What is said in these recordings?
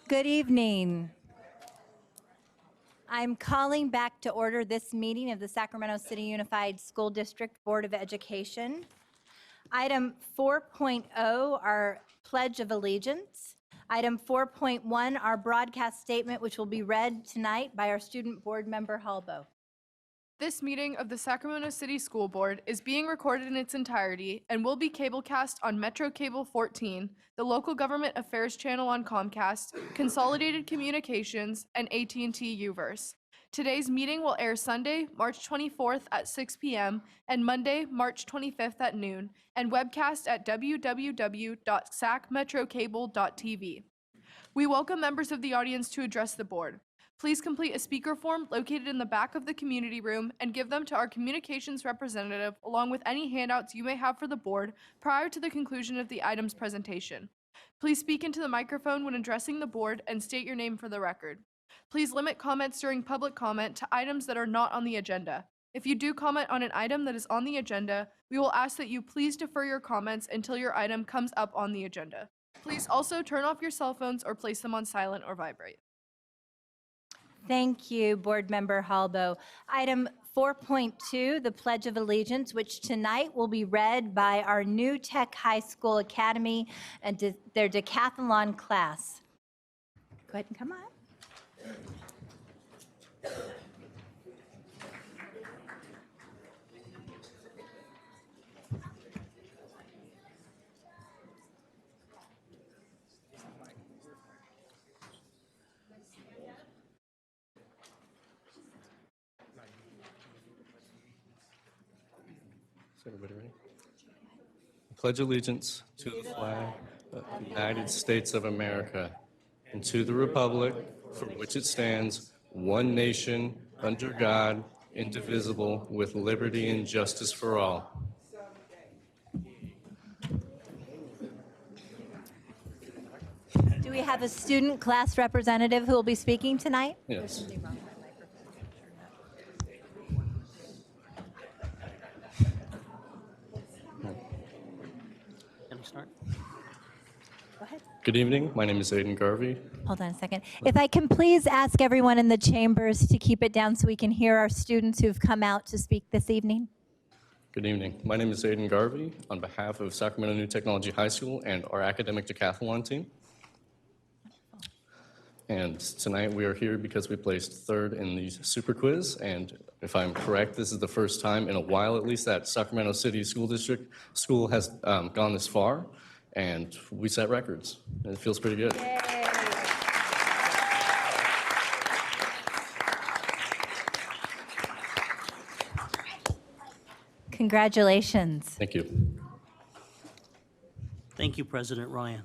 Good evening. I'm calling back to order this meeting of the Sacramento City Unified School District Board of Education. Item 4.0, our Pledge of Allegiance. Item 4.1, our broadcast statement, which will be read tonight by our student board member, Halbo. This meeting of the Sacramento City School Board is being recorded in its entirety and will be cablecast on Metro Cable 14, the local government affairs channel on Comcast, Consolidated Communications, and AT&T Uverse. Today's meeting will air Sunday, March 24th at 6 p.m. and Monday, March 25th at noon, and webcast at www.sacmetrocable.tv. We welcome members of the audience to address the board. Please complete a speaker form located in the back of the community room and give them to our communications representative along with any handouts you may have for the board prior to the conclusion of the item's presentation. Please speak into the microphone when addressing the board and state your name for the record. Please limit comments during public comment to items that are not on the agenda. If you do comment on an item that is on the agenda, we will ask that you please defer your comments until your item comes up on the agenda. Please also turn off your cell phones or place them on silent or vibrate. Thank you, Board Member Halbo. Item 4.2, the Pledge of Allegiance, which tonight will be read by our New Tech High School Academy and their decathlon class. Go ahead and come on. Is everybody ready? I pledge allegiance to the flag of the United States of America and to the republic for which it stands, one nation, under God, indivisible, with liberty and justice for all. Do we have a student class representative who will be speaking tonight? Yes. Go ahead. Good evening. My name is Aiden Garvey. Hold on a second. If I can please ask everyone in the chambers to keep it down so we can hear our students who've come out to speak this evening. Good evening. My name is Aiden Garvey on behalf of Sacramento New Technology High School and our academic decathlon team. And tonight we are here because we placed third in the super quiz. And if I'm correct, this is the first time in a while, at least, that Sacramento City School District school has gone this far. And we set records. And it feels pretty good. Yay. Congratulations. Thank you. Thank you, President Ryan.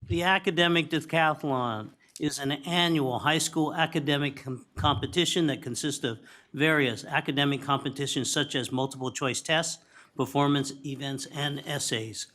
The Academic Decathlon is an annual high school academic competition that consists of various academic competitions such as multiple choice tests, performance events, and essays.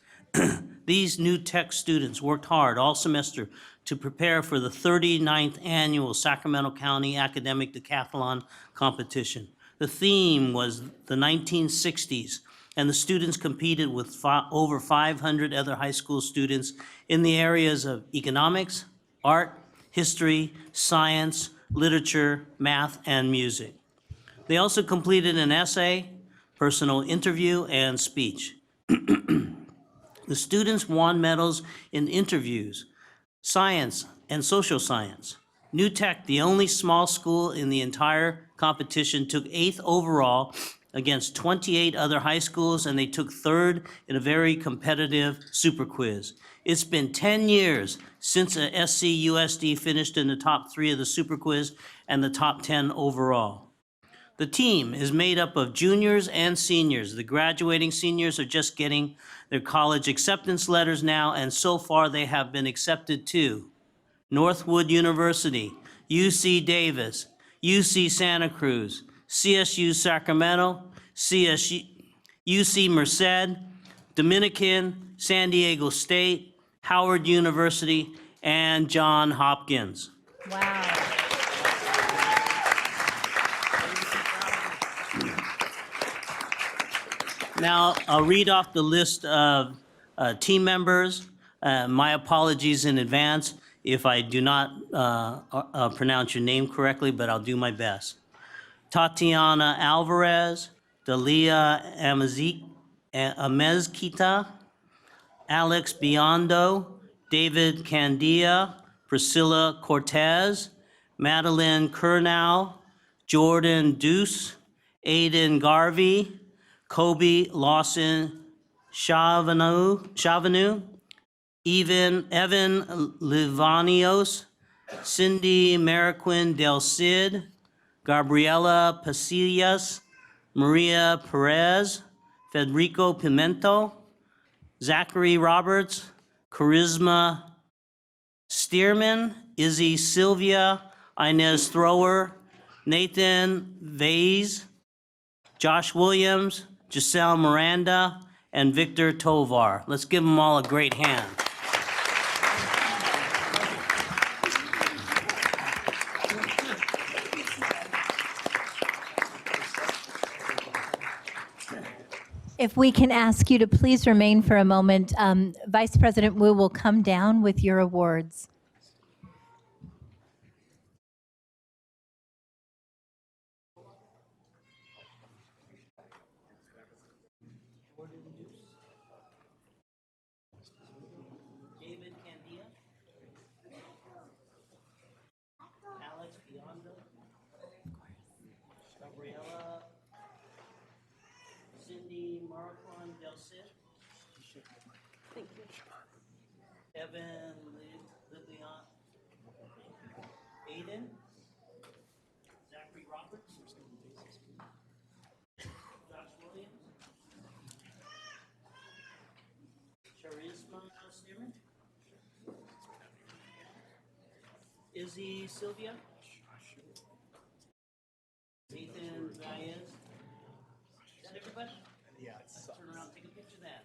These new tech students worked hard all semester to prepare for the 39th annual Sacramento County Academic Decathlon competition. The theme was the 1960s, and the students competed with over 500 other high school students in the areas of economics, art, history, science, literature, math, and music. They also completed an essay, personal interview, and speech. The students won medals in interviews, science, and social science. New Tech, the only small school in the entire competition, took 8th overall against 28 other high schools, and they took 3rd in a very competitive super quiz. It's been 10 years since a SCUSD finished in the top 3 of the super quiz and the top 10 overall. The team is made up of juniors and seniors. The graduating seniors are just getting their college acceptance letters now, and so far they have been accepted to Northwood University, UC Davis, UC Santa Cruz, CSU Sacramento, UC Merced, Dominican, San Diego State, Howard University, and Johns Hopkins. Wow. Now, I'll read off the list of team members. My apologies in advance. if I do not pronounce your name correctly, but I'll do my best. Tatiana Alvarez, Dalia Amezquita, Alex Biondo, David Candia, Priscilla Cortez, Madeline Kurnow, Jordan Deuce, Aiden Garvey, Kobe Lawson Chavanu, Evan Livanios, Cindy Mariquin Del Cid, Gabriela Pasillas, Maria Perez, Federico Pimento, Zachary Roberts, Charisma Stearman, Izzy Sylvia, Inez Thrower, Nathan Vase, Josh Williams, Giselle Miranda, and Victor Tovar. Let's give them all a great hand. If we can ask you to please remain for a moment, Vice President Wu will come down with your awards. David Candia, Alex Biondo, Gabriela, Cindy Marquand Del Cid, Evan Liblian, Aiden, Zachary Roberts, Josh Williams, Charisma Stearman, Izzy Sylvia, Nathan Reyes. Is that everybody? Yeah. Turn around, take a picture of that.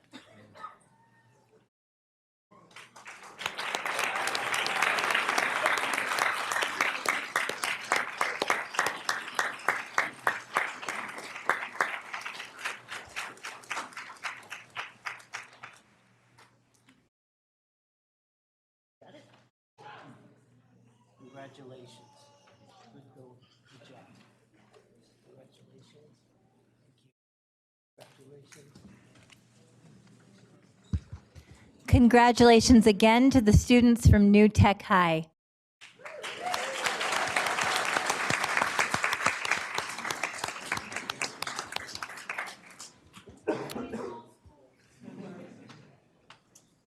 Got it? Congratulations. Good job. Congratulations. Thank you. Congratulations. Congratulations again to the students from New Tech High.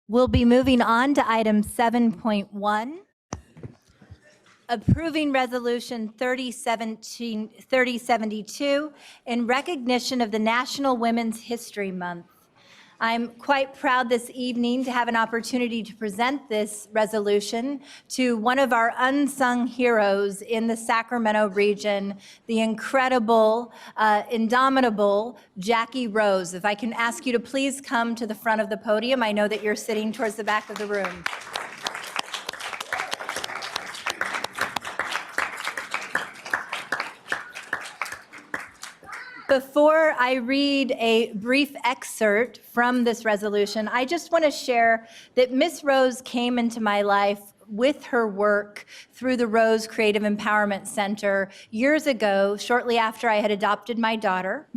We'll be moving on to item 7.1, approving resolution 3072 in recognition of the National Women's History Month. I'm quite proud this evening to have an opportunity to present this resolution to one of our unsung heroes in the Sacramento region, the incredible, indomitable Jackie Rose. If I can ask you to please come to the front of the podium. I know that you're sitting towards the back of the room. Before I read a brief excerpt from this resolution, I just want to share that Miss Rose came into my life with her work through the Rose Creative Empowerment Center years ago, shortly after I had adopted my daughter.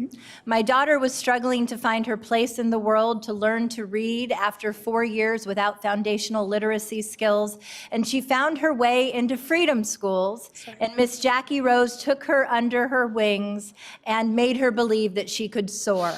My daughter was struggling to find her place in the world, to learn to read after 4 years without foundational literacy skills, and she found her way into Freedom Schools, and Miss Jackie Rose took her under her wings and made her believe that she could soar.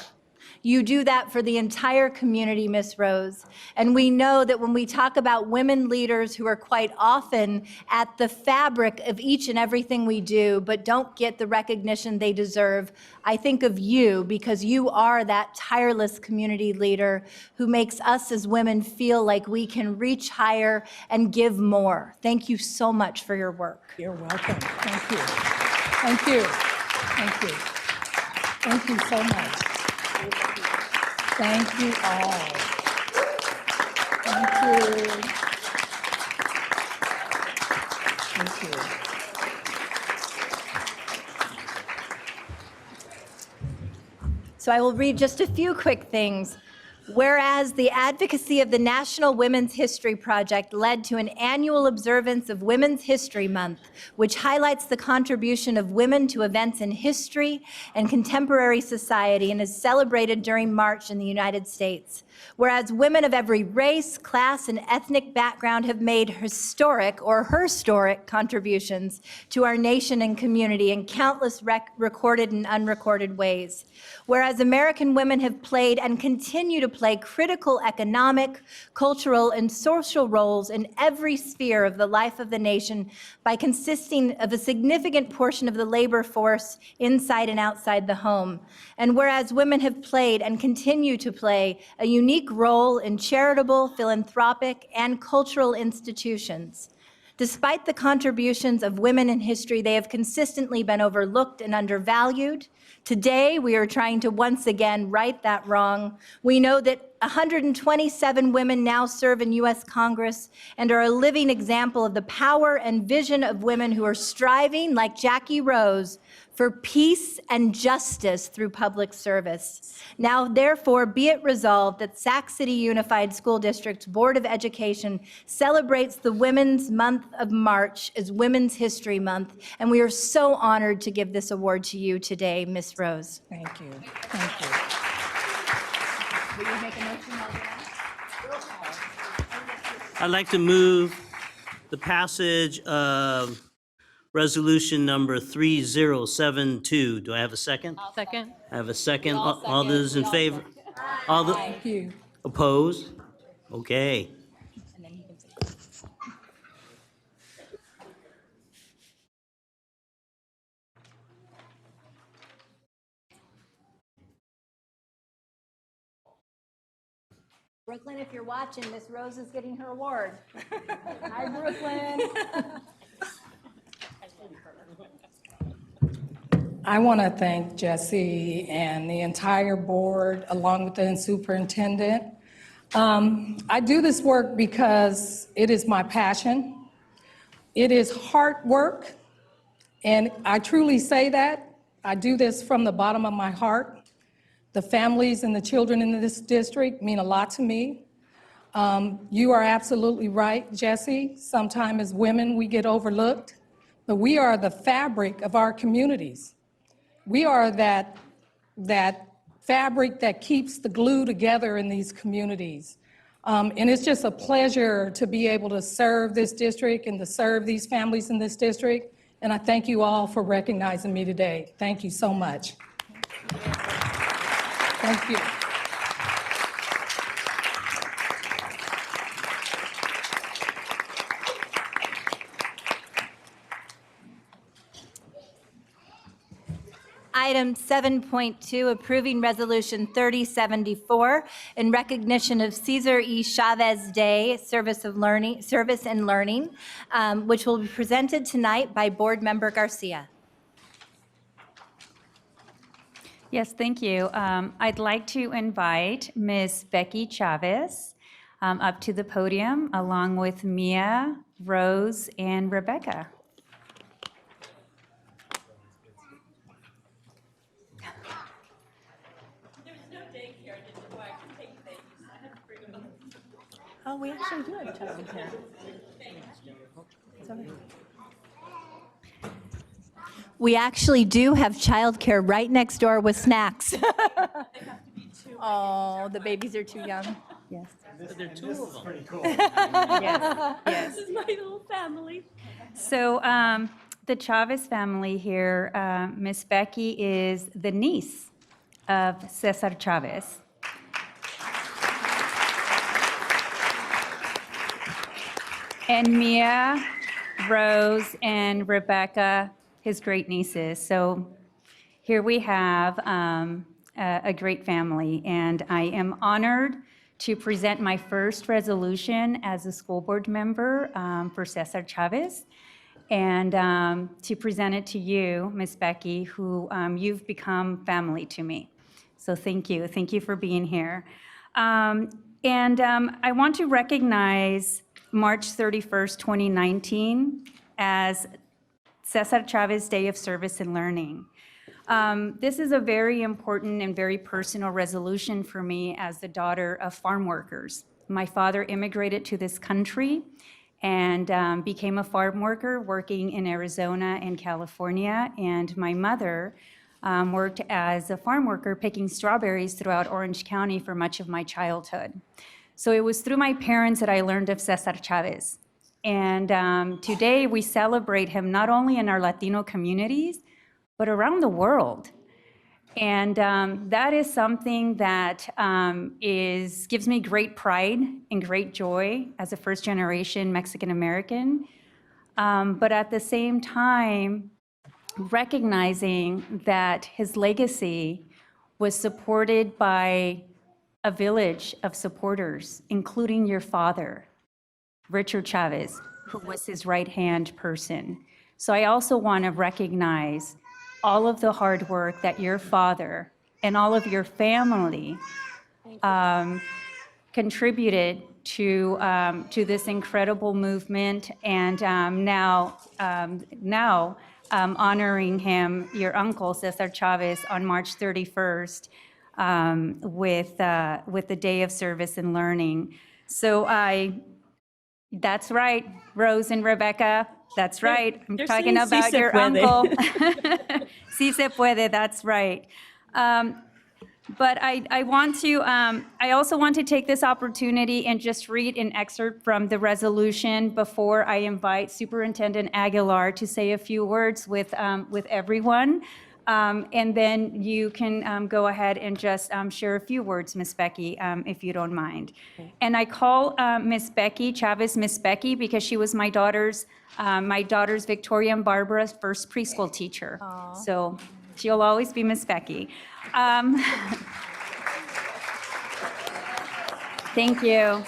You do that for the entire community, Miss Rose. And we know that when we talk about women leaders who are quite often at the fabric of each and everything we do, but don't get the recognition they deserve, I think of you because you are that tireless community leader who makes us as women feel like we can reach higher and give more. Thank you so much for your work. You're welcome. Thank you. Thank you. Thank you. Thank you so much. Thank you all. Thank you. Thank you. So I will read just a few quick things. Whereas the advocacy of the National Women's History Project led to an annual observance of Women's History Month, which highlights the contribution of women to events in history and contemporary society and is celebrated during March in the United States. Whereas women of every race, class, and ethnic background have made historic or herstory contributions to our nation and community in countless recorded and unrecorded ways. Whereas American women have played and continue to play critical economic, cultural, and social roles in every sphere of the life of the nation by consisting of a significant portion of the labor force inside and outside the home. And whereas women have played and continue to play a unique role in charitable, philanthropic, and cultural institutions. Despite the contributions of women in history, they have consistently been overlooked and undervalued. Today, we are trying to once again right that wrong. We know that 127 women now serve in U.S. Congress and are a living example of the power and vision of women who are striving, like Jackie Rose, for peace and justice through public service. Now, therefore, be it resolved that Sac City Unified School District's Board of Education celebrates the Women's Month of March as Women's History Month, and we are so honored to give this award to you today, Ms. Rose. Thank you. Thank you. Will you make a motion? I'd like to move the passage of resolution number 3072. Do I have a second? Second. I have a second. All those in favor? All the Thank you. opposed? Okay. Brooklyn, if you're watching, Miss Rose is getting her award. Hi, Brooklyn. I want to thank Jesse and the entire board, along with the superintendent. I do this work because it is my passion. It is hard work, and I truly say that. I do this from the bottom of my heart. The families and the children in this district mean a lot to me. You are absolutely right, Jesse. Sometimes as women, we get overlooked, but we are the fabric of our communities. We are that fabric that keeps the glue together in these communities. And it's just a pleasure to be able to serve this district and to serve these families in this district. And I thank you all for recognizing me today. Thank you so much. Thank you. Item 7.2, approving Resolution 3074 in recognition of Cesar E. Chavez Day, Service and Learning, which will be presented tonight by Board Member Garcia. Yes, thank you. I'd like to invite Ms. Becky Chavez up to the podium along with Mia, Rose, and Rebecca. Oh, we actually do have childcare. We actually do have childcare right next door with snacks. Oh, the babies are too young. Yes. There are two of them. Yes. This is my little family. So the Chavez family here, Miss Becky is the niece of Cesar Chavez. And Mia, Rose, and Rebecca, his great nieces. So here we have a great family, and I am honored to present my first resolution as a school board member for Cesar Chavez, and to present it to you, Miss Becky, who you've become family to me. So thank you. Thank you for being here. And I want to recognize March 31st, 2019 as Cesar Chavez Day of Service and Learning. This is a very important and very personal resolution for me as the daughter of farm workers. My father immigrated to this country and became a farm worker working in Arizona and California. And my mother worked as a farm worker picking strawberries throughout Orange County for much of my childhood. So it was through my parents that I learned of Cesar Chavez. And today we celebrate him not only in our Latino communities, but around the world. And that is something that gives me great pride and great joy as a first-generation Mexican-American. But at the same time, recognizing that his legacy was supported by a village of supporters, including your father, Richard Chavez, who was his right-hand person. So I also want to recognize all of the hard work that your father and all of your family contributed to this incredible movement, and now honoring him, your uncle Cesar Chavez, on March 31st with the Day of Service and Learning. So that's right, Rose and Rebecca. That's right. I'm they're talking saying, "Sí about se your puede." uncle. Sí se puede. That's right. But I also want to take this opportunity and just read an excerpt from the resolution before I invite Superintendent Aguilar to say a few words with everyone. And then you can go ahead and just share a few words, Miss Becky, if you don't mind. And I call Miss Becky Chavez Miss Becky because she was my daughter's Victoria and Barbara's first preschool teacher. So she'll always be Miss Becky. Thank you.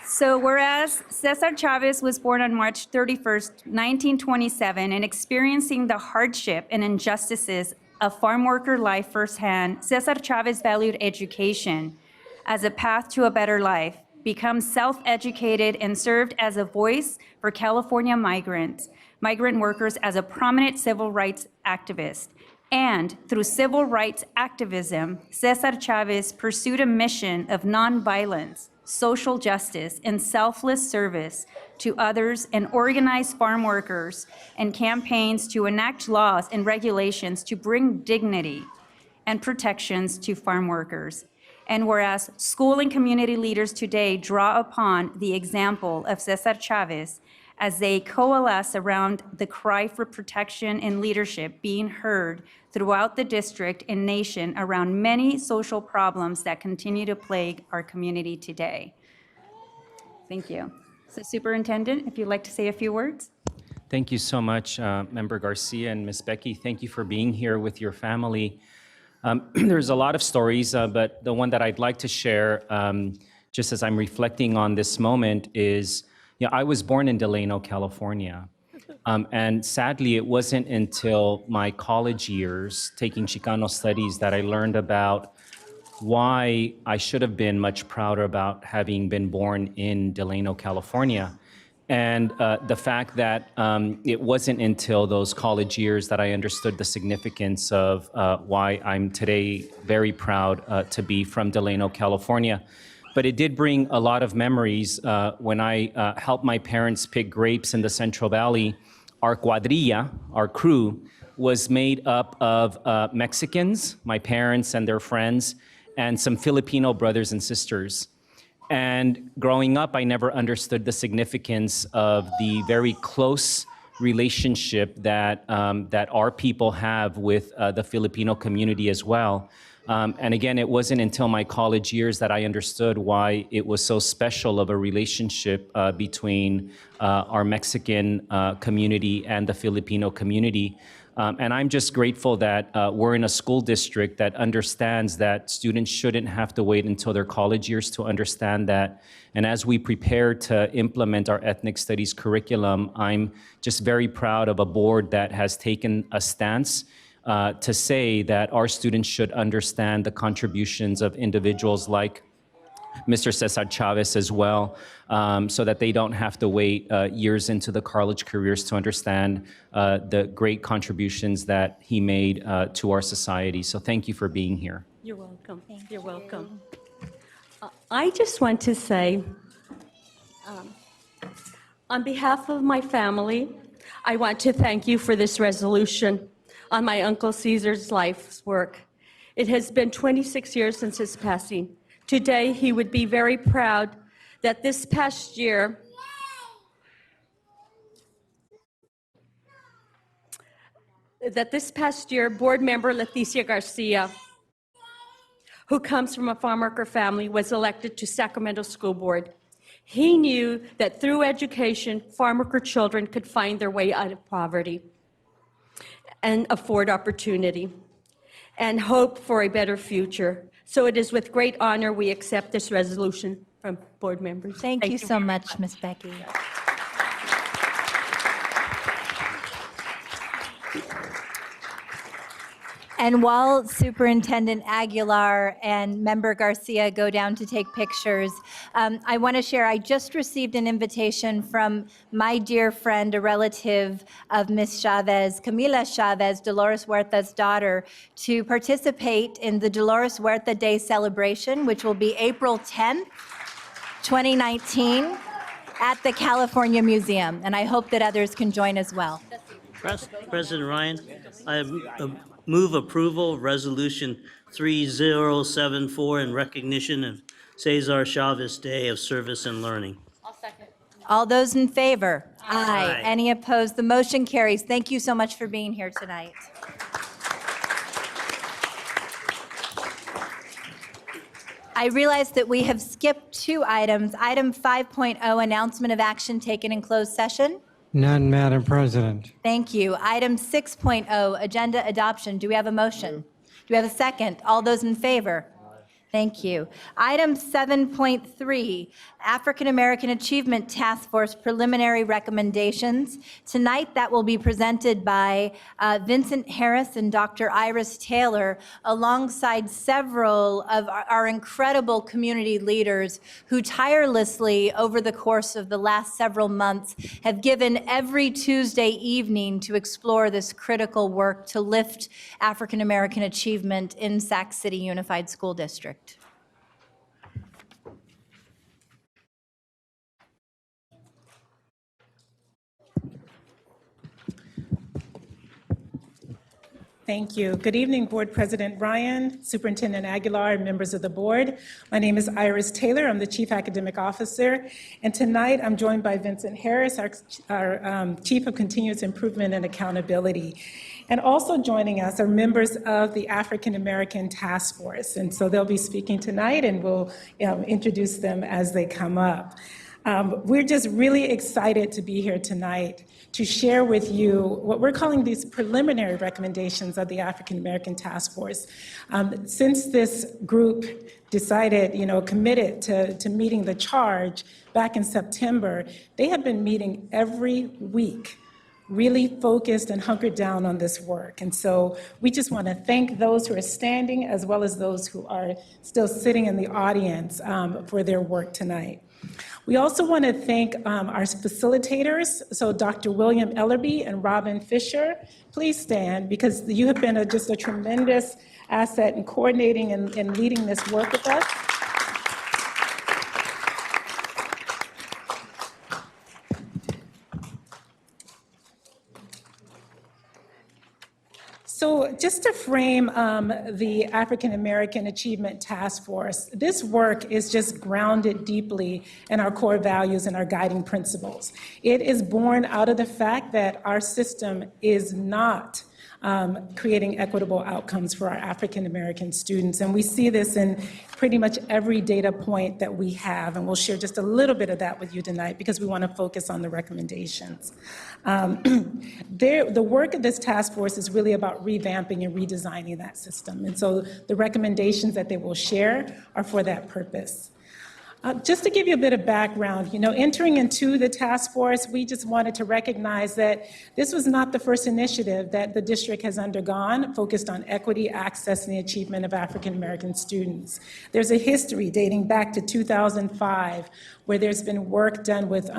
So whereas Cesar Chavez was born on March 31st, 1927, and experiencing the hardship and injustices of farm worker life firsthand, Cesar Chavez valued education as a path to a better life, become self-educated, and served as a voice for California migrant workers as a prominent civil rights activist. And through civil rights activism, Cesar Chavez pursued a mission of nonviolence, social justice, and selfless service to others, and organized farm workers and campaigns to enact laws and regulations to bring dignity and protections to farm workers. And whereas school and community leaders today draw upon the example of Cesar Chavez as they coalesce around the cry for protection and leadership being heard throughout the district and nation around many social problems that continue to plague our community today. Thank you. So Superintendent, if you'd like to say a few words. Thank you so much, Member Garcia and Ms. Becky. Thank you for being here with your family. There's a lot of stories, but the one that I'd like to share, just as I'm reflecting on this moment, is I was born in Delano, California. And sadly, it wasn't until my college years, taking Chicano studies, that I learned about why I should have been much prouder about having been born in Delano, California. And the fact that it wasn't until those college years that I understood the significance of why I'm today very proud to be from Delano, California. But it did bring a lot of memories. When I helped my parents pick grapes in the Central Valley, our cuadrilla, our crew, was made up of Mexicans, my parents and their friends, and some Filipino brothers and sisters. And growing up, I never understood the significance of the very close relationship that our people have with the Filipino community as well. And again, it wasn't until my college years that I understood why it was so special of a relationship between our Mexican community and the Filipino community. And I'm just grateful that we're in a school district that understands that students shouldn't have to wait until their college years to understand that. And as we prepare to implement our ethnic studies curriculum, I'm just very proud of a board that has taken a stance to say that our students should understand the contributions of individuals like Mr. Cesar Chavez as well, so that they don't have to wait years into the college careers to understand the great contributions that he made to our society. So thank you for being here. You're welcome. You're welcome. I just want to say, on behalf of my family, I want to thank you for this resolution on my Uncle Caesar's life's work. It has been 26 years since his passing. Today, he would be very proud that this past year, board member Leticia Garcia, who comes from a farm worker family, was elected to Sacramento School Board. He knew that through education, farm worker children could find their way out of poverty and afford opportunity and hope for a better future. So it is with great honor we accept this resolution from board members. Thank you so much, Ms. Becky. And while Superintendent Aguilar and Member Garcia go down to take pictures, I want to share, I just received an invitation from my dear friend, a relative of Ms. Chavez, Camila Chavez, Dolores Huerta's daughter, to participate in the Dolores Huerta Day celebration, which will be April 10th, 2019, at the California Museum. And I hope that others can join as well. President Ryan, I move approval of Resolution 3074 in recognition of Cesar Chavez Day of Service and Learning. All those in favor? Aye. Any opposed? The motion carries. Thank you so much for being here tonight. I realize that we have skipped 2 items. Item 5.0, announcement of action taken in closed session. None, Madam President. Thank you. Item 6.0, agenda adoption. Do we have a motion? Do we have a second? All those in favor? Thank you. Item 7.3, African American Achievement Task Force preliminary recommendations. Tonight, that will be presented by Vincent Harris and Dr. Iris Taylor, alongside several of our incredible community leaders who tirelessly, over the course of the last several months, have given every Tuesday evening to explore this critical work to lift African American achievement in Sac City Unified School District. Thank you. Good evening, Board President Ryan, Superintendent Aguilar, and members of the board. My name is Iris Taylor. I'm the Chief Academic Officer. And tonight I'm joined by Vincent Harris, our Chief of Continuous Improvement and Accountability. And also joining us are members of the African American Task Force. And so they'll be speaking tonight, and we'll introduce them as they come up. We're just really excited to be here tonight to share with you what we're calling these preliminary recommendations of the African American Task Force. Since this group decided, committed to meeting the charge back in September, they have been meeting every week, really focused and hunkered down on this work. And so we just want to thank those who are standing as well as those who are still sitting in the audience for their work tonight. We also want to thank our facilitators, so Dr. William Ellerby and Robin Fisher. Please stand, because you have been just a tremendous asset in coordinating and leading this work with us. So just to frame the African American Achievement Task Force, this work is just grounded deeply in our core values and our guiding principles. It is born out of the fact that our system is not creating equitable outcomes for our African American students. And we see this in pretty much every data point that we have. And we'll share just a little bit of that with you tonight because we want to focus on the recommendations. The work of this task force is really about revamping and redesigning that system. And so the recommendations that they will share are for that purpose. Just to give you a bit of background, entering into the task force, we just wanted to recognize that this was not the first initiative that the district has undergone focused on equity, access, and the achievement of African American students. There's a history dating back to 2005 where there's been work done with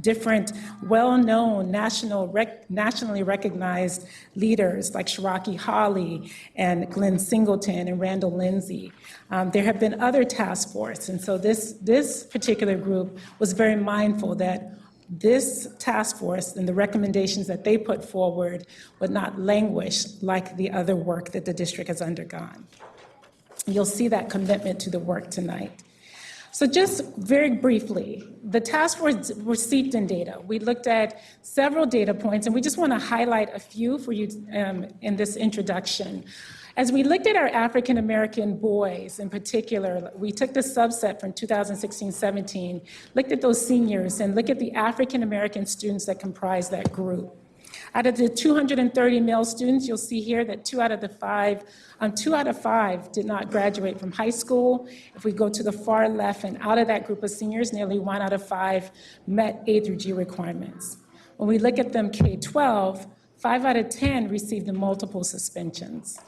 different well-known nationally recognized leaders like Shiraki Hawley and Glenn Singleton and Randall Lindsay. There have been other task forces, and so this particular group was very mindful that this task force and the recommendations that they put forward would not languish like the other work that the district has undergone. You'll see that commitment to the work tonight. So just very briefly, the task force were steeped in data. We looked at several data points, and we just want to highlight a few for you in this introduction. As we looked at our African American boys in particular, we took the subset from 2016-17, looked at those seniors, and looked at the African American students that comprise that group. Out of the 230 male students, you'll see here that two out of five did not graduate from high school. If we go to the far left and out of that group of seniors, nearly 1 out of 5 met A through G requirements. When we look at them K-12, 5 out of 10 received the multiple suspensions.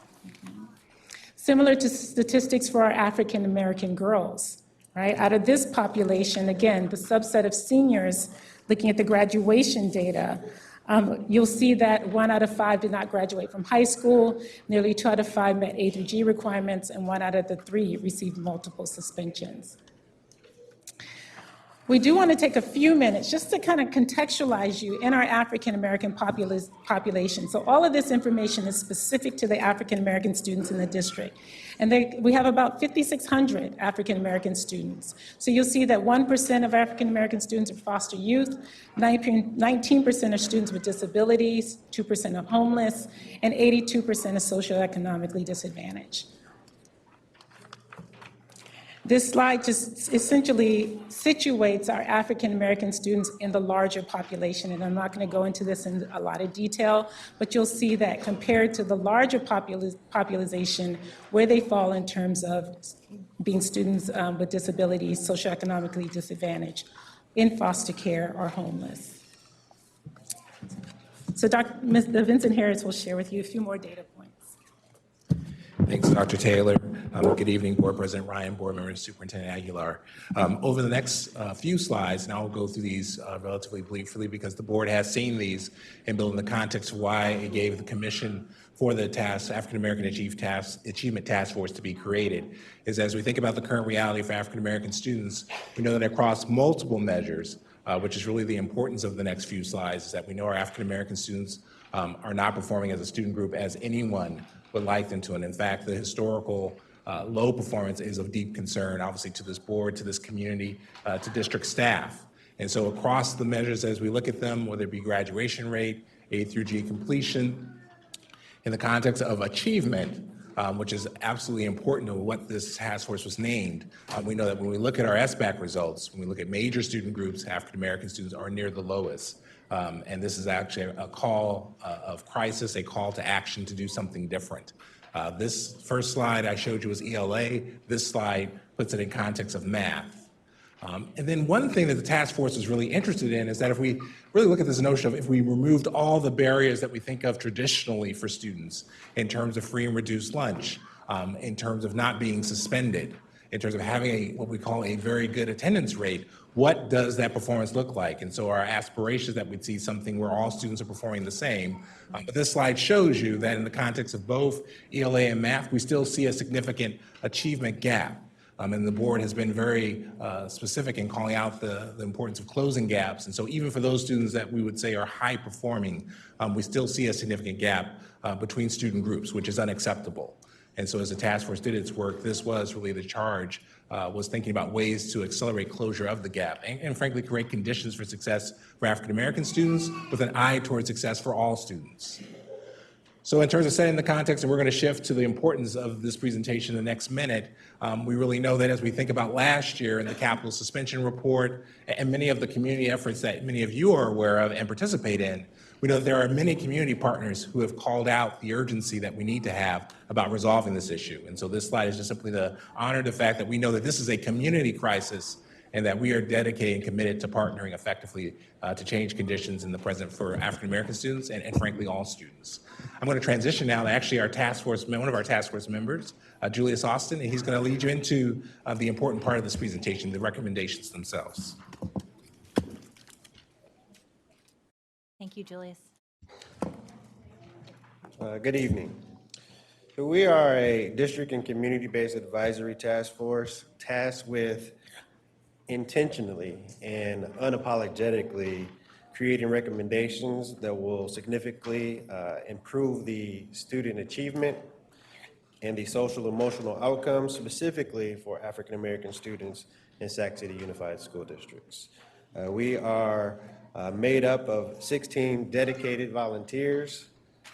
Similar to statistics for our African American girls, right? Out of this population, again, the subset of seniors, looking at the graduation data, you'll see that 1 out of 5 did not graduate from high school, nearly 2 out of 5 met A through G requirements, and 1 out of the 3 received multiple suspensions. We do want to take a few minutes just to kind of contextualize you in our African American population. So all of this information is specific to the African American students in the district. And we have about 5,600 African American students. So you'll see that 1% of African American students are foster youth, 19% are students with disabilities, 2% are homeless, and 82% are socioeconomically disadvantaged. This slide just essentially situates our African American students in the larger population, and I'm not going to go into this in a lot of detail, but you'll see that compared to the larger population, where they fall in terms of being students with disabilities, socioeconomically disadvantaged, in foster care, or homeless. So Mr. Vincent Harris will share with you a few more data points. Thanks, Dr. Taylor. Good evening, Board President Ryan, Board Member, and Superintendent Aguilar. Over the next few slides, and I'll go through these relatively briefly because the board has seen these and built in the context of why it gave the commission for the African American Achievement Task Force to be created, is as we think about the current reality for African American students, we know that across multiple measures, which is really the importance of the next few slides, is that we know our African American students are not performing as a student group as anyone would like them to. And in fact, the historical low performance is of deep concern, obviously, to this board, to this community, to district staff. And so across the measures as we look at them, whether it be graduation rate, A through G completion, in the context of achievement, which is absolutely important to what this task force was named, we know that when we look at our SBAC results, when we look at major student groups, African American students are near the lowest. And this is actually a call of crisis, a call to action to do something different. This first slide I showed you was ELA. This slide puts it in context of math. And then one thing that the task force is really interested in is that if we really look at this notion of if we removed all the barriers that we think of traditionally for students in terms of free and reduced lunch, in terms of not being suspended, in terms of having what we call a very good attendance rate, what does that performance look like? And so our aspiration is that we'd see something where all students are performing the same. But this slide shows you that in the context of both ELA and math, we still see a significant achievement gap. And the board has been very specific in calling out the importance of closing gaps. And so even for those students that we would say are high performing, we still see a significant gap between student groups, which is unacceptable. And so as the task force did its work, this was really the charge, was thinking about ways to accelerate closure of the gap and frankly create conditions for success for African American students with an eye towards success for all students. So in terms of setting the context, and we're going to shift to the importance of this presentation in the next minute, we really know that as we think about last year in the capital suspension report and many of the community efforts that many of you are aware of and participate in, We know that there are many community partners who have called out the urgency that we need to have about resolving this issue. And so this slide is just simply to honor the fact that we know that this is a community crisis and that we are dedicated and committed to partnering effectively to change conditions in the present for African-American students and frankly, all students. I'm going to transition now to actually our task force, one of our task force members, Julius Austin, and he's going to lead you into the important part of this presentation, the recommendations themselves. Thank you, Julius. Good evening. So we are a district and community-based advisory task force tasked with intentionally and unapologetically creating recommendations that will significantly improve the student achievement and the social emotional outcomes specifically for African American students in Sac City Unified School Districts. We are made up of 16 dedicated volunteers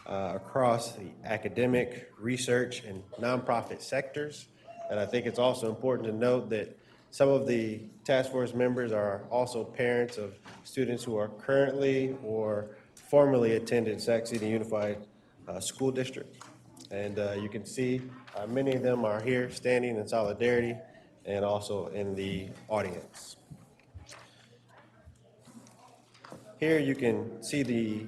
across the academic, research, and nonprofit sectors. And I think it's also important to note that some of the task force members are also parents of students who are currently or formerly attended Sac City Unified School District. And you can see many of them are here standing in solidarity and also in the audience. Here you can see the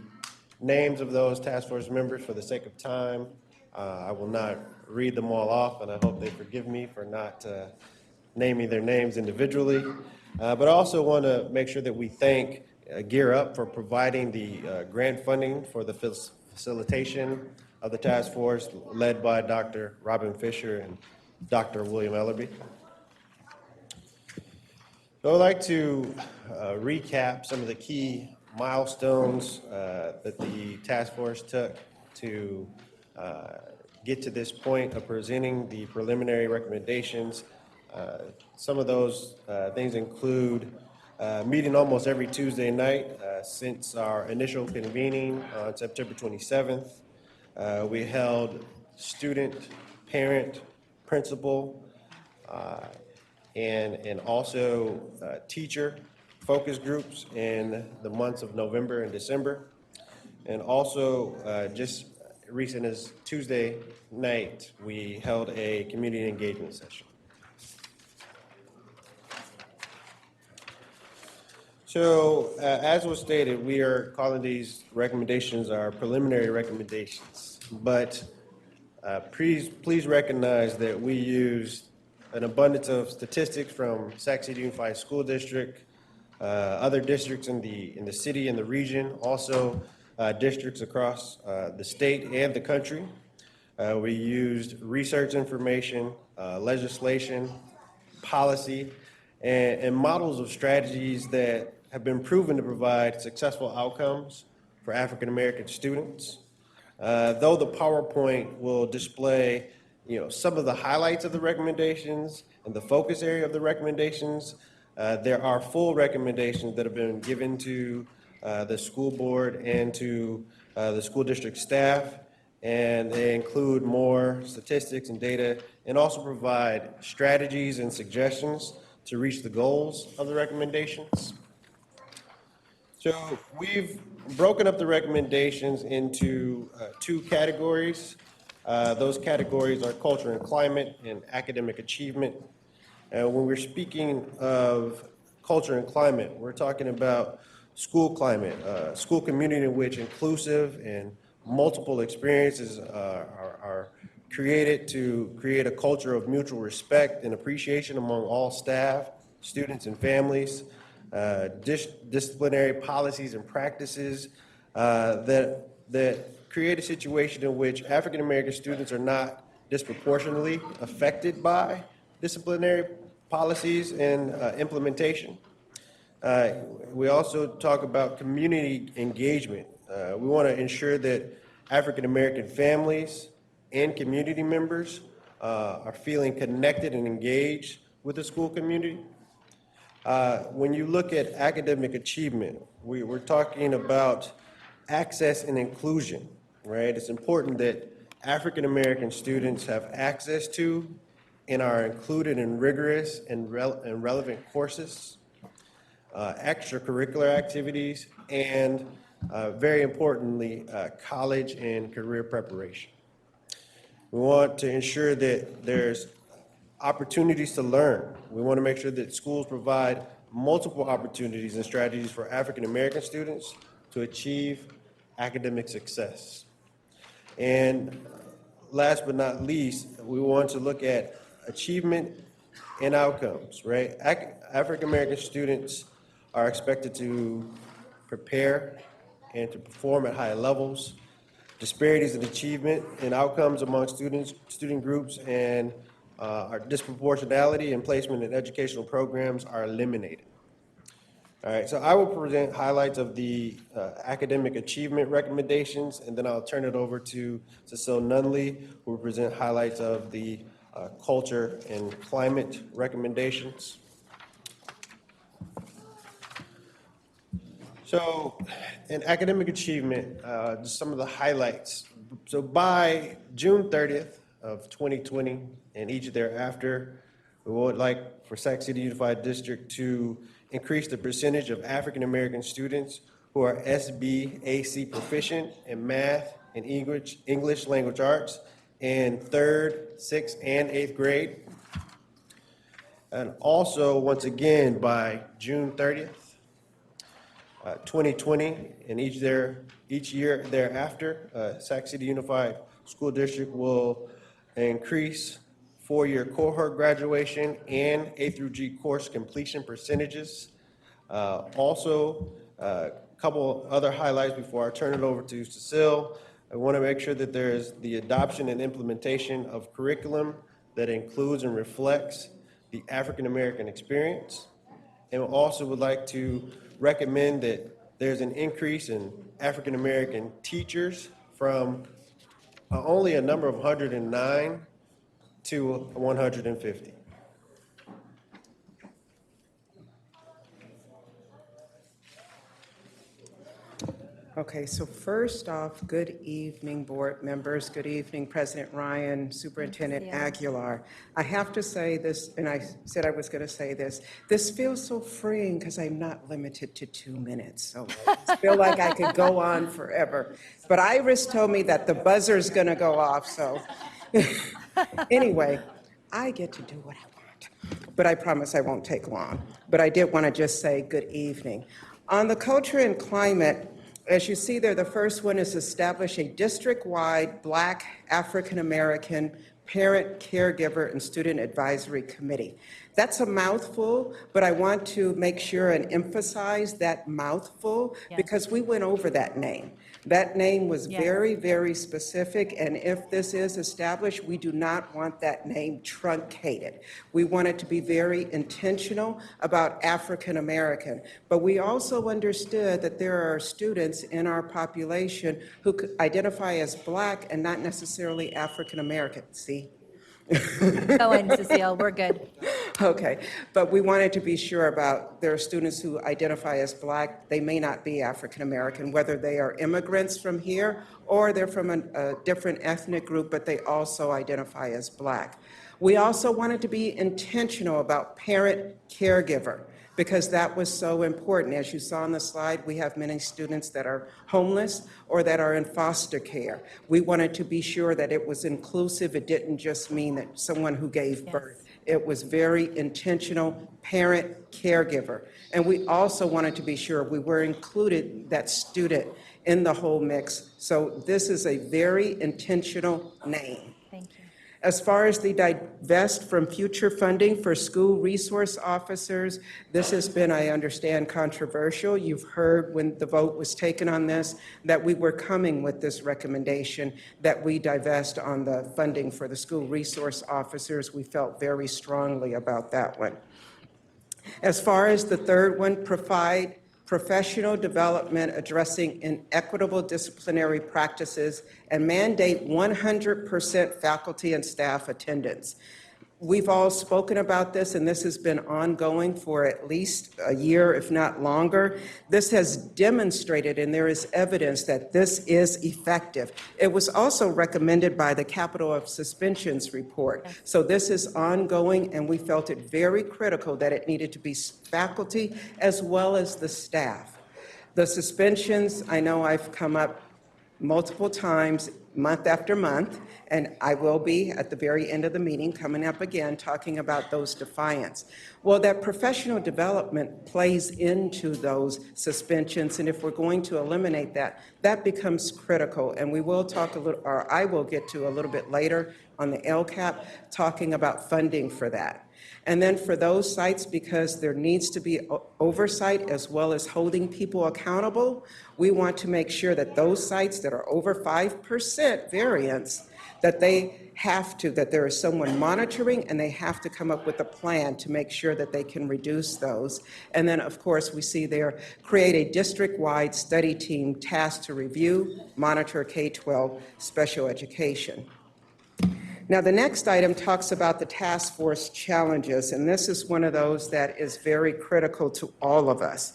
names of those task force members. For the sake of time, I will not read them all off, and I hope they forgive me for not naming their names individually. But I also want to make sure that we thank Gear Up for providing the grant funding for the facilitation of the task force led by Dr. Robin Fisher and Dr. William Ellerby. So I'd like to recap some of the key milestones that the task force took to get to this point of presenting the preliminary recommendations. Some of those things include meeting almost every Tuesday night since our initial convening on September 27th. We held student, parent, principal, and also teacher focus groups in the months of November and December. And also just recent as Tuesday night, we held a community engagement session. So as was stated, we are calling these recommendations our preliminary recommendations, but please recognize that we used an abundance of statistics from Sac City Unified School District, other districts in the city and the region, also districts across the state and the country. We used research information, legislation, policy, and models of strategies that have been proven to provide successful outcomes for African American students. Though the PowerPoint will display some of the highlights of the recommendations and the focus area of the recommendations, there are full recommendations that have been given to the school board and to the school district staff, and they include more statistics and data and also provide strategies and suggestions to reach the goals of the recommendations. So we've broken up the recommendations into two categories. Those categories are culture and climate and academic achievement. When we're speaking of culture and climate, we're talking about school climate, school community in which inclusive and multiple experiences are created to create a culture of mutual respect and appreciation among all staff, students, and families. Disciplinary policies and practices that create a situation in which African American students are not disproportionately affected by disciplinary policies and implementation. We also talk about community engagement. We want to ensure that African American families and community members are feeling connected and engaged with the school community. When you look at academic achievement, we're talking about access and inclusion, right? It's important that African American students have access to and are included in rigorous and relevant courses, extracurricular activities, and very importantly, college and career preparation. We want to ensure that there's opportunities to learn. We want to make sure that schools provide multiple opportunities and strategies for African American students to achieve academic success. And last but not least, we want to look at achievement and outcomes, right? African American students are expected to prepare and to perform at high levels. Disparities in achievement and outcomes among student groups, and our disproportionality in placement in educational programs are eliminated. All right, so I will present highlights of the academic achievement recommendations, and then I'll turn it over to Cecile Nunley, who will present highlights of the culture and climate recommendations. So, in academic achievement, just some of the highlights. So by June 30th of 2020 and each thereafter, we would like for Sac City Unified District to increase the percentage of African American students who are SBAC proficient in math and English language arts in 3rd, 6th, and 8th grade. And also, once again, by June 30th, 2020 and each year thereafter, Sac City Unified School District will increase four-year cohort graduation and A through G course completion percentages. Also, a couple other highlights before I turn it over to Cecile. I want to make sure that there's the adoption and implementation of curriculum that includes and reflects the African American experience. And we also would like to recommend that there's an increase in African American teachers from only a number of 109 to 150. Okay, so first off, good evening, board members. Good evening, President Ryan, Superintendent Aguilar. I have to say this, and I said I was going to say this. This feels so freeing because I'm not limited to 2 minutes. So I feel like I could go on forever. But Iris told me that the buzzer's going to go off. So anyway, I get to do what I want. But I promise I won't take long. But I did want to just say good evening. On the culture and climate, as you see there, the first one is establish a district-wide Black African-American parent, caregiver, and student advisory committee. That's a mouthful, but I want to make sure and emphasize that mouthful because we went over that name. That name was very, very specific, and if this is established, we do not want that name truncated. We want it to be very intentional about African American, but we also understood that there are students in our population who could identify as Black and not necessarily African American. See? Go in, Cecile, we're good. Okay, but we wanted to be sure about, there are students who identify as Black, they may not be African American, whether they are immigrants from here or they're from a different ethnic group, but they also identify as Black. We also wanted to be intentional about parent caregiver, because that was so important. As you saw on the slide, we have many students that are homeless or that are in foster care. We wanted to be sure that it was inclusive. It didn't just mean that someone who gave birth. It was very intentional, parent caregiver. And we also wanted to be sure we were included that student in the whole mix. So this is a very intentional name. Thank you. As far as the divest from future funding for school resource officers, this has been, I understand, controversial. You've heard when the vote was taken on this that we were coming with this recommendation that we divest on the funding for the school resource officers. We felt very strongly about that one. As far as the third one, provide professional development addressing inequitable disciplinary practices, and mandate 100% faculty and staff attendance. We've all spoken about this, and this has been ongoing for at least a year, if not longer. This has demonstrated, and there is evidence that this is effective. It was also recommended by the Capital of Suspensions report. So this is ongoing, and we felt it very critical that it needed to be faculty as well as the staff. The suspensions, I know I've come up multiple times, month after month, and I will be at the very end of the meeting coming up again talking about those defiance. Well, that professional development plays into those suspensions, and if we're going to eliminate that, that becomes critical. And we will talk a little, or I will get to a little bit later on the LCAP, talking about funding for that. And then for those sites, because there needs to be oversight as well as holding people accountable, we want to make sure that those sites that are over 5% variance, that they have to, that there is someone monitoring and they have to come up with a plan to make sure that they can reduce those. And then, of course, we see there, create a district-wide study team tasked to review, monitor K-12 special education. Now, the next item talks about the task force challenges, and this is one of those that is very critical to all of us.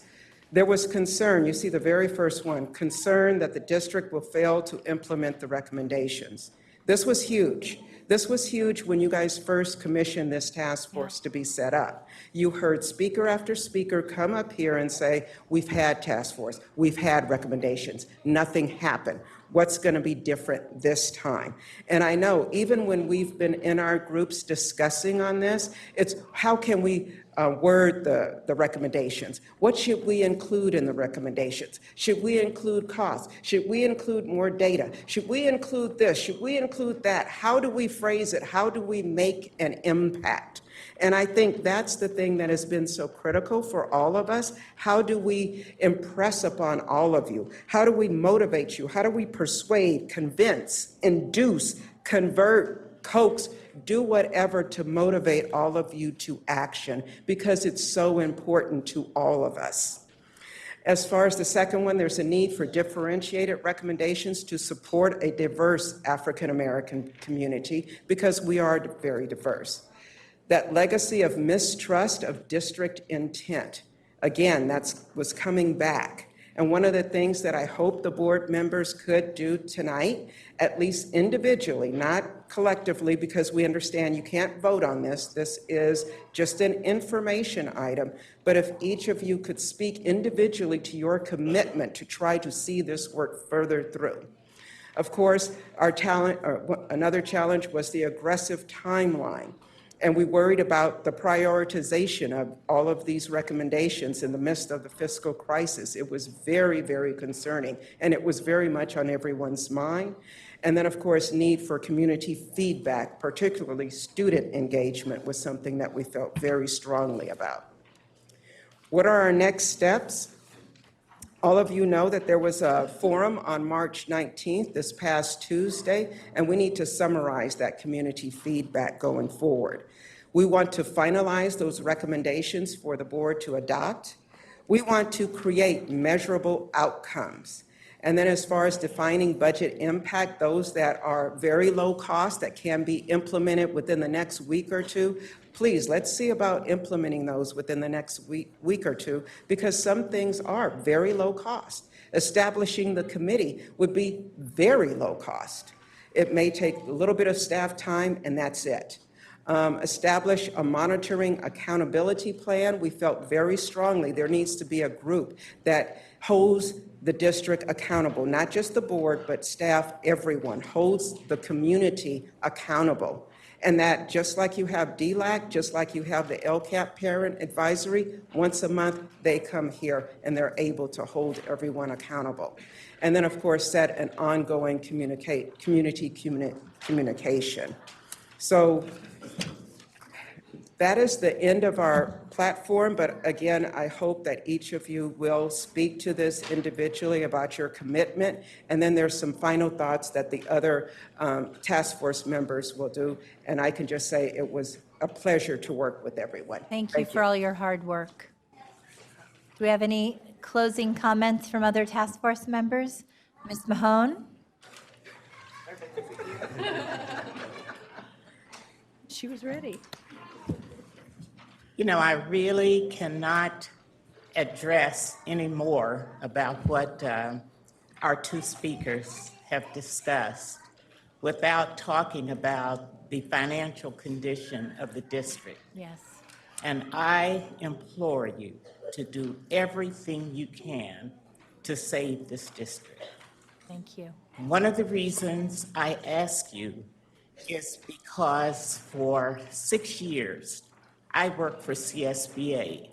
There was concern, you see the very first one, concern that the district will fail to implement the recommendations. This was huge. This was huge when you guys first commissioned this task force to be set up. You heard speaker after speaker come up here and say, we've had task force, we've had recommendations, nothing happened. What's going to be different this time? And I know even when we've been in our groups discussing on this, it's how can we word the recommendations? What should we include in the recommendations? Should we include costs? Should we include more data? Should we include this? Should we include that? How do we phrase it? How do we make an impact? And I think that's the thing that has been so critical for all of us. How do we impress upon all of you? How do we motivate you? How do we persuade, convince, induce, convert, coax, do whatever to motivate all of you to action, because it's so important to all of us. As far as the second one, there's a need for differentiated recommendations to support a diverse African American community, because we are very diverse. That legacy of mistrust of district intent, again, that was coming back. And one of the things that I hope the board members could do tonight, at least individually, not collectively, because we understand you can't vote on this. This is just an information item. But if each of you could speak individually to your commitment to try to see this work further through. Of course, another challenge was the aggressive timeline. And we worried about the prioritization of all of these recommendations in the midst of the fiscal crisis. It was very, very concerning, and it was very much on everyone's mind. And then, of course, need for community feedback, particularly student engagement, was something that we felt very strongly about. What are our next steps? All of you know that there was a forum on March 19th, this past Tuesday, and we need to summarize that community feedback going forward. We want to finalize those recommendations for the board to adopt. We want to create measurable outcomes. And then as far as defining budget impact, those that are very low cost that can be implemented within the next week or two, please, let's see about implementing those within the next week or two, because some things are very low cost. Establishing the committee would be very low cost. It may take a little bit of staff time, and that's it. Establish a monitoring accountability plan. We felt very strongly there needs to be a group that holds the district accountable, not just the board, but staff, everyone, holds the community accountable. And that just like you have DLAC, just like you have the LCAP parent advisory, once a month they come here and they're able to hold everyone accountable. And then, of course, set an ongoing community communication. So that is the end of our platform, but again, I hope that each of you will speak to this individually about your commitment, and then there's some final thoughts that the other task force members will do, and I can just say it was a pleasure to work with everyone. Thank you for all your hard work. Do we have any closing comments from other task force members? Ms. Mahone? She was ready. You know, I really cannot address any more about what our two speakers have discussed without talking about the financial condition of the district. Yes. And I implore you to do everything you can to save this district. Thank you. One of the reasons I ask you is because for 6 years, I worked for CSBA,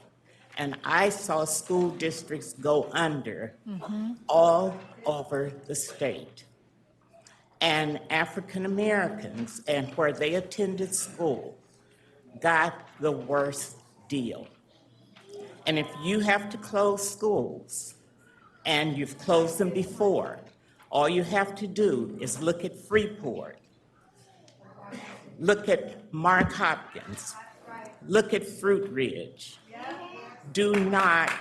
and I saw school districts go under all over the state. And African Americans and where they attended school got the worst deal. And if you have to close schools, and you've closed them before, all you have to do is look at Freeport, look at Mark Hopkins, look at Fruit Ridge. Do not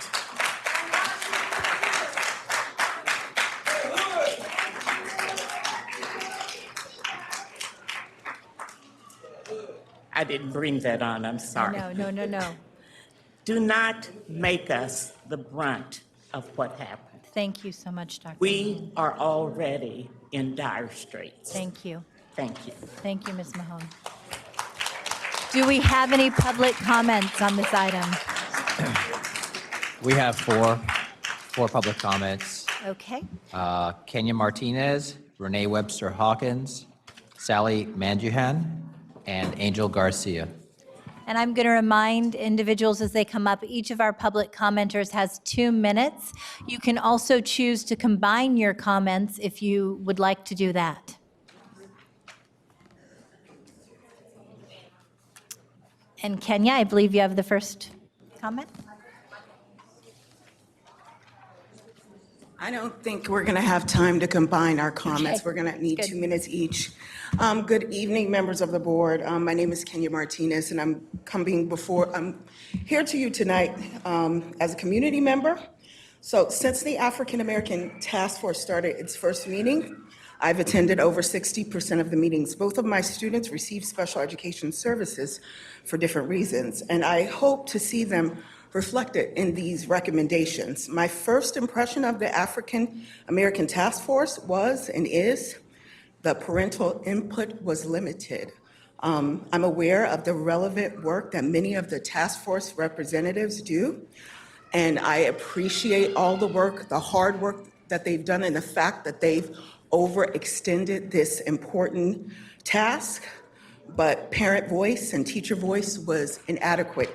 I didn't bring that on, I'm sorry. No. Do not make us the brunt of what happened. Thank you so much, Dr. We are already in dire straits. Thank you. Thank you. Thank you, Ms. Mahone. Do we have any public comments on this item? We have four public comments. Okay. Kenya Martinez, Renee Webster Hawkins, Sally Manjuhan, and Angel Garcia. And I'm going to remind individuals as they come up, each of our public commenters has 2 minutes. You can also choose to combine your comments if you would like to do that. And Kenya, I believe you have the first comment. I don't think we're going to have time to combine our comments. Okay. We're going to need Good. 2 minutes each. Good evening, members of the board. My name is Kenya Martinez, and I'm here to you tonight as a community member. So since the African American Task Force started its first meeting, I've attended over 60% of the meetings. Both of my students receive special education services for different reasons, and I hope to see them reflected in these recommendations. My first impression of the African American Task Force was and is the parental input was limited. I'm aware of the relevant work that many of the task force representatives do, and I appreciate all the work, the hard work that they've done, and the fact that they've overextended this important task, but parent voice and teacher voice was inadequate.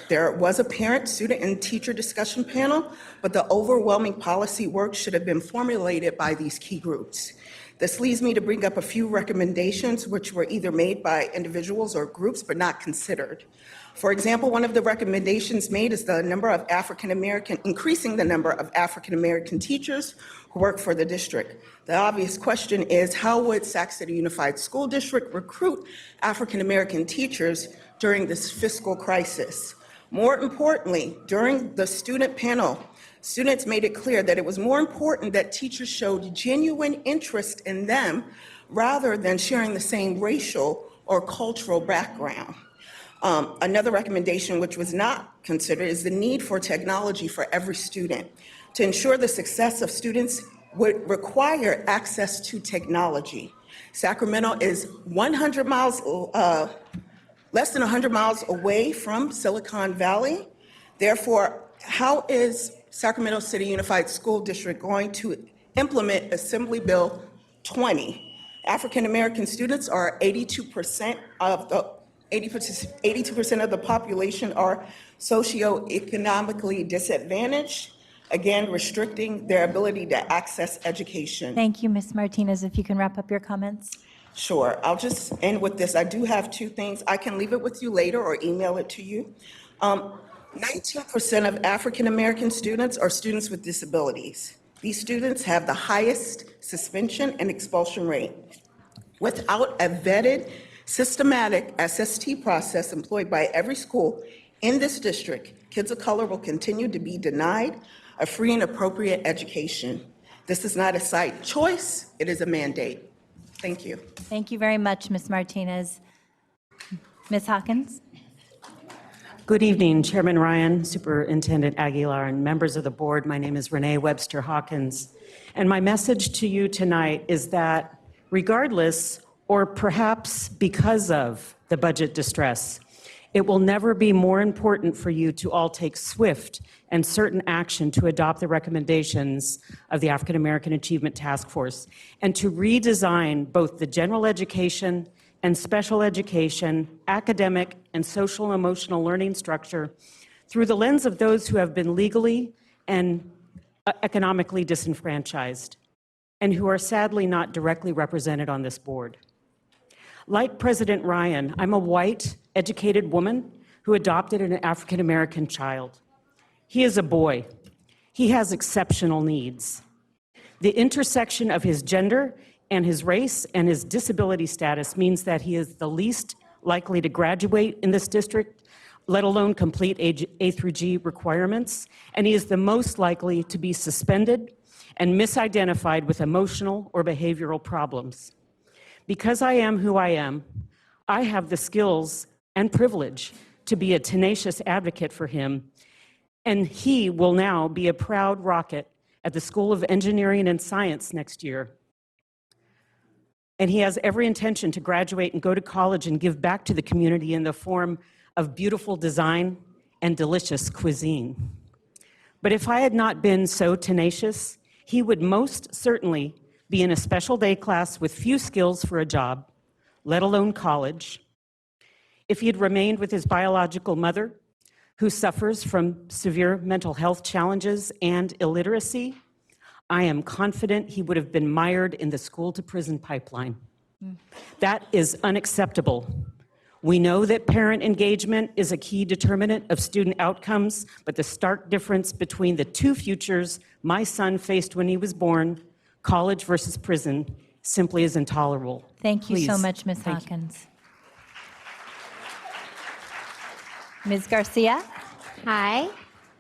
There was a parent, student, and teacher discussion panel, but the overwhelming policy work should have been formulated by these key groups. This leads me to bring up a few recommendations which were either made by individuals or groups but not considered. For example, one of the recommendations made is increasing the number of African-American teachers who work for the district. The obvious question is, how would Sac City Unified School District recruit African-American teachers during this fiscal crisis? More importantly, during the student panel, students made it clear that it was more important that teachers showed genuine interest in them rather than sharing the same racial or cultural background. Another recommendation which was not considered is the need for technology for every student. To ensure the success of students would require access to technology. Sacramento is 100 miles, less than 100 miles away from Silicon Valley. Therefore, how is Sacramento City Unified School District going to implement Assembly Bill 20? African American students are 82% of the population are socioeconomically disadvantaged, again, restricting their ability to access education. Thank you, Ms. Martinez. If you can wrap up your comments. Sure. I'll just end with this. I do have 2 things. I can leave it with you later or email it to you. 19% of African American students are students with disabilities. These students have the highest suspension and expulsion rate. Without a vetted, systematic SST process employed by every school in this district, kids of color will continue to be denied a free and appropriate education. This is not a side choice, it is a mandate. Thank you. Thank you very much, Ms. Martinez. Ms. Hawkins? Good evening, Chairman Ryan, Superintendent Aguilar, and members of the board. My name is Renee Webster Hawkins, and my message to you tonight is that regardless, or perhaps because of the budget distress, It will never be more important for you to all take swift and certain action to adopt the recommendations of the African American Achievement Task Force and to redesign both the general education and special education, academic, and social and emotional learning structure through the lens of those who have been legally and economically disenfranchised and who are sadly not directly represented on this board. Like President Ryan, I'm a white, educated woman who adopted an African American child. He is a boy. He has exceptional needs. The intersection of his gender and his race and his disability status means that he is the least likely to graduate in this district, let alone complete A through G requirements, and he is the most likely to be suspended and misidentified with emotional or behavioral problems. Because I am who I am, I have the skills and privilege to be a tenacious advocate for him, and he will now be a proud Rocket at the School of Engineering and Science next year. And he has every intention to graduate and go to college and give back to the community in the form of beautiful design and delicious cuisine. But if I had not been so tenacious, he would most certainly be in a special day class with few skills for a job, let alone college. If he had remained with his biological mother, who suffers from severe mental health challenges and illiteracy, I am confident he would have been mired in the school-to-prison pipeline. That is unacceptable. We know that parent engagement is a key determinant of student outcomes, but the stark difference between the two futures my son faced when he was born, college versus prison, simply is intolerable. Thank you so Please. much, Ms. Thank you. Hawkins. Ms. Garcia? Hi.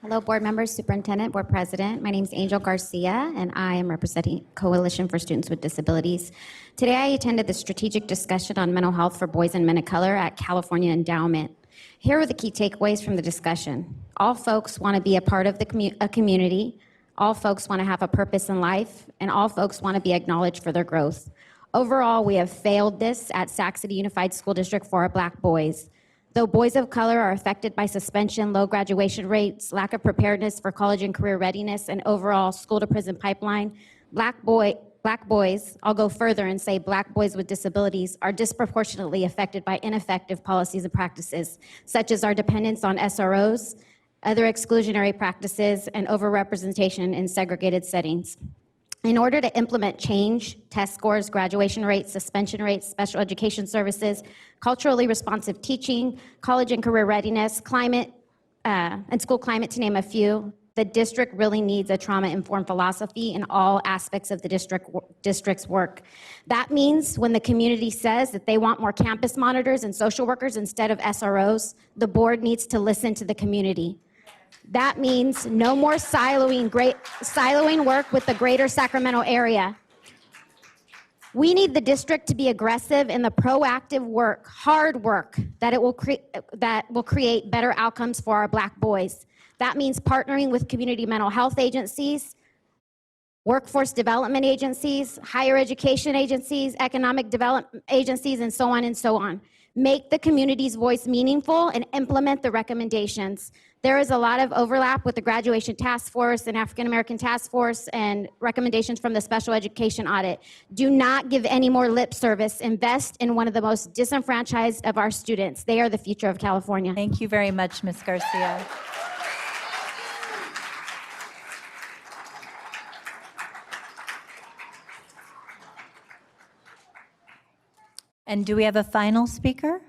Hello, board members, superintendent, board president. My name is Angel Garcia, and I am representing Coalition for Students with Disabilities. Today, I attended the strategic discussion on mental health for boys and men of color at California Endowment. Here are the key takeaways from the discussion. All folks want to be a part of a community. All folks want to have a purpose in life, and all folks want to be acknowledged for their growth. Overall, we have failed this at Sac City Unified School District for our Black boys. Though boys of color are affected by suspension, low graduation rates, lack of preparedness for college and career readiness, and overall school-to-prison pipeline, Black boys, I'll go further and say Black boys with disabilities, are disproportionately affected by ineffective policies and practices, such as our dependence on SROs, other exclusionary practices, and overrepresentation in segregated settings. In order to implement change, test scores, graduation rates, suspension rates, special education services, culturally responsive teaching, college and career readiness, climate, and school climate, to name a few, the district really needs a trauma-informed philosophy in all aspects of the district's work. That means when the community says that they want more campus monitors and social workers instead of SROs, the board needs to listen to the community. That means no more siloing work with the greater Sacramento area. We need the district to be aggressive in the proactive work, hard work, that will create better outcomes for our Black boys. That means partnering with community mental health agencies, workforce development agencies, higher education agencies, economic development agencies, and so on and so on. Make the community's voice meaningful and implement the recommendations. There is a lot of overlap with the Graduation Task Force and African American Task Force and recommendations from the Special Education Audit. Do not give any more lip service. Invest in one of the most disenfranchised of our students. They are the future of California. Thank you very much, Ms. Garcia. And do we have a final speaker?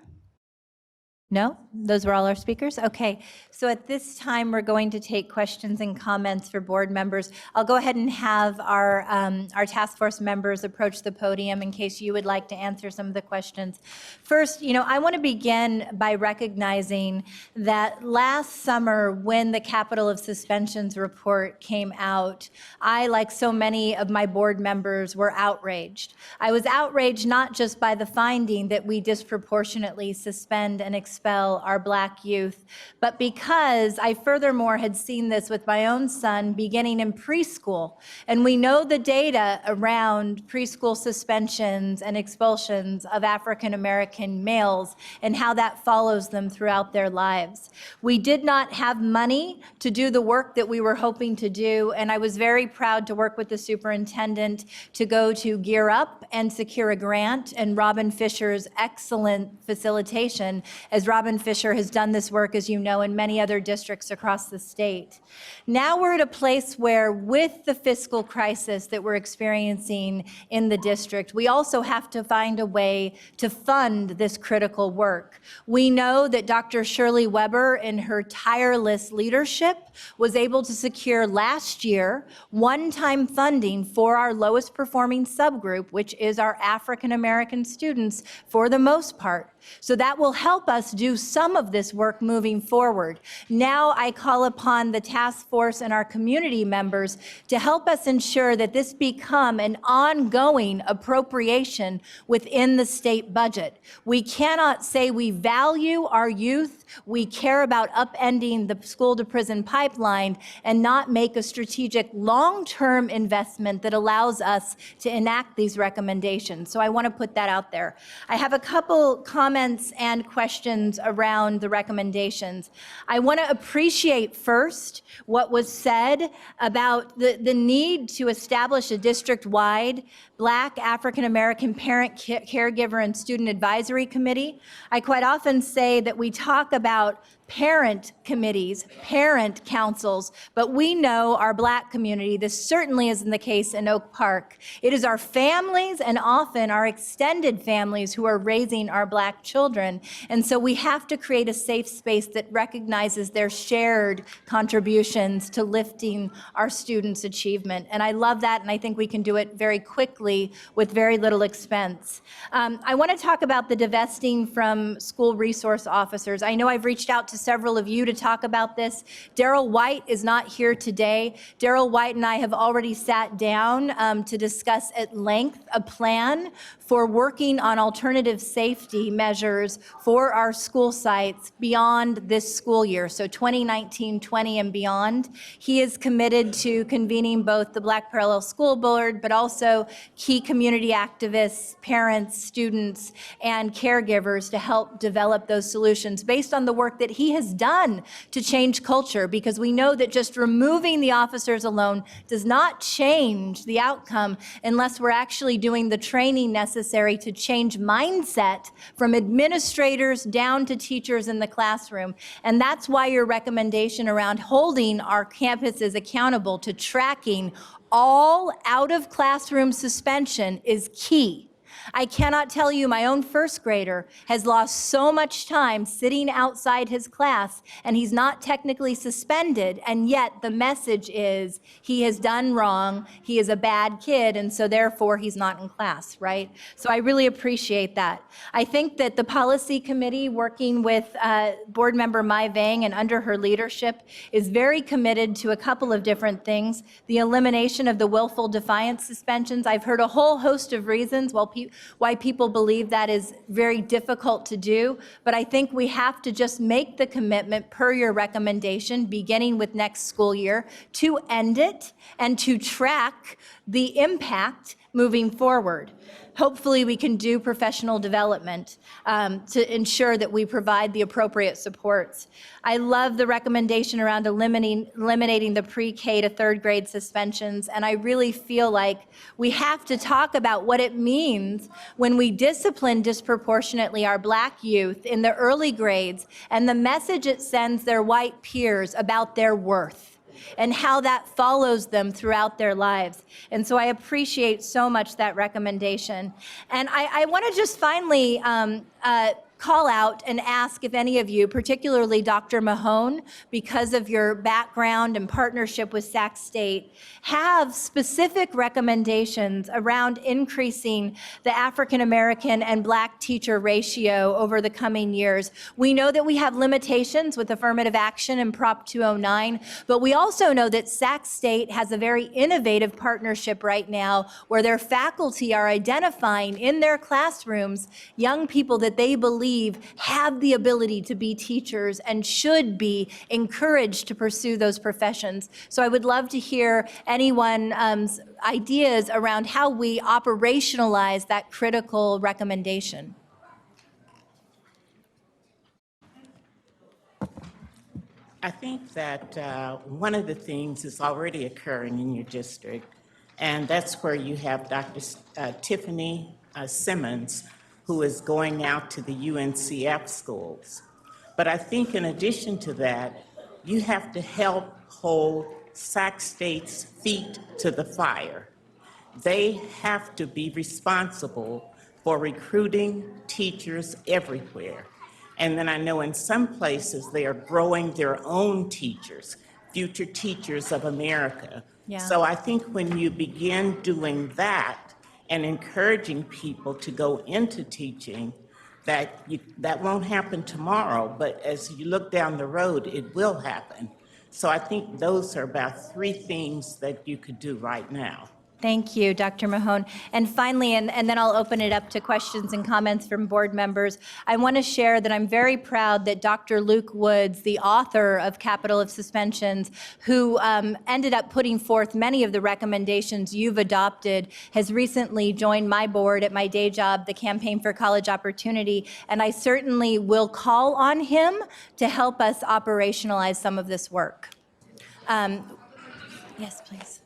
No? Those were all our speakers? Okay. So at this time, we're going to take questions and comments for board members. I'll go ahead and have our task force members approach the podium in case you would like to answer some of the questions. First, I want to begin by recognizing that last summer when the Capital of Suspensions report came out, I, like so many of my board members, were outraged. I was outraged not just by the finding that we disproportionately suspend and expel our Black youth, but because I furthermore had seen this with my own son beginning in preschool. And we know the data around preschool suspensions and expulsions of African American males and how that follows them throughout their lives. We did not have money to do the work that we were hoping to do, and I was very proud to work with the superintendent to go to Gear Up and secure a grant, and Robin Fisher's excellent facilitation, as Robin Fisher has done this work, as you know, in many other districts across the state. Now we're at a place where, with the fiscal crisis that we're experiencing in the district, we also have to find a way to fund this critical work. We know that Dr. Shirley Weber, in her tireless leadership, was able to secure last year one-time funding for our lowest performing subgroup, which is our African American students for the most part. So that will help us do some of this work moving forward. Now I call upon the task force and our community members to help us ensure that this become an ongoing appropriation within the state budget. We cannot say we value our youth, we care about upending the school to prison pipeline, and not make a strategic long-term investment that allows us to enact these recommendations. So I want to put that out there. I have a couple comments and questions around the recommendations. I want to appreciate first what was said about the need to establish a district-wide Black African American parent, caregiver, and student advisory committee. I quite often say that we talk about parent committees, parent councils, but we know our Black community, this certainly isn't the case in Oak Park. It is our families and often our extended families who are raising our Black children. And so we have to create a safe space that recognizes their shared contributions to lifting our students' achievement. And I love that, and I think we can do it very quickly with very little expense. I want to talk about the divesting from school resource officers. I know I've reached out to several of you to talk about this. Daryl White is not here today. Daryl White and I have already sat down to discuss at length a plan for working on alternative safety measures for our school sites beyond this school year, so 2019-20 and beyond. He is committed to convening both the Black Parallel School Board, but also key community activists, parents, students, and caregivers to help develop those solutions based on the work that he has done to change culture, because we know that just removing the officers alone does not change the outcome unless we're actually doing the training necessary to change mindset from administrators down to teachers in the classroom. And that's why your recommendation around holding our campuses accountable to tracking all out of classroom suspension is key. I cannot tell you, my own first grader has lost so much time sitting outside his class, and he's not technically suspended, and yet the message is he has done wrong, he is a bad kid, and so therefore he's not in class, right? So I really appreciate that. I think that the policy committee, working with board member Mai Vang and under her leadership, is very committed to a couple of different things. The elimination of the willful defiance suspensions. I've heard a whole host of reasons why people believe that is very difficult to do, but I think we have to just make the commitment per your recommendation, beginning with next school year, to end it and to track the impact moving forward. Hopefully we can do professional development to ensure that we provide the appropriate supports. I love the recommendation around eliminating the pre-K to third grade suspensions, and I really feel like we have to talk about what it means when we discipline disproportionately our Black youth in the early grades and the message it sends their white peers about their worth and how that follows them throughout their lives. And so I appreciate so much that recommendation. And I want to just finally call out and ask if any of you, particularly Dr. Mahone, because of your background and partnership with Sac State, have specific recommendations around increasing the African American and Black teacher ratio over the coming years. We know that we have limitations with affirmative action and Prop 209, but we also know that Sac State has a very innovative partnership right now where their faculty are identifying in their classrooms young people that they believe believe have the ability to be teachers and should be encouraged to pursue those professions. So I would love to hear anyone's ideas around how we operationalize that critical recommendation. I think that one of the things is already occurring in your district, and that's where you have Dr. Tiffany Simmons, who is going out to the UNCF schools. But I think in addition to that, you have to help hold Sac State's feet to the fire. They have to be responsible for recruiting teachers everywhere. And then I know in some places they are growing their own teachers, future teachers of America. Yeah. So I think when you begin doing that and encouraging people to go into teaching, that won't happen tomorrow, but as you look down the road, it will happen. So I think those are about 3 things that you could do right now. Thank you, Dr. Mahone. And finally, and then I'll open it up to questions and comments from board members. I want to share that I'm very proud that Dr. Luke Woods, the author of Capital of Suspensions, who ended up putting forth many of the recommendations you've adopted, has recently joined my board at my day job, the Campaign for College Opportunity, and I certainly will call on him to help us operationalize some of this work. Yes, please.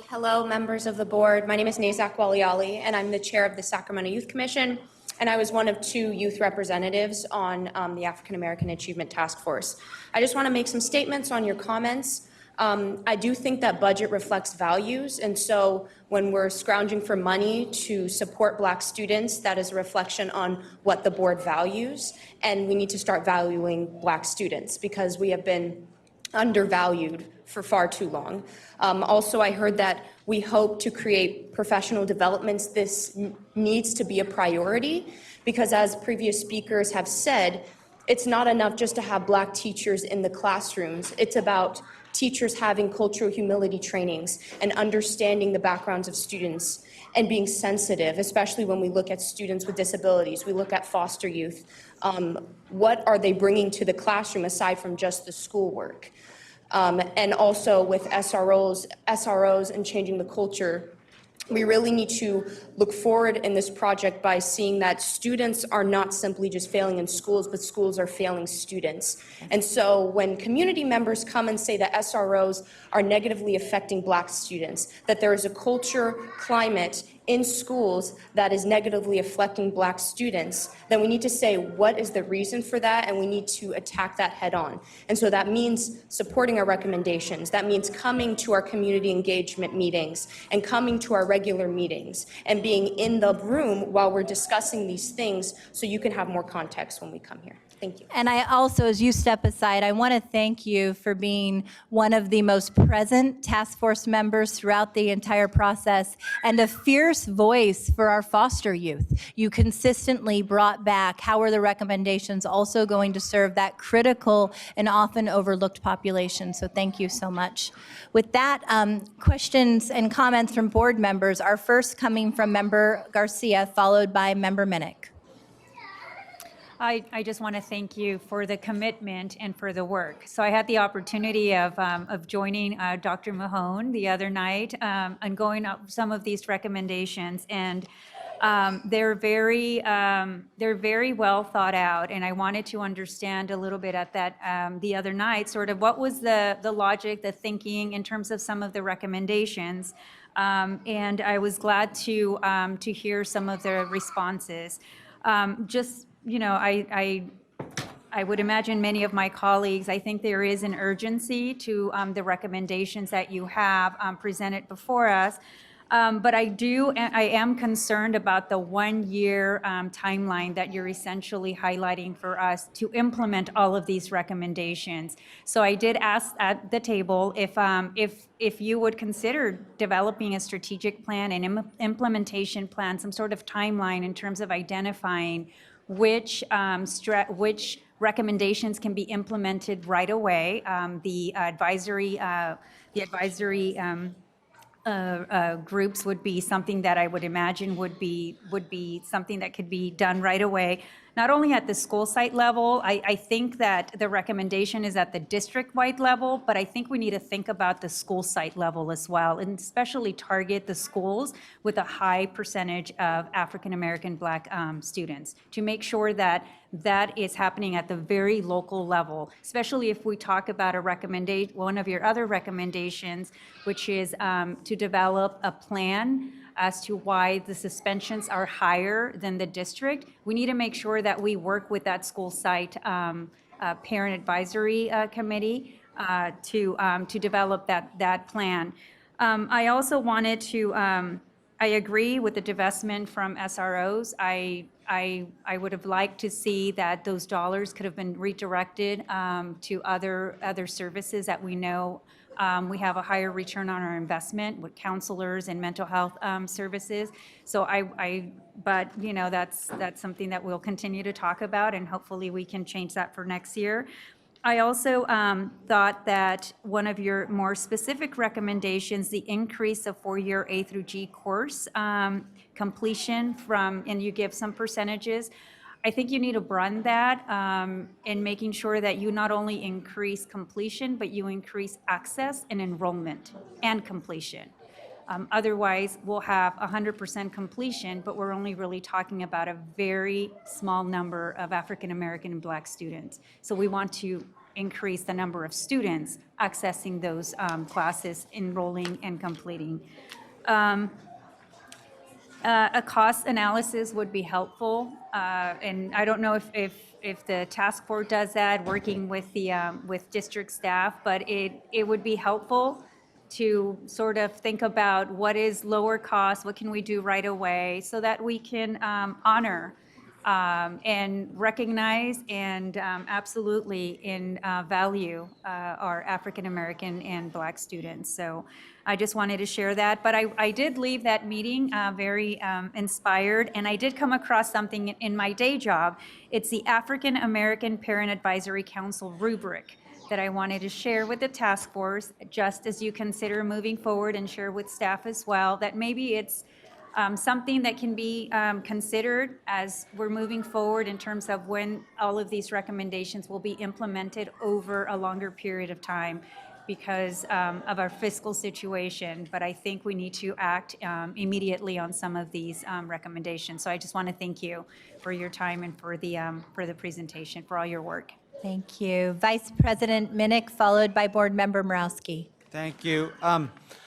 Hello, members of the board. My name is Nazak Waliali, and I'm the chair of the Sacramento Youth Commission, and I was one of 2 youth representatives on the African American Achievement Task Force. I just want to make some statements on your comments. I do think that budget reflects values, and so when we're scrounging for money to support Black students, that is a reflection on what the board values, and we need to start valuing Black students because we have been undervalued for far too long. Also, I heard that we hope to create professional developments. This needs to be a priority because, as previous speakers have said, it's not enough just to have Black teachers in the classrooms. It's about teachers having cultural humility trainings and understanding the backgrounds of students and being sensitive, especially when we look at students with disabilities. We look at foster youth. What are they bringing to the classroom aside from just the schoolwork? And also with SROs and changing the culture, we really need to look forward in this project by seeing that students are not simply just failing in schools, but schools are failing students. And so when community members come and say that SROs are negatively affecting Black students, that there is a culture climate in schools that is negatively affecting Black students, then we need to say what is the reason for that, and we need to attack that head on. And so that means supporting our recommendations. That means coming to our community engagement meetings and coming to our regular meetings and being in the room while we're discussing these things so you can have more context when we come here. Thank you. And I also, as you step aside, I want to thank you for being one of the most present task force members throughout the entire process and a fierce voice for our foster youth. You consistently brought back how are the recommendations also going to serve that critical and often overlooked population. So thank you so much. With that, questions and comments from board members are first coming from Member Garcia, followed by Member Minnick. I just want to thank you for the commitment and for the work. So I had the opportunity of joining Dr. Mahone the other night and going up some of these recommendations, and they're very well thought out. And I wanted to understand a little bit at that the other night, sort of what was the logic, the thinking in terms of some of the recommendations. And I was glad to hear some of the responses. I would imagine many of my colleagues, I think there is an urgency to the recommendations that you have presented before us. But I am concerned about the 1-year timeline that you're essentially highlighting for us to implement all of these recommendations. So I did ask at the table if you would consider developing a strategic plan and implementation plan, some sort of timeline in terms of identifying which recommendations can be implemented right away. The advisory groups would be something that I would imagine would be something that could be done right away, not only at the school site level. I think that the recommendation is at the district-wide level, but I think we need to think about the school site level as well, and especially target the schools with a high percentage of African-American Black students to make sure that that is happening at the very local level, especially if we talk about one of your other recommendations, which is to develop a plan as to why the suspensions are higher than the district. We need to make sure that we work with that school site parent advisory committee to develop that plan. I also wanted to, I agree with the divestment from SROs. I would have liked to see that those dollars could have been redirected to other services that we know we have a higher return on our investment with counselors and mental health services. So but you know, that's something that we'll continue to talk about, and hopefully we can change that for next year. I also thought that one of your more specific recommendations, the increase of four-year A through G course completion and you give some percentages. I think you need to broaden that in making sure that you not only increase completion, but you increase access and enrollment and completion. Otherwise, we'll have 100% completion, but we're only really talking about a very small number of African American and Black students. So we want to increase the number of students accessing those classes, enrolling and completing. A cost analysis would be helpful, and I don't know if the task force does that, working with with district staff, but it would be helpful to sort of think about what is lower cost, what can we do right away, so that we can honor and recognize and absolutely value our African American and Black students. So I just wanted to share that. But I did leave that meeting very inspired, and I did come across something in my day job. It's the African American Parent Advisory Council rubric that I wanted to share with the task force, just as you consider moving forward, and share with staff as well, that maybe it's something that can be considered as we're moving forward in terms of when all of these recommendations will be implemented over a longer period of time because of our fiscal situation. But I think we need to act immediately on some of these recommendations. So I just want to thank you for your time and for the presentation, for all your work. Thank you. Vice President Minnick, followed by Board Member Morowski. Thank you.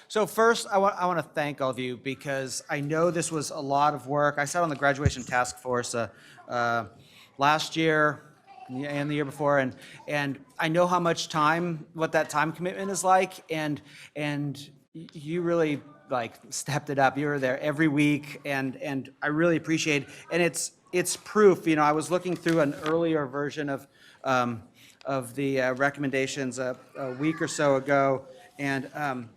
So first, I want to thank all of you because I know this was a lot of work. I sat on the graduation task force last year and the year before, and I know how much time, what that time commitment is like, and you really stepped it up. You were there every week, and I really appreciate it. And it's proof. You know, I was looking through an earlier version of the recommendations a week or so ago. And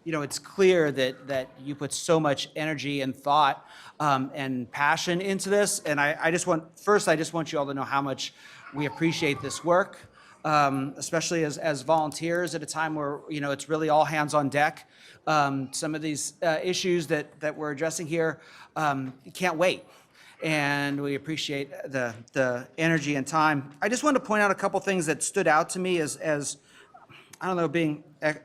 you know, it's clear that you put so much energy and thought and passion into this. And I just want you all to know how much we appreciate this work, especially as volunteers at a time where, you know, it's really all hands on deck. Some of these issues that we're addressing here can't wait. And we appreciate the energy and time. I just wanted to point out a couple things that stood out to me as I don't know, being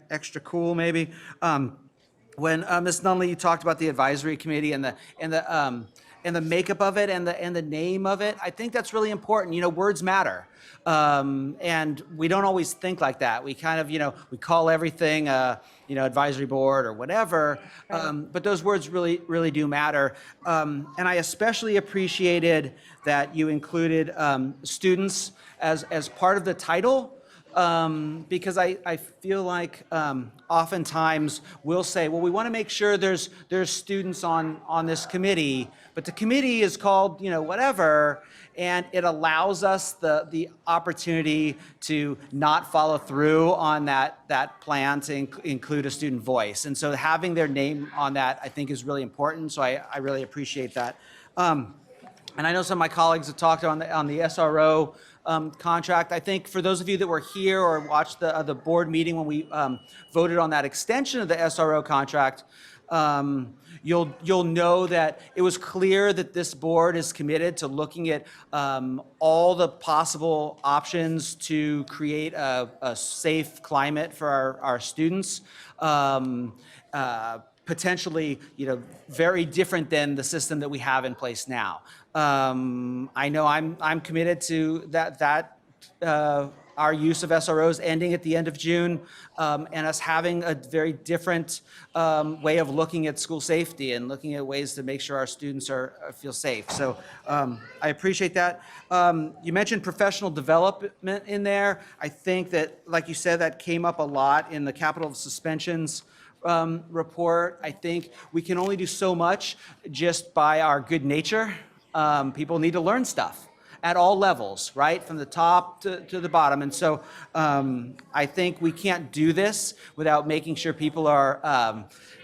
extra cool maybe. When Ms. Nunley, you talked about the advisory committee and the makeup of it and the name of it, I think that's really important. You know, words matter, and we don't always think like that. We kind of, you know, we call everything, you know, advisory board or whatever, but those words really do matter. And I especially appreciated that you included students as part of the title. Because I feel like oftentimes we'll say, well, we want to make sure there's students on this committee, but the committee is called, you know, whatever, and it allows us the opportunity to not follow through on that plan to include a student voice. And so having their name on that, I think, is really important. So I really appreciate that. And I know some of my colleagues have talked on the SRO contract. I think for those of you that were here or watched the board meeting when we voted on that extension of the SRO contract, You'll know that it was clear that this board is committed to looking at all the possible options to create a safe climate for our students. Potentially, very different than the system that we have in place now. I know I'm committed to our use of SROs ending at the end of June, and us having a very different way of looking at school safety and looking at ways to make sure our students feel safe. So I appreciate that. You mentioned professional development in there. I think that, like you said, that came up a lot in the capital suspensions report. I think we can only do so much just by our good nature. People need to learn stuff at all levels, right? From the top to the bottom. And so I think we can't do this without making sure people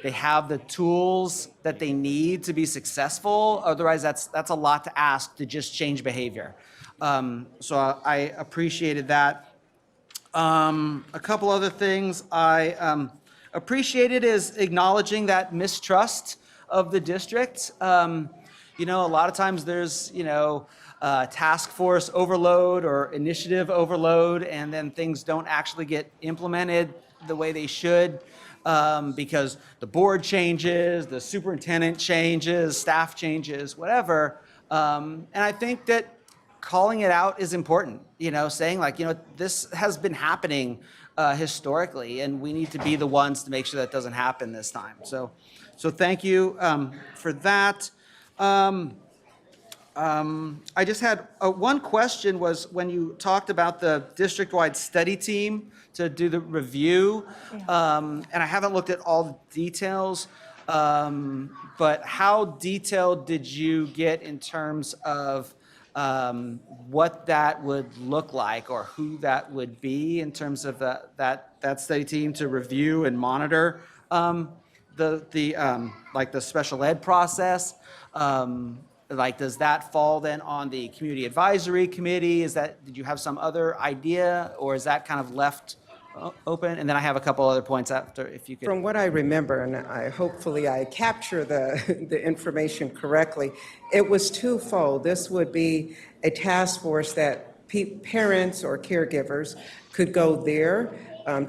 they have the tools that they need to be successful. Otherwise, that's a lot to ask to just change behavior. So I appreciated that. A couple other things I appreciated is acknowledging that mistrust of the district. A lot of times there's, task force overload or initiative overload, and then things don't actually get implemented the way they should because the board changes, the superintendent changes, staff changes, whatever. And I think that calling it out is important, saying this has been happening historically, and we need to be the ones to make sure that doesn't happen this time. So thank you for that. I just had one question was when you talked about the district-wide study team to do the review, and I haven't looked at all the details, but how detailed did you get in terms of what that would look like or who that would be in terms of that study team to review and monitor the special ed process? Does that fall then on the community advisory committee? Did you have some other idea, or is that kind of left open? And then I have a couple other points after, if you could. From what I remember, and hopefully I capture the information correctly, it was twofold. This would be a task force that parents or caregivers could go there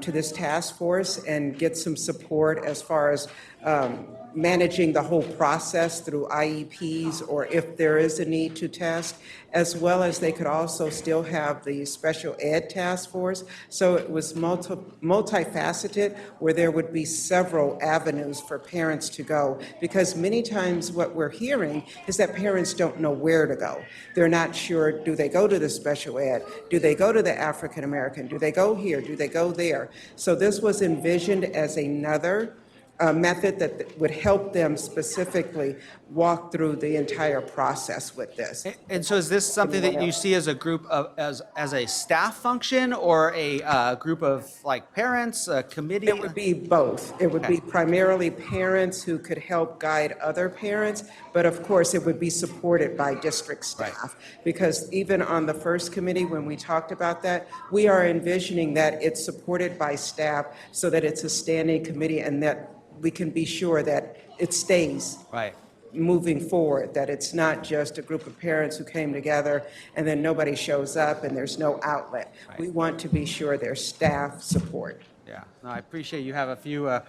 to this task force and get some support as far as managing the whole process through IEPs, or if there is a need to test, as well as they could also still have the special ed task force. So it was multifaceted, where there would be several avenues for parents to go, because many times what we're hearing is that parents don't know where to go. They're not sure, do they go to the special ed? Do they go to the African American? Do they go here? Do they go there? So this was envisioned as another method that would help them specifically walk through the entire process with this. And so is this something that you see as a group of, as a staff function, or a group of parents, a committee? It would be both. It would be primarily parents who could help guide other parents, but of course it would be supported by district staff. Because even on the first committee, when we talked about that, we are envisioning that it's supported by staff so that it's a standing committee and that we can be sure that it stays moving forward, that it's not just a group of parents who came together and then nobody shows up and there's no outlet. We want to be sure there's staff support. Yeah, no, I appreciate you have a few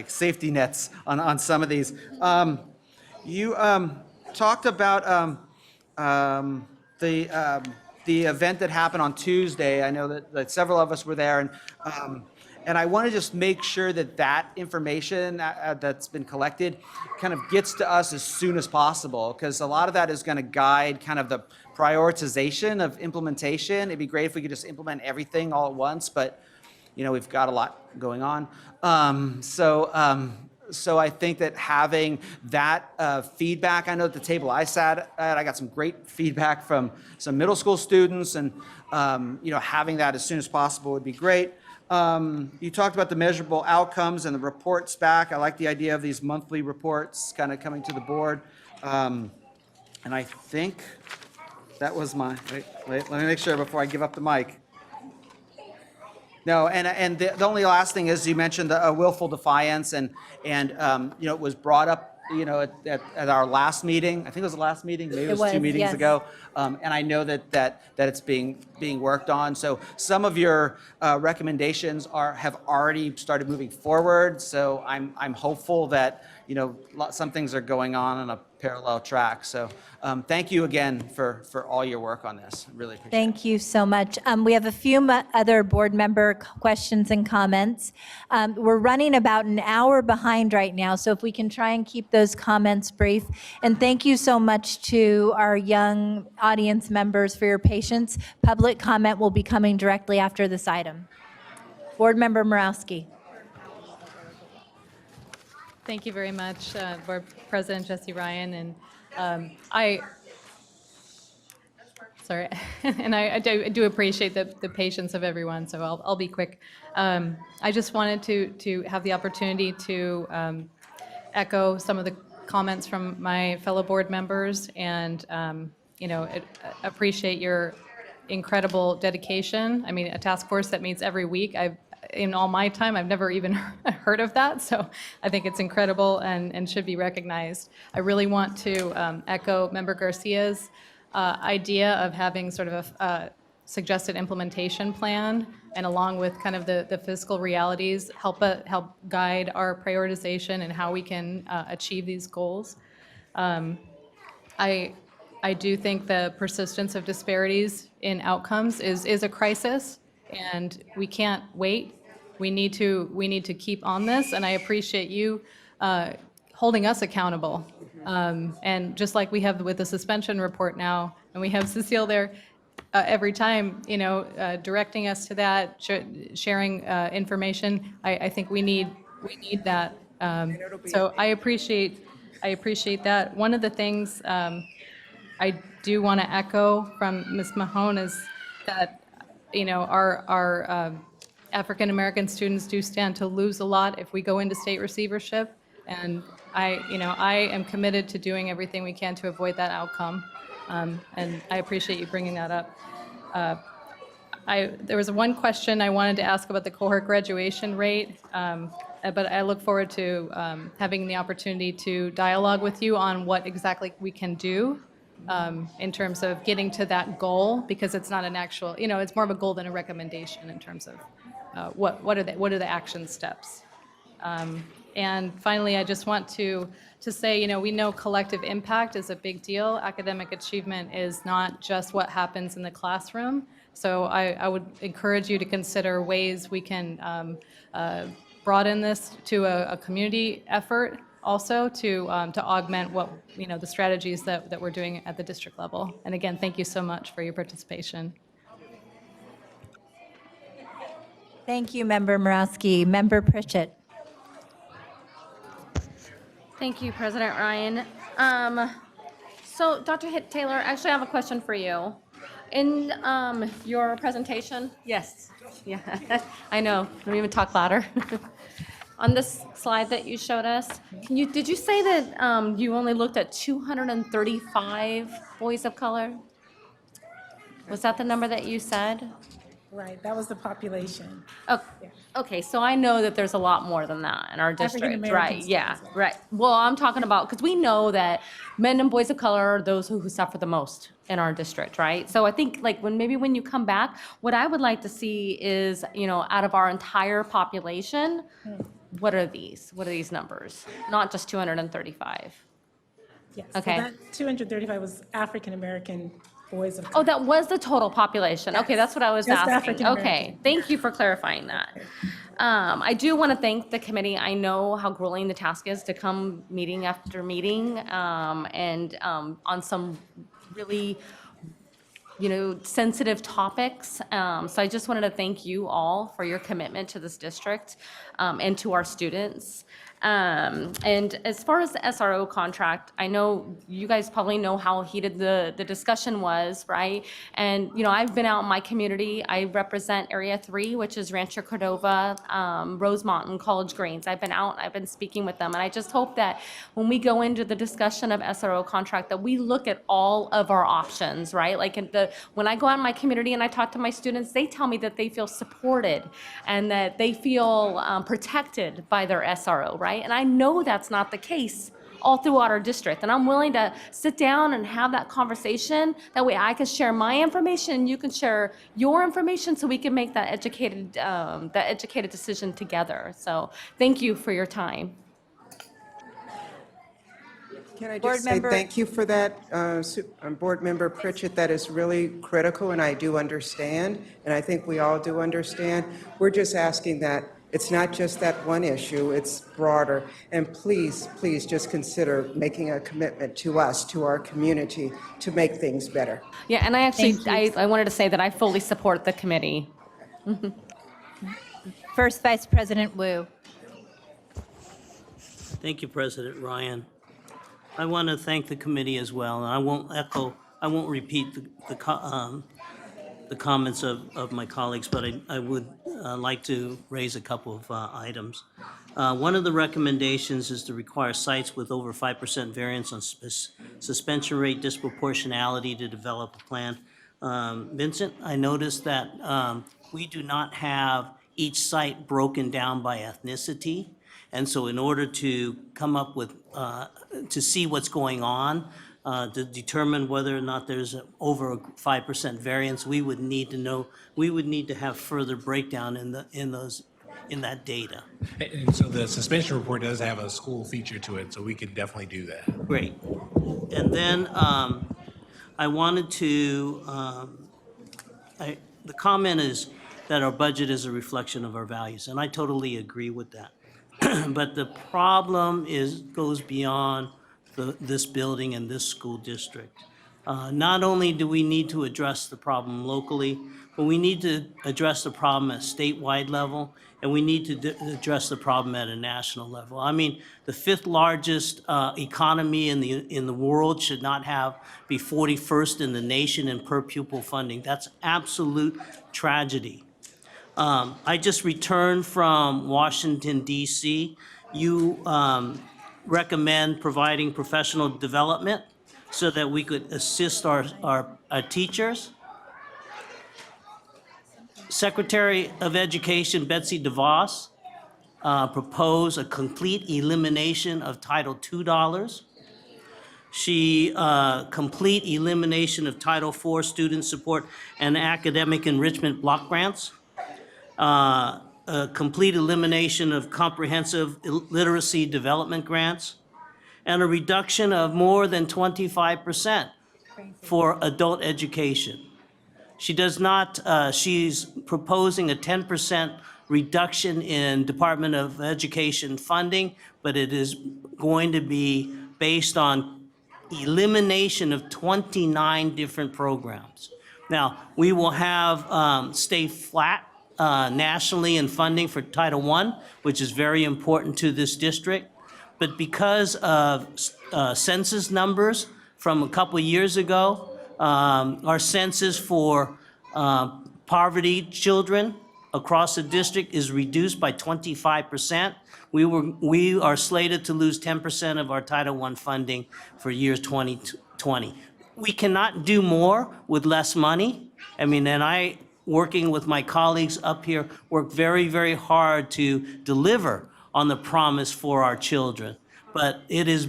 safety nets on some of these. You talked about the event that happened on Tuesday. I know that several of us were there, and I want to just make sure that information that's been collected kind of gets to us as soon as possible, because a lot of that is going to guide kind of the prioritization of implementation. It'd be great if we could just implement everything all at once, but we've got a lot going on. So I think that having that feedback, I know at the table I sat at, I got some great feedback from some middle school students, and having that as soon as possible would be great. You talked about the measurable outcomes and the reports back. I like the idea of these monthly reports kind of coming to the board. And I think that was my, wait, let me make sure before I give up the mic. No, and the only last thing is you mentioned the willful defiance and it was brought up, at our last meeting. I think it was the last meeting, maybe it was 2 meetings yes. ago. And I know that it's being worked on. So some of your recommendations have already started moving forward. So I'm hopeful that, some things are going on a parallel track. So thank you again for all your work on this. Really appreciate it. Thank you so much. We have a few other board member questions and comments. We're running about an hour behind right now, so if we can try and keep those comments brief. And thank you so much to our young audience members for your patience. Public comment will be coming directly after this item. Board Member Morowski. Thank you very much, Board President Jesse Ryan, and sorry, and I do appreciate the patience of everyone, so I'll be quick. I just wanted to have the opportunity to echo some of the comments from my fellow board members, and appreciate your incredible dedication. I mean, a task force that meets every week. In all my time, I've never even heard of that, so I think it's incredible and should be recognized. I really want to echo Member Garcia's idea of having sort of a suggested implementation plan, and along with kind of the fiscal realities, help guide our prioritization and how we can achieve these goals. I do think the persistence of disparities in outcomes is a crisis, and we can't wait. We need to keep on this, and I appreciate you holding us accountable. And just like we have with the suspension report now, and we have Cecile there every time, directing us to that, sharing information. I think we need that. So I appreciate that. One of the things I do want to echo from Ms. Mahone is that, our African American students do stand to lose a lot if we go into state receivership, and I am committed to doing everything we can to avoid that outcome, and I appreciate you bringing that up. There was one question I wanted to ask about the cohort graduation rate, but I look forward to having the opportunity to dialogue with you on what exactly we can do in terms of getting to that goal, because it's not an actual, it's more of a goal than a recommendation in terms of what are the action steps. And finally, I just want to say, we know collective impact is a big deal. Academic achievement is not just what happens in the classroom. So I would encourage you to consider ways we can broaden this to a community effort, also to augment what the strategies that we're doing at the district level. And again, thank you so much for your participation. Thank you, Member Morowski. Member Pritchett. Thank you, President Ryan. So, Dr. Taylor, actually, I have a question for you. In your presentation, yes, yeah, I know. Let me even talk louder. On this slide that you showed us, did you say that you only looked at 235 boys of color? Was that the number that you said? Right, that was the population. Okay, so I know that there's a lot more than that in our district, African-American right? Yeah, right. Well, I'm talking about, because we know that men and boys of color are those who suffer the most in our district, right? So I think when you come back, what I would like to see is, out of our entire population, what are these numbers? Not just 235. Yes, Okay. so that 235 was African-American boys of Oh, color. that was the total population. Okay, that's what I was Just asking. African-American. Okay, thank you for clarifying that. I do want to thank the committee. I know how grueling the task is to come meeting after meeting, and on some really sensitive topics. So I just wanted to thank you all for your commitment to this district and to our students. And as far as the SRO contract, I know you guys probably know how heated the discussion was, right? And, I've been out in my community. I represent Area 3, which is Rancho Cordova, Rosemont, and College Greens. I've been out, I've been speaking with them, and I just hope that when we go into the discussion of SRO contract, that we look at all of our options, right? Like when I go out in my community and I talk to my students, they tell me that they feel supported and that they feel protected by their SRO, right? And I know that's not the case all throughout our district. And I'm willing to sit down and have that conversation. That way I can share my information and you can share your information so we can make that educated decision together. So thank you for your time. Can I Board just say member- thank you for that, Board Member Pritchett? That is really critical, and I do understand, and I think we all do understand. We're just asking that it's not just that one issue, it's broader. And please, please just consider making a commitment to us, to our community, to make things better. Yeah, and I wanted to say that I fully support the committee. First Vice President Wu. Thank you, President Ryan. I want to thank the committee as well, and I won't repeat the comments of my colleagues, but I would like to raise a couple of items. One of the recommendations is to require sites with over 5% variance on suspension rate disproportionality to develop a plan. Vincent, I noticed that we do not have each site broken down by ethnicity. And so in order to come up with, to see what's going on, to determine whether or not there's over a 5% variance, we would need to know, we would need to have further breakdown in that data. And so the suspension report does have a school feature to it, so we can definitely do that. Great. And then I wanted to, the comment is that our budget is a reflection of our values, and I totally agree with that. But the problem goes beyond this building and this school district. Not only do we need to address the problem locally, but we need to address the problem at statewide level, and we need to address the problem at a national level. I mean, the 5th largest economy in the world should not be 41st in the nation in per pupil funding. That's absolute tragedy. I just returned from Washington, D.C. You recommend providing professional development so that we could assist our teachers. Secretary of Education Betsy DeVos proposed a complete elimination of Title II dollars. She complete elimination of Title IV student support and academic enrichment block grants. A complete elimination of comprehensive literacy development grants, and a reduction of more than 25% for adult education. She does not, she's proposing a 10% reduction in Department of Education funding, but it is going to be based on elimination of 29 different programs. Now, we will have stay flat nationally in funding for Title I, which is very important to this district. But because of census numbers from a couple of years ago, our census for poverty children across the district is reduced by 25%. We are slated to lose 10% of our Title I funding for years 2020. We cannot do more with less money. I mean, and I, working with my colleagues up here, work very, very hard to deliver on the promise for our children. But it is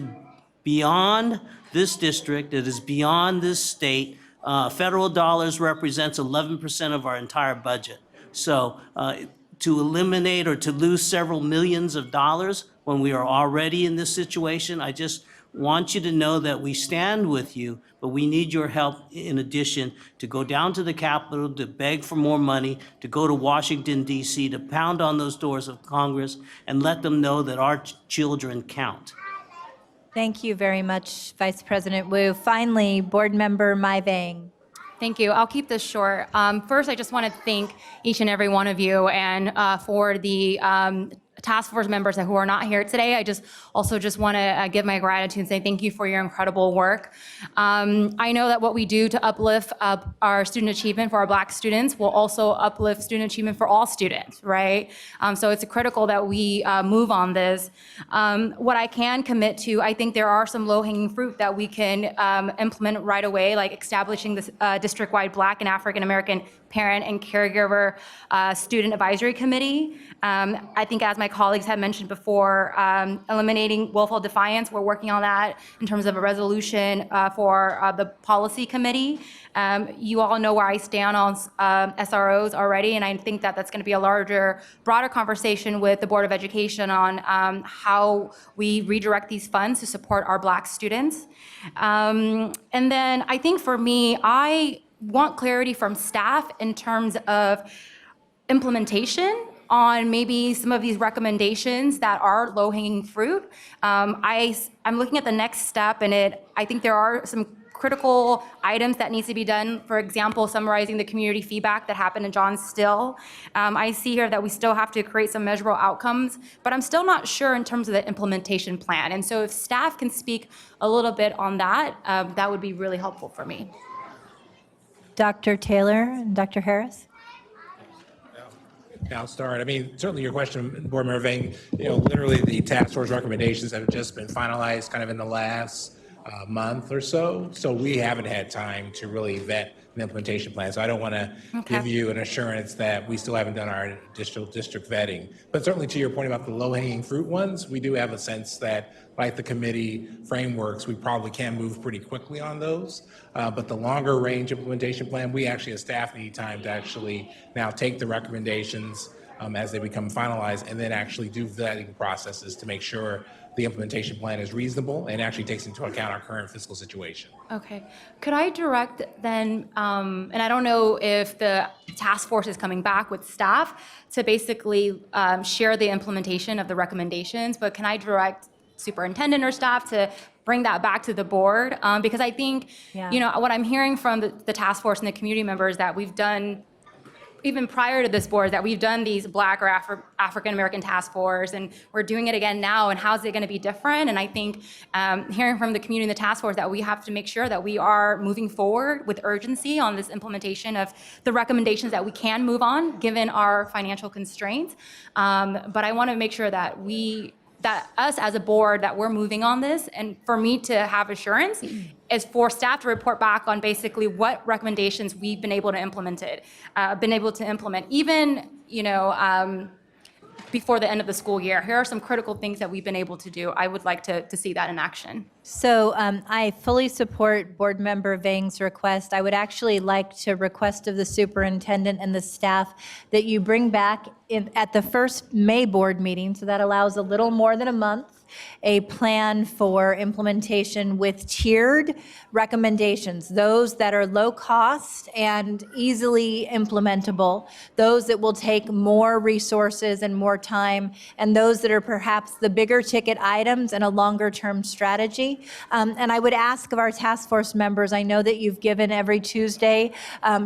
beyond this district, it is beyond this state. Federal dollars represents 11% of our entire budget. So to eliminate or to lose several millions of dollars when we are already in this situation, I just want you to know that we stand with you, but we need your help in addition to go down to the Capitol, to beg for more money, to go to Washington, D.C., to pound on those doors of Congress and let them know that our children count. Thank you very much, Vice President Wu. Finally, Board Member Mai Vang. Thank you. I'll keep this short. First, I just want to thank each and every one of you and for the task force members who are not here today, I just want to give my gratitude and say thank you for your incredible work. I know that what we do to uplift our student achievement for our Black students will also uplift student achievement for all students, right? So it's critical that we move on this. What I can commit to, I think there are some low-hanging fruit that we can implement right away, like establishing this district-wide Black and African American parent and caregiver student advisory committee. I think, as my colleagues have mentioned before, eliminating willful defiance, we're working on that in terms of a resolution for the policy committee. You all know where I stand on SROs already, and I think that that's going to be a larger, broader conversation with the Board of Education on how we redirect these funds to support our Black students. And then I think for me, I want clarity from staff in terms of implementation on maybe some of these recommendations that are low-hanging fruit. I'm looking at the next step, and I think there are some critical items that needs to be done. For example, summarizing the community feedback that happened in John Still. I see here that we still have to create some measurable outcomes, but I'm still not sure in terms of the implementation plan. And so if staff can speak a little bit on that, that would be really helpful for me. Dr. Taylor and Dr. Harris? I'll start. I mean, certainly your question, Board Member Vang, literally the task force recommendations have just been finalized kind of in the last month or so. So we haven't had time to really vet an implementation plan. So I don't want to give you an assurance that we still haven't done our district vetting. But certainly to your point about the low-hanging fruit ones, we do have a sense that, like the committee frameworks, we probably can move pretty quickly on those. But the longer range implementation plan, we actually as staff need time to actually now take the recommendations as they become finalized and then actually do vetting processes to make sure the implementation plan is reasonable and actually takes into account our current fiscal situation. Okay. Could I direct then, and I don't know if the task force is coming back with staff to basically share the implementation of the recommendations, but can I direct superintendent or staff to bring that back to the board? Because I think, what I'm hearing from the task force and the community members that we've done even prior to this board, that we've done these Black or African American task force, and we're doing it again now, and how's it going to be different? And I think hearing from the community and the task force that we have to make sure that we are moving forward with urgency on this implementation of the recommendations that we can move on, given our financial constraints. But I want to make sure that us as a board, that we're moving on this, and for me to have assurance is for staff to report back on basically what recommendations we've been able to implement, even before the end of the school year. Here are some critical things that we've been able to do. I would like to see that in action. So I fully support Board Member Vang's request. I would actually like to request of the superintendent and the staff that you bring back at the first May board meeting, so that allows a little more than a month, a plan for implementation with tiered recommendations, those that are low cost and easily implementable, those that will take more resources and more time, and those that are perhaps the bigger ticket items and a longer term strategy. And I would ask of our task force members, I know that you've given every Tuesday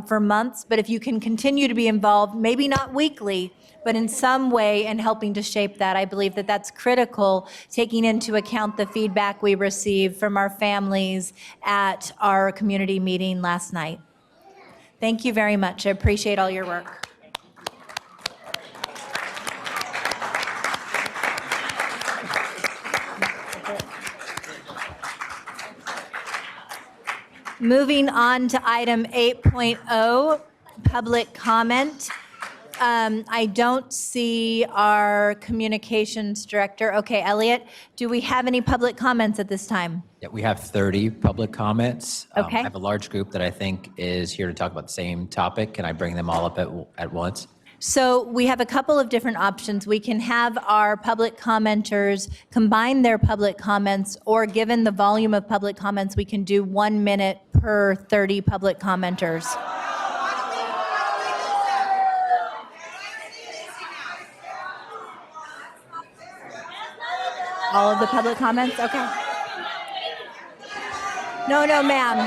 for months, but if you can continue to be involved, maybe not weekly, but in some way in helping to shape that. I believe that that's critical, taking into account the feedback we received from our families at our community meeting last night. Thank you very much. I appreciate all your work. Moving on to item 8.0, public comment. I don't see our communications director. Okay, Elliot, do we have any public comments at this time? Yeah, we have 30 public comments. Okay. I have a large group that I think is here to talk about the same topic. Can I bring them all up at once? So we have a couple of different options. We can have our public commenters combine their public comments, or given the volume of public comments, we can do 1 minute per 30 public commenters. All of the public comments? Okay. No, ma'am.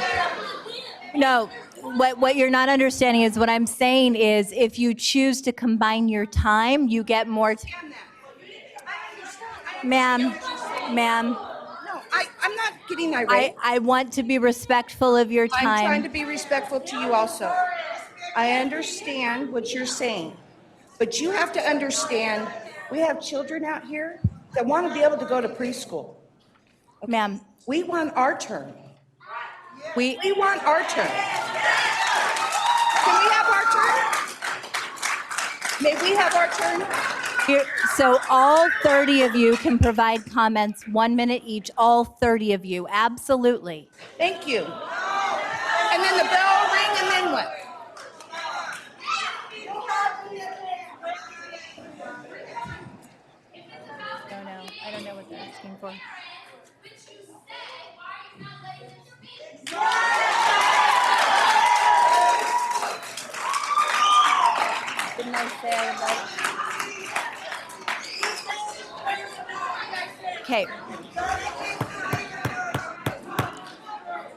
No, what you're not understanding is what I'm saying is if you choose to combine your time, you get more. Ma'am, No, I'm not getting irate. I want to be respectful of your I'm trying to time. be respectful to you also. I understand what you're saying, but you have to understand, we have children out here that want to be able to go to preschool. Ma'am. We want our turn. We want our turn. Can we have our turn? May we have our turn? So all 30 of you can provide comments, 1 minute each, all 30 of you, absolutely. Thank you. And then the bell will ring, and then what? I don't know what they're asking for. Didn't I say I would like? Okay.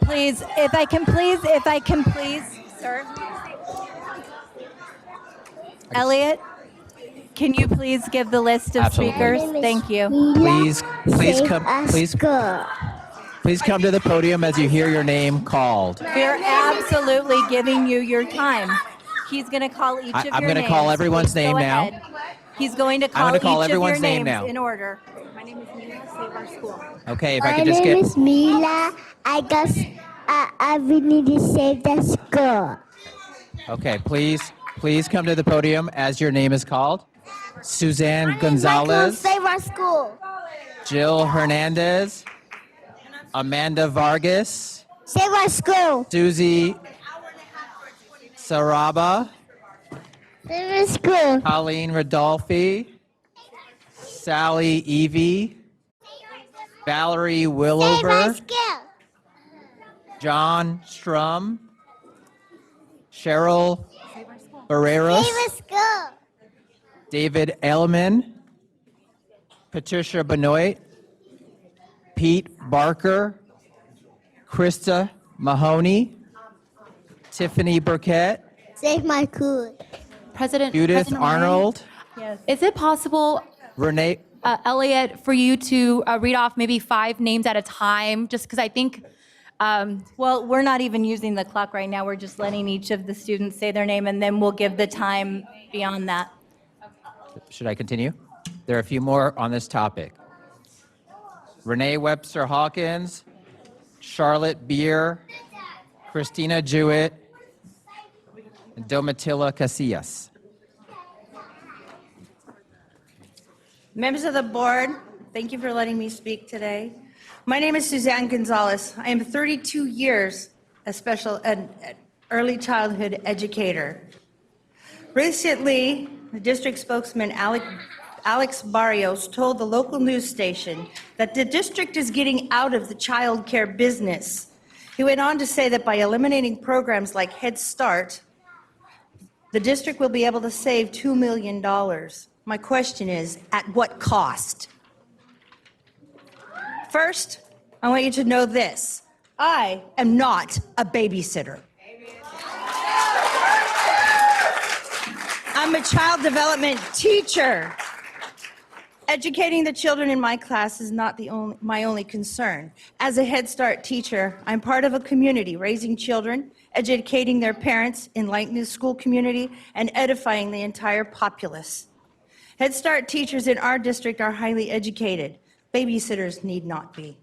Please, if I can please, sir. Elliot, can you please give the list of Absolutely. speakers? Thank you. Please come to the podium as you hear your name called. We're absolutely giving you your time. He's going to call each of your names. I'm going to call everyone's Please name go now. ahead. He's going to I'm call gonna call each of your everyone's name names now. in order. My name is Nina, Save Our School. Okay, if I could just get. My name is Mila. We need to save the school. Okay, please come to the podium as your name is called. Suzanne Gonzalez, Save our school. Jill Hernandez, Amanda Vargas, Save our school. Susie Saraba, Save our school. Colleen Rodolfi, Sally Evie, Valerie Save our Willover, school. John Strum, Cheryl Barreros, Save our school. David Ehrman, Patricia Benoit, Pete Barker, Krista Mahoney, Tiffany Burkett, Save my school. Judith President Ryan, Arnold, is it possible, Renee. Elliot, for you to read off maybe 5 names at a time? Just because I think. Well, we're not even using the clock right now. We're just letting each of the students say their name, and then we'll give the time beyond that. Should I continue? There are a few more on this topic. Renee Webster Hawkins, Charlotte Beer, Christina Jewett, and Domitilla Casillas. Members of the board, thank you for letting me speak today. My name is Suzanne Gonzalez. I am 32 years an early childhood educator. Recently, the district spokesman Alex Barrios told the local news station that the district is getting out of the child care business. He went on to say that by eliminating programs like Head Start, the district will be able to save $2 million. My question is, at what cost? First, I want you to know this. I am not a babysitter. I'm a child development teacher. Educating the children in my class is not my only concern. As a Head Start teacher, I'm part of a community raising children, educating their parents, enlightening the school community, and edifying the entire populace. Head Start teachers in our district are highly educated. Babysitters need not be.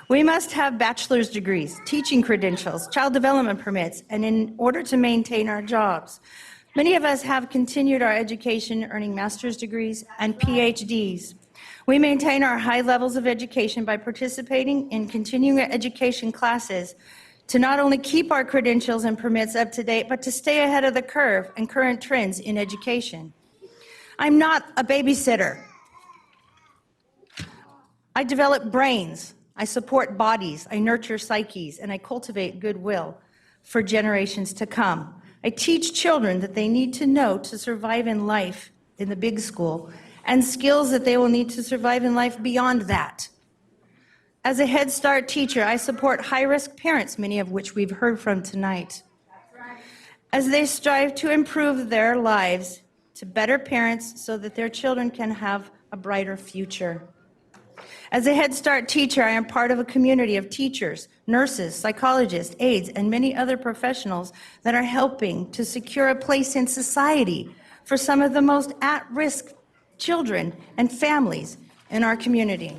We must have bachelor's degrees, teaching credentials, child development permits, and in order to maintain our jobs. Many of us have continued our education, earning master's degrees and PhDs. We maintain our high levels of education by participating in continuing education classes to not only keep our credentials and permits up to date, but to stay ahead of the curve and current trends in education. I'm not a babysitter. I develop brains, I support bodies, I nurture psyches, and I cultivate goodwill for generations to come. I teach children that they need to know to survive in life in the big school, and skills that they will need to survive in life beyond that. As a Head Start teacher, I support high-risk parents, many of which we've heard from tonight, as they strive to improve their lives to better parents so that their children can have a brighter future. As a Head Start teacher, I am part of a community of teachers, nurses, psychologists, aides, and many other professionals that are helping to secure a place in society for some of the most at-risk children and families in our community.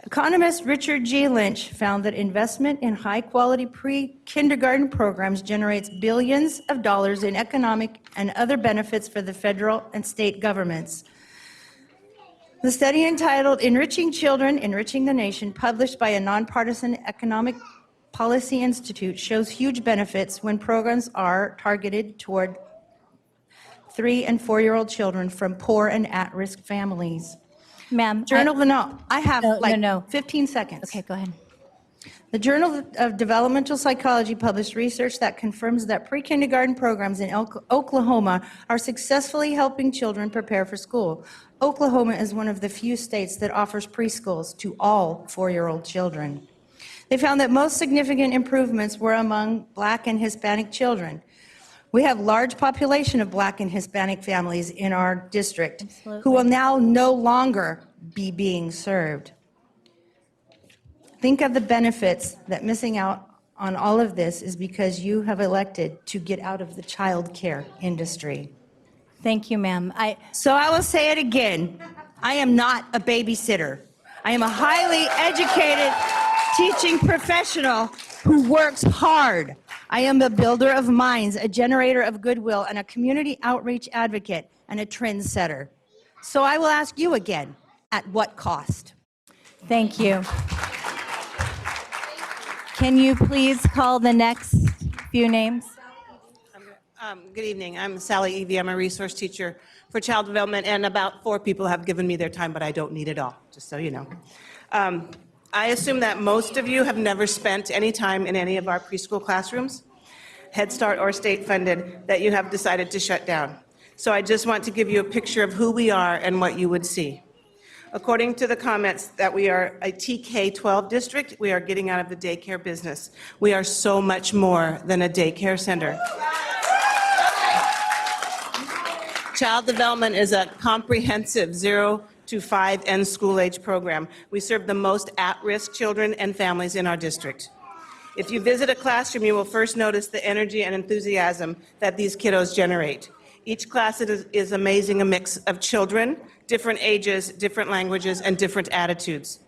Economist Richard G. Lynch found that investment in high-quality pre-kindergarten programs generates billions of dollars in economic and other benefits for the federal and state governments. The study entitled Enriching Children, Enriching the Nation, published by a nonpartisan economic policy institute, shows huge benefits when programs are targeted toward 3- and 4-year-old children from poor and at-risk families. Ma'am. I have No. 15 seconds. Okay, go ahead. The Journal of Developmental Psychology published research that confirms that pre-kindergarten programs in Oklahoma are successfully helping children prepare for school. Oklahoma is one of the few states that offers preschools to all 4-year-old children. They found that most significant improvements were among Black and Hispanic children. We have large population of Black and Hispanic families in our district who will now no longer be being served. Think of the benefits that missing out on all of this is because you have elected to get out of the child care industry. Thank you, ma'am. So I will say it again. I am not a babysitter. I am a highly educated teaching professional who works hard. I am a builder of minds, a generator of goodwill, and a community outreach advocate, and a trendsetter. So I will ask you again, at what cost? Thank you. Can you please call the next few names? Good evening. I'm Sally Evie. I'm a resource teacher for child development, and about 4 people have given me their time, but I don't need it all, just so you know. I assume that most of you have never spent any time in any of our preschool classrooms, Head Start or state funded, that you have decided to shut down. So I just want to give you a picture of who we are and what you would see. According to the comments that we are a TK-12 district, we are getting out of the daycare business. We are so much more than a daycare center. Child development is a comprehensive 0 to 5 and school-age program. We serve the most at-risk children and families in our district. If you visit a classroom, you will first notice the energy and enthusiasm that these kiddos generate. Each class is amazing, a mix of children, different ages, different languages, and different attitudes.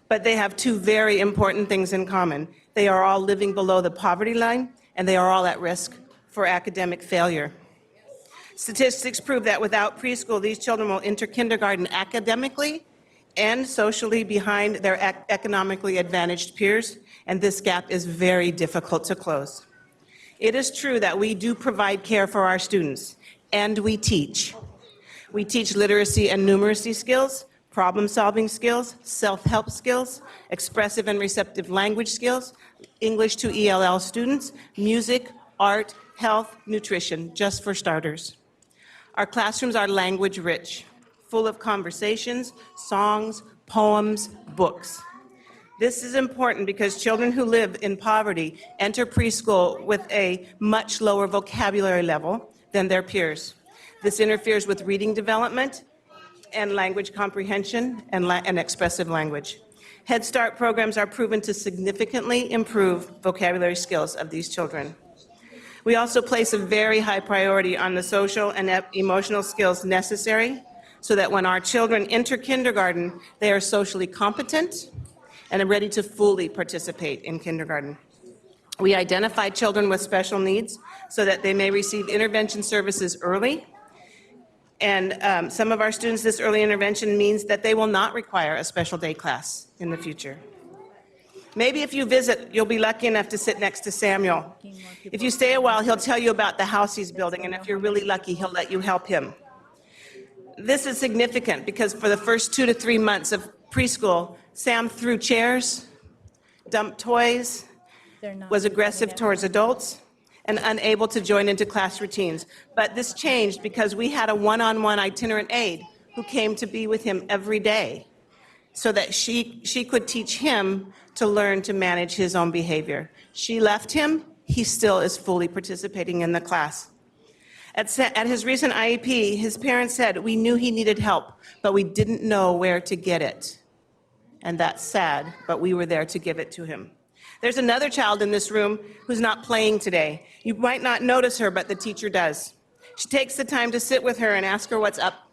But they have 2 very important things in common. They are all living below the poverty line, and they are all at risk for academic failure. Statistics prove that without preschool, these children will enter kindergarten academically and socially behind their economically advantaged peers, and this gap is very difficult to close. It is true that we do provide care for our students, and we teach. We teach literacy and numeracy skills, problem-solving skills, self-help skills, expressive and receptive language skills, English to ELL students, music, art, health, nutrition, just for starters. Our classrooms are language-rich, full of conversations, songs, poems, books. This is important because children who live in poverty enter preschool with a much lower vocabulary level than their peers. This interferes with reading development and language comprehension and expressive language. Head Start programs are proven to significantly improve vocabulary skills of these children. We also place a very high priority on the social and emotional skills necessary so that when our children enter kindergarten, they are socially competent and are ready to fully participate in kindergarten. We identify children with special needs so that they may receive intervention services early. And some of our students, this early intervention means that they will not require a special day class in the future. Maybe if you visit, you'll be lucky enough to sit next to Samuel. If you stay a while, he'll tell you about the house he's building, and if you're really lucky, he'll let you help him. This is significant because for the first 2 to 3 months of preschool, Sam threw chairs, dumped toys, was aggressive towards adults, and unable to join into class routines. But this changed because we had a one-on-one itinerant aide who came to be with him every day so that she could teach him to learn to manage his own behavior. She left him, he still is fully participating in the class. At his recent IEP, his parents said, "We knew he needed help, but we didn't know where to get it." And that's sad, but we were there to give it to him. There's another child in this room who's not playing today. You might not notice her, but the teacher does. She takes the time to sit with her and ask her what's up.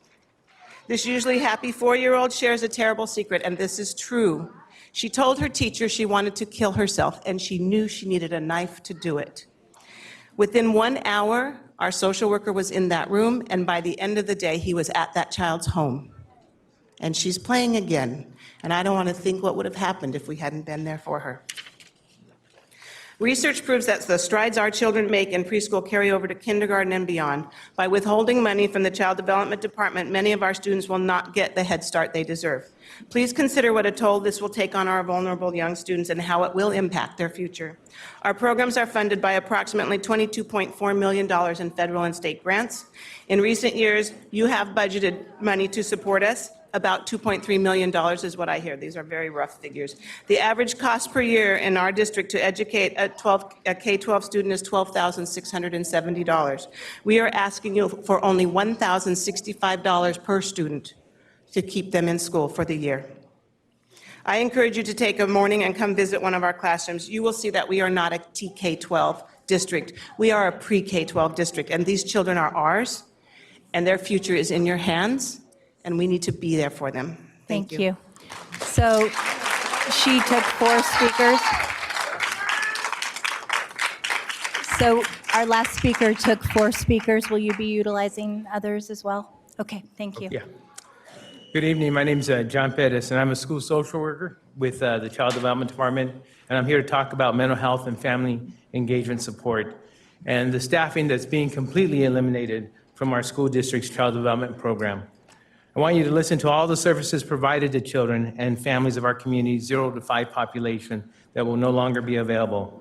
This usually happy 4-year-old shares a terrible secret, and this is true. She told her teacher she wanted to kill herself, and she knew she needed a knife to do it. Within 1 hour, our social worker was in that room, and by the end of the day, he was at that child's home. And she's playing again, and I don't want to think what would have happened if we hadn't been there for her. Research proves that the strides our children make in preschool carry over to kindergarten and beyond. By withholding money from the Child Development Department, many of our students will not get the Head Start they deserve. Please consider what a toll this will take on our vulnerable young students and how it will impact their future. Our programs are funded by approximately $22.4 million in federal and state grants. In recent years, you have budgeted money to support us. About $2.3 million is what I hear. These are very rough figures. The average cost per year in our district to educate a K-12 student is $12,670. We are asking you for only $1,065 per student to keep them in school for the year. I encourage you to take a morning and come visit one of our classrooms. You will see that we are not a TK-12 district. We are a pre-K-12 district, and these children are ours, and their future is in your hands, and we need to be there for them. Thank you. So she took 4 speakers. So our last speaker took 4 speakers. Will you be utilizing others as well? Okay, thank you. Yeah. Good evening. My name is John Pettis, and I'm a school social worker with the Child Development Department, and I'm here to talk about mental health and family engagement support and the staffing that's being completely eliminated from our school district's child development program. I want you to listen to all the services provided to children and families of our community 0 to 5 population that will no longer be available.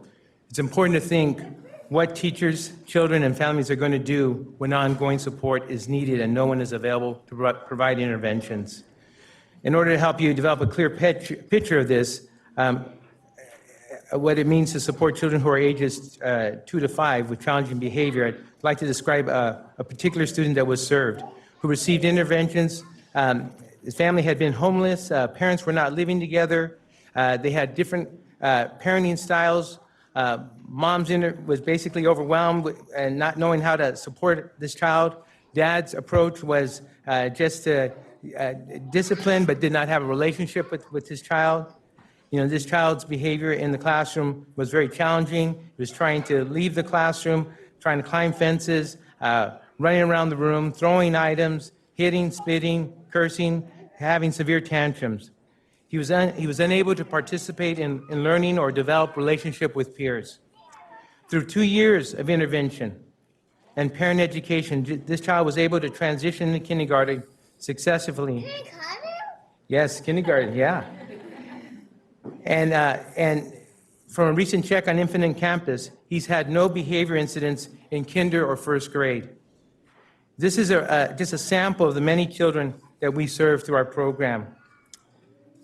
It's important to think what teachers, children, and families are going to do when ongoing support is needed and no one is available to provide interventions. In order to help you develop a clear picture of this, what it means to support children who are ages 2 to 5 with challenging behavior, I'd like to describe a particular student that was served who received interventions. His family had been homeless, parents were not living together, they had different parenting styles. Mom's was basically overwhelmed and not knowing how to support this child. Dad's approach was just to discipline, but did not have a relationship with his child. You know, this child's behavior in the classroom was very challenging. He was trying to leave the classroom, trying to climb fences, running around the room, throwing items, hitting, spitting, cursing, having severe tantrums. He was unable to participate in learning or develop relationship with peers. Through 2 years of intervention and parent education, this child was able to transition into kindergarten successfully. Yes, kindergarten, yeah. And from a recent check on Infinite Campus, he's had no behavior incidents in kinder or first grade. This is just a sample of the many children that we serve through our program.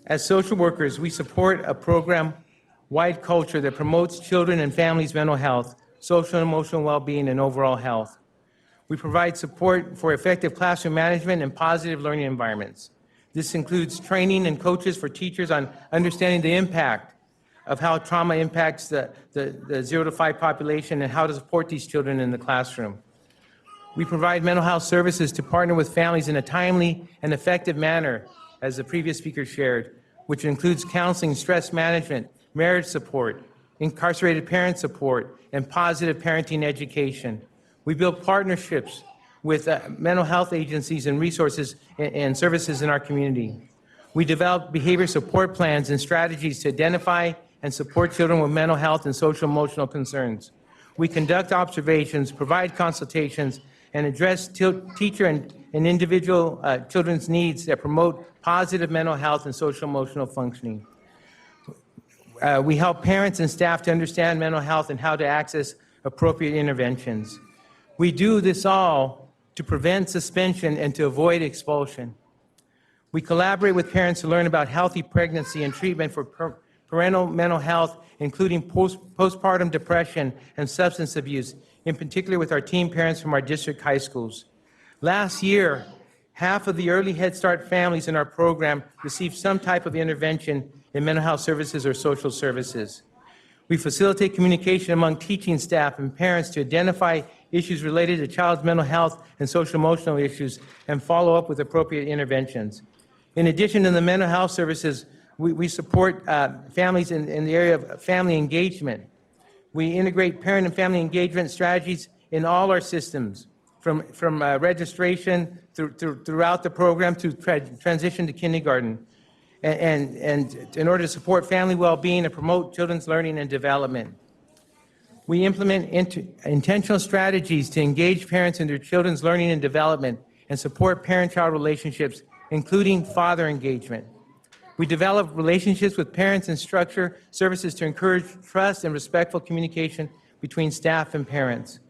As social workers, we support a program-wide culture that promotes children and families' mental health, social and emotional well-being, and overall health. We provide support for effective classroom management and positive learning environments. This includes training and coaches for teachers on understanding the impact of how trauma impacts the 0 to 5 population and how to support these children in the classroom. We provide mental health services to partner with families in a timely and effective manner, as the previous speaker shared, which includes counseling, stress management, marriage support, incarcerated parent support, and positive parenting education. We build partnerships with mental health agencies and resources and services in our community. We develop behavior support plans and strategies to identify and support children with mental health and social emotional concerns. We conduct observations, provide consultations, and address teacher and individual children's needs that promote positive mental health and social emotional functioning. We help parents and staff to understand mental health and how to access appropriate interventions. We do this all to prevent suspension and to avoid expulsion. We collaborate with parents to learn about healthy pregnancy and treatment for parental mental health, including postpartum depression and substance abuse, in particular with our teen parents from our district high schools. Last year, half of the early Head Start families in our program received some type of intervention in mental health services or social services. We facilitate communication among teaching staff and parents to identify issues related to child's mental health and social emotional issues and follow up with appropriate interventions. In addition to the mental health services, we support families in the area of family engagement. We integrate parent and family engagement strategies in all our systems, from registration throughout the program to transition to kindergarten, and in order to support family well-being and promote children's learning and development. We implement intentional strategies to engage parents in their children's learning and development and support parent-child relationships, including father engagement. We develop relationships with parents and structure services to encourage trust and respectful communication between staff and parents.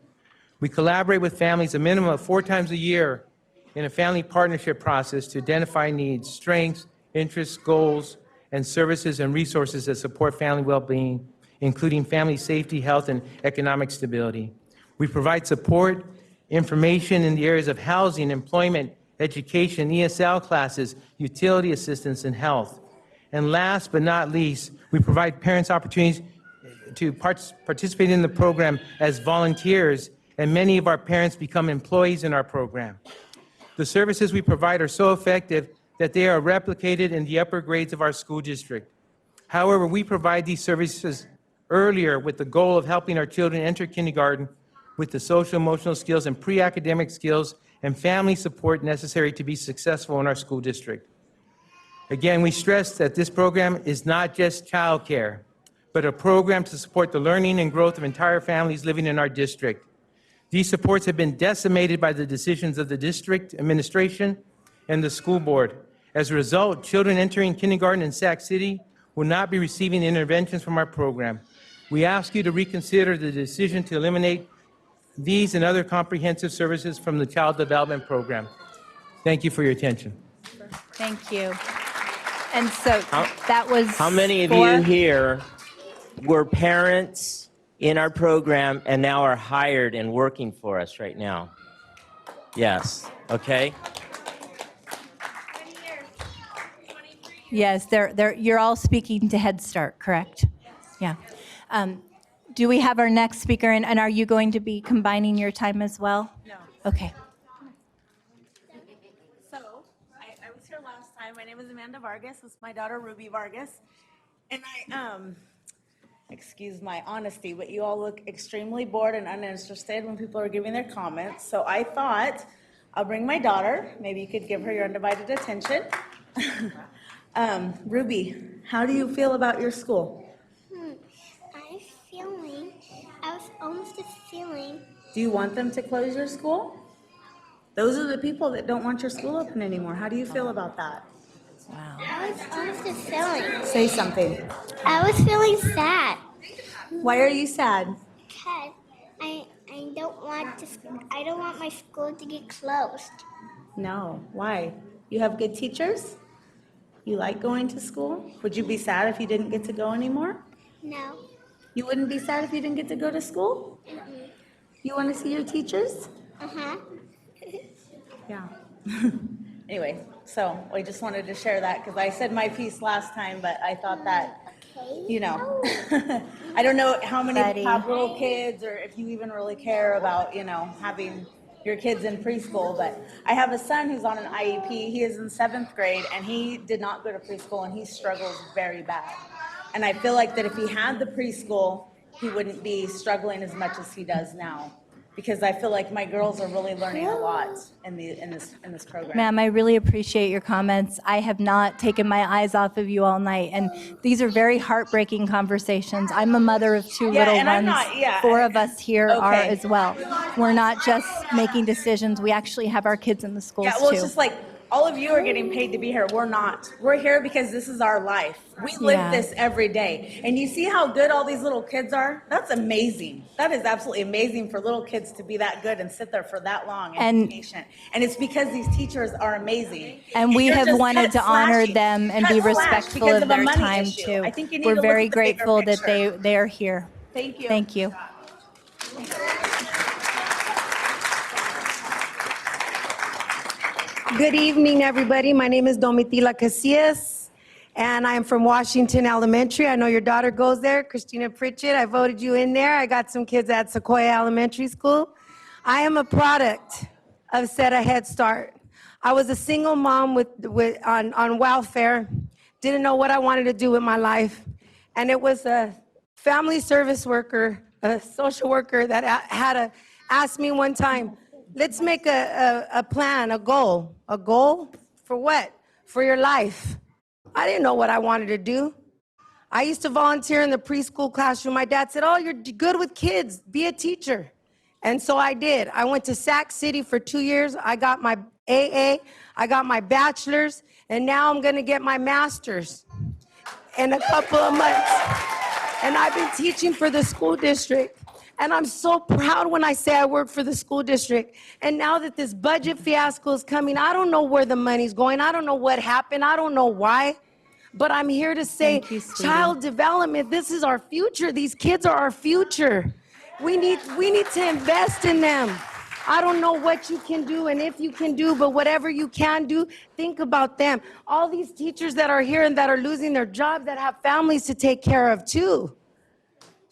We collaborate with families a minimum of 4 times a year in a family partnership process to identify needs, strengths, interests, goals, and services and resources that support family well-being, including family safety, health, and economic stability. We provide support, information in the areas of housing, employment, education, ESL classes, utility assistance, and health. And last but not least, we provide parents opportunities to participate in the program as volunteers, and many of our parents become employees in our program. The services we provide are so effective that they are replicated in the upper grades of our school district. However, we provide these services earlier with the goal of helping our children enter kindergarten with the social emotional skills and pre-academic skills and family support necessary to be successful in our school district. Again, we stress that this program is not just childcare, but a program to support the learning and growth of entire families living in our district. These supports have been decimated by the decisions of the district administration and the school board. As a result, children entering kindergarten in Sac City will not be receiving interventions from our program. We ask you to reconsider the decision to eliminate these and other comprehensive services from the Child Development Program. Thank you for your attention. Thank you. And so that was How many of for- you here were parents in our program and now are hired and working for us right now? Yes, okay. Yes, you're all speaking to Head Start, correct? Yeah. Do we have our next speaker, and are you going to be combining your time as well? No. Okay. So, I was here last time. My name is Amanda Vargas. This is my daughter, Ruby Vargas. And excuse my honesty, but you all look extremely bored and uninterested when people are giving their comments. So I thought I'll bring my daughter. Maybe you could give her your undivided attention. Ruby, how do you feel about your school? I was almost just feeling. Do you want them to close your school? Those are the people that don't want your school open anymore. How do you feel about that? Wow. I was almost just feeling. Say something. I was feeling sad. Why are you sad? Because I don't want my school to get closed. No. Why? You have good teachers? You like going to school? Would you be sad if you didn't get to go anymore? No. You wouldn't be sad if you didn't get to go to school? Mm-mm. You want to see your teachers? Uh-huh. Yeah. Anyway, so I just wanted to share that because I said my piece last time, but I thought that, you know, I don't know how many have little kids or if you even really care about, you know, having your kids in preschool, but I have a son who's on an IEP. He is in 7th grade and he did not go to preschool and he struggles very bad. And I feel like that if he had the preschool, he wouldn't be struggling as much as he does now. Because I feel like my girls are really learning a lot in this program. Ma'am, I really appreciate your comments. I have not taken my eyes off of you all night, and these are very heartbreaking conversations. I'm a mother of 2 little and I'm ones. not- yeah. 4 of us here are Okay. as well. We're not just making decisions. We actually have our kids in the schools Yeah, well, too. it's just like, all of you are getting paid to be here. We're not. We're here because this is our life. We live Yeah. this every day. And you see how good all these little kids are? That's amazing. That is absolutely amazing for little kids to be that good and sit there for that long and be patient. And it's because these teachers are amazing. And we you're have just wanted to honor cut-slashing. them and be Cut-slash respectful because of a their money time issue. too. I think you need We're to look very at the bigger grateful that picture. they are here. Thank you. Thank you. Good evening, everybody. My name is Domitila Casillas, and I'm from Washington Elementary. I know your daughter goes there, Christina Pritchett. I voted you in there. I got some kids at Sequoia Elementary School. I am a product of SETA Head Start. I was a single mom on welfare, didn't know what I wanted to do with my life, and it was a family service worker, a social worker that had to ask me one time, let's make a plan, a goal. A goal for what? For your life. I didn't know what I wanted to do. I used to volunteer in the preschool classroom. My dad said, oh, you're good with kids. Be a teacher. And so I did. I went to Sac City for 2 years. I got my AA. I got my bachelor's. And now I'm going to get my master's in a couple of months. And I've been teaching for the school district. And I'm so proud when I say I work for the school district. And now that this budget fiasco is coming, I don't know where the money's going. I don't know what happened. I don't know why. But I'm here to say, child development, this is our future. These kids are our future. We need to invest in them. I don't know what you can do and if you can do, but whatever you can do, think about them. All these teachers that are here and that are losing their jobs, that have families to take care of too.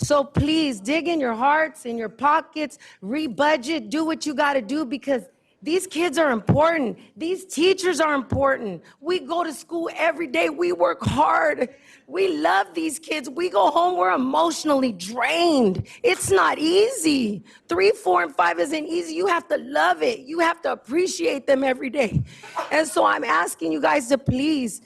So please dig in your hearts, in your pockets, rebudget, do what you got to do, because these kids are important. These teachers are important. We go to school every day. We work hard. We love these kids. We go home, we're emotionally drained. It's not easy. 3, 4, and 5 isn't easy. You have to love it. You have to appreciate them every day. And so I'm asking you guys to please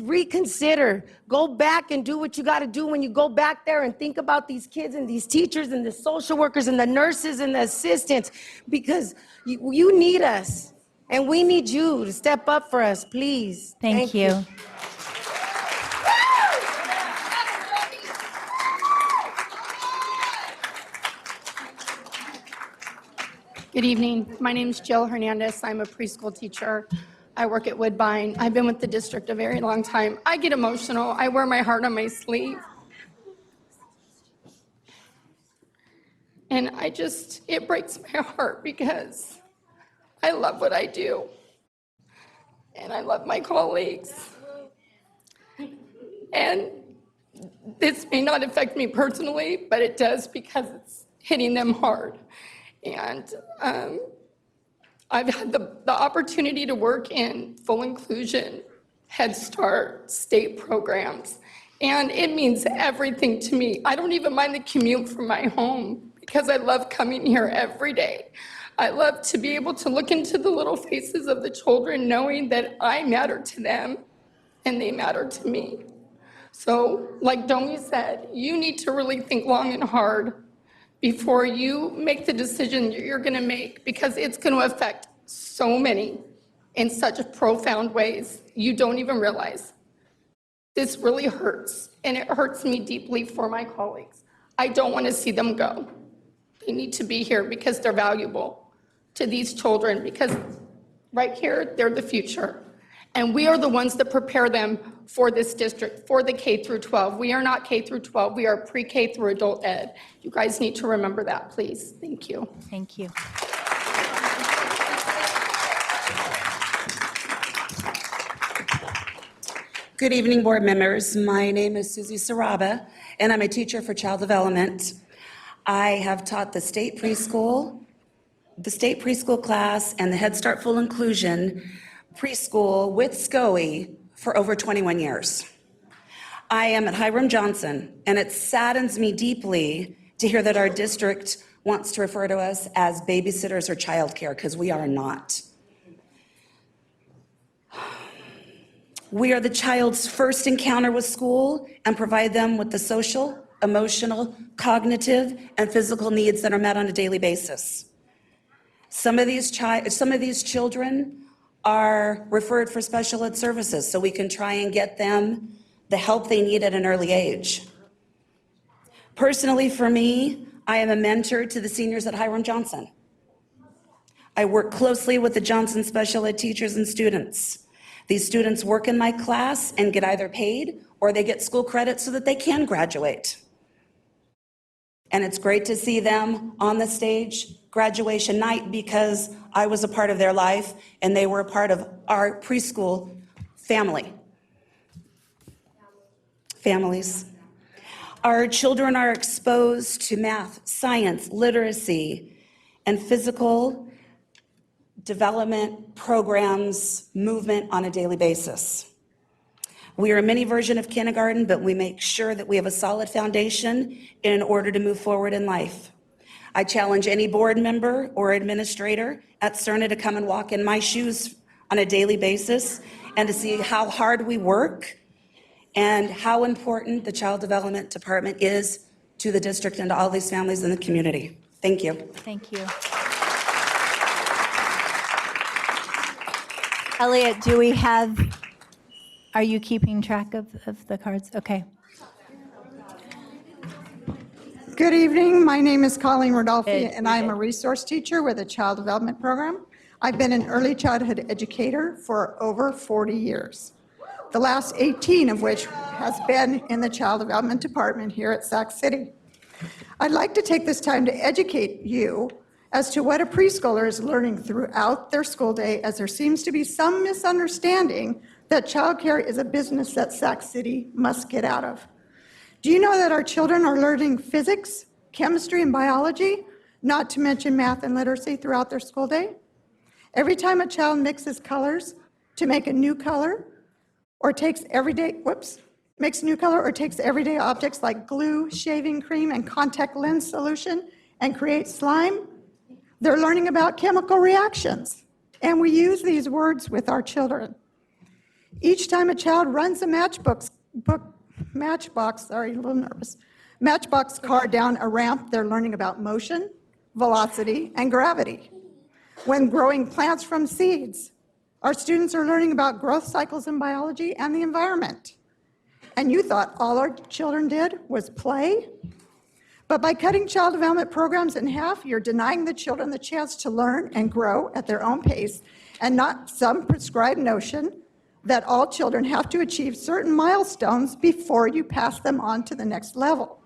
reconsider, go back and do what you got to do when you go back there and think about these kids and these teachers and the social workers and the nurses and the assistants, because you need us and we need you to step up for us, please. Thank you. Good evening. My name is Jill Hernandez. I'm a preschool teacher. I work at Woodbine. I've been with the district a very long time. I get emotional. I wear my heart on my sleeve. And it breaks my heart because I love what I do. And I love my colleagues. And this may not affect me personally, but it does because it's hitting them hard. And I've had the opportunity to work in full inclusion, Head Start, state programs, and it means everything to me. I don't even mind the commute from my home because I love coming here every day. I love to be able to look into the little faces of the children, knowing that I matter to them and they matter to me. So, like Domi said, you need to really think long and hard before you make the decision you're going to make, because it's going to affect so many in such profound ways you don't even realize. This really hurts, and it hurts me deeply for my colleagues. I don't want to see them go. They need to be here because they're valuable to these children, because right here, they're the future. And we are the ones that prepare them for this district, for the K through 12. We are not K through 12, we are pre-K through adult ed. You guys need to remember that, please. Thank you. Thank you. Good evening, board members. My name is Susie Saraba, and I'm a teacher for child development. I have taught the state preschool class, and the Head Start Full Inclusion preschool with SCOE for over 21 years. I am at Hiram Johnson, and it saddens me deeply to hear that our district wants to refer to us as babysitters or childcare, because we are not. We are the child's first encounter with school and provide them with the social, emotional, cognitive, and physical needs that are met on a daily basis. Some of these children are referred for special ed services so we can try and get them the help they need at an early age. Personally, for me, I am a mentor to the seniors at Hiram Johnson. I work closely with the Johnson special ed teachers and students. These students work in my class and get either paid or they get school credit so that they can graduate. And it's great to see them on the stage graduation night because I was a part of their life and they were a part of our preschool family. Families. Our children are exposed to math, science, literacy, and physical development programs, movement on a daily basis. We are a mini version of kindergarten, but we make sure that we have a solid foundation in order to move forward in life. I challenge any board member or administrator at Cerna to come and walk in my shoes on a daily basis and to see how hard we work and how important the Child Development Department is to the district and to all these families in the community. Thank you. Thank you. Elliot, do we have, are you keeping track of the cards? Okay. Good evening. My name is Colleen Rodolfi, and I'm a resource teacher with a child development program. I've been an early childhood educator for over 40 years, the last 18 of which has been in the child development department here at Sac City. I'd like to take this time to educate you as to what a preschooler is learning throughout their school day, as there seems to be some misunderstanding that childcare is a business that Sac City must get out of. Do you know that our children are learning physics, chemistry, and biology, not to mention math and literacy throughout their school day? Every time a child mixes colors to make a new color, or takes makes a new color or takes everyday objects like glue, shaving cream, and contact lens solution and creates slime, they're learning about chemical reactions. And we use these words with our children. Each time a child runs a matchbox car down a ramp, they're learning about motion, velocity, and gravity. When growing plants from seeds, our students are learning about growth cycles in biology and the environment. And you thought all our children did was play? But by cutting child development programs in half, you're denying the children the chance to learn and grow at their own pace, and not some prescribed notion that all children have to achieve certain milestones before you pass them on to the next level.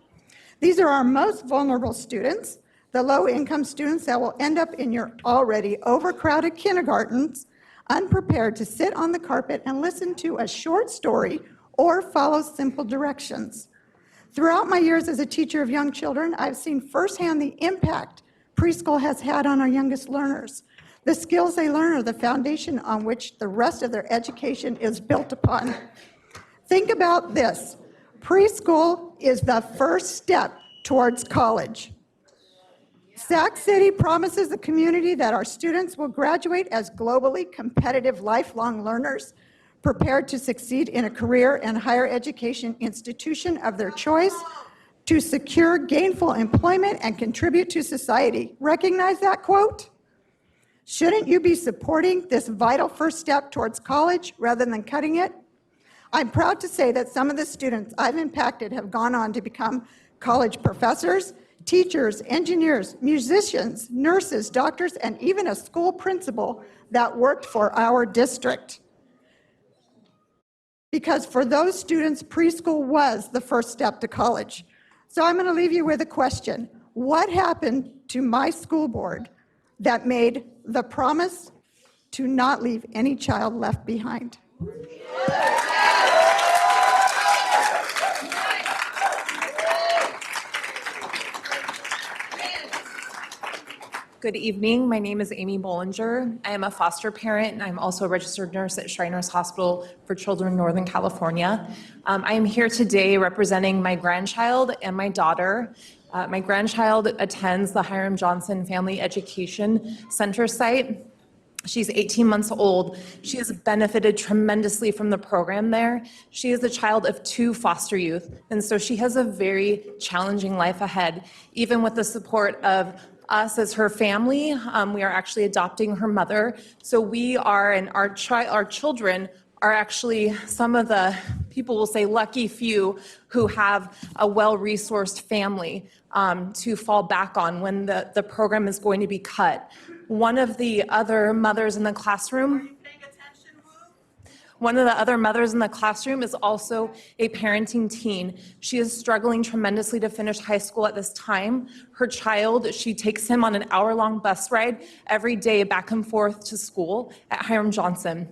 These are our most vulnerable students, the low-income students that will end up in your already overcrowded kindergartens, unprepared to sit on the carpet and listen to a short story or follow simple directions. Throughout my years as a teacher of young children, I've seen firsthand the impact preschool has had on our youngest learners. The skills they learn are the foundation on which the rest of their education is built upon. Think about this. Preschool is the first step towards college. Sac City promises the community that our students will graduate as globally competitive lifelong learners, prepared to succeed in a career and higher education institution of their choice, to secure gainful employment and contribute to society. Recognize that quote? Shouldn't you be supporting this vital first step towards college rather than cutting it? I'm proud to say that some of the students I've impacted have gone on to become college professors, teachers, engineers, musicians, nurses, doctors, and even a school principal that worked for our district. Because for those students, preschool was the first step to college. So I'm going to leave you with a question. What happened to my school board that made the promise to not leave any child left behind? Good evening. My name is Amy Bollinger. I am a foster parent, and I'm also a registered nurse at Shriners Hospital for Children in Northern California. I am here today representing my grandchild and my daughter. My grandchild attends the Hiram Johnson Family Education Center site. She's 18 months old. She has benefited tremendously from the program there. She is the child of 2 foster youth, and so she has a very challenging life ahead. Even with the support of us as her family, we are actually adopting her mother. So we are, and our children are actually some of the, people will say, lucky few who have a well-resourced family to fall back on when the program is going to be cut. One of the other mothers in the classroom, One of the other mothers in the classroom is also a parenting teen. She is struggling tremendously to finish high school at this time. Her child, she takes him on an hour-long bus ride every day back and forth to school at Hiram Johnson.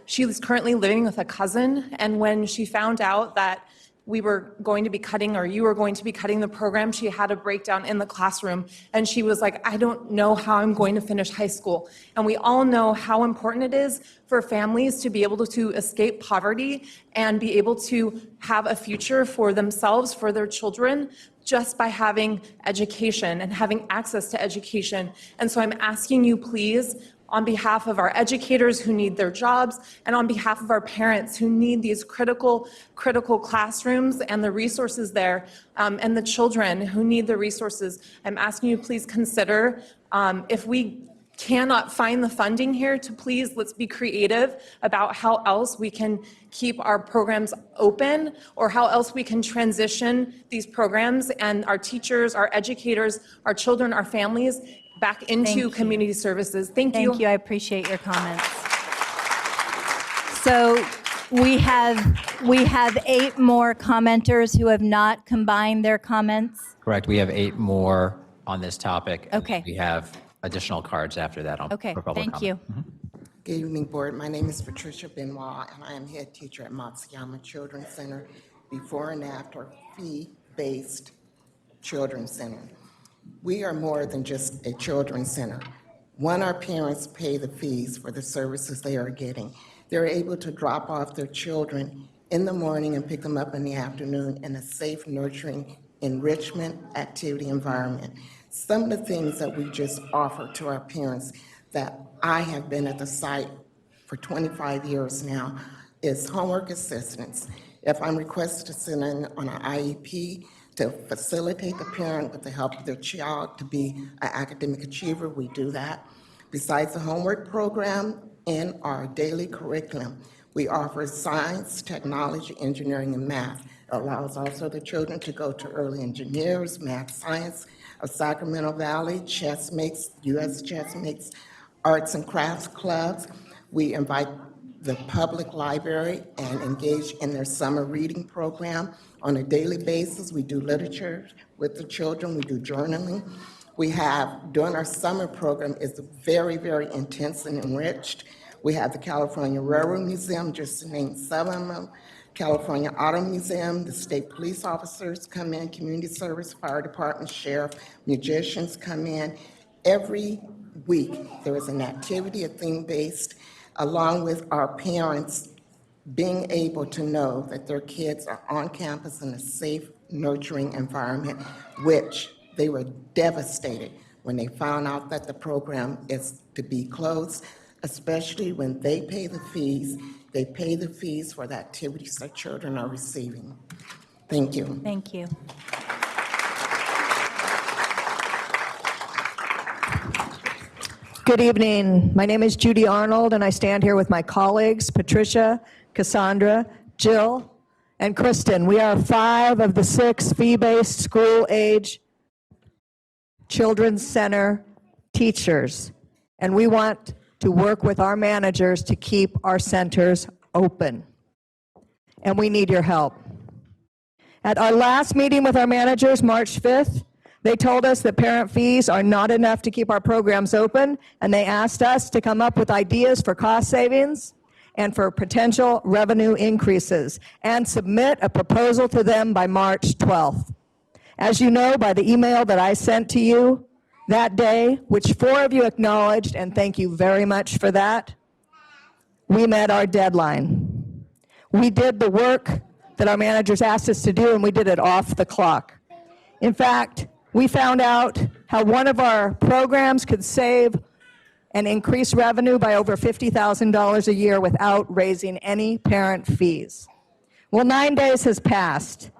She is currently living with a cousin, and when she found out that we were going to be cutting, or you were going to be cutting the program, she had a breakdown in the classroom, and she was like, I don't know how I'm going to finish high school. And we all know how important it is for families to be able to escape poverty and be able to have a future for themselves, for their children, just by having education and having access to education. And so I'm asking you, please, on behalf of our educators who need their jobs, and on behalf of our parents who need these critical classrooms and the resources there, and the children who need the resources, I'm asking you, please consider, if we cannot find the funding here, to please, let's be creative about how else we can keep our programs open, or how else we can transition these programs and our teachers, our educators, our children, our families back into community services. Thank you. Thank you. I appreciate your comments. So we have 8 more commenters who have not combined their comments. Correct. We have 8 more on this topic. and Okay. We have additional cards after that. Okay, for public thank comment. you. Good evening, Board. My name is Patricia Benoit, and I am head teacher at Matsuyama Children's Center, before and after fee-based children's center. We are more than just a children's center. One, our parents pay the fees for the services they are getting. They're able to drop off their children in the morning and pick them up in the afternoon in a safe, nurturing, enrichment activity environment. Some of the things that we just offer to our parents that I have been at the site for 25 years now is homework assistance. If I'm requested to send in on an IEP to facilitate the parent with the help of their child to be an academic achiever, we do that. Besides the homework program in our daily curriculum, we offer science, technology, engineering, and math. It allows also the children to go to early engineers, math, science of Sacramento Valley, chess makes, U.S. chess makes, arts and crafts clubs. We invite the public library and engage in their summer reading program on a daily basis. We do literature with the children. We do journaling. We have, during our summer program, is very, very intense and enriched. We have the California Railroad Museum, just to name 7 of them, California Auto Museum, the state police officers come in, community service, fire department, sheriff, musicians come in. Every week, there is an activity, a theme-based, along with our parents being able to know that their kids are on campus in a safe, nurturing environment, which they were devastated when they found out that the program is to be closed, especially when they pay the fees. They pay the fees for the activities that children are receiving. Thank you. Thank you. Good evening. My name is Judy Arnold, and I stand here with my colleagues, Patricia, Cassandra, Jill, and Kristen. We are 5 of the 6 fee-based school-age children's center teachers, and we want to work with our managers to keep our centers open. And we need your help. At our last meeting with our managers, March 5th, they told us that parent fees are not enough to keep our programs open, and they asked us to come up with ideas for cost savings and for potential revenue increases and submit a proposal to them by March 12th. As you know, by the email that I sent to you that day, which 4 of you acknowledged, and thank you very much for that, we met our deadline. We did the work that our managers asked us to do, and we did it off the clock. In fact, we found out how one of our programs could save and increase revenue by over $50,000 a year without raising any parent fees. Well, 9 days has passed,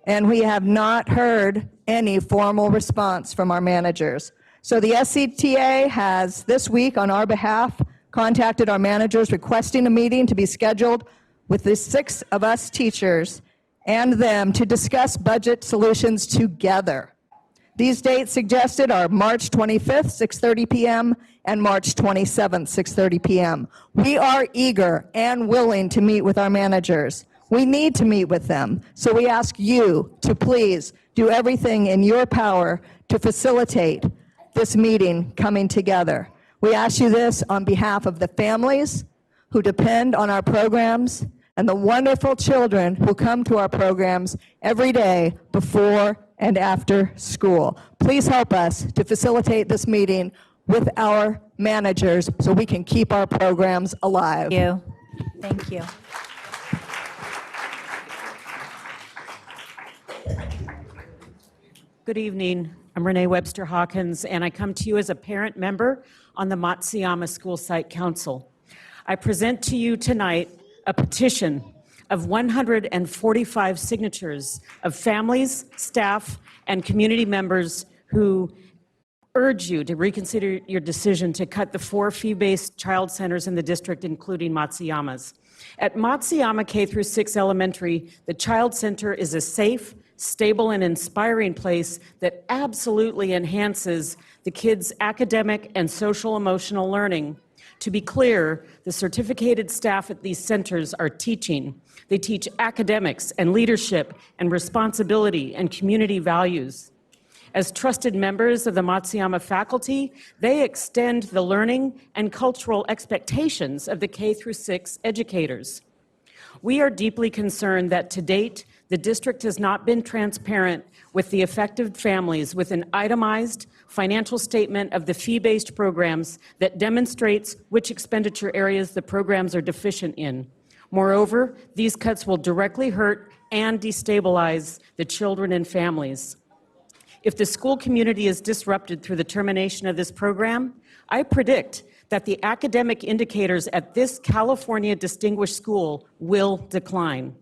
and we have not heard any formal response from our managers. So the SCTA has, this week, on our behalf, contacted our managers requesting a meeting to be scheduled with the 6 of us teachers and them to discuss budget solutions together. These dates suggested are March 25th, 6:30 p.m., and March 27th, 6:30 p.m. We are eager and willing to meet with our managers. We need to meet with them, so we ask you to please do everything in your power to facilitate this meeting coming together. We ask you this on behalf of the families who depend on our programs and the wonderful children who come to our programs every day before and after school. Please help us to facilitate this meeting with our managers so we can keep our programs alive. Thank you. Good evening. I'm Renee Webster Hawkins, and I come to you as a parent member on the Matsuyama School Site Council. I present to you tonight a petition of 145 signatures of families, staff, and community members who urge you to reconsider your decision to cut the 4 fee-based child centers in the district, including Matsuyama's. At Matsuyama K-6 Elementary, the Child Center is a safe, stable, and inspiring place that absolutely enhances the kids' academic and social-emotional learning. To be clear, the certificated staff at these centers are teaching. They teach academics and leadership and responsibility and community values. As trusted members of the Matsuyama faculty, they extend the learning and cultural expectations of the K-6 educators. We are deeply concerned that to date, the district has not been transparent with the affected families with an itemized financial statement of the fee-based programs that demonstrates which expenditure areas the programs are deficient in. Moreover, these cuts will directly hurt and destabilize the children and families. If the school community is disrupted through the termination of this program, I predict that the academic indicators at this California distinguished school will decline.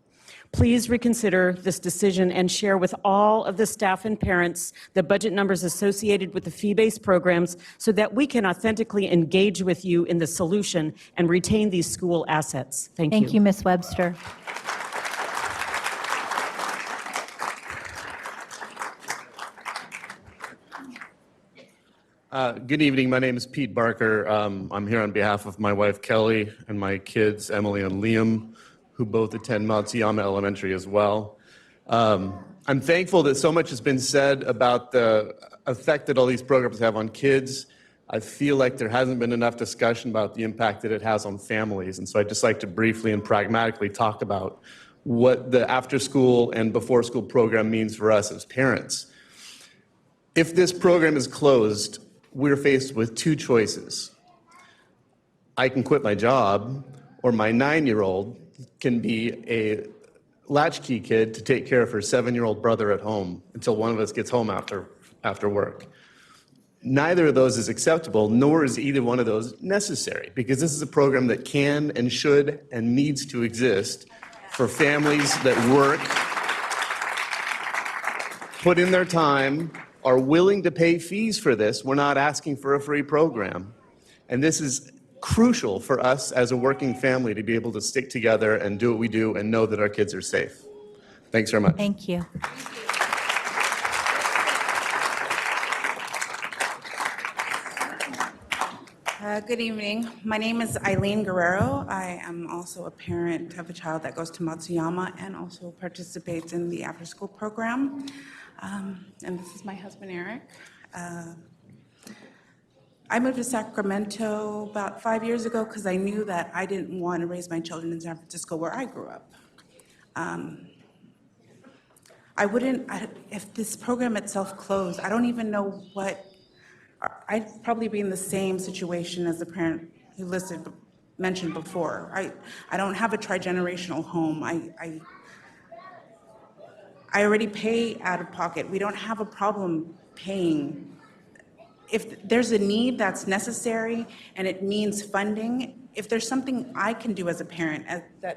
Please reconsider this decision and share with all of the staff and parents the budget numbers associated with the fee-based programs so that we can authentically engage with you in the solution and retain these school assets. Thank you. Thank you, Ms. Webster. Good evening. My name is Pete Barker. I'm here on behalf of my wife, Kelly, and my kids, Emily and Liam, who both attend Matsuyama Elementary as well. I'm thankful that so much has been said about the effect that all these programs have on kids. I feel like there hasn't been enough discussion about the impact that it has on families. And so I'd just like to briefly and pragmatically talk about what the after-school and before-school program means for us as parents. If this program is closed, we're faced with 2 choices. I can quit my job, or my 9-year-old can be a latchkey kid to take care of her 7-year-old brother at home until one of us gets home after work. Neither of those is acceptable, nor is either one of those necessary, because this is a program that can and should and needs to exist for families that work, put in their time, are willing to pay fees for this. We're not asking for a free program. And this is crucial for us as a working family to be able to stick together and do what we do and know that our kids are safe. Thanks very much. Thank you. Good evening. My name is Eileen Guerrero. I am also a parent of a child that goes to Matsuyama and also participates in the after-school program. And this is my husband, Eric. I moved to Sacramento about 5 years ago because I knew that I didn't want to raise my children in San Francisco where I grew up. If this program itself closed, I don't even know what, I'd probably be in the same situation as the parent who mentioned before. I don't have a tri-generational home. I already pay out of pocket. We don't have a problem paying. If there's a need that's necessary and it means funding, if there's something I can do as a parent,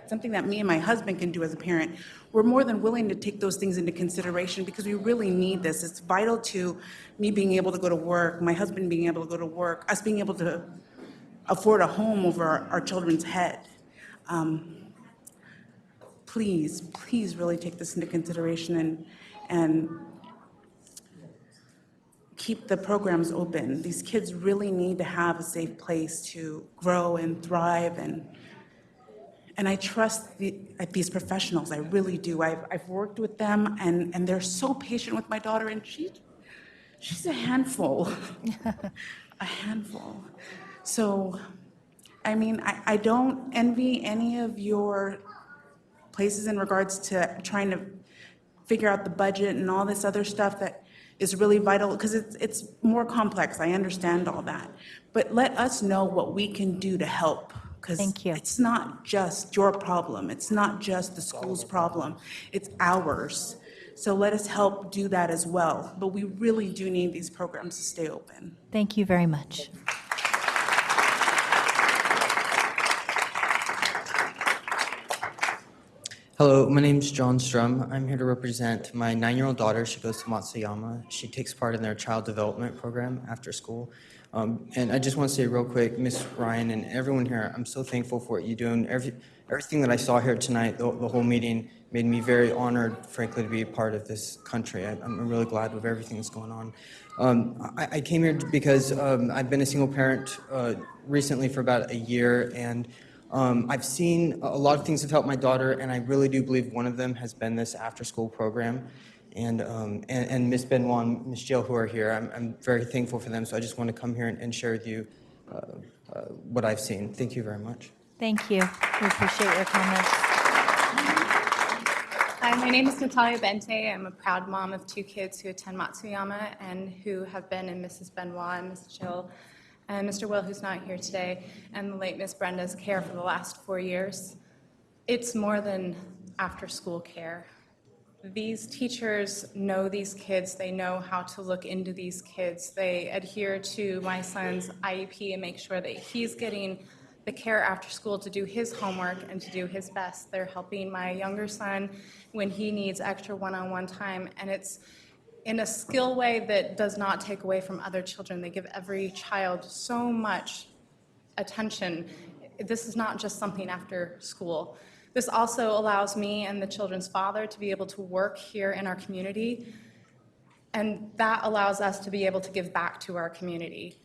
something that me and my husband can do as a parent, we're more than willing to take those things into consideration because we really need this. It's vital to me being able to go to work, my husband being able to go to work, us being able to afford a home over our children's head. Please really take this into consideration and keep the programs open. These kids really need to have a safe place to grow and thrive, and I trust these professionals, I really do. I've worked with them, and they're so patient with my daughter, and she's a handful, a handful. So, I mean, I don't envy any of your places in regards to trying to figure out the budget and all this other stuff that is really vital, because it's more complex. I understand all that. But let us know what we can do to help, because it's not just your problem. It's not just the school's problem. It's ours. So let us help do that as well. But we really do need these programs to stay open. Thank you very much. Hello, my name is John Strum. I'm here to represent my 9-year-old daughter. She goes to Matsuyama. She takes part in their child development program after school. And I just want to say real quick, Ms. Ryan and everyone here, I'm so thankful for what you do. And everything that I saw here tonight, the whole meeting, made me very honored, frankly, to be a part of this country. I'm really glad with everything that's going on. I came here because I've been a single parent recently for about a year, and I've seen a lot of things have helped my daughter, and I really do believe one of them has been this after-school program. And Ms. Benoit and Ms. Jill, who are here, I'm very thankful for them, so I just want to come here and share with you what I've seen. Thank you very much. Thank you. We appreciate your comments. Hi, my name is Natalia Bente. I'm a proud mom of 2 kids who attend Matsuyama and who have been in Mrs. Benoit and Ms. Jill and Mr. Will, who's not here today, and the late Miss Brenda's care for the last 4 years. It's more than after-school care. These teachers know these kids. They know how to look into these kids. They adhere to my son's IEP and make sure that he's getting the care after school to do his homework and to do his best. They're helping my younger son when he needs extra one-on-one time, and it's in a skill way that does not take away from other children. They give every child so much attention. This is not just something after school. This also allows me and the children's father to be able to work here in our community, and that allows us to be able to give back to our community.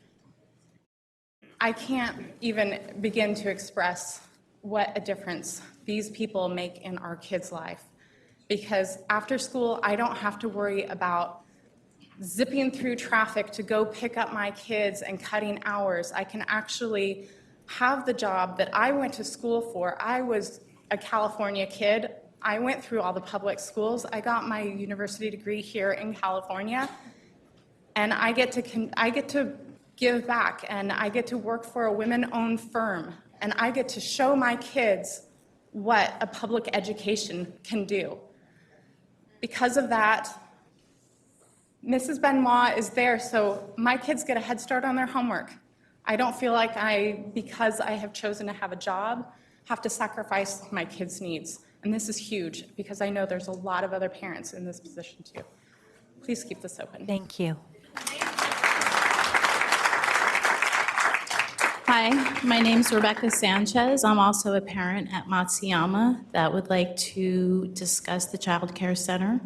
I can't even begin to express what a difference these people make in our kids' life. Because after school, I don't have to worry about zipping through traffic to go pick up my kids and cutting hours. I can actually have the job that I went to school for. I was a California kid. I went through all the public schools. I got my university degree here in California, and I get to give back, and I get to work for a women-owned firm, and I get to show my kids what a public education can do. Because of that, Mrs. Benoit is there, so my kids get a head start on their homework. I don't feel like because I have chosen to have a job, have to sacrifice my kids' needs. And this is huge, because I know there's a lot of other parents in this position too. Please keep this open. Thank you. Hi, my name is Rebecca Sanchez. I'm also a parent at Matsuyama that would like to discuss the Child Care Center.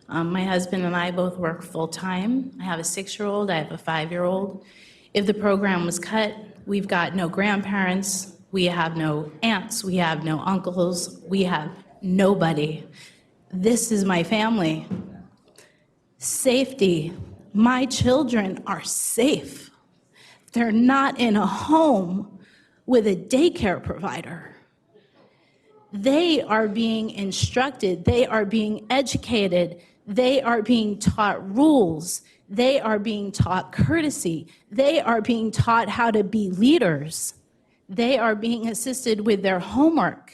My husband and I both work full-time. I have a 6-year-old, I have a 5-year-old. If the program was cut, we've got no grandparents, we have no aunts, we have no uncles, we have nobody. This is my family. Safety. My children are safe. They're not in a home with a daycare provider. They are being instructed, they are being educated, they are being taught rules, they are being taught courtesy, they are being taught how to be leaders, they are being assisted with their homework.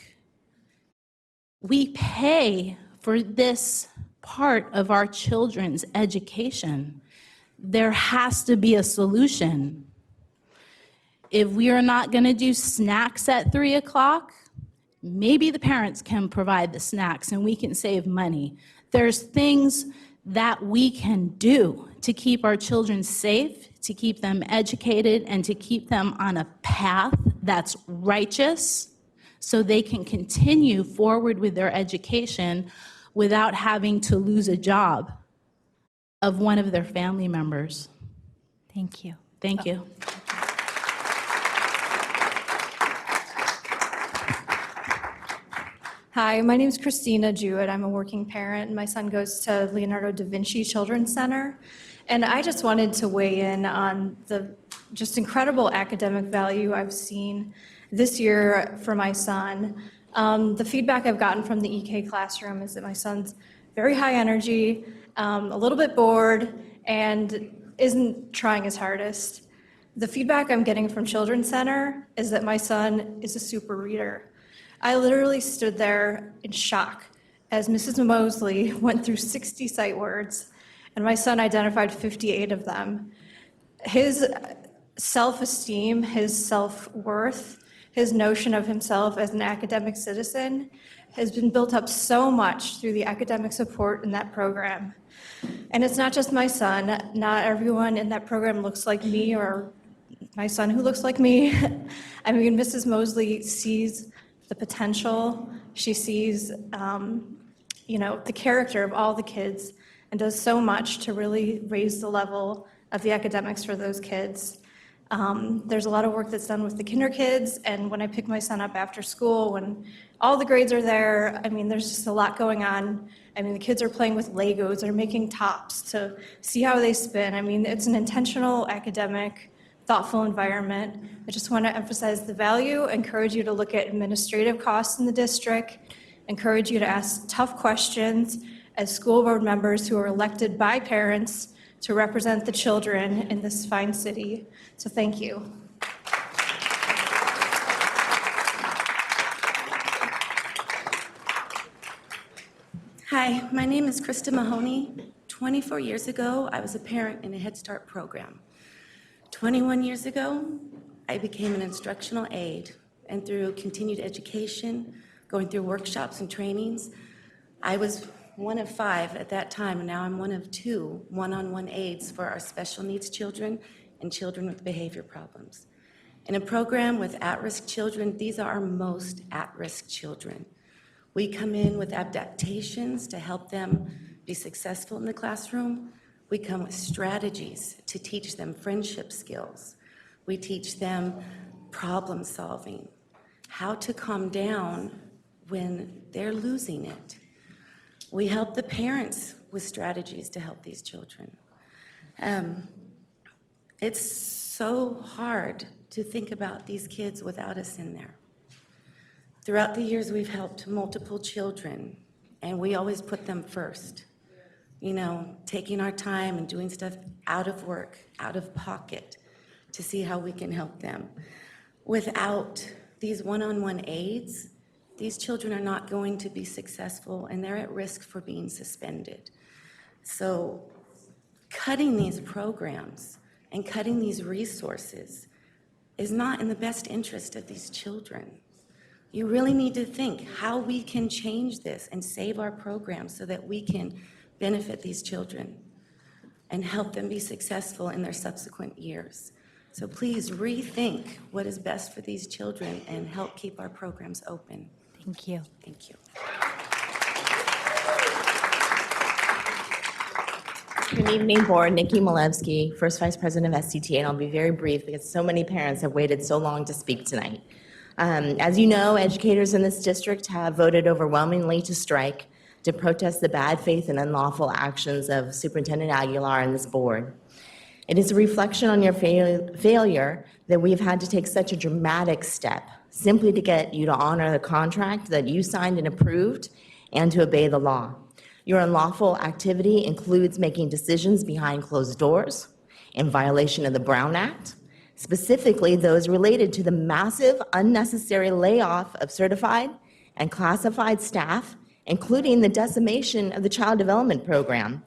We pay for this part of our children's education. There has to be a solution. If we are not going to do snacks at 3 o'clock, maybe the parents can provide the snacks and we can save money. There's things that we can do to keep our children safe, to keep them educated, and to keep them on a path that's righteous so they can continue forward with their education without having to lose a job of one of their family members. Thank you. Thank you. Hi, my name is Christina Jewett. I'm a working parent, and my son goes to Leonardo da Vinci Children's Center. And I just wanted to weigh in on the just incredible academic value I've seen this year for my son. The feedback I've gotten from the EK classroom is that my son's very high energy, a little bit bored, and isn't trying his hardest. The feedback I'm getting from Children's Center is that my son is a super reader. I literally stood there in shock as Mrs. Mosley went through 60 sight words, and my son identified 58 of them. His self-esteem, his self-worth, his notion of himself as an academic citizen has been built up so much through the academic support in that program. And it's not just my son. Not everyone in that program looks like me or my son who looks like me. I mean, Mrs. Mosley sees the potential. She sees, the character of all the kids and does so much to really raise the level of the academics for those kids. There's a lot of work that's done with the kinder kids, and when I pick my son up after school, when all the grades are there, I mean, there's just a lot going on. I mean, the kids are playing with Legos, they're making tops to see how they spin. I mean, it's an intentional, academic, thoughtful environment. I just want to emphasize the value, encourage you to look at administrative costs in the district, encourage you to ask tough questions as school board members who are elected by parents to represent the children in this fine city. So thank you. Hi, my name is Krista Mahoney. 24 years ago, I was a parent in a Head Start program. 21 years ago, I became an instructional aide, and through continued education, going through workshops and trainings, I was one of 5 at that time, and now I'm one of 2 one-on-one aides for our special needs children and children with behavior problems. In a program with at-risk children, these are our most at-risk children. We come in with adaptations to help them be successful in the classroom. We come with strategies to teach them friendship skills. We teach them problem solving, how to calm down when they're losing it. We help the parents with strategies to help these children. It's so hard to think about these kids without us in there. Throughout the years, we've helped multiple children, and we always put them first. You know, taking our time and doing stuff out of work, out of pocket, to see how we can help them. Without these one-on-one aids, these children are not going to be successful, and they're at risk for being suspended. So cutting these programs and cutting these resources is not in the best interest of these children. You really need to think how we can change this and save our programs so that we can benefit these children and help them be successful in their subsequent years. So please rethink what is best for these children and help keep our programs open. Thank you. Thank you. Good evening, Board. Nikki Malevsky, First Vice President of SCTA, and I'll be very brief because so many parents have waited so long to speak tonight. As you know, educators in this district have voted overwhelmingly to strike to protest the bad faith and unlawful actions of Superintendent Aguilar and this board. It is a reflection on your failure that we've had to take such a dramatic step simply to get you to honor the contract that you signed and approved and to obey the law. Your unlawful activity includes making decisions behind closed doors in violation of the Brown Act, specifically those related to the massive unnecessary layoff of certified and classified staff, including the decimation of the child development program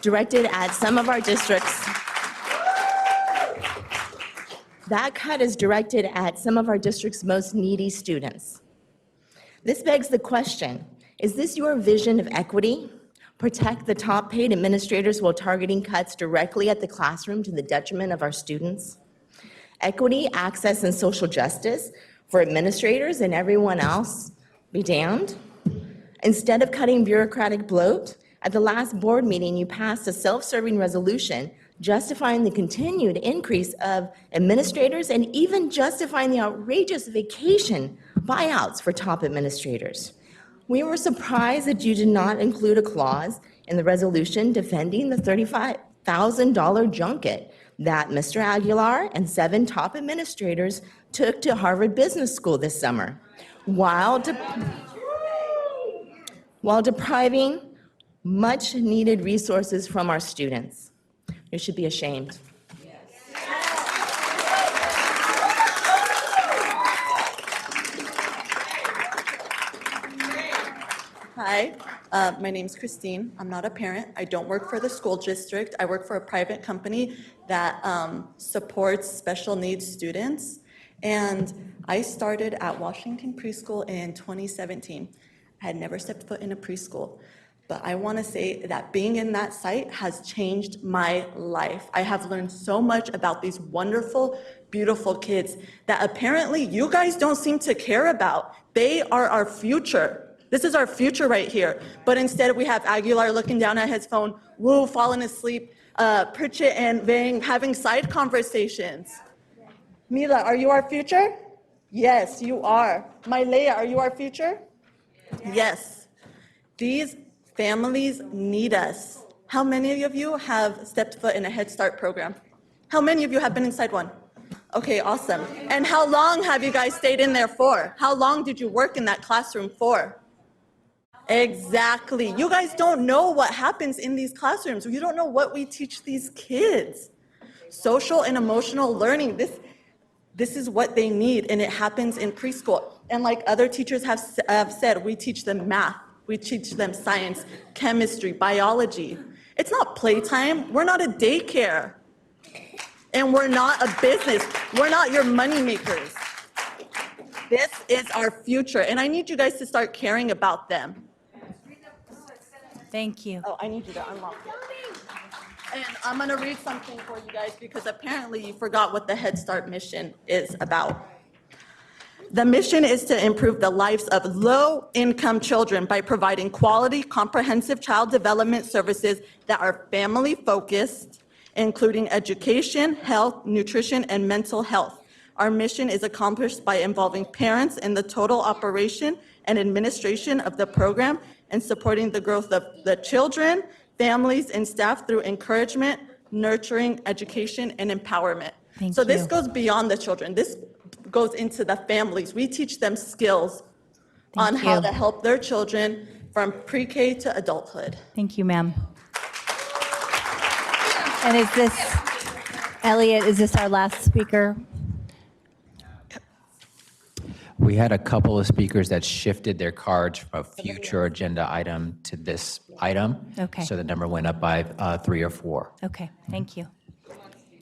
directed at some of our districts. That cut is directed at some of our district's most needy students. This begs the question, is this your vision of equity? Protect the top paid administrators while targeting cuts directly at the classroom to the detriment of our students? Equity, access, and social justice for administrators and everyone else be damned? Instead of cutting bureaucratic bloat, at the last board meeting, you passed a self-serving resolution justifying the continued increase of administrators and even justifying the outrageous vacation buyouts for top administrators. We were surprised that you did not include a clause in the resolution defending the $35,000 junket that Mr. Aguilar and 7 top administrators took to Harvard Business School this summer, while depriving much-needed resources from our students. You should be ashamed. Hi, my name's Christine. I'm not a parent. I don't work for the school district. I work for a private company that supports special needs students. And I started at Washington Preschool in 2017. I had never stepped foot in a preschool. But I want to say that being in that site has changed my life. I have learned so much about these wonderful, beautiful kids that apparently you guys don't seem to care about. They are our future. This is our future right here. But instead we have Aguilar looking down at his phone, woo, falling asleep, Pritchett and Vang having side conversations. Mila, are you our future? Yes, you are. Mailea, are you our future? Yes. These families need us. How many of you have stepped foot in a Head Start program? How many of you have been inside one? Okay, awesome. And how long have you guys stayed in there for? How long did you work in that classroom for? Exactly. You guys don't know what happens in these classrooms. You don't know what we teach these kids. Social and emotional learning, this is what they need, and it happens in preschool. And like other teachers have said, we teach them math, we teach them science, chemistry, biology. It's not playtime. We're not a daycare. And we're not a business. We're not your money makers. This is our future, and I need you guys to start caring about them. Thank you. Oh, I need you to unlock it. And I'm going to read something for you guys because apparently you forgot what the Head Start mission is about. The mission is to improve the lives of low-income children by providing quality, comprehensive child development services that are family-focused, including education, health, nutrition, and mental health. Our mission is accomplished by involving parents in the total operation and administration of the program and supporting the growth of the children, families, and staff through encouragement, nurturing, education, and empowerment. So this goes beyond the children. This goes into the families. We teach them skills on how to help their children from pre-K to adulthood. Thank you, ma'am. And is this, Elliot, is this our last speaker? We had a couple of speakers that shifted their cards from a future agenda item to this item. Okay. So the number went up by 3 or 4. Okay, thank you.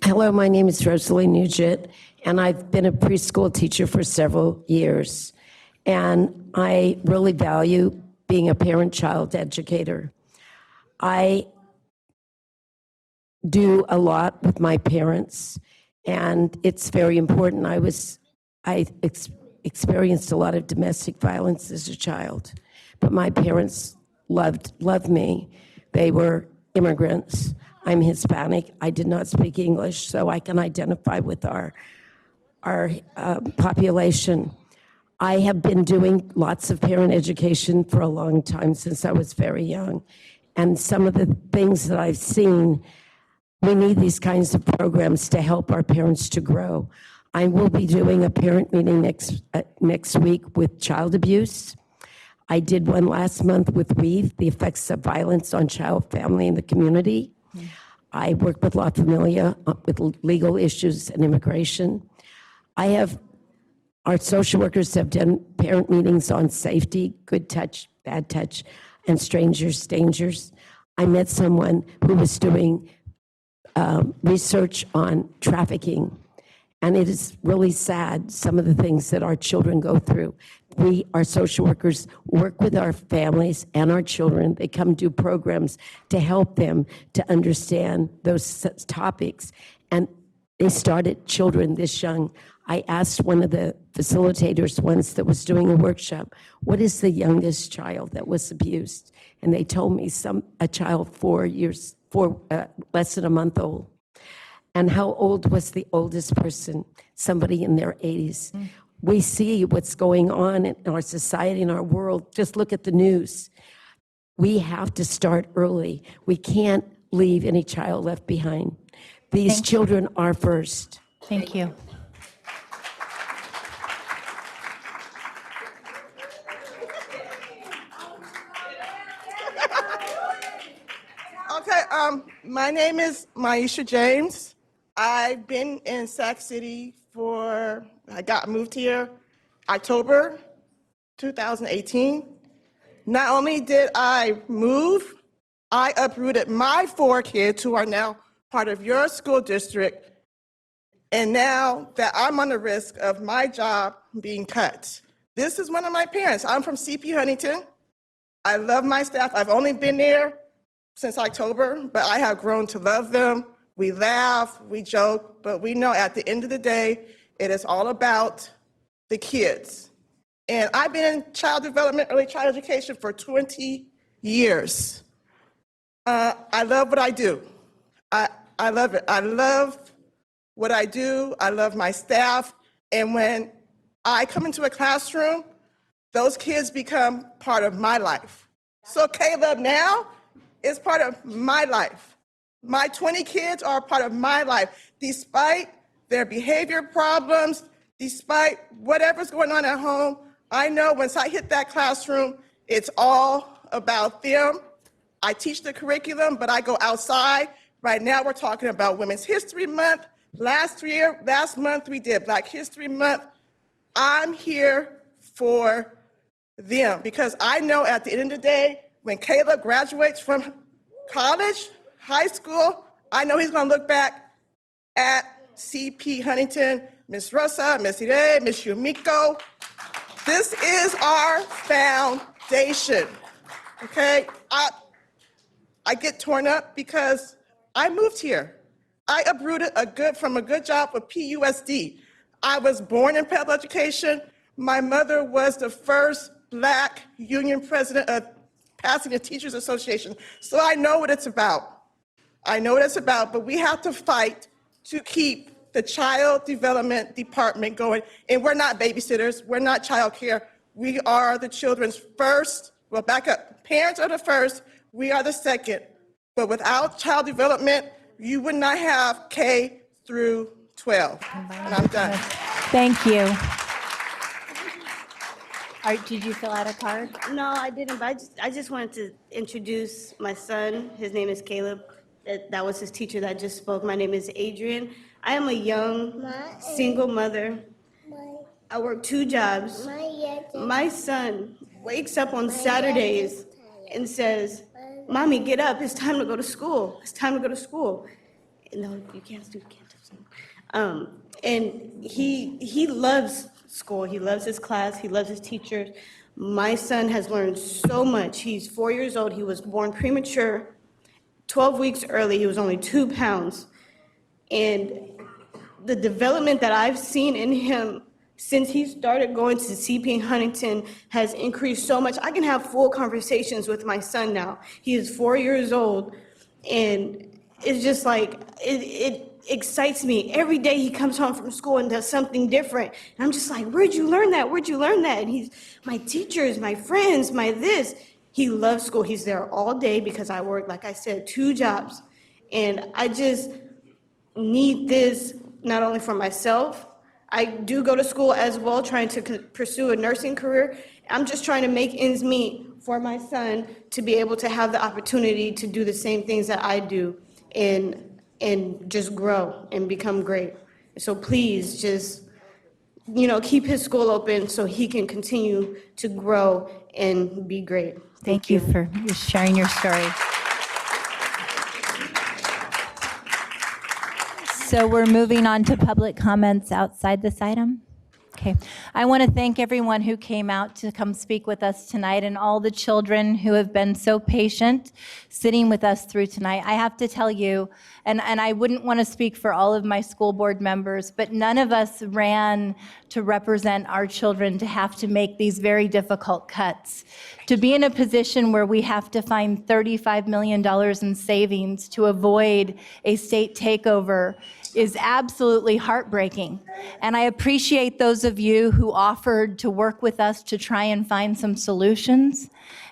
Hello, my name is Rosalie Nugent, and I've been a preschool teacher for several years. And I really value being a parent-child educator. I do a lot with my parents, and it's very important. I experienced a lot of domestic violence as a child, but my parents loved me. They were immigrants. I'm Hispanic. I did not speak English, so I can identify with our population. I have been doing lots of parent education for a long time, since I was very young. And some of the things that I've seen, we need these kinds of programs to help our parents to grow. I will be doing a parent meeting next week with child abuse. I did one last month with WEAVE, the effects of violence on child, family, and the community. I work with La Familia with legal issues and immigration. Our social workers have done parent meetings on safety, good touch, bad touch, and strangers, dangers. I met someone who was doing research on trafficking, and it is really sad, some of the things that our children go through. Our social workers work with our families and our children. They come do programs to help them to understand those topics. And they started children this young. I asked one of the facilitators once that was doing a workshop, what is the youngest child that was abused? And they told me a child less than a month old. And how old was the oldest person? Somebody in their 80s. We see what's going on in our society, in our world. Just look at the news. We have to start early. We can't leave any child left behind. These children are first. Thank you. Okay, my name is Maisha James. I've been in Sac City I moved here October 2018. Not only did I move, I uprooted my 4 kids who are now part of your school district. And now that I'm on the risk of my job being cut. This is one of my parents. I'm from CP Huntington. I love my staff. I've only been there since October, but I have grown to love them. We laugh, we joke, but we know at the end of the day, it is all about the kids. And I've been in child development, early child education for 20 years. I love what I do. I love it. I love what I do. I love my staff. And when I come into a classroom, those kids become part of my life. So Caleb now is part of my life. My 20 kids are part of my life, despite their behavior problems, despite whatever's going on at home. I know once I hit that classroom, it's all about them. I teach the curriculum, but I go outside. Right now, we're talking about Women's History Month. Last month, we did Black History Month. I'm here for them because I know at the end of the day, when Caleb graduates from college, high school, I know he's going to look back at CP Huntington, Miss Rosa, Miss Ire, Miss Yumiko. This is our foundation, okay? I get torn up because I moved here. I uprooted from a good job with PUSD. I was born in public education. My mother was the first Black union president of Pasadena Teachers Association. So I know what it's about. I know what it's about, but we have to fight to keep the child development department going. And we're not babysitters, we're not childcare. We are the children's first, well, back up. Parents are the first, we are the second. But without child development, you would not have K through 12. And I'm done. Thank you. Did you fill out a card? No, I didn't, but I just wanted to introduce my son. His name is Caleb. That was his teacher that just spoke. My name is Adrian. I am a young, single mother. I work 2 jobs. My son wakes up on Saturdays and says, "Mommy, get up. It's time to go to school. It's time to go to school." No, you can't do it. And he loves school. He loves his class. He loves his teachers. My son has learned so much. He's 4 years old. He was born premature, 12 weeks early. He was only 2 pounds. And the development that I've seen in him since he started going to CP Huntington has increased so much. I can have full conversations with my son now. He is 4 years old, and it's just like, it excites me. Every day he comes home from school and does something different. And I'm just like, where'd you learn that? Where'd you learn that? And he's, my teachers, my friends, my this. He loves school. He's there all day because I work, like I said, 2 jobs. And I just need this not only for myself. I do go to school as well, trying to pursue a nursing career. I'm just trying to make ends meet for my son to be able to have the opportunity to do the same things that I do and just grow and become great. So please just, keep his school open so he can continue to grow and be great. Thank you for sharing your story. So we're moving on to public comments outside this item. Okay. I want to thank everyone who came out to come speak with us tonight and all the children who have been so patient sitting with us through tonight. I have to tell you, and I wouldn't want to speak for all of my school board members, but none of us ran to represent our children to have to make these very difficult cuts. To be in a position where we have to find $35 million in savings to avoid a state takeover is absolutely heartbreaking. And I appreciate those of you who offered to work with us to try and find some solutions.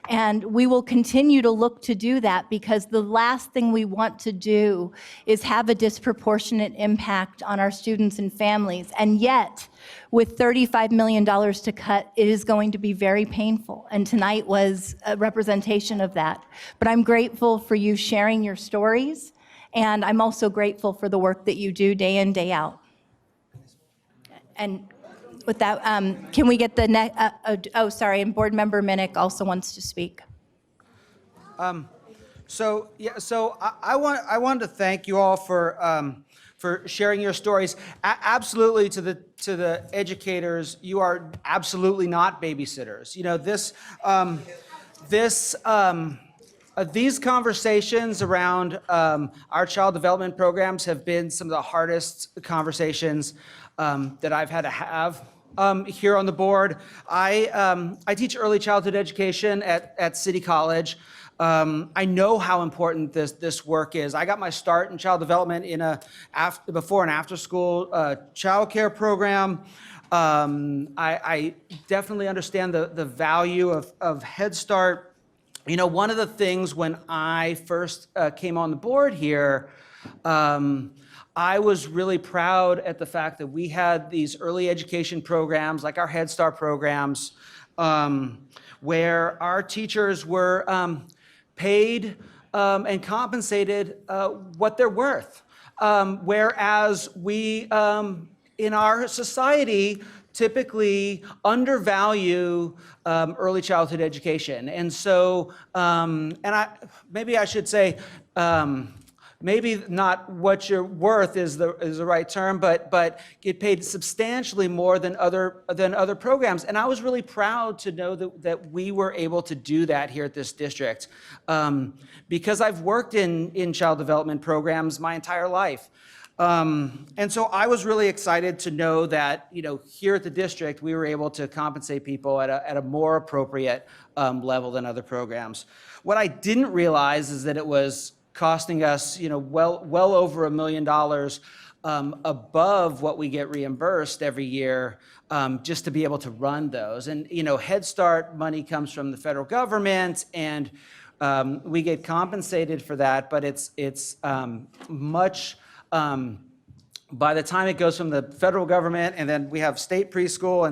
And we will continue to look to do that, because the last thing we want to do is have a disproportionate impact on our students and families. And yet, with $35 million to cut, it is going to be very painful. And tonight was a representation of that. But I'm grateful for you sharing your stories. And I'm also grateful for the work that you do day in, day out. And with that, can we get the next, and Board Member Minnick also wants to speak. So I wanted to thank you all for sharing your stories. Absolutely, to the educators, you are absolutely not babysitters. You know, these conversations around our child development programs have been some of the hardest conversations that I've had to have here on the board. I teach early childhood education at City College. I know how important this work is. I got my start in child development in a before and after school child care program. I definitely understand the value of Head Start. You know, one of the things when I first came on the board here, I was really proud at the fact that we had these early education programs, like our Head Start programs, where our teachers were paid and compensated what they're worth. Whereas we, in our society, typically undervalue early childhood education. And so, maybe I should say, maybe not what you're worth is the right term, but get paid substantially more than other programs. And I was really proud to know that we were able to do that here at this district, because I've worked in child development programs my entire life. And so I was really excited to know that, you know, here at the district, we were able to compensate people at a more appropriate level than other programs. What I didn't realize is that it was costing us, you know, well over $1 million above what we get reimbursed every year, just to be able to run those. And, you know, Head Start money comes from the federal government, and we get compensated for that, but it's much. By the time it goes from the federal government, and then we have state preschool,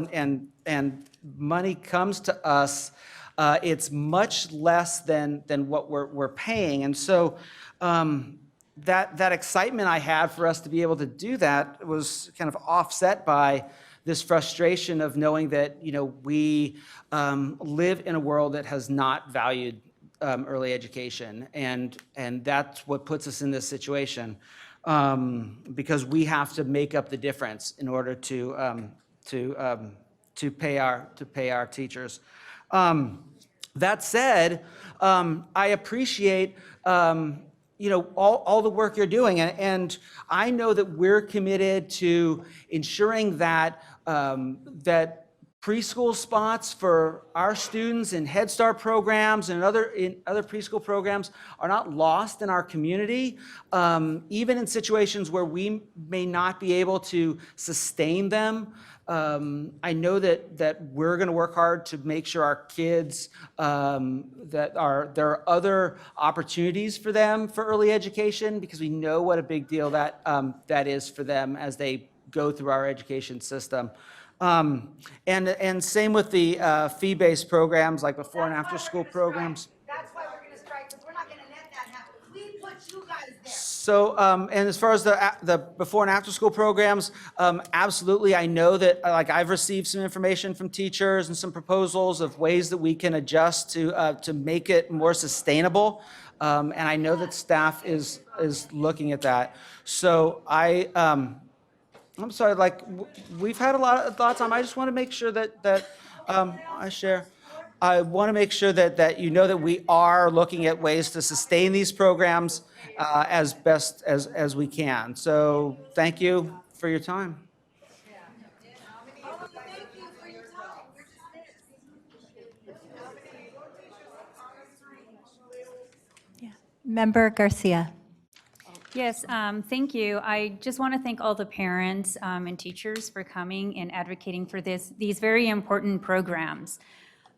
and money comes to us, it's much less than what we're paying. And so that excitement I had for us to be able to do that was kind of offset by this frustration of knowing that, you know, we live in a world that has not valued early education, and that's what puts us in this situation. Because we have to make up the difference in order to pay our teachers. That said, I appreciate you know, all the work you're doing, and I know that we're committed to ensuring that that preschool spots for our students in Head Start programs and other preschool programs are not lost in our community, even in situations where we may not be able to sustain them. I know that we're going to work hard to make sure our kids, there are other opportunities for them for early education, because we know what a big deal that is for them as they go through our education system. And same with the fee-based programs, like before and after school programs. That's why we're going to strike, because we're not going to let that happen. We put you guys there. So, and as far as the before and after school programs, absolutely, I know that, like, I've received some information from teachers and some proposals of ways that we can adjust to make it more sustainable. And I know that staff is looking at that. So I'm sorry, like, we've had a lot of thoughts on, I just want to make sure that I share. I want to make sure that you know that we are looking at ways to sustain these programs as best as we can. So thank you for your time. Member Garcia. Yes, thank you. I just want to thank all the parents and teachers for coming and advocating for these very important programs.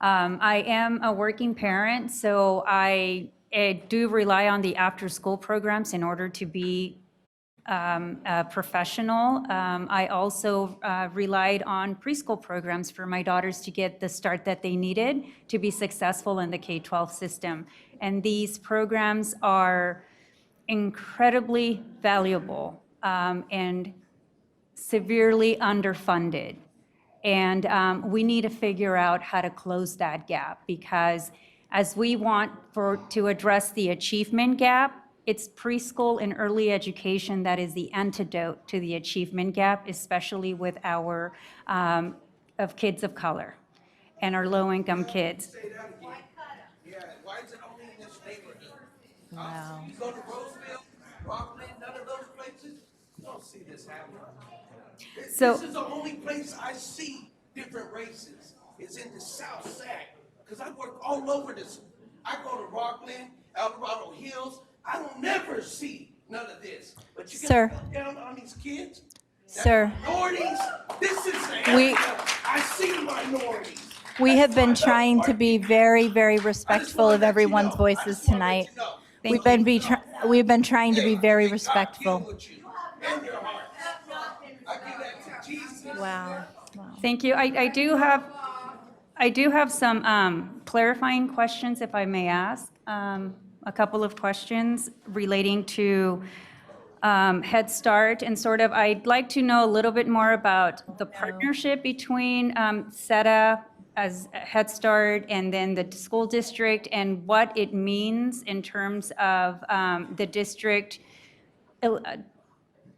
I am a working parent, so I do rely on the after-school programs in order to be a professional. I also relied on preschool programs for my daughters to get the start that they needed to be successful in the K-12 system. And these programs are incredibly valuable and severely underfunded. And we need to figure out how to close that gap, because as we want to address the achievement gap, it's preschool and early education that is the antidote to the achievement gap, especially with our of kids of color and our low-income kids. Why is it only in this neighborhood? Wow. You go to Roseville, Rockland, none of those places, you don't see this happening. So- This is the only place I see different races, is in the South Side, because I work all over this. I go to Rockland, El Dorado Hills, I don't never see none of this. But you Sir. can look down on these kids. Sir. Minorities, this is the We- area I see minorities. We have been trying to be very, very respectful of everyone's voices tonight. We've been trying to be very respectful. Wow. Thank you. I do have some clarifying questions, if I may ask. A couple of questions relating to Head Start, and sort of, I'd like to know a little bit more about the partnership between SETA as Head Start and then the school district, and what it means in terms of the district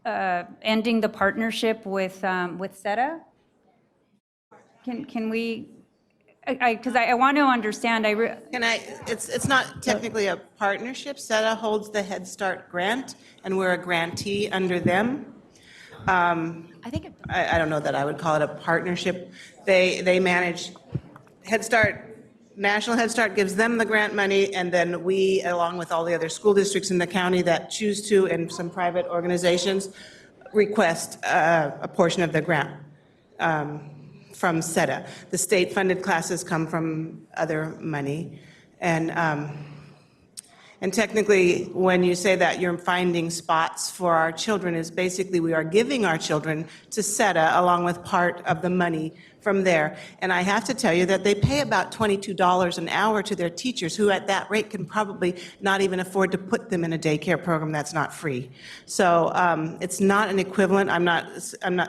ending the partnership with SETA. Can we? Because I want to understand. It's not technically a partnership. SETA holds the Head Start grant, and we're a grantee under them. I don't know that I would call it a partnership. They manage Head Start. National Head Start gives them the grant money, and then we, along with all the other school districts in the county that choose to, and some private organizations, request a portion of the grant from SETA. The state-funded classes come from other money. And technically, when you say that you're finding spots for our children, is basically we are giving our children to SETA along with part of the money from there. And I have to tell you that they pay about $22 an hour to their teachers, who at that rate can probably not even afford to put them in a daycare program that's not free. So it's not an equivalent. I'm not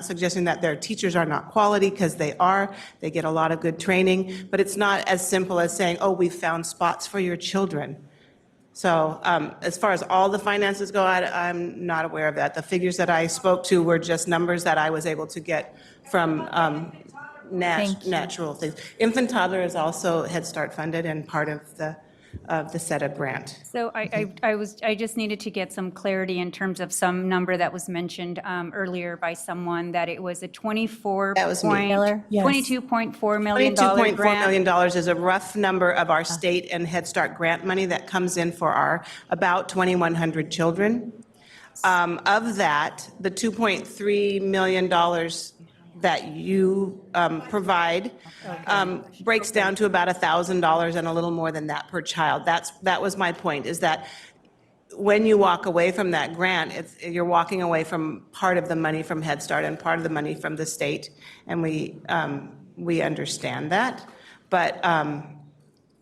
suggesting that their teachers are not quality, because they are. They get a lot of good training. But it's not as simple as saying, oh, we've found spots for your children. So as far as all the finances go, I'm not aware of that. The figures that I spoke to were just numbers that I was able to get from natural things. Infant toddler is also Head Start funded and part of the SETA grant. So I just needed to get some clarity in terms of some number that was mentioned earlier by someone, that it was a $22.4 million $22.4 grant. million is a rough number of our state and Head Start grant money that comes in for our about 2,100 children. Of that, the $2.3 million that you provide breaks down to about $1,000 and a little more than that per child. That was my point, is that when you walk away from that grant, you're walking away from part of the money from Head Start and part of the money from the state, and we understand that. But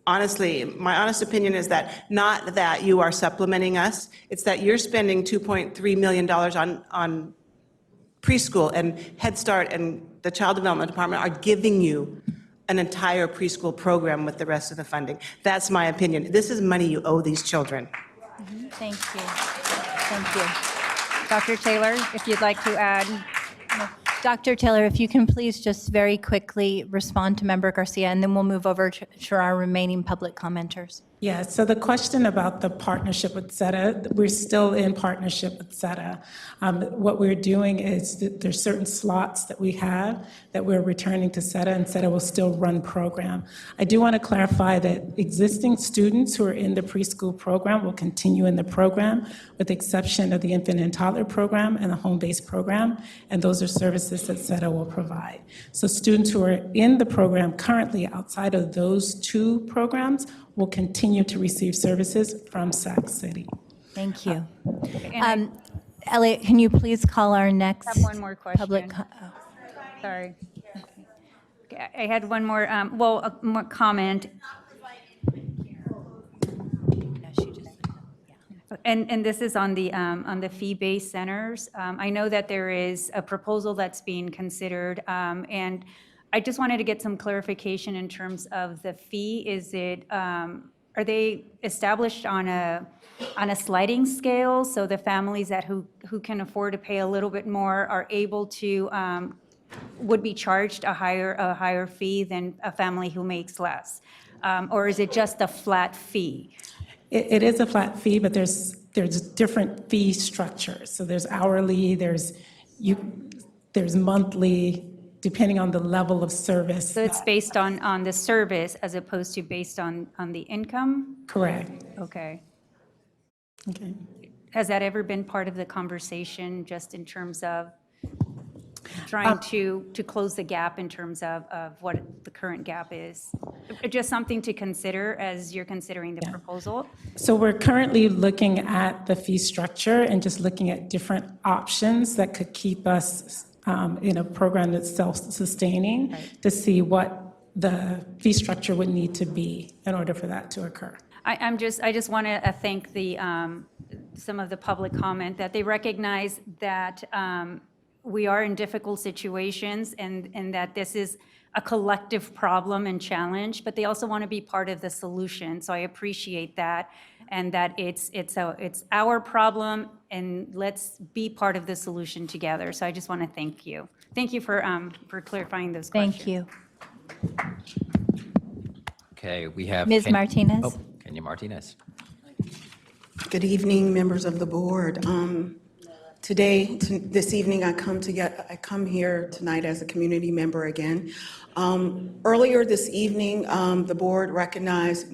honestly, my honest opinion is that not that you are supplementing us, it's that you're spending $2.3 million on preschool, and Head Start and the Child Development Department are giving you an entire preschool program with the rest of the funding. That's my opinion. This is money you owe these children. Thank you. Thank you. Dr. Taylor, if you'd like to add more. Dr. Taylor, if you can please just very quickly respond to Member Garcia, and then we'll move over to our remaining public commenters. Yeah, so the question about the partnership with SETA, we're still in partnership with SETA. What we're doing is that there's certain slots that we have that we're returning to SETA, and SETA will still run program. I do want to clarify that existing students who are in the preschool program will continue in the program, with the exception of the infant and toddler program and the home-based program, and those are services that SETA will provide. So students who are in the program currently outside of those two programs will continue to receive services from Sac City. Thank you. Elliot, can you please call our next I have one more question. public? Sorry. Okay, I had one more, more comment. And this is on the fee-based centers. I know that there is a proposal that's being considered, and I just wanted to get some clarification in terms of the fee. Is it, are they established on a sliding scale, so the families who can afford to pay a little bit more are able to, would be charged a higher fee than a family who makes less? Or is it just a flat fee? It is a flat fee, but there's different fee structures. So there's hourly, there's monthly, depending on the level of service. So it's based on the service as opposed to based on the income? Correct. Okay. Okay. Has that ever been part of the conversation, just in terms of trying to close the gap in terms of what the current gap is? Just something to consider as you're considering the proposal? So we're currently looking at the fee structure and just looking at different options that could keep us in a program that's self-sustaining, to see what the fee structure would need to be in order for that to occur. I just want to thank some of the public comment that they recognize that we are in difficult situations and that this is a collective problem and challenge, but they also want to be part of the solution. So I appreciate that, and that it's our problem, and let's be part of the solution together. So I just want to thank you. Thank you for clarifying those questions. Thank you. Okay, we have Ms. Martinez. Oh, Kenya Martinez. Good evening, members of the board. This evening, I come here tonight as a community member again. Earlier this evening, the board recognized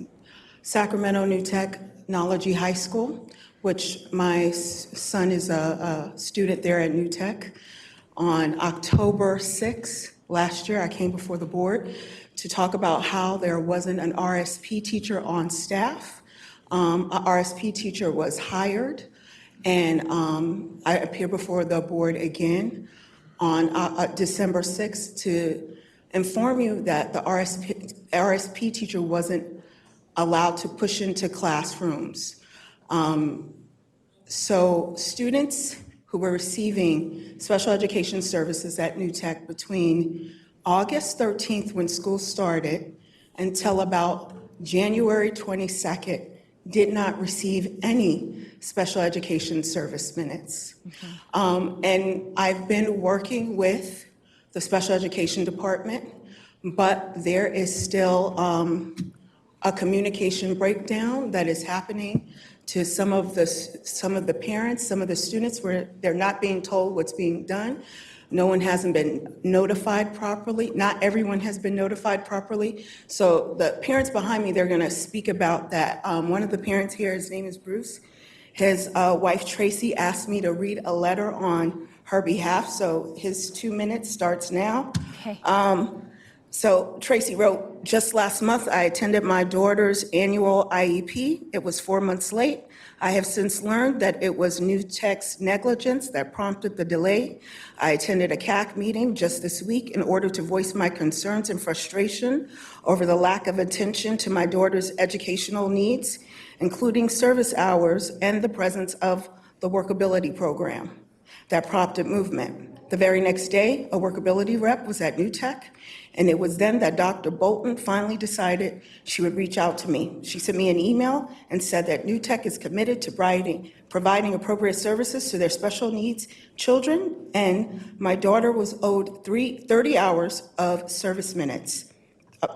Sacramento New Technology High School, which my son is a student there at New Tech. On October 6th last year, I came before the board to talk about how there wasn't an RSP teacher on staff. A RSP teacher was hired, and I appear before the board again on December 6th to inform you that the RSP teacher wasn't allowed to push into classrooms. So students who were receiving special education services at New Tech between August 13th, when school started, until about January 22nd, did not receive any special education service minutes. And I've been working with the special education department, but there is still a communication breakdown that is happening to some of the parents, some of the students, where they're not being told what's being done. No one hasn't been notified properly. Not everyone has been notified properly. So the parents behind me, they're gonna speak about that. One of the parents here, his name is Bruce. His wife Tracy asked me to read a letter on her behalf, so his 2 minutes starts now. Okay. So Tracy wrote, just last month, I attended my daughter's annual IEP. It was 4 months late. I have since learned that it was New Tech's negligence that prompted the delay. I attended a CAC meeting just this week in order to voice my concerns and frustration over the lack of attention to my daughter's educational needs, including service hours and the presence of the workability program that prompted movement. The very next day, a workability rep was at New Tech And it was then that Dr. Bolton finally decided she would reach out to me. She sent me an email and said that New Tech is committed to providing appropriate services to their special needs children, and my daughter was owed 30 hours of service minutes.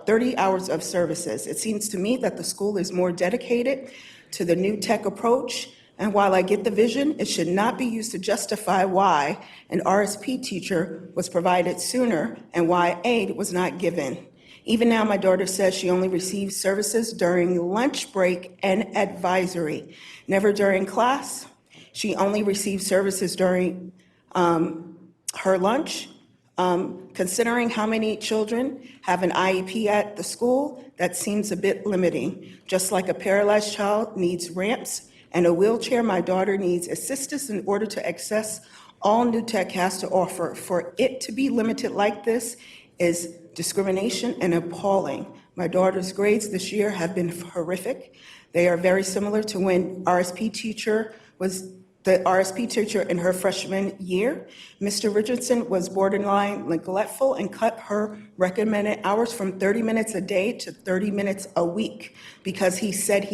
30 hours of services. It seems to me that the school is more dedicated to the New Tech approach, and while I get the vision, it should not be used to justify why an RSP teacher was provided sooner and why aid was not given. Even now, my daughter says she only receives services during lunch break and advisory, never during class. She only receives services during her lunch. Considering how many children have an IEP at the school, that seems a bit limiting. Just like a paralyzed child needs ramps and a wheelchair, my daughter needs assistance in order to access all New Tech has to offer. For it to be limited like this is discrimination and appalling. My daughter's grades this year have been horrific. They are very similar to when the RSP teacher in her freshman year. Mr. Richardson was borderline neglectful and cut her recommended hours from 30 minutes a day to 30 minutes a week because he said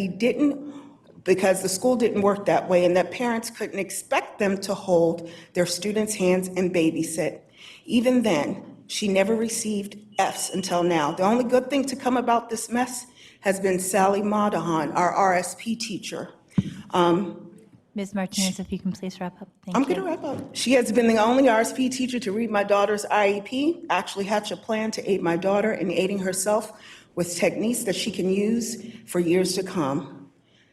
because the school didn't work that way and that parents couldn't expect them to hold their students' hands and babysit. Even then, she never received Fs until now. The only good thing to come about this mess has been Sally Madahan, our RSP teacher. Ms. Martinez, if you can please wrap up. Thank you. I'm going to wrap up. She has been the only RSP teacher to read my daughter's IEP, actually hatch a plan to aid my daughter in aiding herself with techniques that she can use for years to come.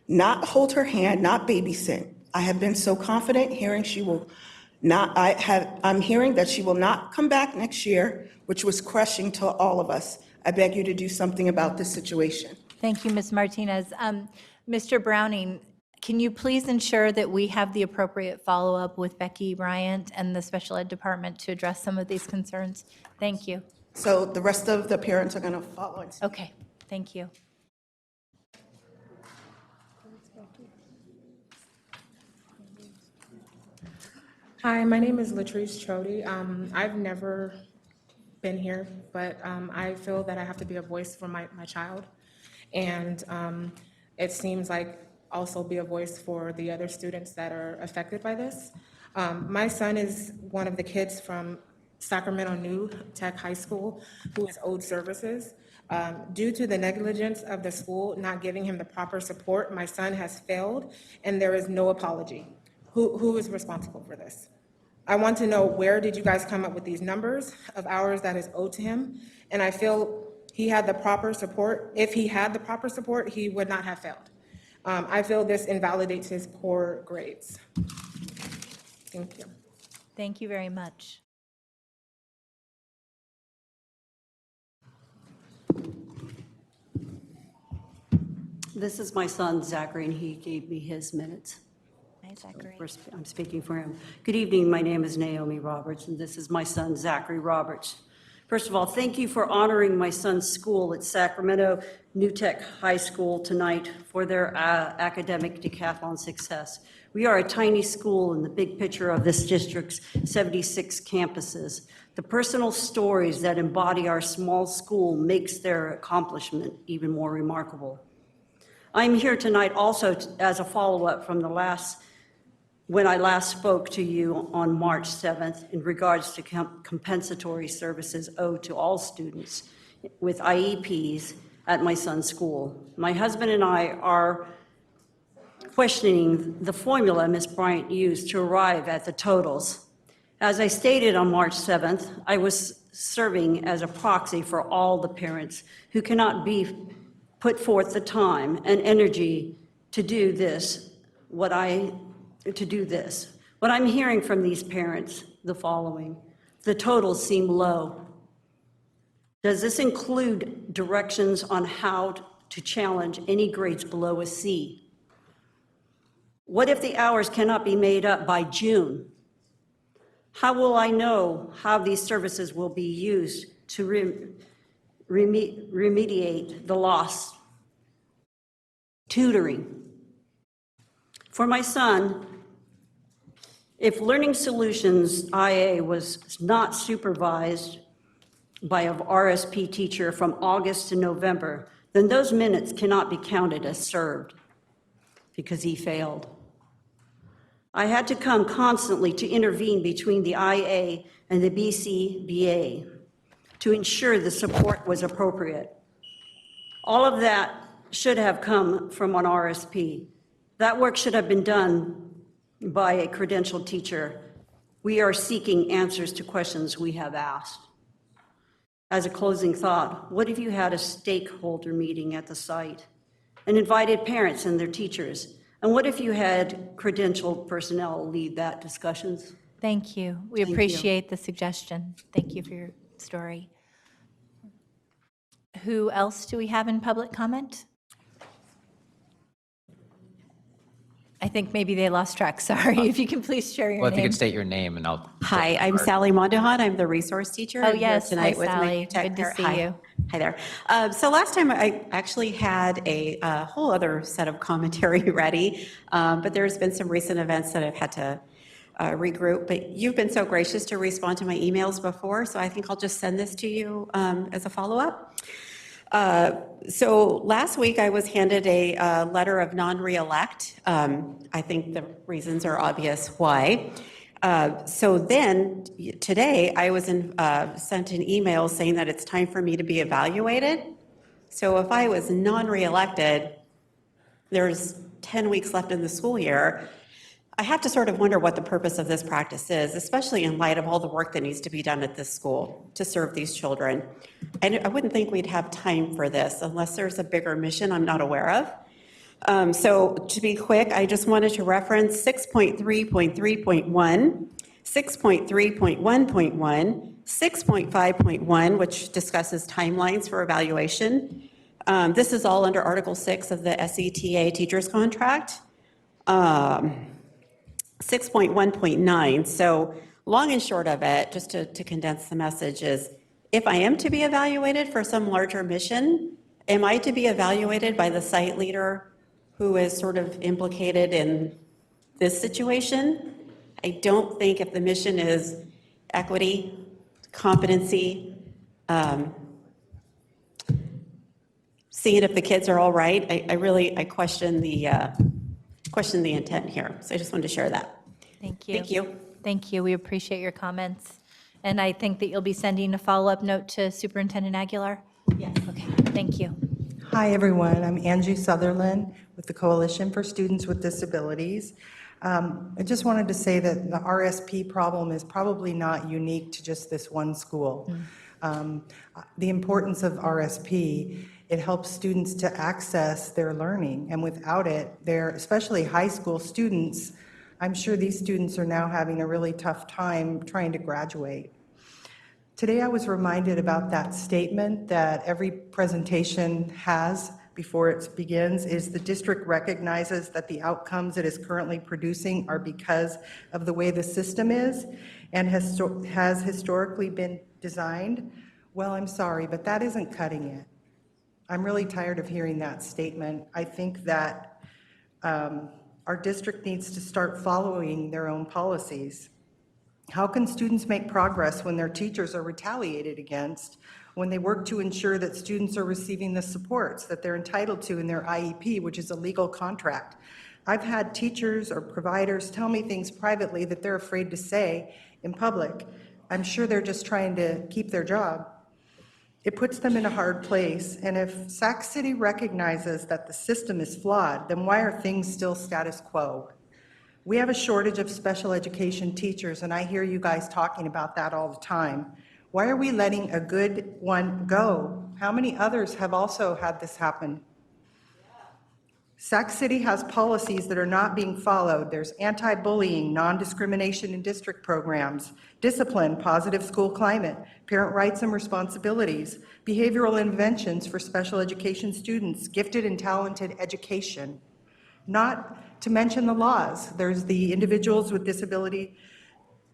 Not hold her hand, not babysit. I have been so confident hearing I'm hearing that she will not come back next year, which was crushing to all of us. I beg you to do something about this situation. Thank you, Ms. Martinez. Mr. Browning, can you please ensure that we have the appropriate follow-up with Becky Bryant and the special ed department to address some of these concerns? Thank you. So the rest of the parents are going to follow it. Okay, thank you. Hi, my name is Latrice Trody. I've never been here, but I feel that I have to be a voice for my child. And it seems like also be a voice for the other students that are affected by this. My son is one of the kids from Sacramento New Tech High School who is owed services. Due to the negligence of the school not giving him the proper support, my son has failed and there is no apology. Who is responsible for this? I want to know, where did you guys come up with these numbers of hours that is owed to him? And I feel he had the proper support. If he had the proper support, he would not have failed. I feel this invalidates his poor grades. Thank you. Thank you very much. This is my son, Zachary, and he gave me his minutes. Hi, Zachary. I'm speaking for him. Good evening, my name is Naomi Roberts, and this is my son, Zachary Roberts. First of all, thank you for honoring my son's school at Sacramento New Tech High School tonight for their academic decathlon success. We are a tiny school in the big picture of this district's 76 campuses. The personal stories that embody our small school makes their accomplishment even more remarkable. I'm here tonight also as a follow-up from when I last spoke to you on March 7th in regards to compensatory services owed to all students with IEPs at my son's school. My husband and I are questioning the formula Ms. Bryant used to arrive at the totals. As I stated on March 7th, I was serving as a proxy for all the parents who cannot put forth the time and energy to do this. What I'm hearing from these parents, the following: the totals seem low. Does this include directions on how to challenge any grades below a C? What if the hours cannot be made up by June? How will I know how these services will be used to remediate the loss? Tutoring. For my son, if Learning Solutions IA was not supervised by an RSP teacher from August to November, then those minutes cannot be counted as served because he failed. I had to come constantly to intervene between the IA and the BCBA to ensure the support was appropriate. All of that should have come from an RSP. That work should have been done by a credentialed teacher. We are seeking answers to questions we have asked. As a closing thought, what if you had a stakeholder meeting at the site and invited parents and their teachers? And what if you had credentialed personnel lead that discussions? Thank you. We Thank you. appreciate the suggestion. Thank you for your story. Who else do we have in public comment? I think maybe they lost track. Sorry. If you can please share your Well, if you name. could state your name and I'll. Hi, I'm Sally Mondahan. I'm the resource teacher. Oh, I'm here yes. Hi, tonight with my Sally. tech Good to parent. see Hi. you. Hi there. So last time I actually had a whole other set of commentary ready, but there's been some recent events that I've had to regroup. But you've been so gracious to respond to my emails before, so I think I'll just send this to you as a follow-up. So last week I was handed a letter of non-reelect. I think the reasons are obvious why. So then today I was sent an email saying that it's time for me to be evaluated. So if I was non-reelected, there's 10 weeks left in the school year. I have to sort of wonder what the purpose of this practice is, especially in light of all the work that needs to be done at this school to serve these children. And I wouldn't think we'd have time for this unless there's a bigger mission I'm not aware of. So to be quick, I just wanted to reference 6.3.3.1, 6.3.1.1, 6.5.1, which discusses timelines for evaluation. This is all under Article 6 of the SETA teacher's contract. 6.1.9, so long and short of it, just to condense the message is, if I am to be evaluated for some larger mission, am I to be evaluated by the site leader who is sort of implicated in this situation? I don't think if the mission is equity, competency, seeing if the kids are all right, I question the intent here. So I just wanted to share that. Thank you. Thank you. Thank you. We appreciate your comments. And I think that you'll be sending a follow-up note to Superintendent Aguilar? Yes. Okay, thank you. Hi, everyone. I'm Angie Sutherland with the Coalition for Students with Disabilities. I just wanted to say that the RSP problem is probably not unique to just this one school. The importance of RSP, it helps students to access their learning, and without it, especially high school students, I'm sure these students are now having a really tough time trying to graduate. Today I was reminded about that statement that every presentation has before it begins, is the district recognizes that the outcomes it is currently producing are because of the way the system is and has historically been designed. Well, I'm sorry, but that isn't cutting it. I'm really tired of hearing that statement. I think that our district needs to start following their own policies. How can students make progress when their teachers are retaliated against, when they work to ensure that students are receiving the supports that they're entitled to in their IEP, which is a legal contract? I've had teachers or providers tell me things privately that they're afraid to say in public. I'm sure they're just trying to keep their job. It puts them in a hard place, and if Sac City recognizes that the system is flawed, then why are things still status quo? We have a shortage of special education teachers, and I hear you guys talking about that all the time. Why are we letting a good one go? How many others have also had this happen? Sac City has policies that are not being followed. There's anti-bullying, non-discrimination in district programs, discipline, positive school climate, parent rights and responsibilities, behavioral interventions for special education students, gifted and talented education. Not to mention the laws. There's the Individuals with Disability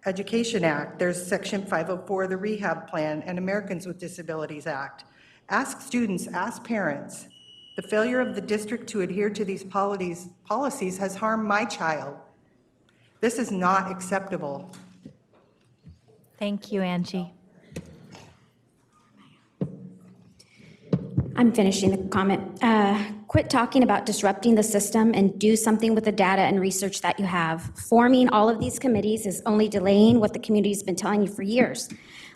Education Act. There's Section 504 of the Rehab Plan and Americans with Disabilities Act. Ask students, ask parents. The failure of the district to adhere to these policies has harmed my child. This is not acceptable. Thank you, Angie. I'm finishing the comment. Quit talking about disrupting the system and do something with the data and research that you have. Forming all of these committees is only delaying what the community's been telling you for years.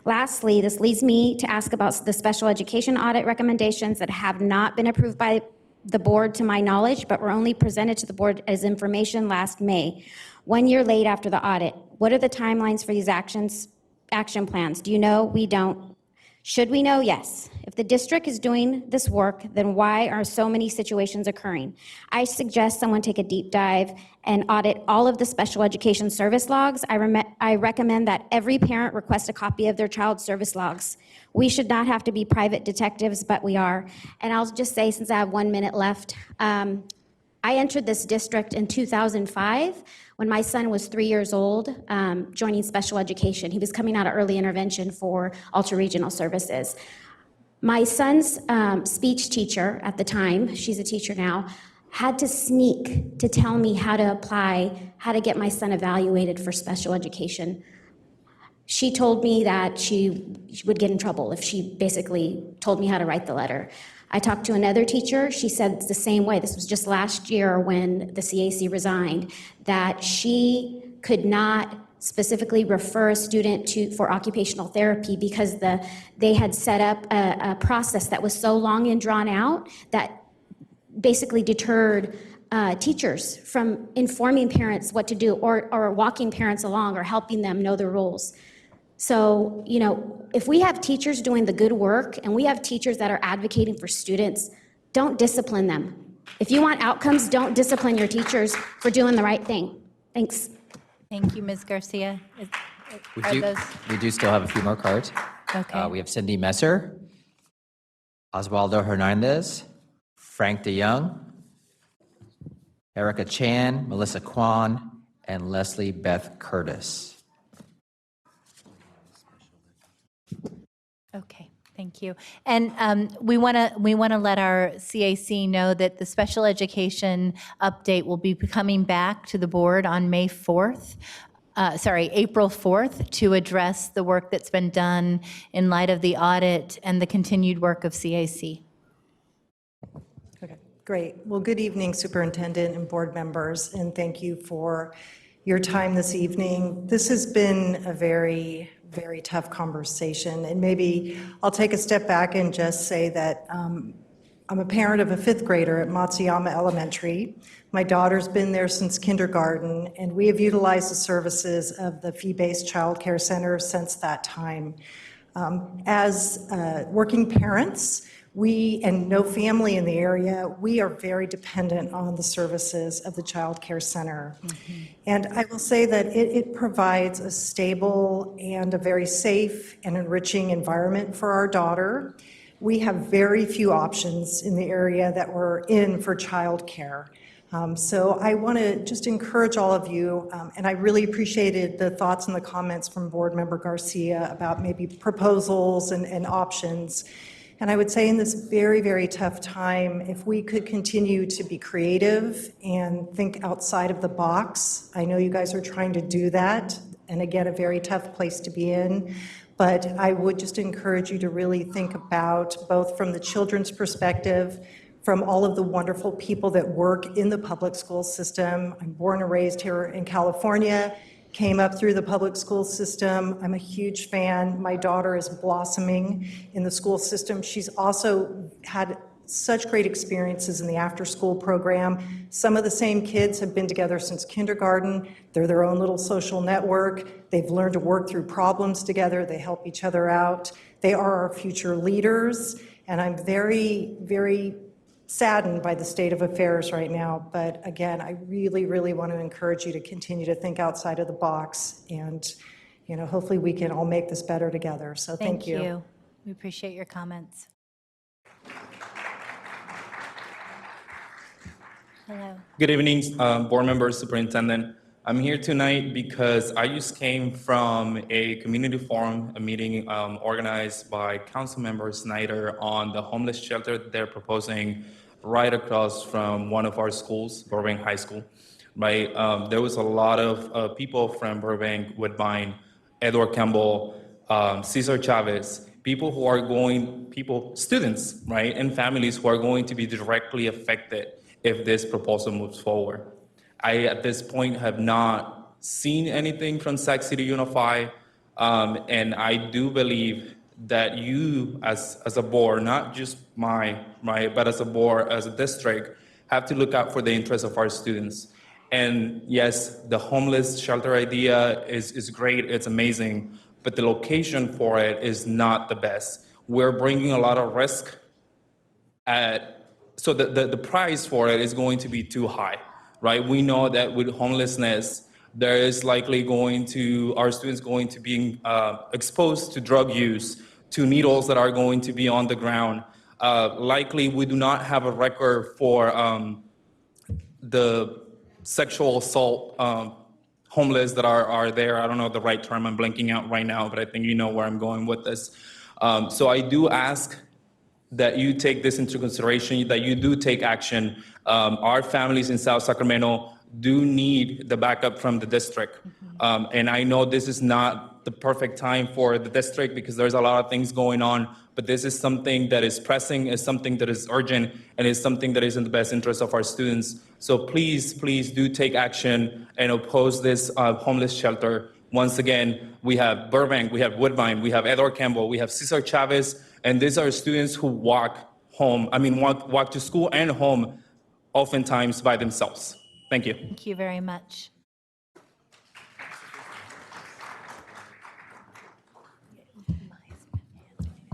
Lastly, this leads me to ask about the special education audit recommendations that have not been approved by the board to my knowledge, but were only presented to the board as information last May, 1 year late after the audit. What are the timelines for these action plans? Do you know? We don't. Should we know? Yes. If the district is doing this work, then why are so many situations occurring? I suggest someone take a deep dive and audit all of the special education service logs. I recommend that every parent request a copy of their child's service logs. We should not have to be private detectives, but we are. And I'll just say, since I have 1 minute left, I entered this district in 2005 when my son was 3 years old, joining special education. He was coming out of early intervention for ultra-regional services. My son's speech teacher at the time, she's a teacher now, had to sneak to tell me how to apply, how to get my son evaluated for special education. She told me that she would get in trouble if she basically told me how to write the letter. I talked to another teacher. She said it's the same way. This was just last year when the CAC resigned, that she could not specifically refer a student for occupational therapy because they had set up a process that was so long and drawn out that basically deterred teachers from informing parents what to do or walking parents along or helping them know the rules. So, if we have teachers doing the good work and we have teachers that are advocating for students, don't discipline them. If you want outcomes, don't discipline your teachers for doing the right thing. Thanks. Thank you, Ms. Garcia. We do still have a few more cards. Okay. We have Cindy Messer, Osvaldo Hernandez, Frank DeYoung, Erica Chan, Melissa Kwan, and Leslie Beth Curtis. Okay, thank you. And we want to let our CAC know that the special education update will be coming back to the board on April 4th to address the work that's been done in light of the audit and the continued work of CAC. Okay, great. Well, good evening, Superintendent and board members, and thank you for your time this evening. This has been a very, very tough conversation, and maybe I'll take a step back and just say that I'm a parent of a fifth grader at Matsuyama Elementary. My daughter's been there since kindergarten, and we have utilized the services of the fee-based child care center since that time. As working parents, and no family in the area, we are very dependent on the services of the child care center. And I will say that it provides a stable and a very safe and enriching environment for our daughter. We have very few options in the area that we're in for child care. So I want to just encourage all of you, and I really appreciated the thoughts and the comments from Board Member Garcia about maybe proposals and options. And I would say in this very, very tough time, if we could continue to be creative and think outside of the box. I know you guys are trying to do that, and again, a very tough place to be in. But I would just encourage you to really think about, both from the children's perspective, from all of the wonderful people that work in the public school system. I'm born and raised here in California, came up through the public school system. I'm a huge fan. My daughter is blossoming in the school system. She's also had such great experiences in the after-school program. Some of the same kids have been together since kindergarten. They're their own little social network. They've learned to work through problems together. They help each other out. They are our future leaders, and I'm very, very saddened by the state of affairs right now. But again, I really, really want to encourage you to continue to think outside of the box, and hopefully we can all make this better together. So thank you. Thank you. We appreciate your comments. Hello. Good evening, board members, superintendent. I'm here tonight because I just came from a community forum, a meeting organized by Councilmember Snyder on the homeless shelter they're proposing right across from one of our schools, Burbank High School. Right, there was a lot of people from Burbank, Woodbine, Edward Campbell, Cesar Chavez, students, right, and families who are going to be directly affected if this proposal moves forward. I, at this point, have not seen anything from Sac City Unify, and I do believe that you, as a board, not just but as a board, as a district, have to look out for the interests of our students. And yes, the homeless shelter idea is great, it's amazing, but the location for it is not the best. We're bringing a lot of risk so the price for it is going to be too high, right? We know that with homelessness, there is likely our students going to be exposed to drug use, to needles that are going to be on the ground. Likely, we do not have a record for the sexual assault homeless that are there. I don't know the right term, I'm blanking out right now, but I think you know where I'm going with this. So I do ask that you take this into consideration, that you do take action. Our families in South Sacramento do need the backup from the district. And I know this is not the perfect time for the district because there's a lot of things going on, but this is something that is pressing, is something that is urgent, and is something that is in the best interest of our students. So please, please do take action and oppose this homeless shelter. Once again, we have Burbank, we have Woodbine, we have Edward Campbell, we have Cesar Chavez, and these are students who walk to school and home oftentimes by themselves. Thank you. Thank you very much.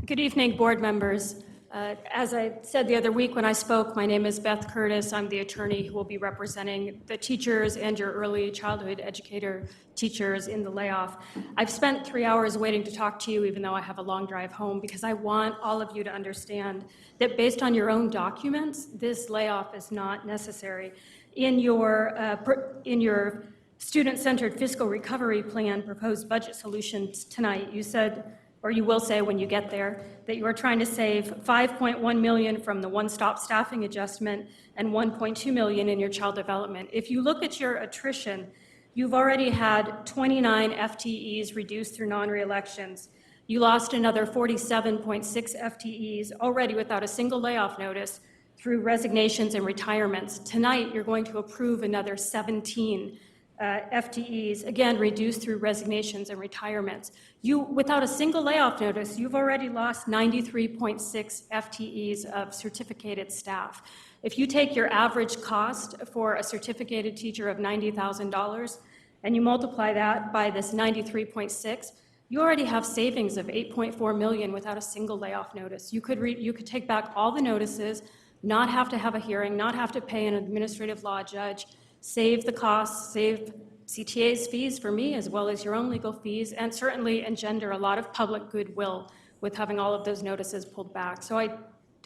Good evening, board members. As I said the other week when I spoke, my name is Beth Curtis. I'm the attorney who will be representing the teachers and your early childhood educator teachers in the layoff. I've spent 3 hours waiting to talk to you, even though I have a long drive home, because I want all of you to understand that based on your own documents, this layoff is not necessary. In your student-centered fiscal recovery plan proposed budget solutions tonight, you said, or you will say when you get there, that you are trying to save $5.1 million from the one-stop staffing adjustment and $1.2 million in your child development. If you look at your attrition, you've already had 29 FTEs reduced through non-reelections. You lost another 47.6 FTEs already without a single layoff notice through resignations and retirements. Tonight, you're going to approve another 17 FTEs, again, reduced through resignations and retirements. Without a single layoff notice, you've already lost 93.6 FTEs of certificated staff. If you take your average cost for a certificated teacher of $90,000 and you multiply that by this 93.6, you already have savings of $8.4 million without a single layoff notice. You could take back all the notices, not have to have a hearing, not have to pay an administrative law judge, save the costs, save CTA's fees for me, as well as your own legal fees, and certainly engender a lot of public goodwill with having all of those notices pulled back. So I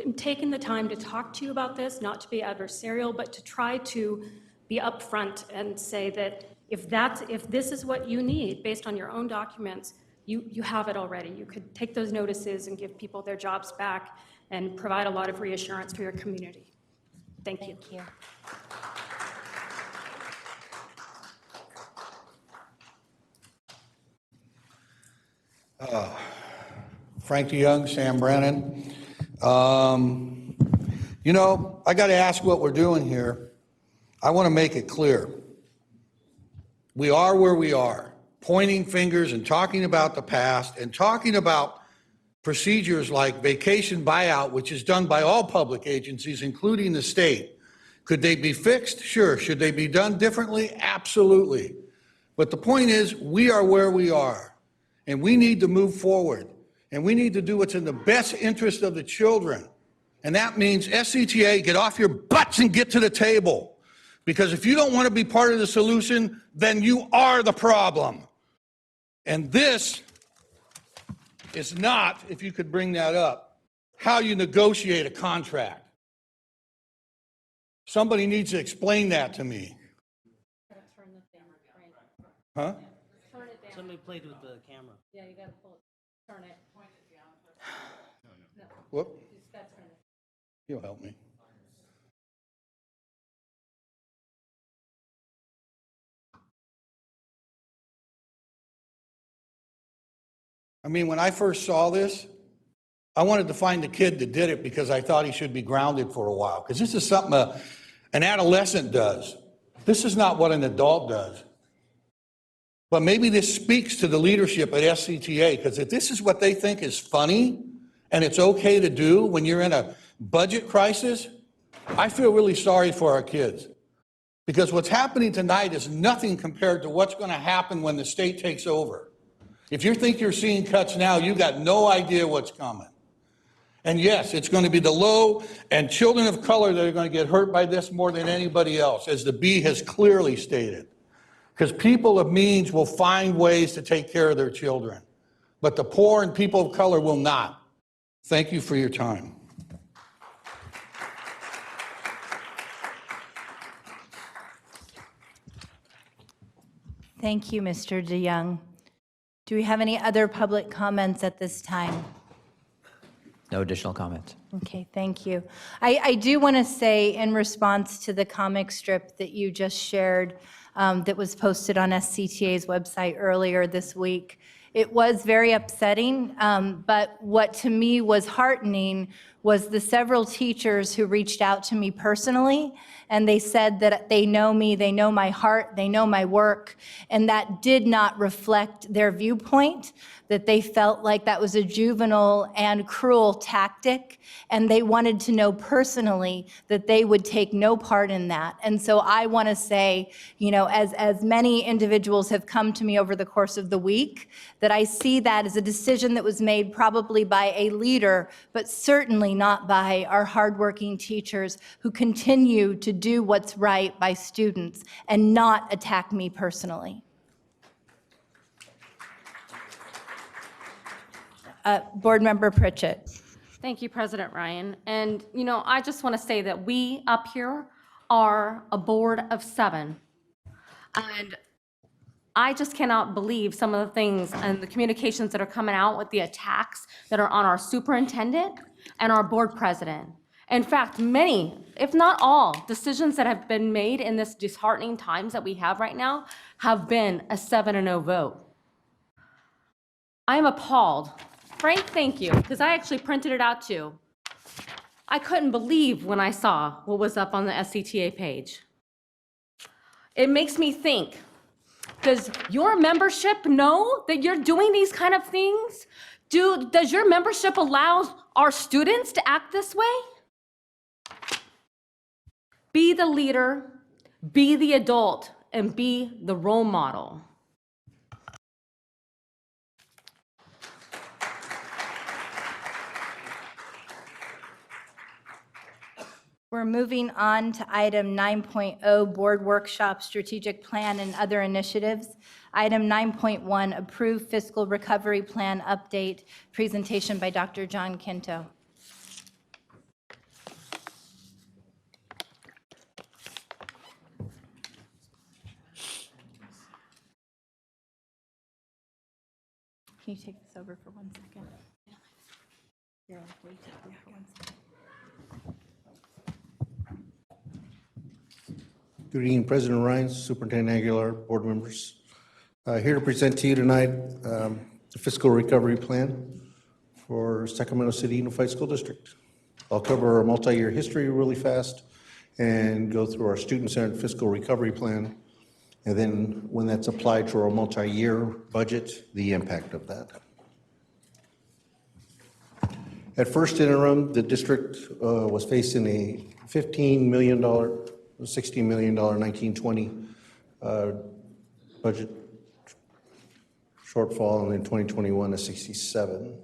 am taking the time to talk to you about this, not to be adversarial, but to try to be upfront and say that if this is what you need based on your own documents, you have it already. You could take those notices and give people their jobs back and provide a lot of reassurance for your community. Thank you. Thank you. Frank DeYoung, Sam Brennan. You know, I got to ask what we're doing here. I want to make it clear. We are where we are, pointing fingers and talking about the past and talking about procedures like vacation buyout, which is done by all public agencies, including the state. Could they be fixed? Sure. Should they be done differently? Absolutely. But the point is, we are where we are, and we need to move forward, and we need to do what's in the best interest of the children. And that means SCTA, get off your butts and get to the table. Because if you don't want to be part of the solution, then you are the problem. And this is not, if you could bring that up, how you negotiate a contract. Somebody needs to explain that to me. Huh? Somebody played with the camera. Yeah, you got to pull it, turn it. Point it down. Whoop. You just got to turn it. You'll help me. I mean, when I first saw this, I wanted to find the kid that did it because I thought he should be grounded for a while, because this is something an adolescent does. This is not what an adult does. But maybe this speaks to the leadership at SCTA, because if this is what they think is funny and it's okay to do when you're in a budget crisis, I feel really sorry for our kids. Because what's happening tonight is nothing compared to what's going to happen when the state takes over. If you think you're seeing cuts now, you got no idea what's coming. And yes, it's going to be the low and children of color that are going to get hurt by this more than anybody else, as the B has clearly stated. Because people of means will find ways to take care of their children, but the poor and people of color will not. Thank you for your time. Thank you, Mr. DeYoung. Do we have any other public comments at this time? No additional comments. Okay, thank you. I do want to say, in response to the comic strip that you just shared that was posted on SCTA's website earlier this week, it was very upsetting, but what to me was heartening was the several teachers who reached out to me personally, and they said that they know me, they know my heart, they know my work, and that did not reflect their viewpoint, that they felt like that was a juvenile and cruel tactic, and they wanted to know personally that they would take no part in that. And so I want to say, you know, as many individuals have come to me over the course of the week, that I see that as a decision that was made probably by a leader, but certainly not by our hardworking teachers who continue to do what's right by students and not attack me personally. Board Member Pritchett. Thank you, President Ryan. And, you know, I just want to say that we up here are a board of 7. And I just cannot believe some of the things and the communications that are coming out with the attacks that are on our superintendent and our board president. In fact, many, if not all, decisions that have been made in this disheartening times that we have right now have been a 7-0 vote. I am appalled. Frank, thank you, because I actually printed it out too. I couldn't believe when I saw what was up on the SCTA page. It makes me think, does your membership know that you're doing these kind of things? Does your membership allow our students to act this way? Be the leader, be the adult, and be the role model. We're moving on to item 9.0, Board Workshop, Strategic Plan, and Other Initiatives. Item 9.1, Approve Fiscal Recovery Plan Update, presentation by Dr. John Quinto. Can you take this over for 1 second? Here, will you take it for 1 second? Good evening, President Ryan, Superintendent Aguilar, board members. Here to present to you tonight the fiscal recovery plan for Sacramento City Unified School District. I'll cover our multi-year history really fast and go through our student-centered fiscal recovery plan, and then when that's applied to our multi-year budget, the impact of that. At first interim, the district was facing a $15 million, $60 million 1920 budget shortfall, and in 2021 a 67.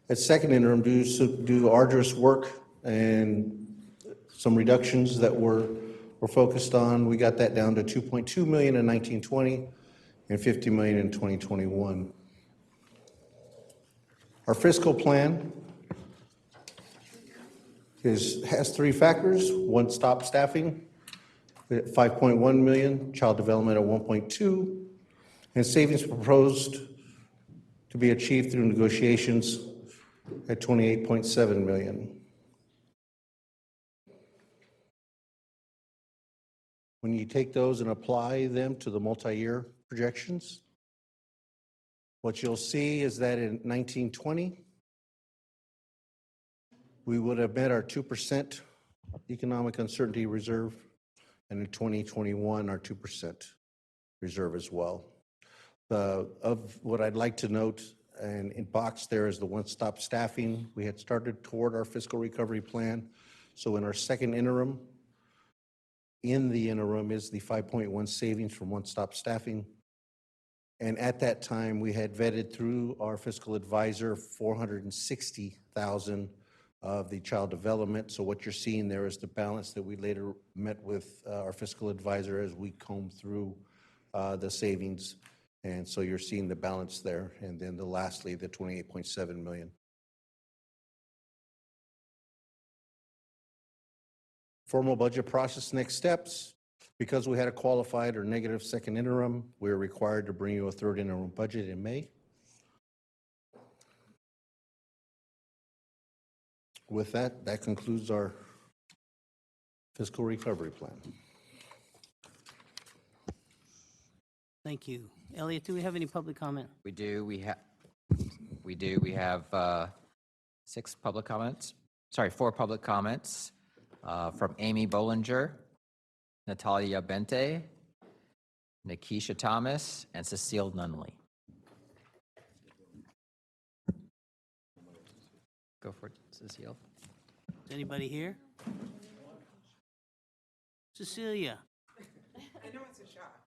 At second interim, due to arduous work and some reductions that were focused on, we got that down to 2.2 million in 1920 and 50 million in 2021. Our fiscal plan has 3 factors: one-stop staffing at 5.1 million, child development at 1.2, and savings proposed to be achieved through negotiations at 28.7 million. When you take those and apply them to the multi-year projections, what you'll see is that in 1920, We would have met our 2% economic uncertainty reserve, and in 2021, our 2% reserve as well. Of what I'd like to note, and in box there is the one-stop staffing. We had started toward our fiscal recovery plan. So in our second interim, in the interim is the 5.1 savings from one-stop staffing. And at that time, we had vetted through our fiscal advisor 460,000 of the child development. So what you're seeing there is the balance that we later met with our fiscal advisor as we combed through the savings. And so you're seeing the balance there. And then lastly, the 28.7 million. Formal budget process next steps. Because we had a qualified or negative second interim, we're required to bring you a third interim budget in May. With that, that concludes our fiscal recovery plan. Thank you. Elliot, do we have any public comment? We do. We have 6 public comments. Sorry, 4 public comments from Amy Bollinger, Natalia Bente, Nikisha Thomas, and Cecile Nunley. Go for it, Cecile. Is anybody here? Cecilia? I know it's a shock.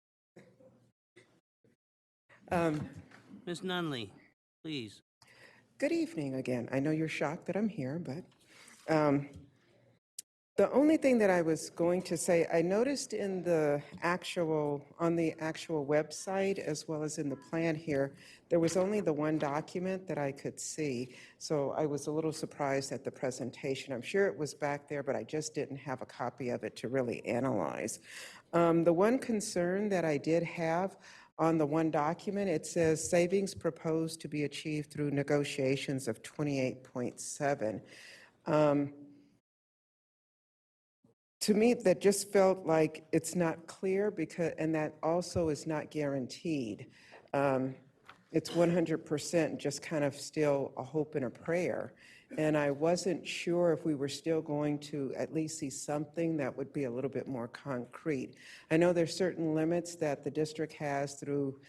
Ms. Nunley, please. Good evening again. I know you're shocked that I'm here, but the only thing that I was going to say, I noticed on the actual website, as well as in the plan here, there was only the one document that I could see. So I was a little surprised at the presentation. I'm sure it was back there, but I just didn't have a copy of it to really analyze. The one concern that I did have on the one document, it says savings proposed to be achieved through negotiations of 28.7. To me, that just felt like it's not clear because, and that also is not guaranteed. It's 100% just kind of still a hope and a prayer. And I wasn't sure if we were still going to at least see something that would be a little bit more concrete. I know there's certain limits that the district has through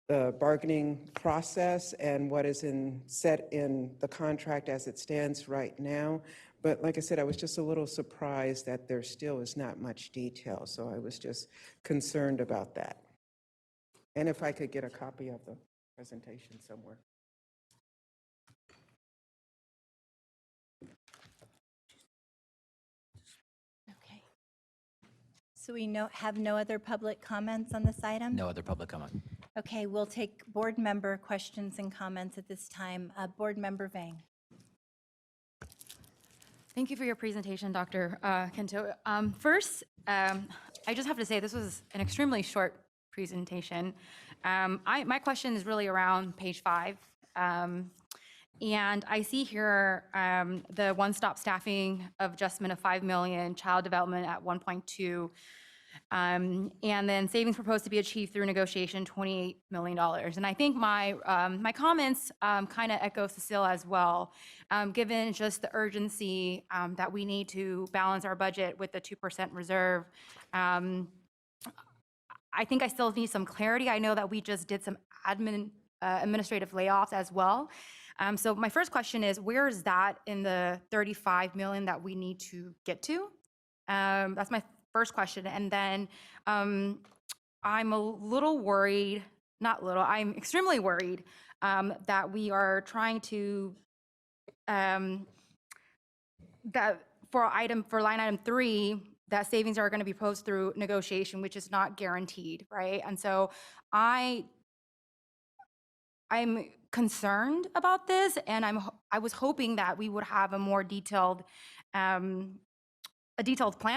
the bargaining process and what is set in the contract as it stands right now. But like I said, I was just a little surprised that there still is not much detail. So I was just concerned about that. And if I could get a copy of the presentation somewhere. Okay. So we have no other public comments on this item? No other public comment. Okay, we'll take board member questions and comments at this time. Board Member Vang. Thank you for your presentation, Dr. Kento. First, I just have to say this was an extremely short presentation. My question is really around page 5. And I see here the one-stop staffing of adjustment of 5 million, child development at 1.2, and then savings proposed to be achieved through negotiation, $28 million. And I think my comments kind of echo Cecile as well, given just the urgency that we need to balance our budget with the 2% reserve. I think I still need some clarity. I know that we just did some administrative layoffs as well. So my first question is, where is that in the 35 million that we need to get to? That's my first question. And then I'm a little worried, not little, I'm extremely worried that we are trying to, that for line item 3, that savings are going to be proposed through negotiation, which is not guaranteed, right? And so I'm concerned about this, and I was hoping that we would have a more detailed plan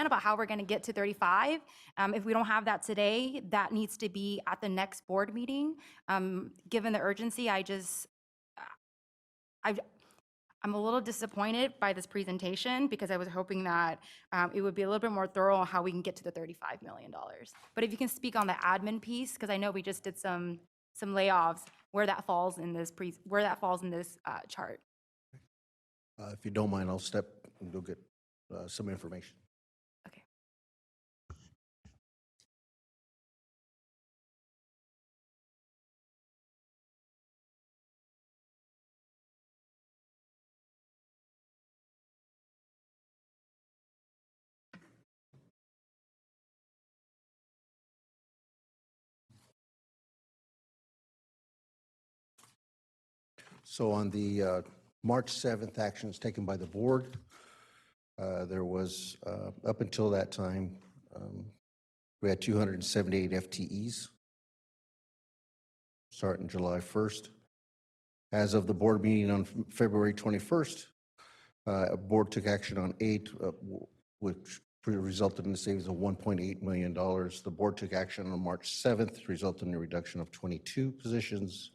about how we're going to get to 35. If we don't have that today, that needs to be at the next board meeting. Given the urgency, I'm a little disappointed by this presentation because I was hoping that it would be a little bit more thorough on how we can get to the $35 million. But if you can speak on the admin piece, because I know we just did some layoffs, where that falls in this chart. If you don't mind, I'll step and you'll get some information. Okay. So on the March 7th actions taken by the board, there was, up until that time, we had 278 FTEs starting July 1st. As of the board meeting on February 21st, board took action on 8, which resulted in a savings of $1.8 million. The board took action on March 7th, resulting in a reduction of 22 positions.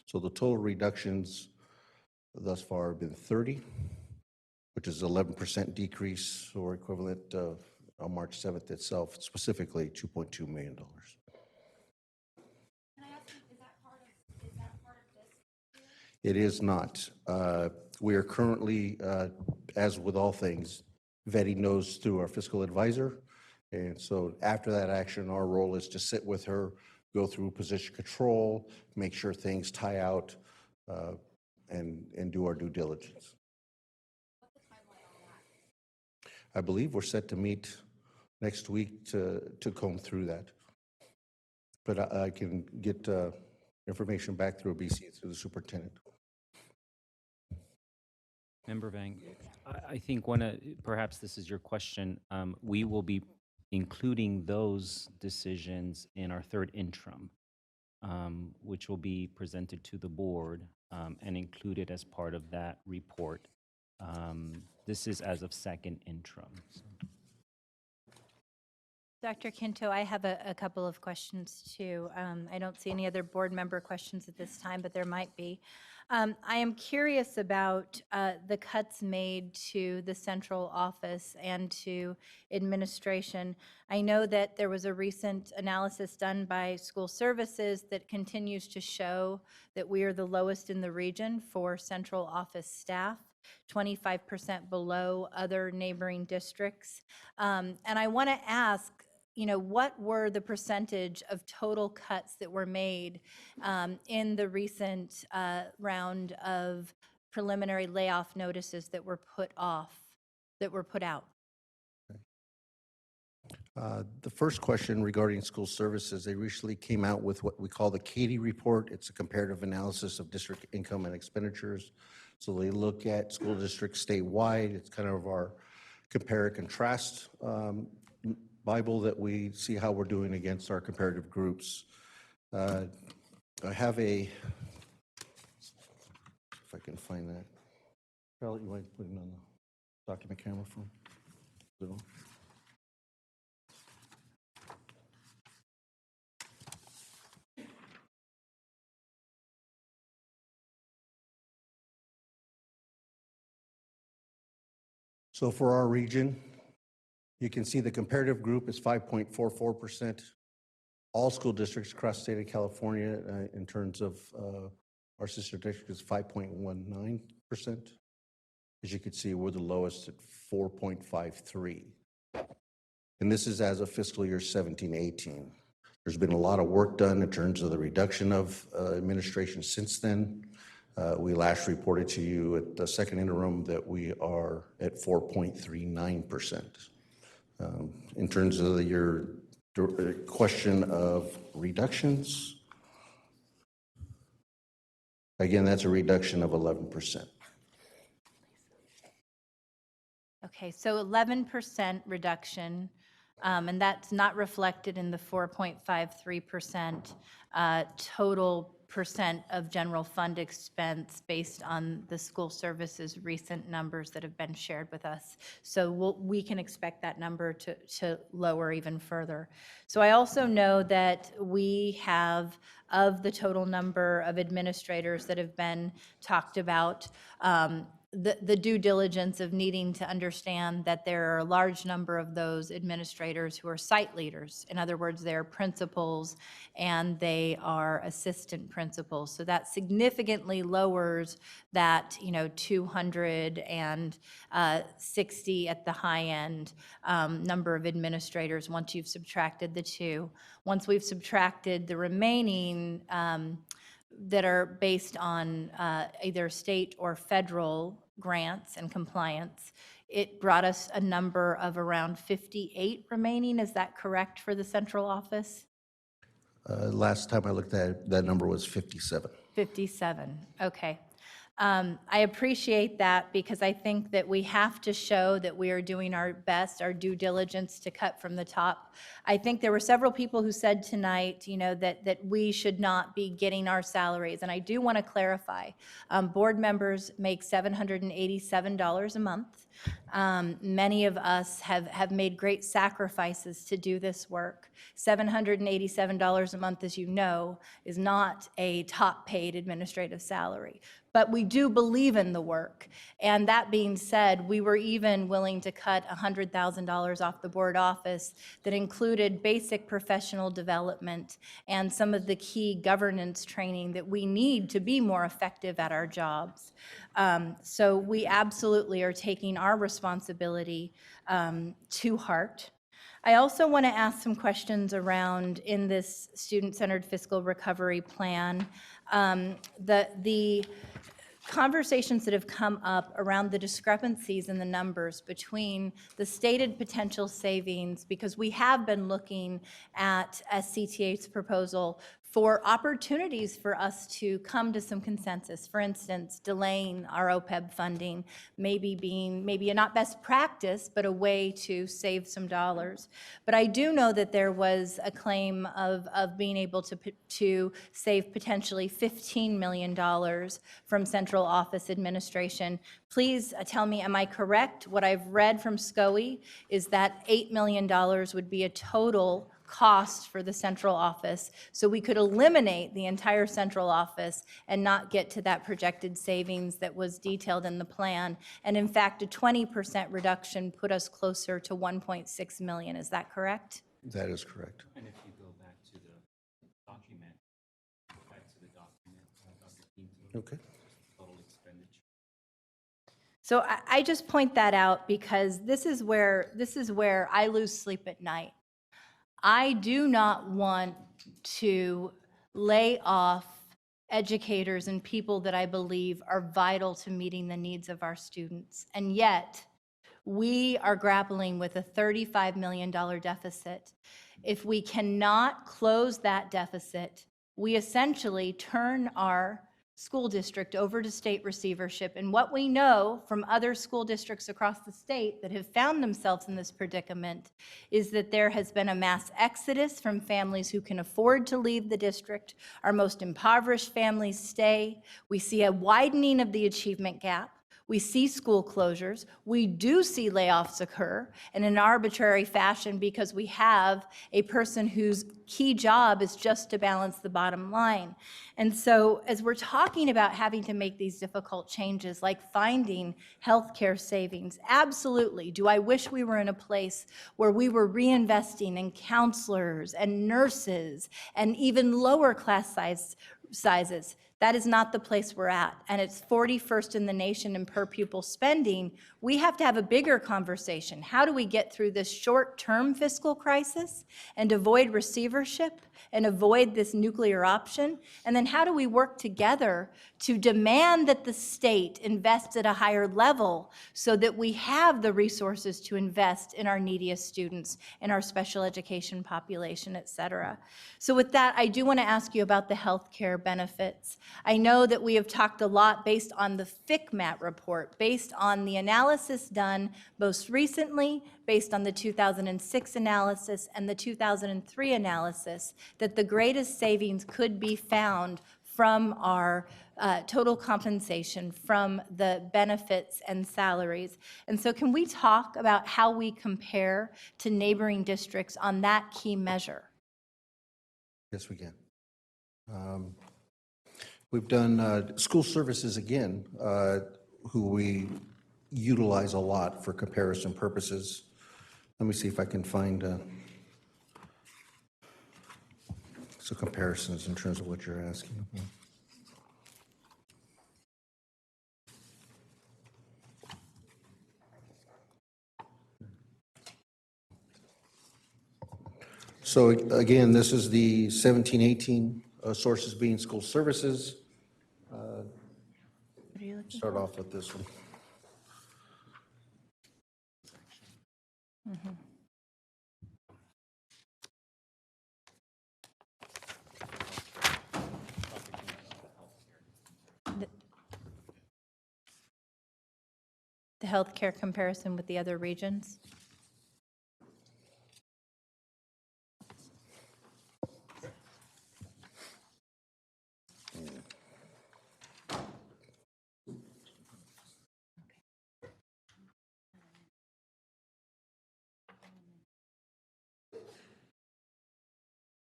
So the total reductions thus far have been 30, which is 11% decrease, or equivalent of on March 7th itself, specifically $2.2 million. It is not. We are currently, as with all things, vetting those through our fiscal advisor. And so after that action, our role is to sit with her, go through position control, make sure things tie out, and do our due diligence. I believe we're set to meet next week to comb through that. But I can get information back through BC, through the superintendent. Member Vang, I think perhaps this is your question. We will be including those decisions in our third interim, which will be presented to the board and included as part of that report. This is as of second interim. Dr. Quinto, I have a couple of questions too. I don't see any other board member questions at this time, but there might be. I am curious about the cuts made to the central office and to administration. I know that there was a recent analysis done by school services that continues to show that we are the lowest in the region for central office staff, 25% below other neighboring districts. And I want to ask, what were the percentage of total cuts that were made in the recent round of preliminary layoff notices that were put out? The first question regarding school services, they recently came out with what we call the Katie report. It's a comparative analysis of district income and expenditures. So they look at school districts statewide. It's kind of our compare and contrast Bible that we see how we're doing against our comparative groups. I have if I can find that. Charlotte, you might put it on the document camera for me. So for our region, you can see the comparative group is 5.44%. All school districts across the state of California, in terms of our sister district, is 5.19%. As you can see, we're the lowest at 4.53%. And this is as of fiscal year 17-18. There's been a lot of work done in terms of the reduction of administration since then. We last reported to you at the second interim that we are at 4.39%. In terms of your question of reductions, again, that's a reduction of 11%. Okay, so 11% reduction, and that's not reflected in the 4.53% total percent of general fund expense based on the school services recent numbers that have been shared with us. So we can expect that number to lower even further. So I also know that we have, of the total number of administrators that have been talked about, the due diligence of needing to understand that there are a large number of those administrators who are site leaders. In other words, they're principals and they are assistant principals. So that significantly lowers that, 260 at the high end number of administrators once you've subtracted the two. Once we've subtracted the remaining that are based on either state or federal grants and compliance, it brought us a number of around 58 remaining. Is that correct for the central office? Last time I looked at it, that number was 57. 57, okay. I appreciate that because I think that we have to show that we are doing our best, our due diligence to cut from the top. I think there were several people who said tonight, that we should not be getting our salaries. And I do want to clarify, board members make $787 a month. Many of us have made great sacrifices to do this work. $787 a month, as you know, is not a top-paid administrative salary. But we do believe in the work. And that being said, we were even willing to cut $100,000 off the board office that included basic professional development and some of the key governance training that we need to be more effective at our jobs. So we absolutely are taking our responsibility to heart. I also want to ask some questions around, in this student-centered fiscal recovery plan, the conversations that have come up around the discrepancies in the numbers between the stated potential savings, because we have been looking at SCTA's proposal for opportunities for us to come to some consensus. For instance, delaying our OPEB funding, maybe a not best practice, but a way to save some dollars. But I do know that there was a claim of being able to save potentially $15 million from central office administration. Please tell me, am I correct? What I've read from SCOE is that $8 million would be a total cost for the central office, so we could eliminate the entire central office and not get to that projected savings that was detailed in the plan. And in fact, a 20% reduction put us closer to 1.6 million. Is that correct? That is correct. And if you go back to the document, Okay. total expenditure. So I just point that out because this is where I lose sleep at night. I do not want to lay off educators and people that I believe are vital to meeting the needs of our students. And yet, we are grappling with a $35 million deficit. If we cannot close that deficit, we essentially turn our school district over to state receivership. And what we know from other school districts across the state that have found themselves in this predicament is that there has been a mass exodus from families who can afford to leave the district. Our most impoverished families stay. We see a widening of the achievement gap. We see school closures. We do see layoffs occur in an arbitrary fashion because we have a person whose key job is just to balance the bottom line. And so as we're talking about having to make these difficult changes, like finding healthcare savings, absolutely. Do I wish we were in a place where we were reinvesting in counselors and nurses and even lower class sizes? That is not the place we're at, and it's 41st in the nation in per pupil spending. We have to have a bigger conversation. How do we get through this short-term fiscal crisis and avoid receivership and avoid this nuclear option? And then how do we work together to demand that the state invests at a higher level so that we have the resources to invest in our neediest students, in our special education population, et cetera? So with that, I do want to ask you about the healthcare benefits. I know that we have talked a lot based on the FCMAT report, based on the analysis done most recently, based on the 2006 analysis and the 2003 analysis, that the greatest savings could be found from our total compensation, from the benefits and salaries. And so can we talk about how we compare to neighboring districts on that key measure? Yes, we can. We've done school services again. who we utilize a lot for comparison purposes. Let me see if I can find some comparisons in terms of what you're asking about. So again, this is the 17-18 sources being school services. Start off with this one. The healthcare comparison with the other regions?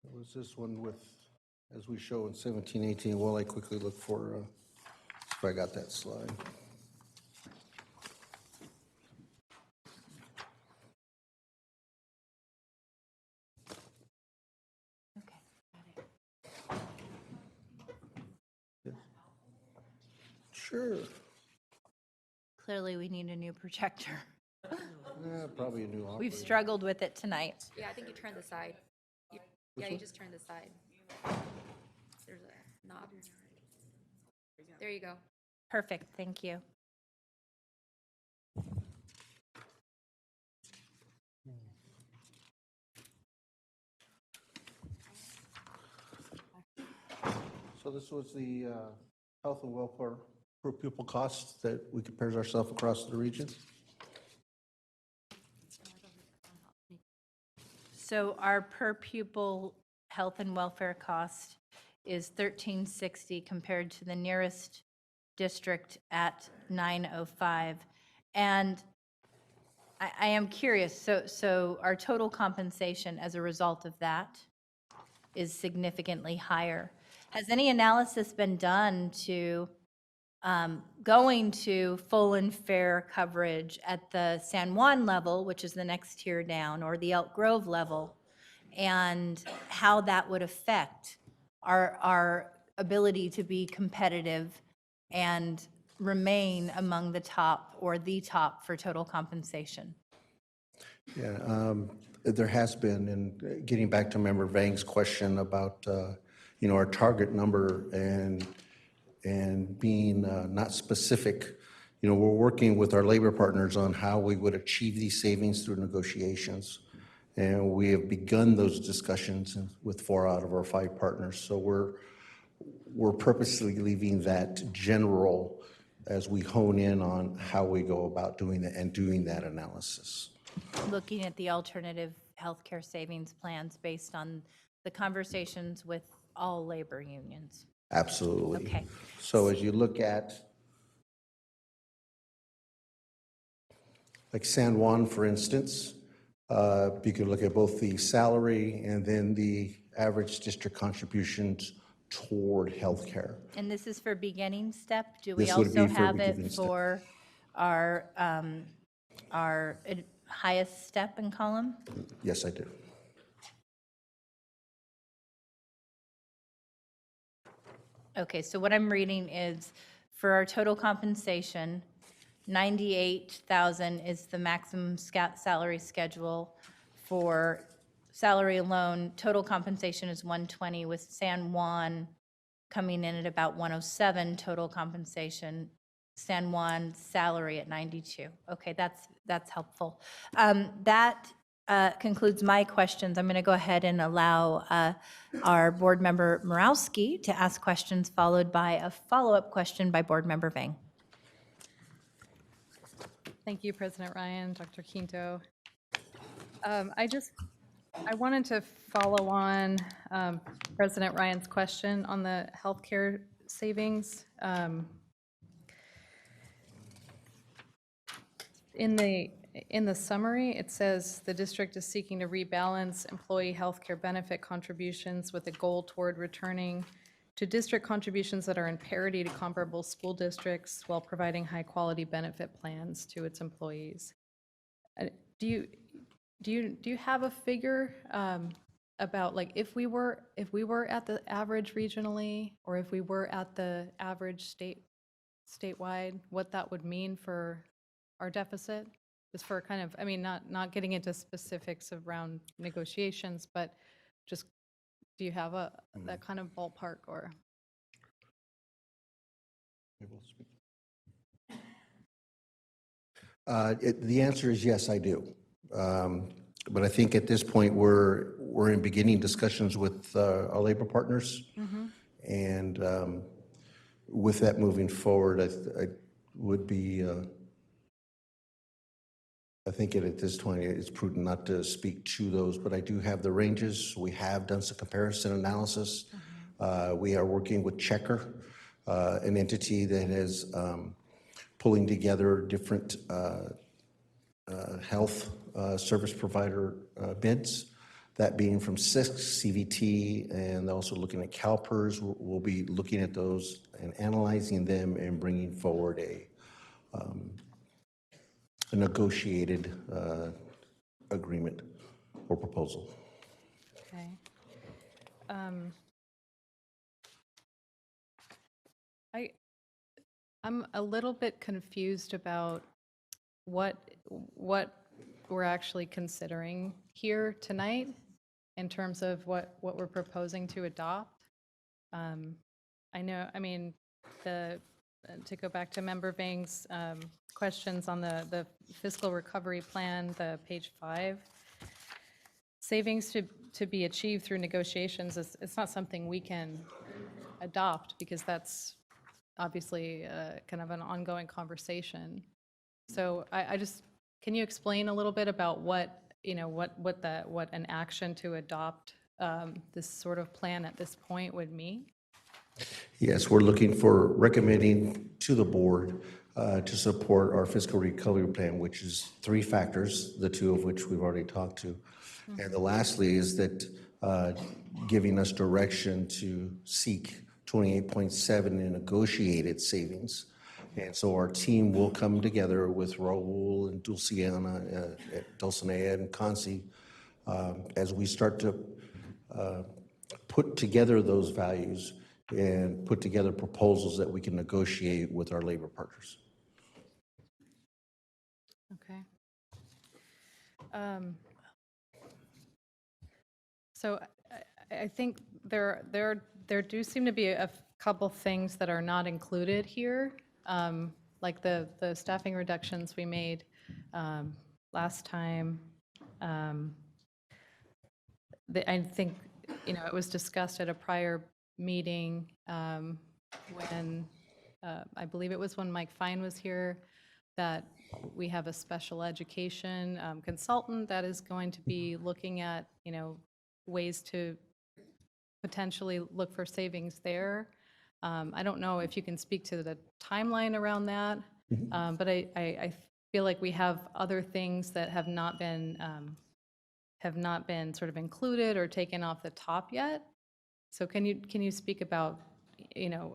What was this one with, as we show in 17-18? While I quickly look for, if I got that slide. Sure. Clearly, we need a new projector. Probably a new operator. We've struggled with it tonight. Yeah, I think you turn the side. Yeah, you just turn the side. There's a knob. There you go. Perfect, thank you. So this was the health and welfare per pupil costs that we compared ourselves across the region. So our per pupil health and welfare cost is $13.60 compared to the nearest district at $9.05. And I am curious, so our total compensation as a result of that is significantly higher. Has any analysis been done to going to full and fair coverage at the San Juan level, which is the next tier down, or the Elk Grove level, and how that would affect our ability to be competitive and remain among the top or the top for total compensation? Yeah, there has been, and getting back to Member Vang's question about, our target number and being not specific, we're working with our labor partners on how we would achieve these savings through negotiations. And we have begun those discussions with 4 out of our 5 partners. So we're purposely leaving that general as we hone in on how we go about doing that and doing that analysis. Looking at the alternative healthcare savings plans based on the conversations with all labor unions. Absolutely. Okay. So as you look at, like San Juan, for instance, you can look at both the salary and then the average district contributions toward healthcare. And this is for beginning step? Do we This would also be for have beginning it step. for our highest step and column? Yes, I do. Okay, so what I'm reading is for our total compensation, 98,000 is the maximum salary schedule. For salary alone, total compensation is 120, with San Juan coming in at about 107 total compensation. San Juan salary at 92. Okay, that's helpful. That concludes my questions. I'm going to go ahead and allow our board member Morowski to ask questions, followed by a follow-up question by board member Vang. Thank you, President Ryan, Dr. Quinto. I wanted to follow on President Ryan's question on the healthcare savings. In the summary, it says the district is seeking to rebalance employee healthcare benefit contributions with a goal toward returning to district contributions that are in parity to comparable school districts while providing high-quality benefit plans to its employees. Do you have a figure about, like, if we were at the average regionally, or if we were at the average statewide, what that would mean for our deficit? Just for kind of, I mean, not getting into specifics around negotiations, but just, do you have that kind of ballpark, or? The answer is yes, I do. But I think at this point, we're in beginning discussions with our labor partners. And with that moving forward, I would be, I think at this point, it's prudent not to speak to those, but I do have the ranges. We have done some comparison analysis. We are working with Checker, an entity that is pulling together different health service provider bids, that being from 6 CVT, and also looking at CalPERS. We'll be looking at those and analyzing them and bringing forward a negotiated agreement or proposal. Okay. I'm a little bit confused about what we're actually considering here tonight in terms of what we're proposing to adopt. I know, I mean, to go back to Member Vang's questions on the fiscal recovery plan, the page 5, savings to be achieved through negotiations it's not something we can adopt, because that's obviously kind of an ongoing conversation. So I just, can you explain a little bit about what an action to adopt this sort of plan at this point would mean? Yes, we're looking for recommending to the board to support our fiscal recovery plan, which is 3 factors, the 2 of which we've already talked to. And the lastly is that giving us direction to seek 28.7 in negotiated savings. And so our team will come together with Raul and Dulcinea and Conci as we start to put together those values and put together proposals that we can negotiate with our labor partners. Okay. So I think there do seem to be a couple things that are not included here, like the staffing reductions we made last time. I think, it was discussed at a prior meeting when, I believe it was when Mike Fine was here, that we have a special education consultant that is going to be looking at, ways to potentially look for savings there. I don't know if you can speak to the timeline around that, but I feel like we have other things that have not been sort of included or taken off the top yet. So can you speak about,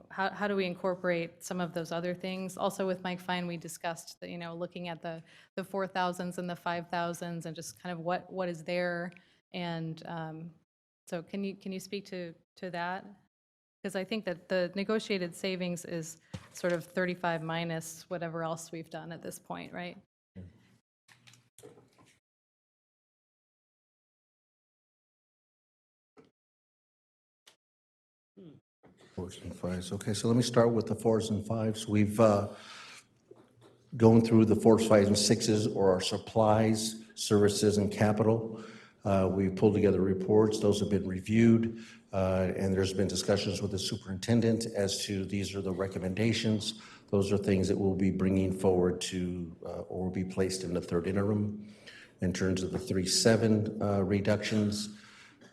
how do we incorporate some of those other things? Also with Mike Fine, we discussed that, looking at the 4,000s and the 5,000s and just kind of what is there. And so can you speak to that? Because I think that the negotiated savings is sort of 35 minus whatever else we've done at this point, right? Fours and fives. Okay, so let me start with the 4s and 5s. We've going through the 4s, 5s, and 6s, or our supplies, services, and capital. We pulled together reports. Those have been reviewed, and there's been discussions with the superintendent as to these are the recommendations. Those are things that we'll be bringing forward to, or will be placed in the 3rd interim. In terms of the 3-7 reductions,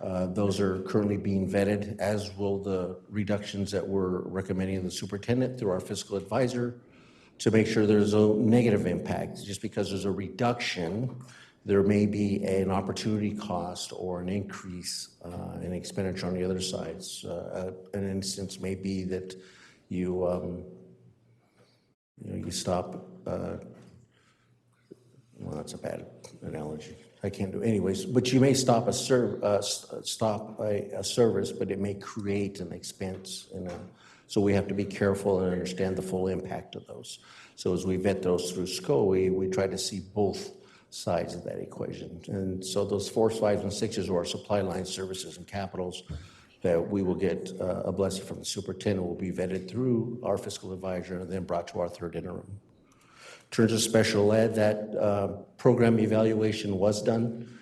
those are currently being vetted, as will the reductions that we're recommending to the superintendent through our fiscal advisor, to make sure there's no negative impact. Just because there's a reduction there may be an opportunity cost or an increase in expenditure on the other sides. An instance may be that you stop. Well, that's a bad analogy. I can't do anyways. But you may stop a service, but it may create an expense. So we have to be careful and understand the full impact of those. So as we vet those through SCOE, we try to see both sides of that equation. And so those 4s, 5s, and 6s are our supply line services and capitals that we will get a blessing from the superintendent, will be vetted through our fiscal advisor and then brought to our third interim. In terms of special ed, that program evaluation was done.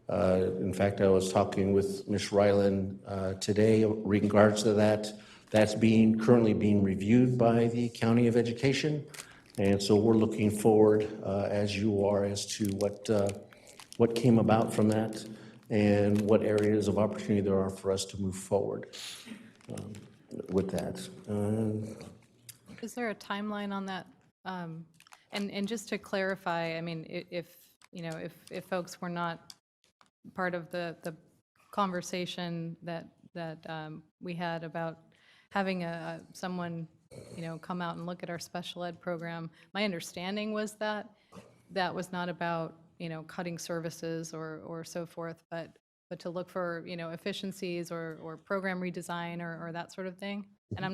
In fact, I was talking with Ms. Ryland today in regards to that. That's currently being reviewed by the County of Education. And so we're looking forward, as you are, as to what came about from that and what areas of opportunity there are for us to move forward with that. Is there a timeline on that? And just to clarify, I mean, if folks were not part of the conversation that we had about having someone, come out and look at our special ed program, my understanding was that was not about, cutting services or so forth, but to look for, efficiencies or program redesign or that sort of thing. And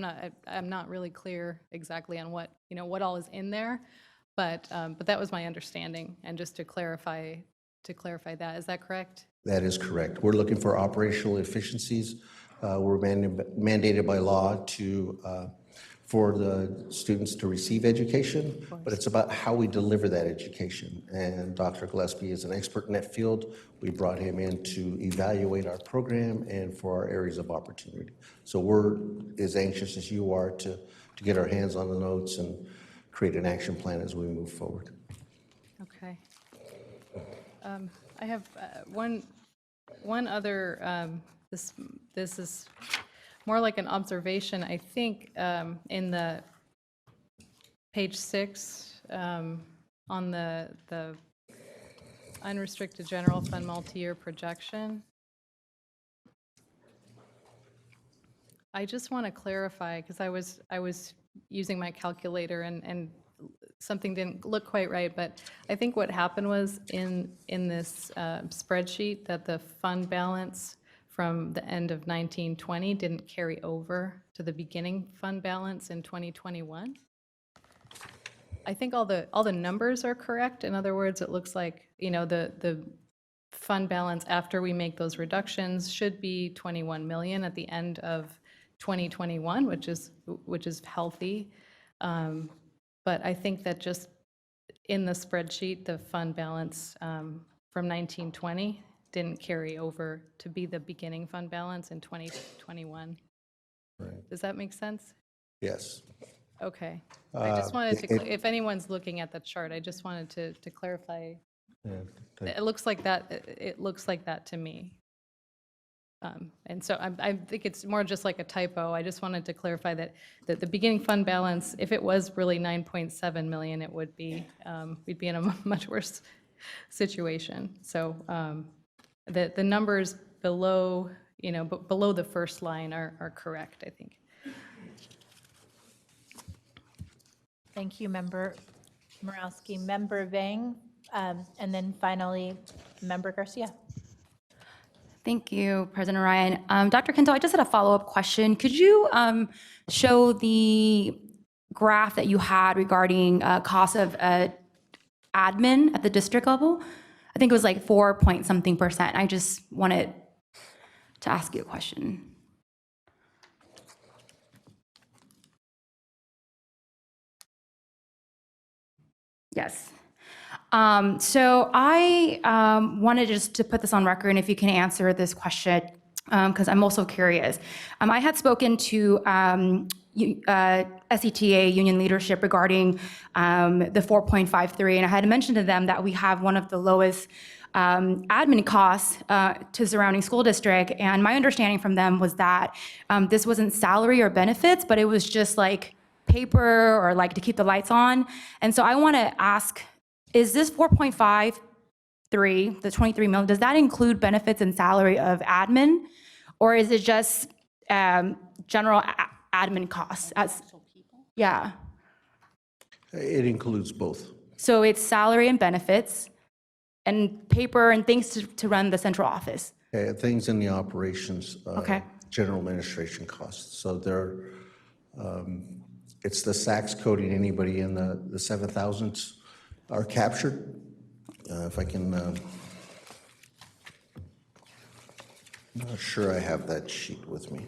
I'm not really clear exactly on what, what all is in there, but that was my understanding. And just to clarify that, is that correct? That is correct. We're looking for operational efficiencies. We're mandated by law for the students to receive education, but it's about how we deliver that education. And Dr. Gillespie is an expert in that field. We brought him in to evaluate our program and for our areas of opportunity. So we're as anxious as you are to get our hands on the notes and create an action plan as we move forward. Okay. I have one other, this is more like an observation, I think, in the page 6, on the unrestricted general fund multi-year projection. I just want to clarify, because I was using my calculator and something didn't look quite right, but I think what happened was in this spreadsheet that the fund balance from the end of 1920 didn't carry over to the beginning fund balance in 2021. I think all the numbers are correct. In other words, it looks like, the fund balance after we make those reductions should be 21 million at the end of 2021, which is healthy. But I think that just in the spreadsheet, the fund balance from 1920 didn't carry over to be the beginning fund balance in 2021. Right. Does that make sense? Yes. Okay. I just wanted to, if anyone's looking at the chart, I just wanted to clarify. Yeah, It looks like that to me. And so I think it's more just like a typo. I just wanted to clarify that the beginning fund balance, if it was really 9.7 million, it would be, we'd be in a much worse situation. So the numbers below, below the first line are correct, I think. Thank you, Member Morowski. Member Vang, and then finally, Member Garcia. Thank you, President Ryan. Dr. Kinto, I just had a follow-up question. Could you show the graph that you had regarding cost of admin at the district level? I think it was like 4-point-something%. I just wanted to ask you a question. Yes. So I wanted just to put this on record, and if you can answer this question, because I'm also curious. I had spoken to SETA union leadership regarding the 4.53, and I had mentioned to them that we have one of the lowest admin costs to surrounding school district, and my understanding from them was that this wasn't salary or benefits, but it was just like paper or like to keep the lights on. And so I want to ask, is this 4.53 the 23 million, does that include benefits and salary of admin? Or is it just general admin costs? Yeah. It includes both. So it's salary and benefits and paper and things to run the central office. Things in the operations. Okay. General administration costs. So it's the SACS coding. Anybody in the 7,000s are captured. If I can, I'm not sure I have that sheet with me.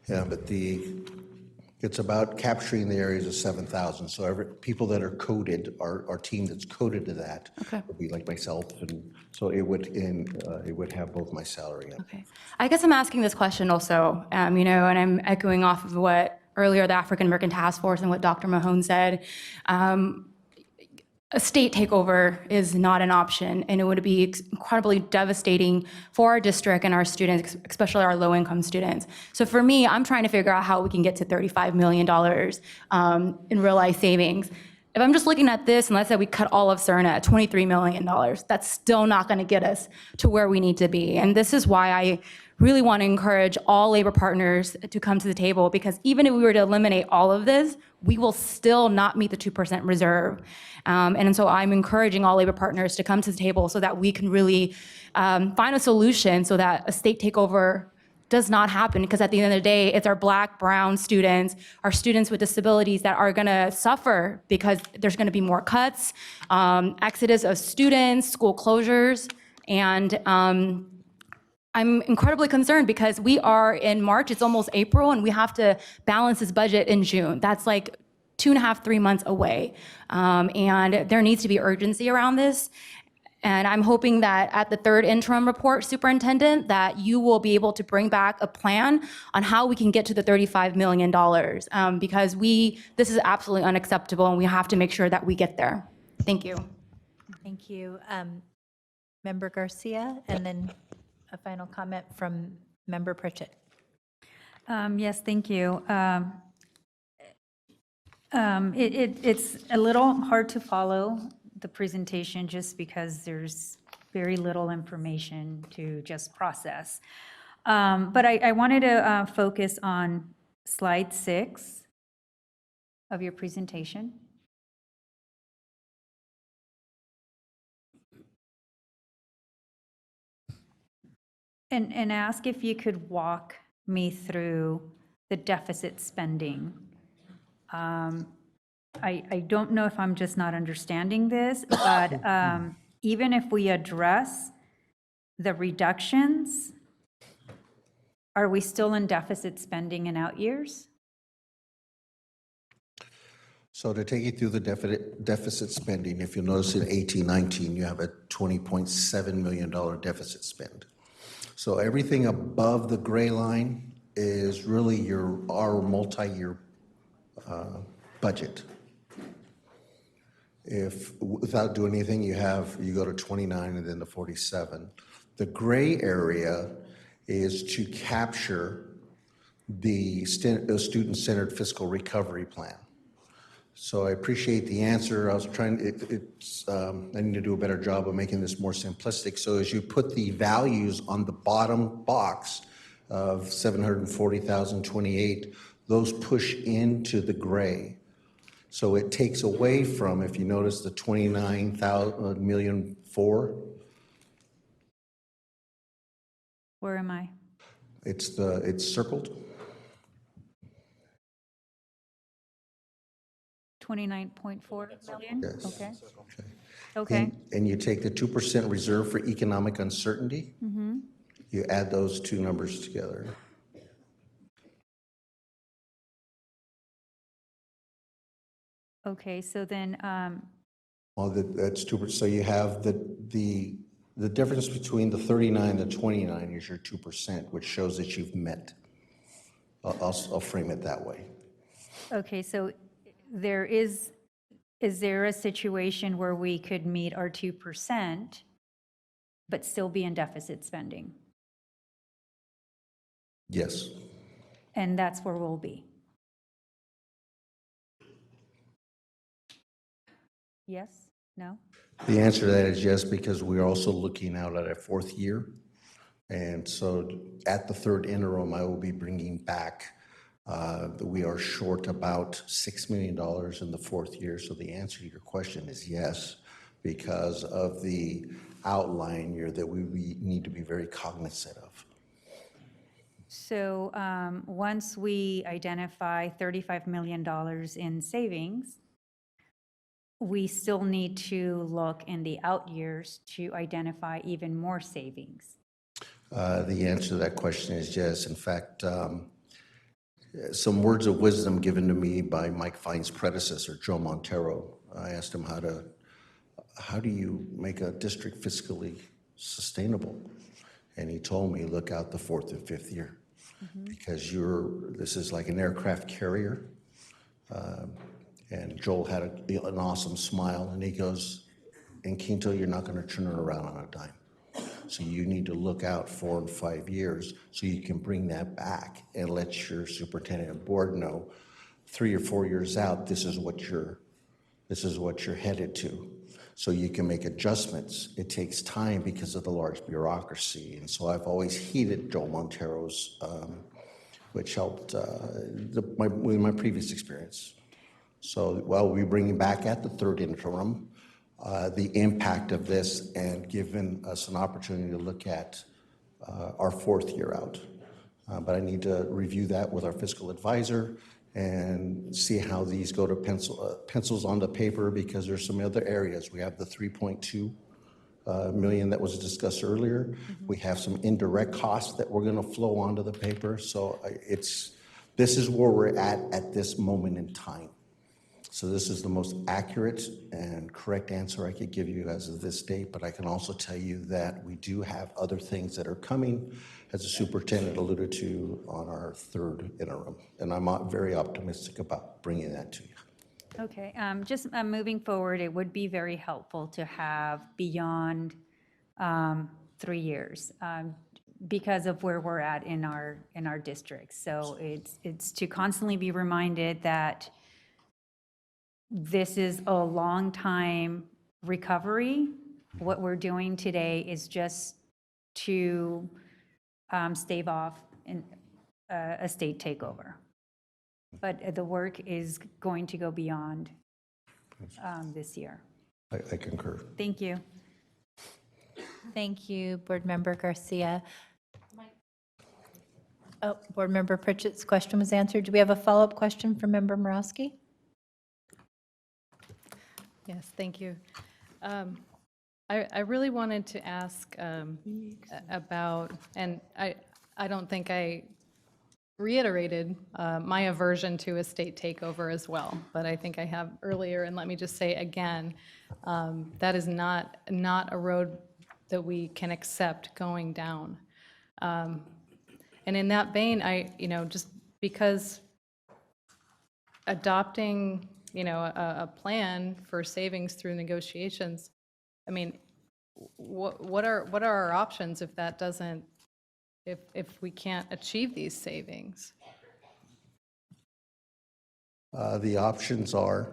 Yeah, but it's about capturing the areas of 7,000. So people that are coded, our team that's coded to that would be like myself, and so it would have both my salary and Okay. I guess I'm asking this question also, and I'm echoing off of what earlier the African American Task Force and what Dr. Mahone said. A state takeover is not an option, and it would be incredibly devastating for our district and our students, especially our low-income students. So for me, I'm trying to figure out how we can get to $35 million in real-life savings. If I'm just looking at this, and let's say we cut all of CERNA at $23 million, that's still not going to get us to where we need to be. And this is why I really want to encourage all labor partners to come to the table, because even if we were to eliminate all of this, we will still not meet the 2% reserve. And so I'm encouraging all labor partners to come to the table so that we can really find a solution so that a state takeover does not happen, because at the end of the day, it's our Black, brown students, our students with disabilities that are gonna suffer because there's gonna be more cuts, exodus of students, school closures, and I'm incredibly concerned because we are in March, it's almost April, and we have to balance this budget in June. That's like 2.5, 3 months away. And there needs to be urgency around this. And I'm hoping that at the third interim report, Superintendent, that you will be able to bring back a plan on how we can get to the $35 million, because this is absolutely unacceptable, and we have to make sure that we get there. Thank you. Thank you. Member Garcia, and then a final comment from Member Pritchett. Yes, thank you. It's a little hard to follow the presentation just because there's very little information to just process. But I wanted to focus on slide 6 of your presentation. And ask if you could walk me through the deficit spending. I don't know if I'm just not understanding this, but even if we address the reductions, are we still in deficit spending in out years? So to take you through the deficit spending, if you notice in 18-19, you have a $20.7 million deficit spend. So everything above the gray line is really our multi-year budget. If without doing anything, you go to 29 and then to 47. The gray area is to capture the student-centered fiscal recovery plan. So I appreciate the answer. I was trying, I need to do a better job of making this more simplistic. So as you put the values on the bottom box of 740,028, those push into the gray. So it takes away from, if you notice, the 29,000,004. Where am I? It's circled. 29.4 million? Yes. Okay. Okay. And you take the 2% reserve for economic uncertainty, Mm-hmm. you add those two numbers together. Okay, so then, Well, that's 2%. So you have the difference between the 39 and the 29 is your 2%, which shows that you've met. I'll frame it that way. okay, so is there a situation where we could meet our 2% but still be in deficit spending? Yes. And that's where we'll be? Yes? No? The answer to that is yes, because we're also looking out at a fourth year. And so at the third interim, I will be bringing back, we are short about $6 million in the fourth year. So the answer to your question is yes, because of the outline here that we need to be very cognizant of. So once we identify $35 million in savings, we still need to look in the out years to identify even more savings. The answer to that question is yes. In fact, some words of wisdom given to me by Mike Fine's predecessor, Joe Montero. I asked him how do you make a district fiscally sustainable? And he told me, look out the fourth and fifth year, because this is like an aircraft carrier. And Joel had an awesome smile, and he goes, in Quinto, you're not going to turn it around on a dime. So you need to look out 4 and 5 years so you can bring that back and let your superintendent and board know 3 or 4 years out, this is what you're headed to. So you can make adjustments. It takes time because of the large bureaucracy. And so I've always heeded Joe Montero's, which helped with my previous experience. So while we'll be bringing back at the third interim, the impact of this and given us an opportunity to look at our fourth year out. But I need to review that with our fiscal advisor and see how these go to pencils on the paper, because there's some other areas. We have the 3.2 million that was discussed earlier. We have some indirect costs that we're going to flow onto the paper. So this is where we're at this moment in time. So this is the most accurate and correct answer I could give you as of this date, but I can also tell you that we do have other things that are coming, as the superintendent alluded to, on our third interim. And I'm very optimistic about bringing that to you. Okay, just moving forward, it would be very helpful to have beyond 3 years because of where we're at in our district. So it's to constantly be reminded that this is a long time recovery. What we're doing today is just to stave off a state takeover. But the work is going to go beyond this year. I concur. Thank you. Thank you, Board Member Garcia. Oh, Board Member Pritchett's question was answered. Do we have a follow-up question from Member Morosky? Yes, thank you. I really wanted to ask about, and I don't think I reiterated my aversion to a state takeover as well, but I think I have earlier, and let me just say again, that is not a road that we can accept going down. And in that vein, just because adopting a plan for savings through negotiations, I mean, what are our options if that doesn't, if we can't achieve these savings? The options are,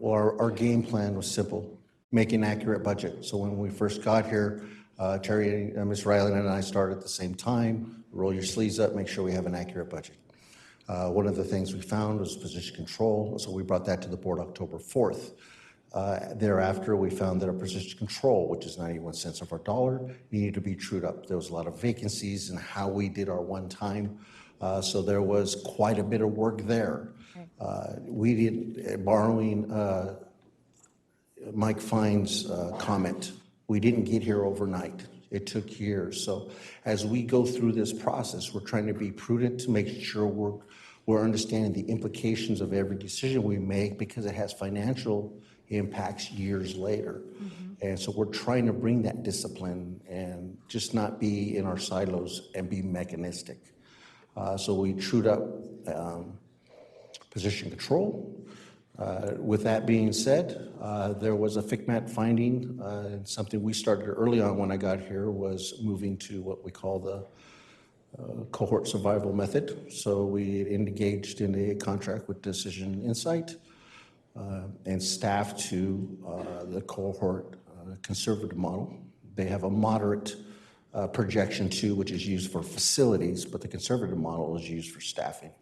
our game plan was simple: make an accurate budget. So when we first got here, Terry, Ms. Riley and I started at the same time. Roll your sleeves up, make sure we have an accurate budget. One of the things we found was position control, so we brought that to the board October 4th. Thereafter, we found that our position control, which is 91 cents of our dollar, needed to be trued up. There was a lot of vacancies in how we did our one time, so there was quite a bit of work there. We didn't, borrowing Mike Fine's comment, we didn't get here overnight. It took years. So as we go through this process, we're trying to be prudent to make sure we're understanding the implications of every decision we make, because it has financial impacts years later. And so we're trying to bring that discipline and just not be in our silos and be mechanistic. So we trued up position control. With that being said, there was a FCMAT finding, and something we started early on when I got here was moving to what we call the cohort survival method. So we engaged in a contract with Decision Insight. and staff to the cohort conservative model. They have a moderate projection too, which is used for facilities, but the conservative model is used for staffing.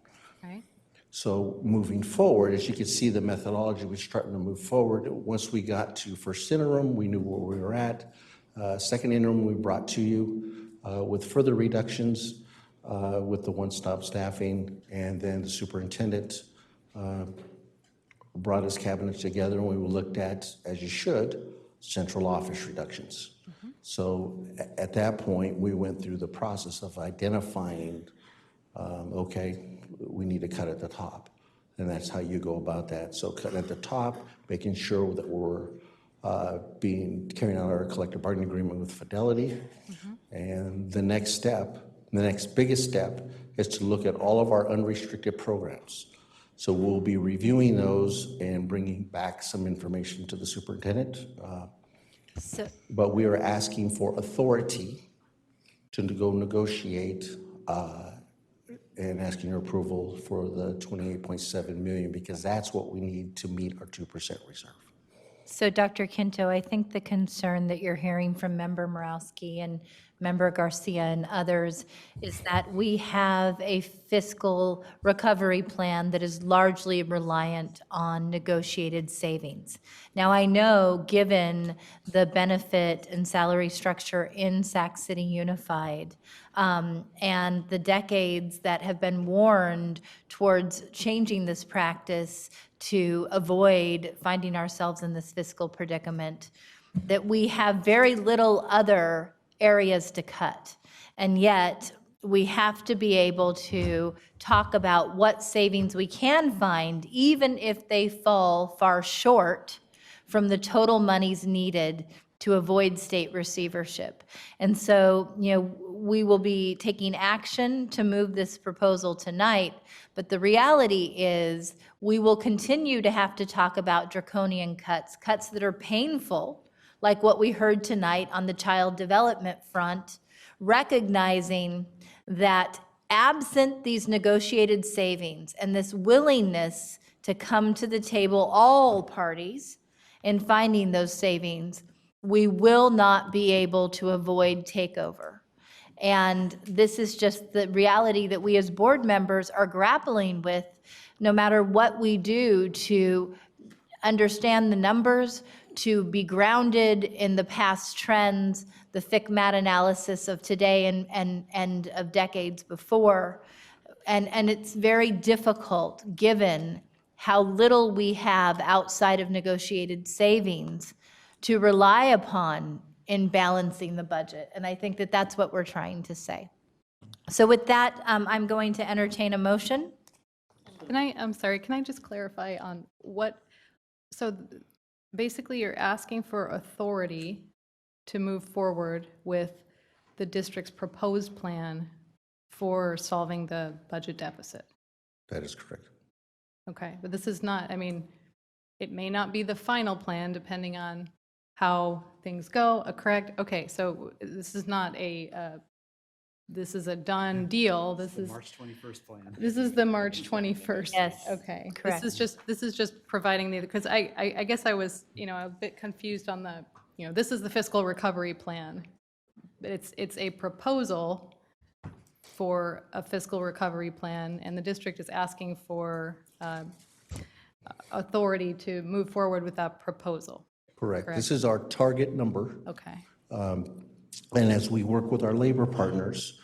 Right. So moving forward, as you can see, the methodology was starting to move forward. Once we got to first interim, we knew where we were at. Second interim, we brought to you with further reductions with the one-stop staffing, and then the superintendent brought his cabinet together, and we looked at, as you should, central office reductions. So at that point, we went through the process of identifying, okay, we need to cut at the top. And that's how you go about that. So cutting at the top, making sure that we're carrying out our collective bargaining agreement with fidelity. And the next step, the next biggest step, is to look at all of our unrestricted programs. So we'll be reviewing those and bringing back some information to the superintendent. But we are asking for authority to go negotiate and asking your approval for the 28.7 million, because that's what we need to meet our 2% reserve. So Dr. Quinto, I think the concern that you're hearing from Member Morowski and Member Garcia and others is that we have a fiscal recovery plan that is largely reliant on negotiated savings. Now, I know, given the benefit and salary structure in Sac City Unified, and the decades that have been warned towards changing this practice to avoid finding ourselves in this fiscal predicament, that we have very little other areas to cut. And yet, we have to be able to talk about what savings we can find, even if they fall far short from the total monies needed to avoid state receivership. And so, we will be taking action to move this proposal tonight, but the reality is we will continue to have to talk about draconian cuts that are painful, like what we heard tonight on the child development front, recognizing that absent these negotiated savings and this willingness to come to the table, all parties, in finding those savings, we will not be able to avoid takeover. And this is just the reality that we as board members are grappling with, no matter what we do to understand the numbers, to be grounded in the past trends, the FICMAT analysis of today and of decades before. And it's very difficult, given how little we have outside of negotiated savings, to rely upon in balancing the budget. And I think that that's what we're trying to say. So with that, I'm going to entertain a motion. I'm sorry, can I just clarify on what, so basically you're asking for authority to move forward with the district's proposed plan for solving the budget deficit? That is correct. Okay, but this is not, it may not be the final plan depending on how things go, correct? Okay, so this is not this is a done deal. This is March 21st plan. This is the March 21st. Yes, Okay. correct. This is just providing because I guess I was, a bit confused on the, this is the fiscal recovery plan. It's a proposal for a fiscal recovery plan, and the district is asking for authority to move forward with that proposal. Correct. This is our target number. Okay. And as we work with our labor partners,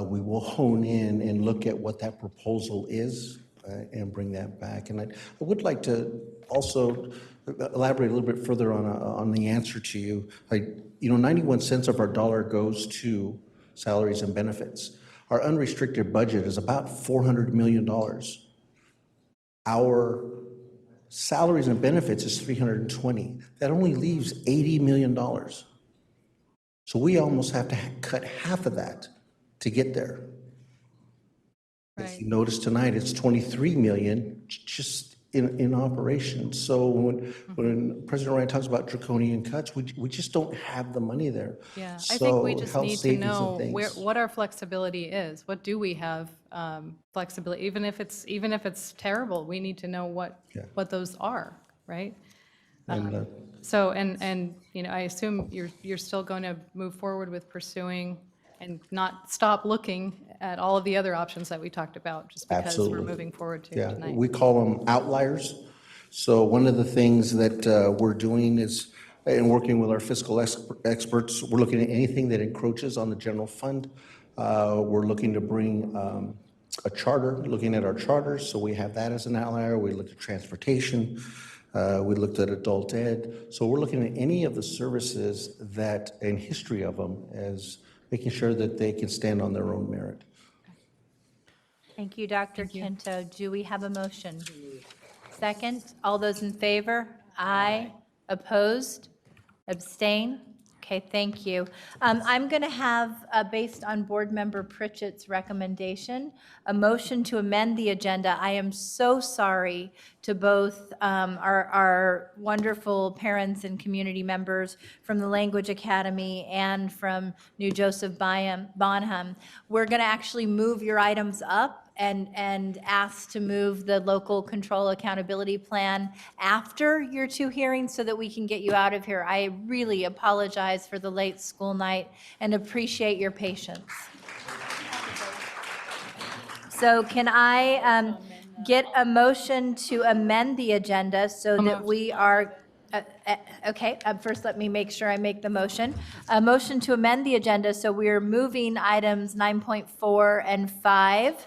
we will hone in and look at what that proposal is and bring that back. And I would like to also elaborate a little bit further on the answer to you. 91 cents of our dollar goes to salaries and benefits. Our unrestricted budget is about $400 million. Our salaries and benefits is 320. That only leaves $80 million. So we almost have to cut half of that to get there. As you notice tonight, it's 23 million just in operation. So when President Ryan talks about draconian cuts, we just don't have the money there. Yeah, so I think we just health need to savings and know things. what our flexibility is. What do we have flexibility? Even if it's terrible, we need to know what those are, right? And So, and, you know, I assume you're still going to move forward with pursuing and not stop looking at all of the other options that we talked about, just because we're absolutely. moving forward to Yeah, tonight. we call them outliers. So one of the things that we're doing is, in working with our fiscal experts, we're looking at anything that encroaches on the general fund. We're looking to bring a charter, looking at our charters, so we have that as an outlier. We looked at transportation. We looked at adult ed. So we're looking at any of the services that, and history of them, as making sure that they can stand on their own merit. Thank you, Dr. Quinto. Do we have a motion? Second, all those in favor? Aye. Opposed? Abstain? Okay, thank you. I'm going to have, based on Board Member Pritchett's recommendation, a motion to amend the agenda. I am so sorry to both our wonderful parents and community members from the Language Academy and from New Joseph Bonham. We're going to actually move your items up and ask to move the local control accountability plan after your two hearings so that we can get you out of here. I really apologize for the late school night and appreciate your patience. So can I get a motion to amend the agenda so that we are, okay, first let me make sure I make the motion. A motion to amend the agenda so we're moving items 9.4 and 5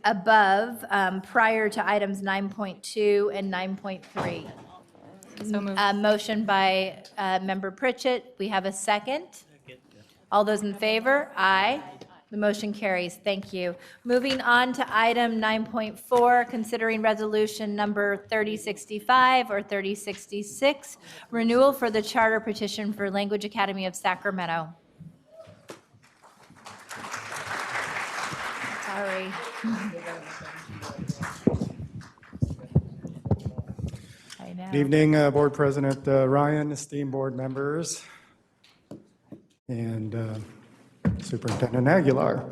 above, prior to items 9.2 and 9.3. So moved. Motion by Member Pritchett. We have a second. All those in favor? Aye. The motion carries. Thank you. Moving on to item 9.4, considering resolution number 3065 or 3066, renewal for the charter petition for Language Academy of Sacramento. Sorry. I know. Good evening, Board President Ryan, esteemed board members, and Superintendent Aguilar.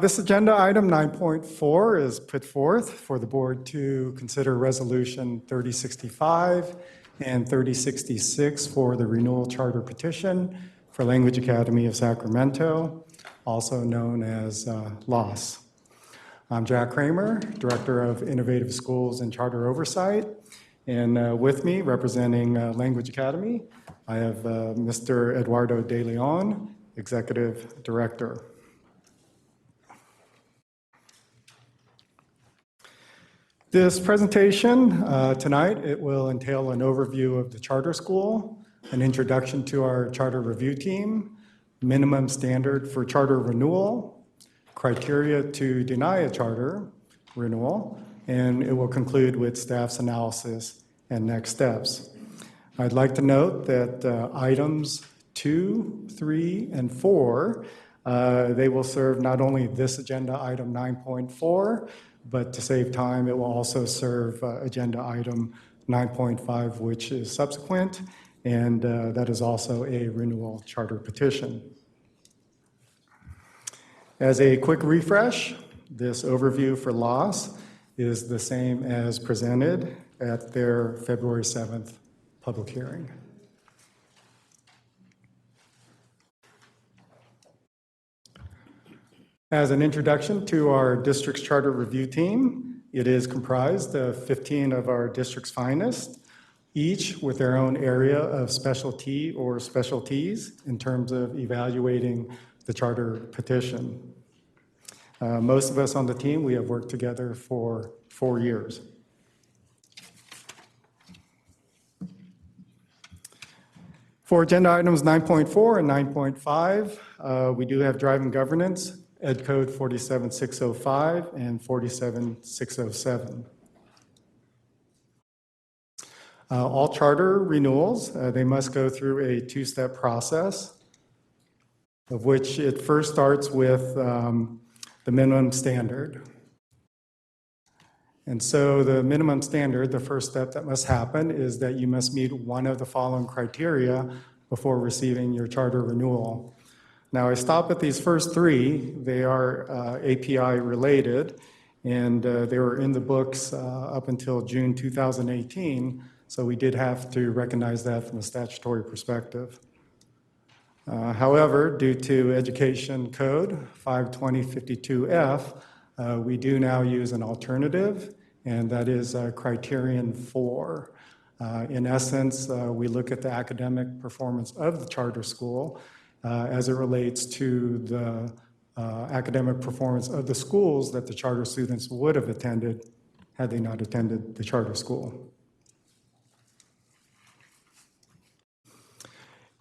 This agenda item 9.4 is put forth for the board to consider resolution 3065 and 3066 for the renewal charter petition for Language Academy of Sacramento, also known as LOS. I'm Jack Kramer, Director of Innovative Schools and Charter Oversight, and with me representing Language Academy, I have Mr. Eduardo De Leon, Executive Director. This presentation tonight, it will entail an overview of the charter school, an introduction to our charter review team, minimum standard for charter renewal, criteria to deny a charter renewal, and it will conclude with staff's analysis and next steps. I'd like to note that items 2, 3, and 4, they will serve not only this agenda item 9.4, but to save time, it will also serve agenda item 9.5, which is subsequent, and that is also a renewal charter petition. As a quick refresh, this overview for LOS is the same as presented at their February 7th public hearing. As an introduction to our district's charter review team, it is comprised of 15 of our district's finest, each with their own area of specialty or specialties in terms of evaluating the charter petition. Most of us on the team, we have worked together for 4 years. For agenda items 9.4 and 9.5, we do have driving governance, Ed Code 47605 and 47607. All charter renewals, they must go through a two-step process, of which it first starts with the minimum standard. And so the minimum standard, the first step that must happen is that you must meet one of the following criteria before receiving your charter renewal. Now, I stop at these first 3. They are API related, and they were in the books up until June 2018. So we did have to recognize that from a statutory perspective. However, due to Education Code 52052F, we do now use an alternative, and that is criterion 4. In essence, we look at the academic performance of the charter school as it relates to the academic performance of the schools that the charter students would have attended had they not attended the charter school.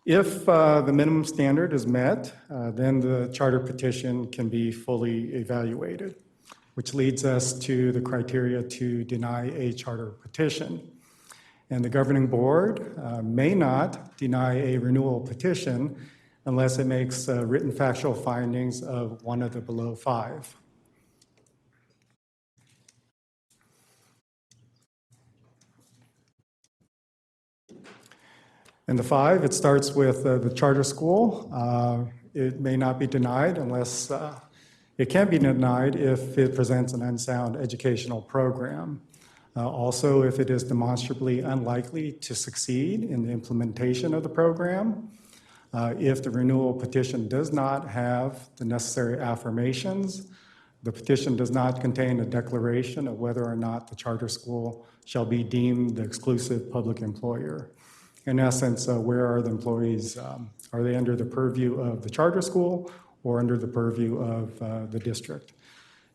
If the minimum standard is met, then the charter petition can be fully evaluated, which leads us to the criteria to deny a charter petition. And the governing board may not deny a renewal petition unless it makes written factual findings of one of the below 5. And the 5, it starts with the charter school. It may not be denied unless it can be denied if it presents an unsound educational program. Also, if it is demonstrably unlikely to succeed in the implementation of the program, if the renewal petition does not have the necessary affirmations, the petition does not contain a declaration of whether or not the charter school shall be deemed the exclusive public employer. In essence, where are the employees? Are they under the purview of the charter school or under the purview of the district?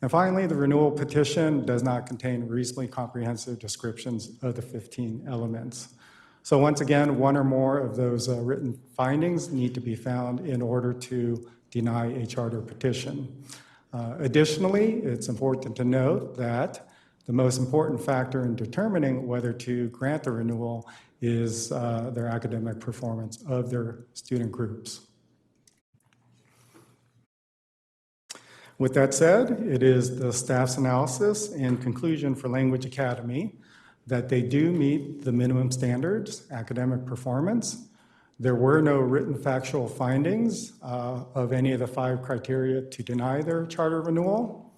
And finally, the renewal petition does not contain reasonably comprehensive descriptions of the 15 elements. So once again, one or more of those written findings need to be found in order to deny a charter petition. Additionally, it's important to note that the most important factor in determining whether to grant the renewal is their academic performance of their student groups. With that said, it is the staff's analysis and conclusion for Language Academy that they do meet the minimum standards, academic performance. There were no written factual findings of any of the 5 criteria to deny their charter renewal.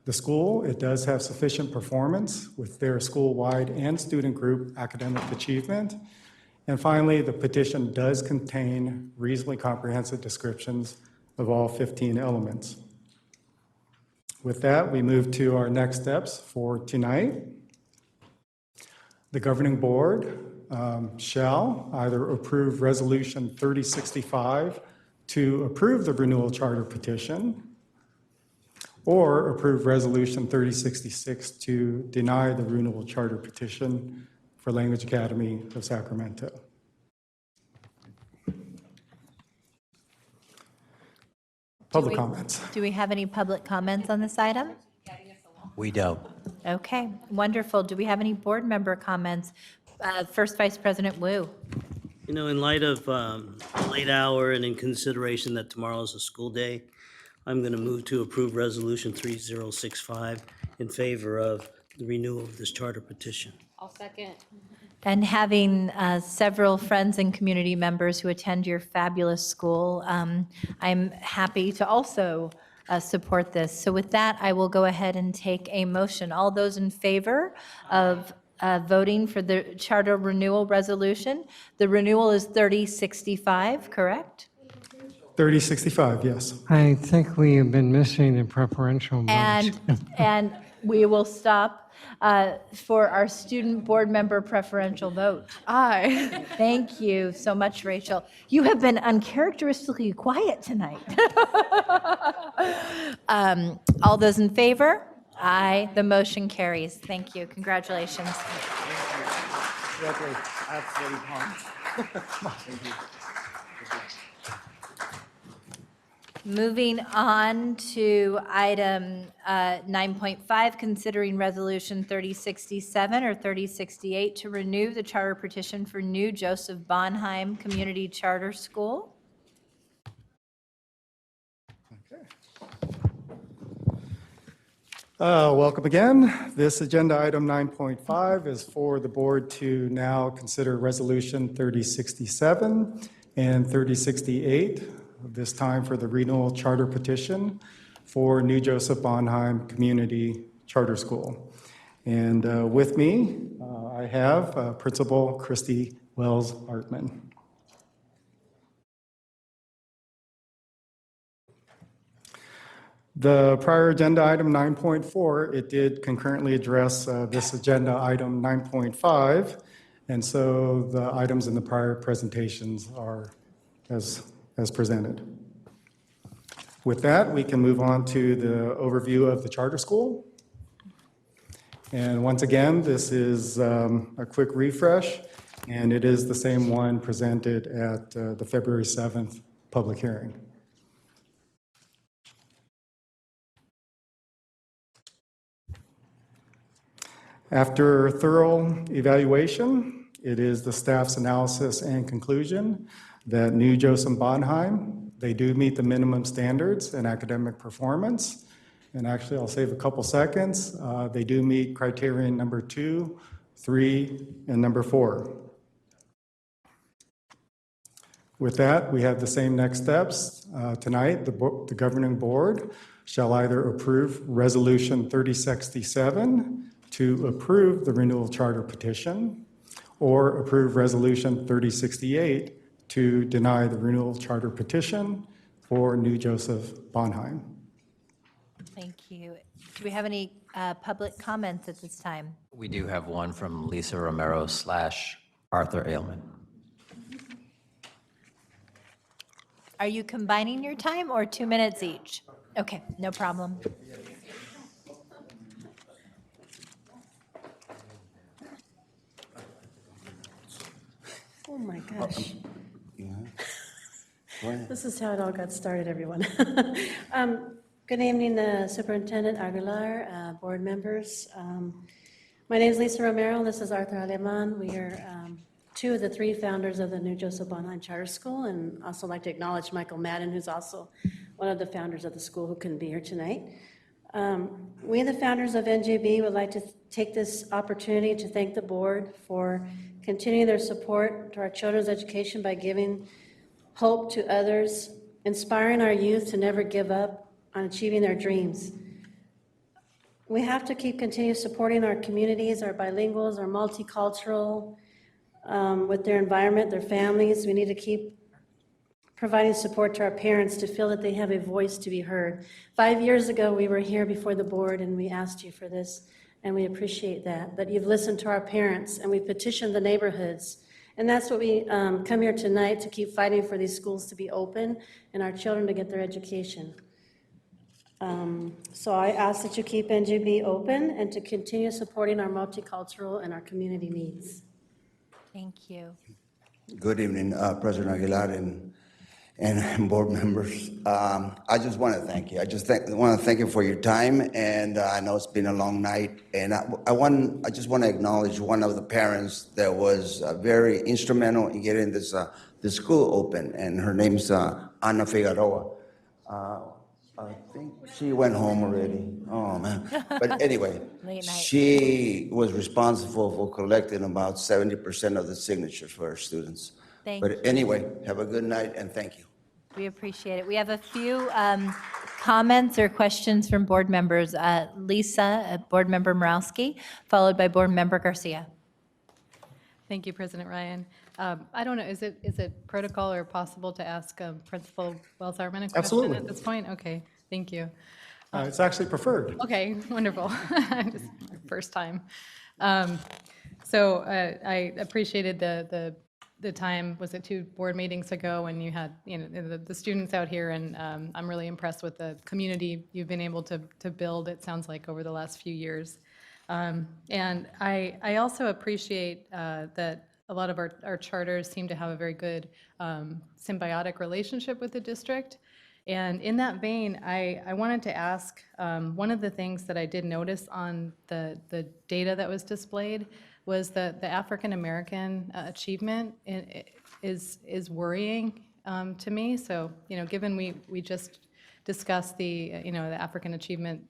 The school, it does have sufficient performance with their school-wide and student group academic achievement. And finally, the petition does contain reasonably comprehensive descriptions of all 15 elements. With that, we move to our next steps for tonight. The governing board shall either approve Resolution 3065 to approve the renewal charter petition, or approve Resolution 3066 to deny the renewal charter petition for Language Academy of Sacramento. Public comments. Do we have any public comments on this item? We don't. Okay, wonderful. Do we have any board member comments? First Vice President Wu. You know, in light of late hour and in consideration that tomorrow is a school day, I'm going to move to approve Resolution 3065 in favor of the renewal of this charter petition. I'll second. And having several friends and community members who attend your fabulous school, I'm happy to also support this. So with that, I will go ahead and take a motion. All those in favor of voting for the charter renewal resolution? The renewal is 3065, correct? 3065, yes. I think we have been missing the preferential vote. And we will stop for our student board member preferential vote. Aye. Thank you so much, Rachel. You have been uncharacteristically quiet tonight. All those in favor? Aye. The motion carries. Thank you. Congratulations. Moving on to item 9.5, considering Resolution 3067 or 3068 to renew the charter petition for New Joseph Bonheim Community Charter School. Welcome again. This agenda item 9.5 is for the board to now consider Resolution 3067 and 3068, this time for the renewal charter petition for New Joseph Bonheim Community Charter School. And with me, I have Principal Christy Wells-Hartman. The prior agenda item 9.4, it did concurrently address this agenda item 9.5, and so the items in the prior presentations are as presented. With that, we can move on to the overview of the charter school. And once again, this is a quick refresh, and it is the same one presented at the February 7th public hearing. After thorough evaluation, it is the staff's analysis and conclusion that New Joseph Bonheim, they do meet the minimum standards in academic performance. And actually, I'll save a couple seconds. They do meet criterion number 2, 3, and number 4. With that, we have the same next steps. Tonight, the governing board shall either approve Resolution 3067 to approve the renewal charter petition, or approve Resolution 3068 to deny the renewal charter petition for New Joseph Bonheim. Thank you. Do we have any public comments at this time? We do have one from Lisa Romero / Arthur Ailman. Are you combining your time or 2 minutes each? Okay, no problem. Oh my gosh. This is how it all got started, everyone. Good evening, Superintendent Aguilar, board members. My name is Lisa Romero, this is Arthur Aleman. We are 2 of the 3 founders of the New Joseph Bonheim Charter School, and also like to acknowledge Michael Madden, who's also one of the founders of the school who couldn't be here tonight. We, the founders of NJB, would like to take this opportunity to thank the board for continuing their support to our children's education by giving hope to others, inspiring our youth to never give up on achieving their dreams. We have to continue supporting our communities, our bilinguals, our multicultural, with their environment, their families. We need to keep providing support to our parents to feel that they have a voice to be heard. 5 years ago, we were here before the board and we asked you for this, and we appreciate that you've listened to our parents, and we petitioned the neighborhoods. And that's what we come here tonight to keep fighting for these schools to be open and our children to get their education. So I ask that you keep NJB open and to continue supporting our multicultural and our community needs. Thank you. Good evening, President Aguilar and board members. I just want to thank you. I want to thank you for your time, and I know it's been a long night. And I just want to acknowledge one of the parents that was very instrumental in getting this school open, and her name's Ana Figueroa. I think she went home already. Oh, man. But anyway, she was responsible for collecting about 70% of the signatures for our students. Thank But you. anyway, have a good night, and thank you. We appreciate it. We have a few comments or questions from board members. Lisa, Board Member Morowski, followed by Board Member Garcia. Thank you, President Ryan. I don't know, is it protocol or possible to ask Principal Wells-Hartman a question Absolutely. at this point? Okay, thank you. It's actually preferred. Okay, wonderful. Just my first time. So I appreciated the time, was it 2 board meetings ago, when you had, the students out here, and I'm really impressed with the community you've been able to build, it sounds like, over the last few years. And I also appreciate that a lot of our charters seem to have a very good symbiotic relationship with the district. And in that vein, I wanted to ask, one of the things that I did notice on the data that was displayed was that the African American achievement is worrying to me. So, given we just discussed the African Achievement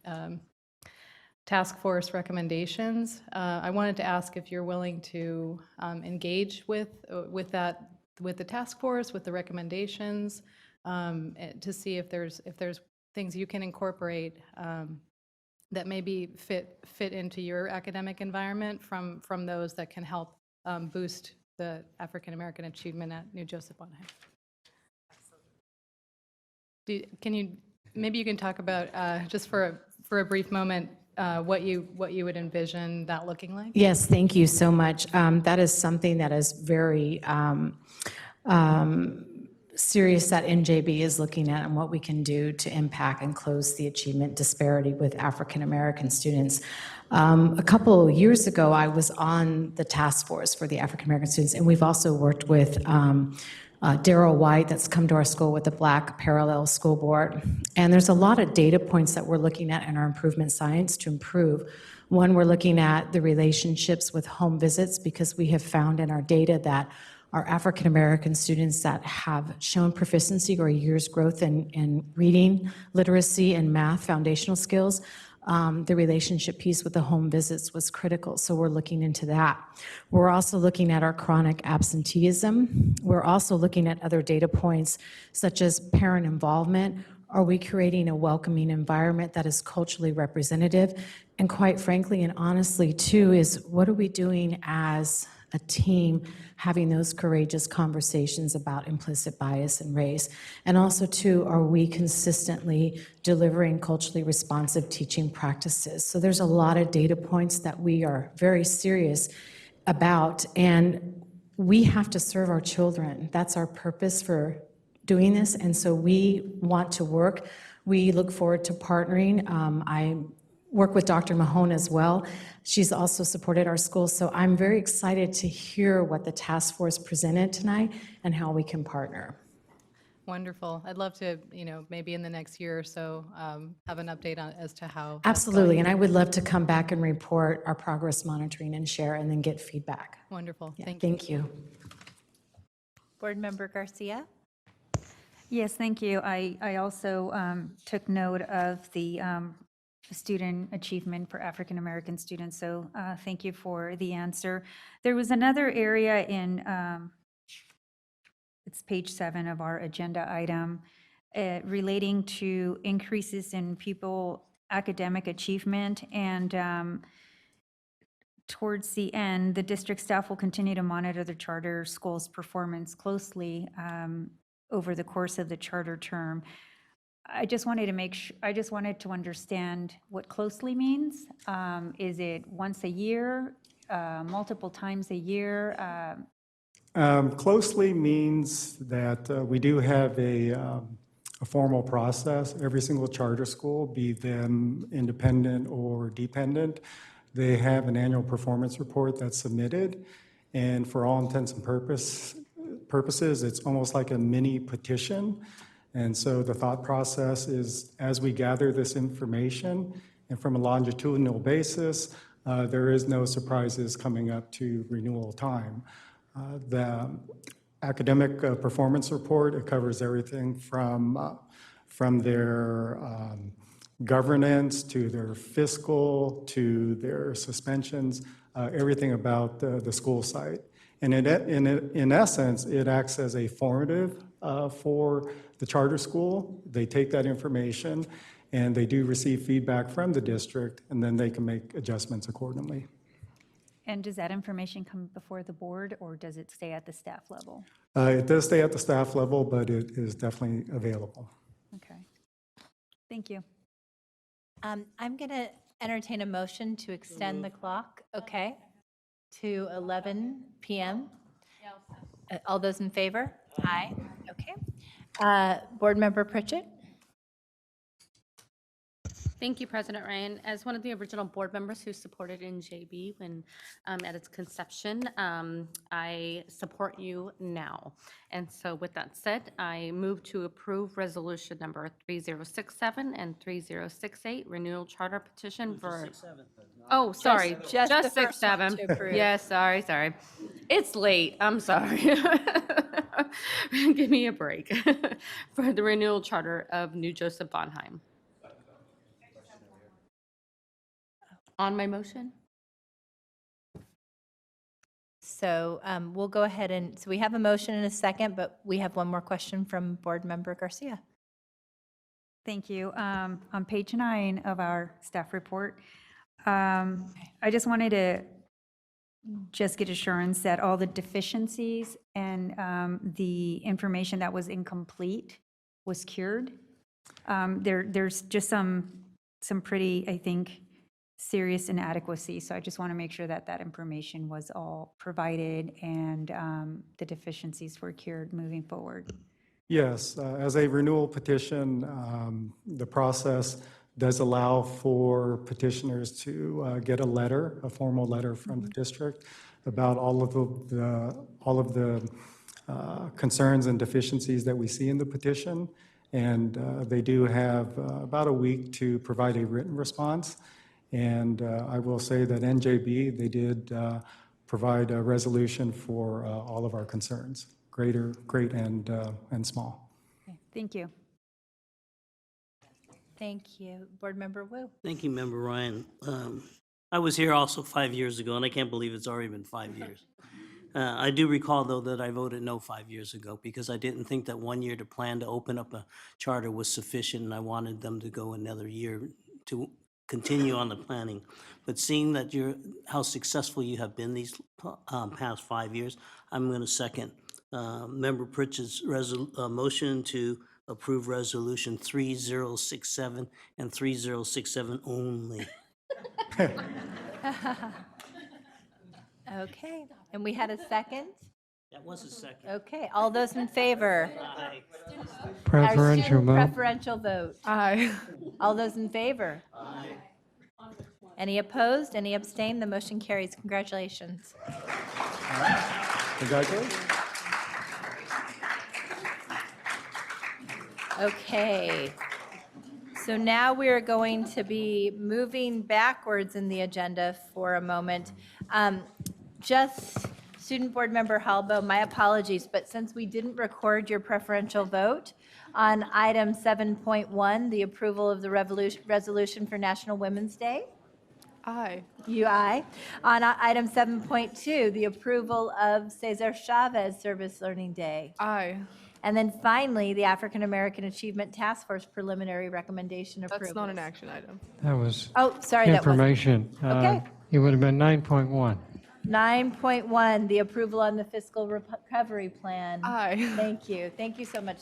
Task Force recommendations, I wanted to ask if you're willing to engage with the task force, with the recommendations, to see if there's things you can incorporate that maybe fit into your academic environment from those that can help boost the African American achievement at New Joseph Bonheim. Maybe you can talk about, just for a brief moment, what you would envision that looking like? Yes, thank you so much. That is something that is very serious that NJB is looking at, and what we can do to impact and close the achievement disparity with African American students. A couple of years ago, I was on the task force for the African American students, and we've also worked with Daryl White, that's come to our school with the Black Parallel School Board. And there's a lot of data points that we're looking at in our improvement science to improve. One, we're looking at the relationships with home visits, because we have found in our data that our African American students that have shown proficiency or years growth in reading, literacy, and math foundational skills, the relationship piece with the home visits was critical, so we're looking into that. We're also looking at our chronic absenteeism. We're also looking at other data points such as parent involvement. Are we creating a welcoming environment that is culturally representative? And quite frankly and honestly too, is what are we doing as a team having those courageous conversations about implicit bias and race? And also too, are we consistently delivering culturally responsive teaching practices? So there's a lot of data points that we are very serious about, and we have to serve our children. That's our purpose for doing this, and so we want to work. We look forward to partnering. I work with Dr. Mahone as well. She's also supported our school, so I'm very excited to hear what the task force presented tonight and how we can partner. Wonderful. I'd love to, maybe in the next year or so, have an update on as to how. that's Absolutely, going. and I would love to come back and report our progress monitoring and share, and then get feedback. Wonderful. Yeah, Thank you. thank you. Board Member Garcia? Yes, thank you. I also took note of the student achievement for African American students, so thank you for the answer. There was another area in, it's page 7 of our agenda item, relating to increases in pupil academic achievement, and towards the end, the district staff will continue to monitor the charter school's performance closely over the course of the charter term. I just wanted to understand what closely means. Is it once a year, multiple times a year? Closely means that we do have a formal process. Every single charter school, be them independent or dependent, they have an annual performance report that's submitted. And for all intents and purposes, it's almost like a mini petition. And so the thought process is, as we gather this information, and from a longitudinal basis, there is no surprises coming up to renewal time. The academic performance report, it covers everything from their governance to their fiscal to their suspensions, everything about the school site. And in essence, it acts as a formative for the charter school. They take that information and they do receive feedback from the district, and then they can make adjustments accordingly. And does that information come before the board, or does it stay at the staff level? It does stay at the staff level, but it is definitely available. Okay. Thank you. I'm going to entertain a motion to extend the clock, okay, to 11 p.m. All those in favor? Aye. Okay. Board Member Pritchett? Thank you, President Ryan. As one of the original board members who supported NJB when at its conception, I support you now. And so with that said, I move to approve resolution number 3067 and 3068, renewal charter petition for. Oh, sorry, just the just first one 67. to approve. Yes, sorry. It's late, I'm sorry. Give me a break. For the renewal charter of New Joseph Bonheim. On my motion? So we'll go ahead so we have a motion and a second, but we have one more question from Board Member Garcia. Thank you. On page 9 of our staff report, I just wanted to just get assurance that all the deficiencies and the information that was incomplete was cured. There's just some pretty, I think, serious inadequacy. So I just want to make sure that that information was all provided and the deficiencies were cured moving forward. Yes, as a renewal petition, the process does allow for petitioners to get a letter, a formal letter from the district about all of the concerns and deficiencies that we see in the petition. And they do have about a week to provide a written response. And I will say that NJB, they did provide a resolution for all of our concerns, great and small. Okay, thank you. Thank you. Board Member Wu. Thank you, Member Ryan. I was here also 5 years ago, and I can't believe it's already been 5 years. I do recall, though, that I voted no 5 years ago because I didn't think that 1 year to plan to open up a charter was sufficient, and I wanted them to go another year to continue on the planning. But seeing that how successful you have been these past 5 years, I'm going to second Member Pritchard's motion to approve Resolution 3067 and 3067 only. Okay, and we had a second? That was a second. Okay, all those in favor? Aye. Our Preferential student vote. preferential vote. Aye. All those in favor? Aye. Any opposed? Any abstained? The motion carries. Congratulations. Congratulations. Okay. So now we are going to be moving backwards in the agenda for a moment. Just Student Board Member Halbo, my apologies, but since we didn't record your preferential vote on item 7.1, the approval of the resolution for National Women's Day, Aye. you aye. On item 7.2, the approval of Cesar Chavez Service Learning Day. Aye. And then finally, the African American Achievement Task Force preliminary recommendation approval. That's not an action item. That was Oh, sorry, that was information. Okay. It would have been 9.1. 9.1, the approval on the fiscal recovery plan. Aye. Thank you. Thank you so much.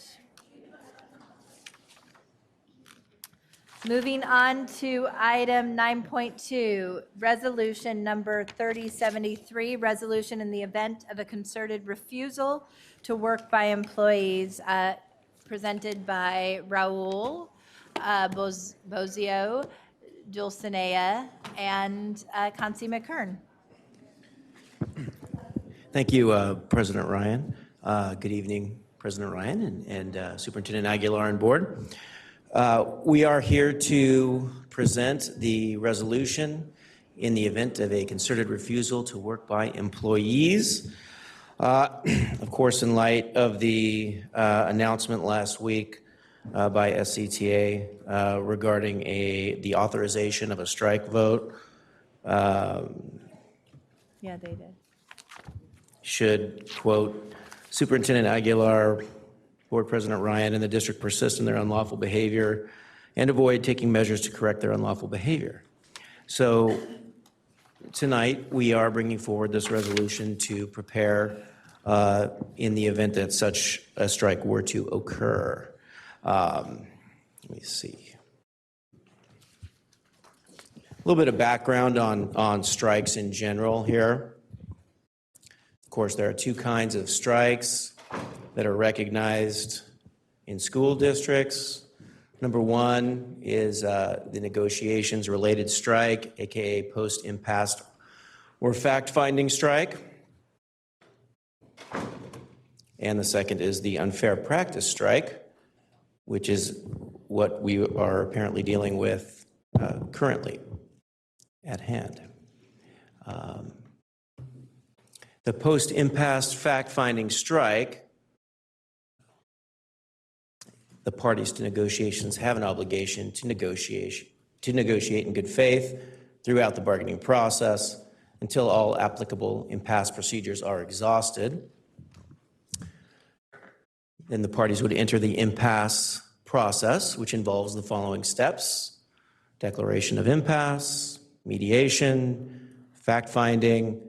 Moving on to item 9.2, resolution number 3073, resolution in the event of a concerted refusal to work by employees, presented by Raul Bozio, Dulcinea, and Kansi McKern. Thank you, President Ryan. Good evening, President Ryan and Superintendent Aguilar and board. We are here to present the resolution in the event of a concerted refusal to work by employees. Of course, in light of the announcement last week by SCTA regarding the authorization of a strike vote. Yeah, they did. Should, quote, Superintendent Aguilar, Board President Ryan, and the district persist in their unlawful behavior and avoid taking measures to correct their unlawful behavior. So tonight, we are bringing forward this resolution to prepare in the event that such a strike were to occur. Let me see. A little bit of background on strikes in general here. Of course, there are two kinds of strikes that are recognized in school districts. Number one is the negotiations-related strike, AKA post-impasse or fact-finding strike. And the second is the unfair practice strike, which is what we are apparently dealing with currently at hand. The post-impasse fact-finding strike, the parties to negotiations have an obligation to negotiate in good faith throughout the bargaining process until all applicable impasse procedures are exhausted. Then the parties would enter the impasse process, which involves the following steps: declaration of impasse, mediation, fact-finding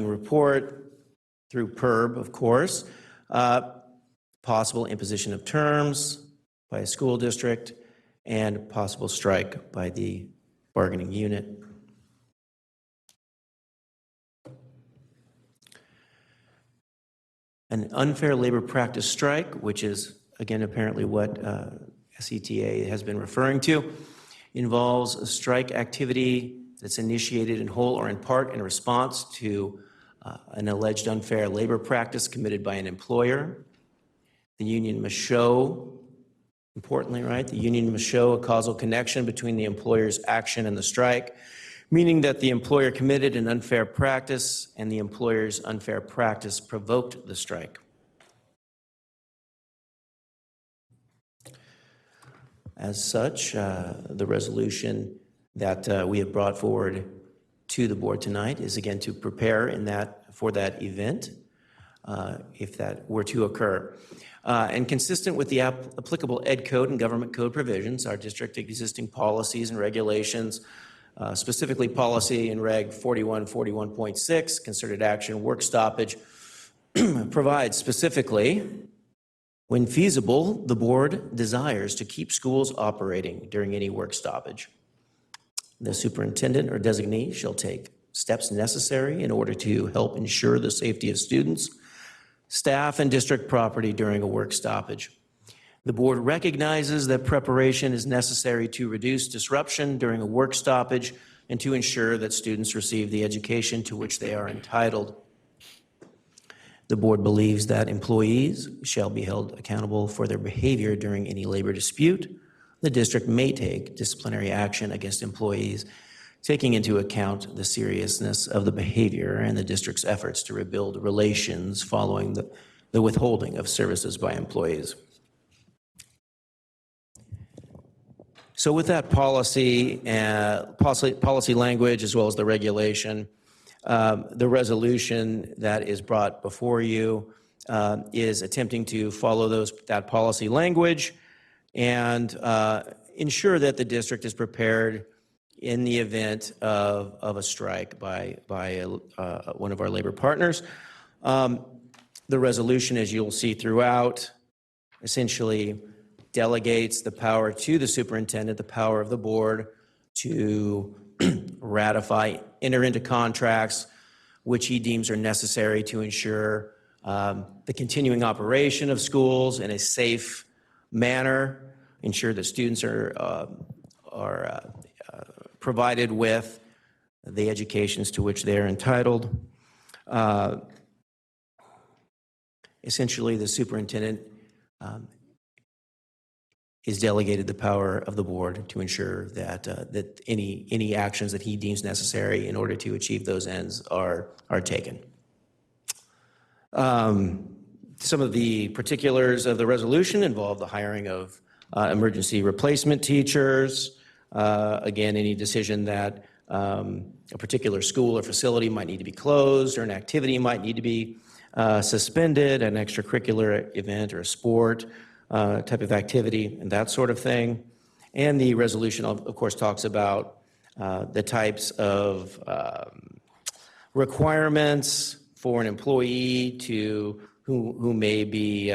report through PERB, of course, possible imposition of terms by a school district, and possible strike by the bargaining unit. An unfair labor practice strike, which is, again, apparently what SETA has been referring to, involves a strike activity that's initiated in whole or in part in response to an alleged unfair labor practice committed by an employer. The union must show, importantly, right, the union must show a causal connection between the employer's action and the strike, meaning that the employer committed an unfair practice and the employer's unfair practice provoked the strike. As such, the resolution that we have brought forward to the board tonight is again to prepare for that event, if that were to occur. And consistent with the applicable Ed Code and government code provisions, our district existing policies and regulations, specifically policy in Reg 4141.6, concerted action work stoppage, provides specifically, when feasible, the board desires to keep schools operating during any work stoppage. The superintendent or designee shall take steps necessary in order to help ensure the safety of students, staff, and district property during a work stoppage. The board recognizes that preparation is necessary to reduce disruption during a work stoppage and to ensure that students receive the education to which they are entitled. The board believes that employees shall be held accountable for their behavior during any labor dispute. The district may take disciplinary action against employees, taking into account the seriousness of the behavior and the district's efforts to rebuild relations following the withholding of services by employees. So with that policy language as well as the regulation, the resolution that is brought before you is attempting to follow that policy language and ensure that the district is prepared in the event of a strike by one of our labor partners. The resolution, as you'll see throughout, essentially delegates the power to the superintendent, the power of the board to ratify, enter into contracts which he deems are necessary to ensure the continuing operation of schools in a safe manner, ensure that students are provided with the educations to which they are entitled. Essentially, the superintendent is delegated the power of the board to ensure that that any actions that he deems necessary in order to achieve those ends are taken. Some of the particulars of the resolution involve the hiring of emergency replacement teachers. Again, any decision that a particular school or facility might need to be closed or an activity might need to be suspended, an extracurricular event or a sport type of activity and that sort of thing. And the resolution, of course, talks about the types of requirements for an employee who may be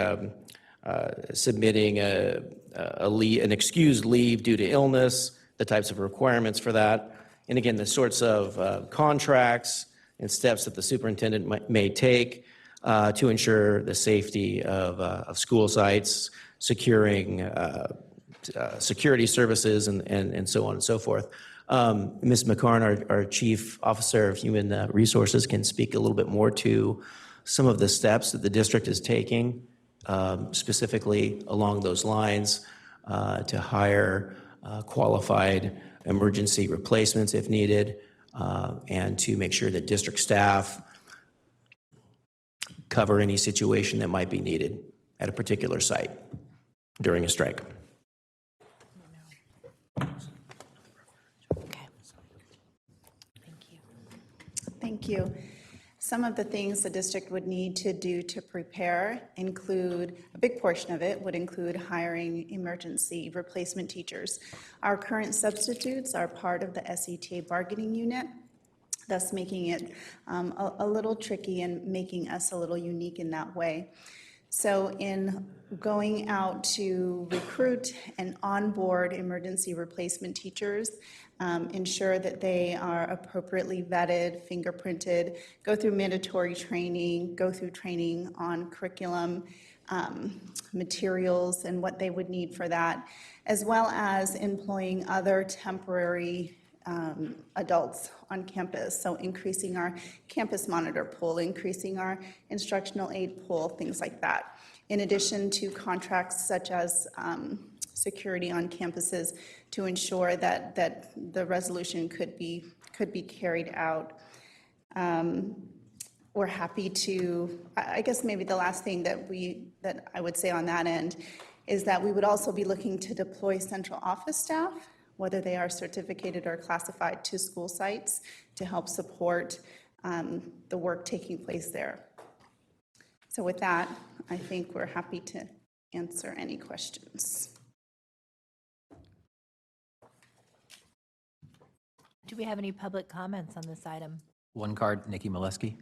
submitting an excused leave due to illness, the types of requirements for that. And again, the sorts of contracts and steps that the superintendent may take to ensure the safety of school sites, securing security services, and so on and so forth. Ms. McCarn, our Chief Officer of Human Resources, can speak a little bit more to some of the steps that the district is taking, specifically along those lines, to hire qualified emergency replacements if needed, and to make sure that district staff cover any situation that might be needed at a particular site during a strike. Thank you. Some of the things the district would need to do to prepare include, a big portion of it would include hiring emergency replacement teachers. Our current substitutes are part of the SETA bargaining unit, thus making it a little tricky and making us a little unique in that way. So in going out to recruit and onboard emergency replacement teachers, ensure that they are appropriately vetted, fingerprinted, go through mandatory training, go through training on curriculum, materials and what they would need for that, as well as employing other temporary adults on campus. So increasing our campus monitor pool, increasing our instructional aid pool, things like that. In addition to contracts such as security on campuses to ensure that the resolution could be carried out. We're happy to, I guess maybe the last thing that I would say on that end is that we would also be looking to deploy central office staff, whether they are certificated or classified, to school sites to help support the work taking place there. So with that, I think we're happy to answer any questions. Do we have any public comments on this item? One card, Nikki Molesky.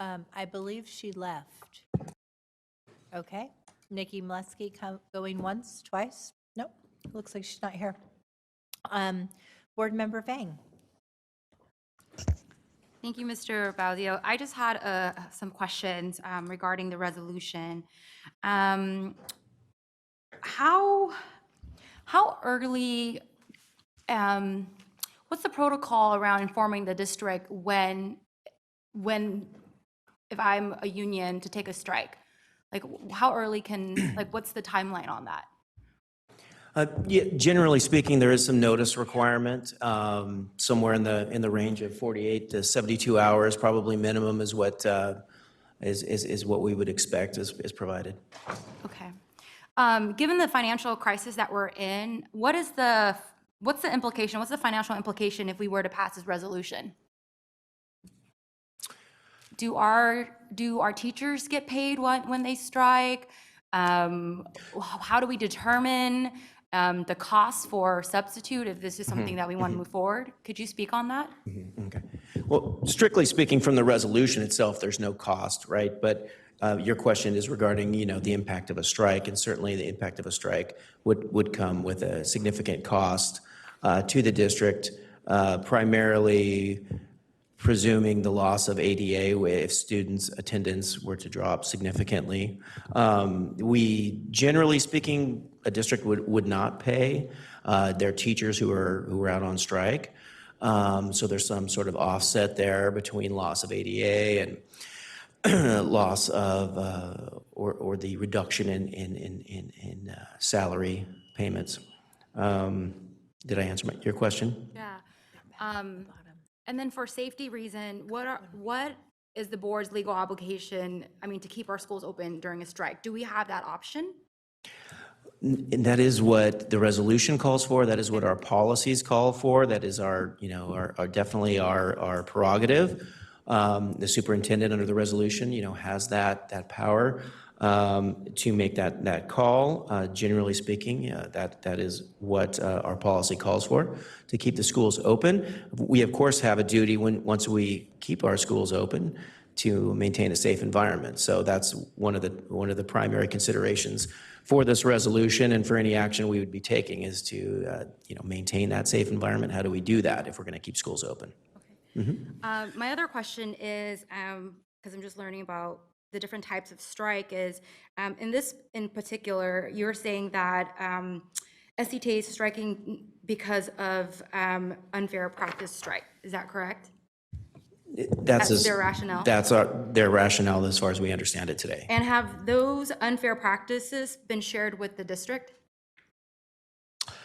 I believe she left. Okay. Nikki Mlesky going once, twice? Nope. Looks like she's not here. Board Member Fang. Thank you, Mr. Bauzio. I just had some questions regarding the resolution. How early, what's the protocol around informing the district when if I'm a union to take a strike? Like how early what's the timeline on that? Yeah, generally speaking, there is some notice requirement, somewhere in the range of 48 to 72 hours, probably minimum is what is what we would expect is provided. Okay. Given the financial crisis that we're in, what's the implication? What's the financial implication if we were to pass this resolution? Do our teachers get paid when they strike? How do we determine the cost for substitute if this is something that we want to move forward? Could you speak on that? Okay. Well, strictly speaking, from the resolution itself, there's no cost, right? But your question is regarding, the impact of a strike, and certainly the impact of a strike would come with a significant cost to the district, primarily presuming the loss of ADA if students' attendance were to drop significantly. We, generally speaking, a district would not pay their teachers who are out on strike. So there's some sort of offset there between loss of ADA and loss of or the reduction in salary payments. Did I answer your question? Yeah. And then for safety reason, what is the board's legal obligation, to keep our schools open during a strike? Do we have that option? And that is what the resolution calls for. That is what our policies call for. That is our definitely our prerogative. The superintendent under the resolution, has that power to make that call. Generally speaking, that is what our policy calls for, to keep the schools open. We, of course, have a duty once we keep our schools open to maintain a safe environment. So that's one of the primary considerations for this resolution and for any action we would be taking is to maintain that safe environment. How do we do that if we're going to keep schools open? Okay. Mm-hmm. My other question is, because I'm just learning about the different types of strike, is in this in particular, you're saying that SETA is striking because of unfair practice strike. Is that correct? That's their rationale? That's their rationale as far as we understand it today. And have those unfair practices been shared with the district?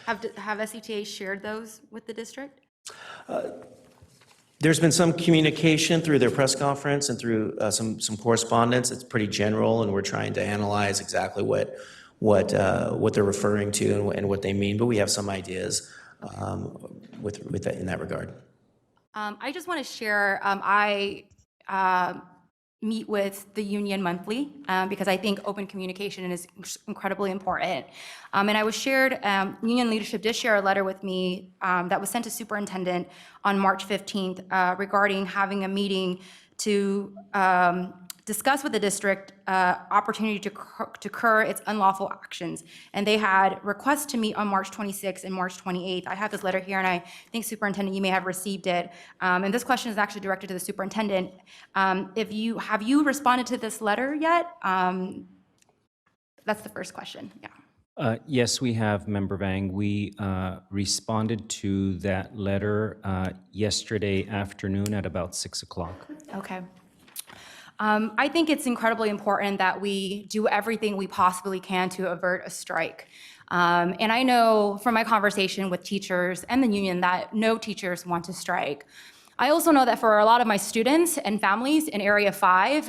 Have SETA shared those with the district? There's been some communication through their press conference and through some correspondence. It's pretty general, and we're trying to analyze exactly what they're referring to and what they mean. But we have some ideas with that in that regard. I just want to share. I meet with the union monthly because I think open communication is incredibly important. And I was shared, union leadership did share a letter with me that was sent to superintendent on March 15th regarding having a meeting to discuss with the district opportunity to cur its unlawful actions. And they had requests to meet on March 26th and March 28th. I have this letter here, and I think, Superintendent, you may have received it. And this question is actually directed to the superintendent. Have you responded to this letter yet? That's the first question, yeah. Yes, we have, Member Vang. We responded to that letter yesterday afternoon at about 6 o'clock. Okay. I think it's incredibly important that we do everything we possibly can to avert a strike. And I know from my conversation with teachers and the union that no teachers want to strike. I also know that for a lot of my students and families in Area 5,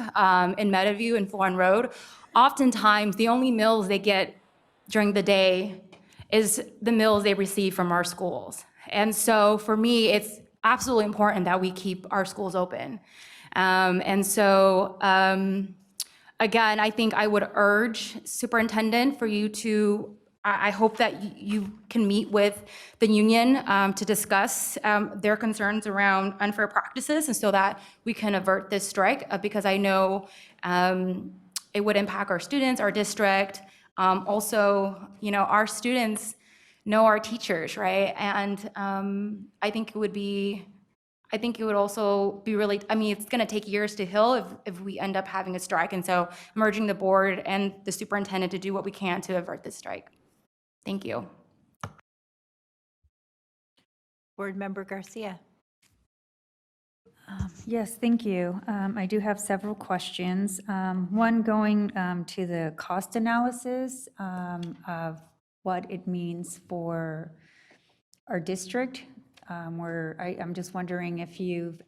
in Meadowview and Florin Road, oftentimes the only meals they get during the day is the meals they receive from our schools. And so for me, it's absolutely important that we keep our schools open. And so, again, I think I would urge Superintendent for you to, I hope that you can meet with the union to discuss their concerns around unfair practices and so that we can avert this strike because I know it would impact our students, our district. Also, you know, our students know our teachers, right? And I think it would also be really, I mean, it's going to take years to heal if we end up having a strike. And so I'm urging the board and the superintendent to do what we can to avert this strike. Thank you. Board Member Garcia. Yes, thank you. I do have several questions. One going to the cost analysis of what it means for our district. I'm just wondering if you've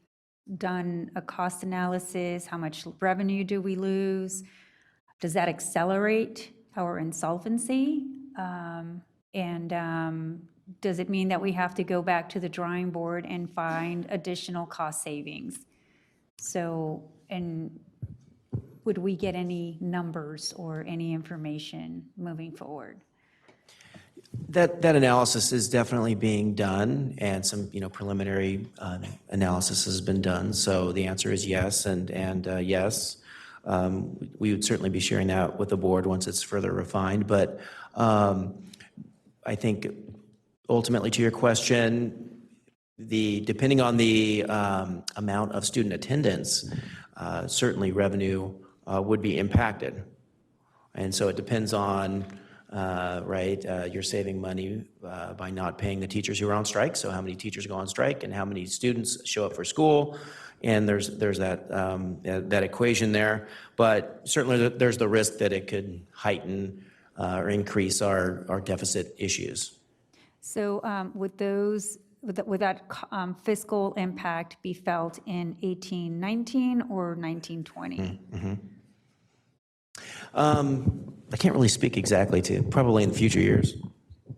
done a cost analysis, how much revenue do we lose? Does that accelerate our insolvency? Does it mean that we have to go back to the drawing board and find additional cost savings? So, and would we get any numbers or any information moving forward? That analysis is definitely being done, and some preliminary analysis has been done. So the answer is yes, and yes, we would certainly be sharing that with the board once it's further refined. But I think ultimately to your question, depending on the amount of student attendance, certainly revenue would be impacted, and so it depends on. You're saving money by not paying the teachers who are on strike. So how many teachers go on strike and how many students show up for school? And there's that equation there. But certainly there's the risk that it could heighten or increase our deficit issues. So would that fiscal impact be felt in 18-19 or 19-20? Mm-hmm. I can't really speak exactly to, probably in future years.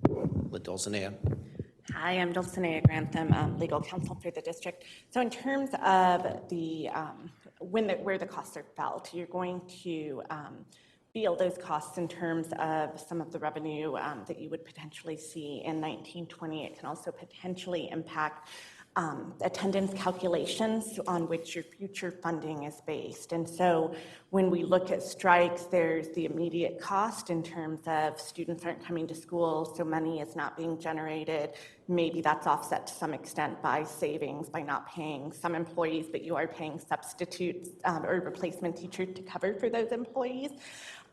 With Dulcinea. Hi, I'm Dulcinea Grantham, legal counsel for the district. So in terms of where the costs are felt, you're going to feel those costs in terms of some of the revenue that you would potentially see in 19-20. It can also potentially impact attendance calculations on which your future funding is based. And so when we look at strikes, there's the immediate cost in terms of students aren't coming to school, so money is not being generated. Maybe that's offset to some extent by savings, by not paying some employees, but you are paying substitutes or replacement teachers to cover for those employees.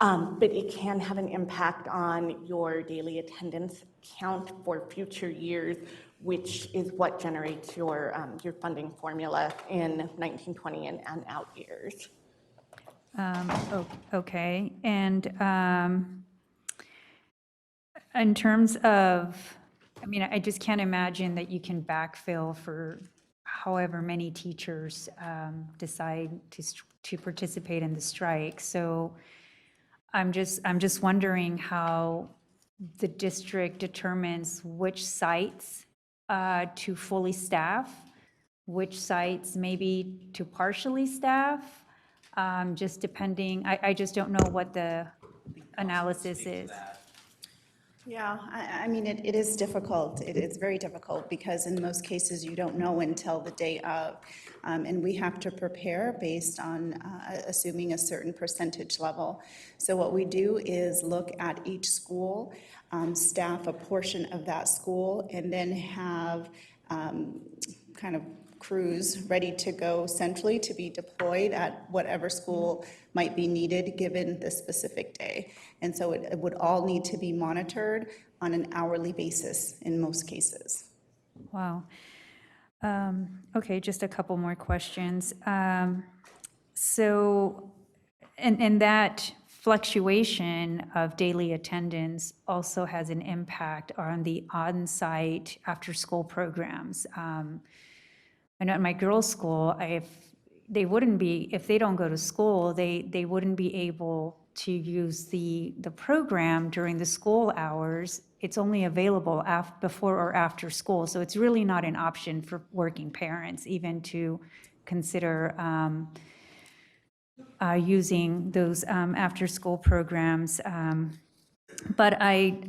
But it can have an impact on your daily attendance count for future years, which is what generates your funding formula in 19-20 and out years. Okay, and in terms of, I mean, I just can't imagine that you can backfill for however many teachers decide to participate in the strike. So I'm just wondering how the district determines which sites to fully staff which sites maybe to partially staff, just depending, I just don't know what the analysis is. Yeah, I mean, it is difficult. It's very difficult because in most cases, you don't know until the day of. And we have to prepare based on assuming a certain percentage level. So what we do is look at each school, staff a portion of that school, and then have kind of crews ready to go centrally to be deployed at whatever school might be needed given the specific day. And so it would all need to be monitored on an hourly basis in most cases. Wow. Okay, just a couple more questions. So, and that fluctuation of daily attendance also has an impact on the on-site after-school programs. I know at my girls' school, if they don't go to school, they wouldn't be able to use the program during the school hours. It's only available before or after school, so it's really not an option for working parents even to consider using those after-school programs. But I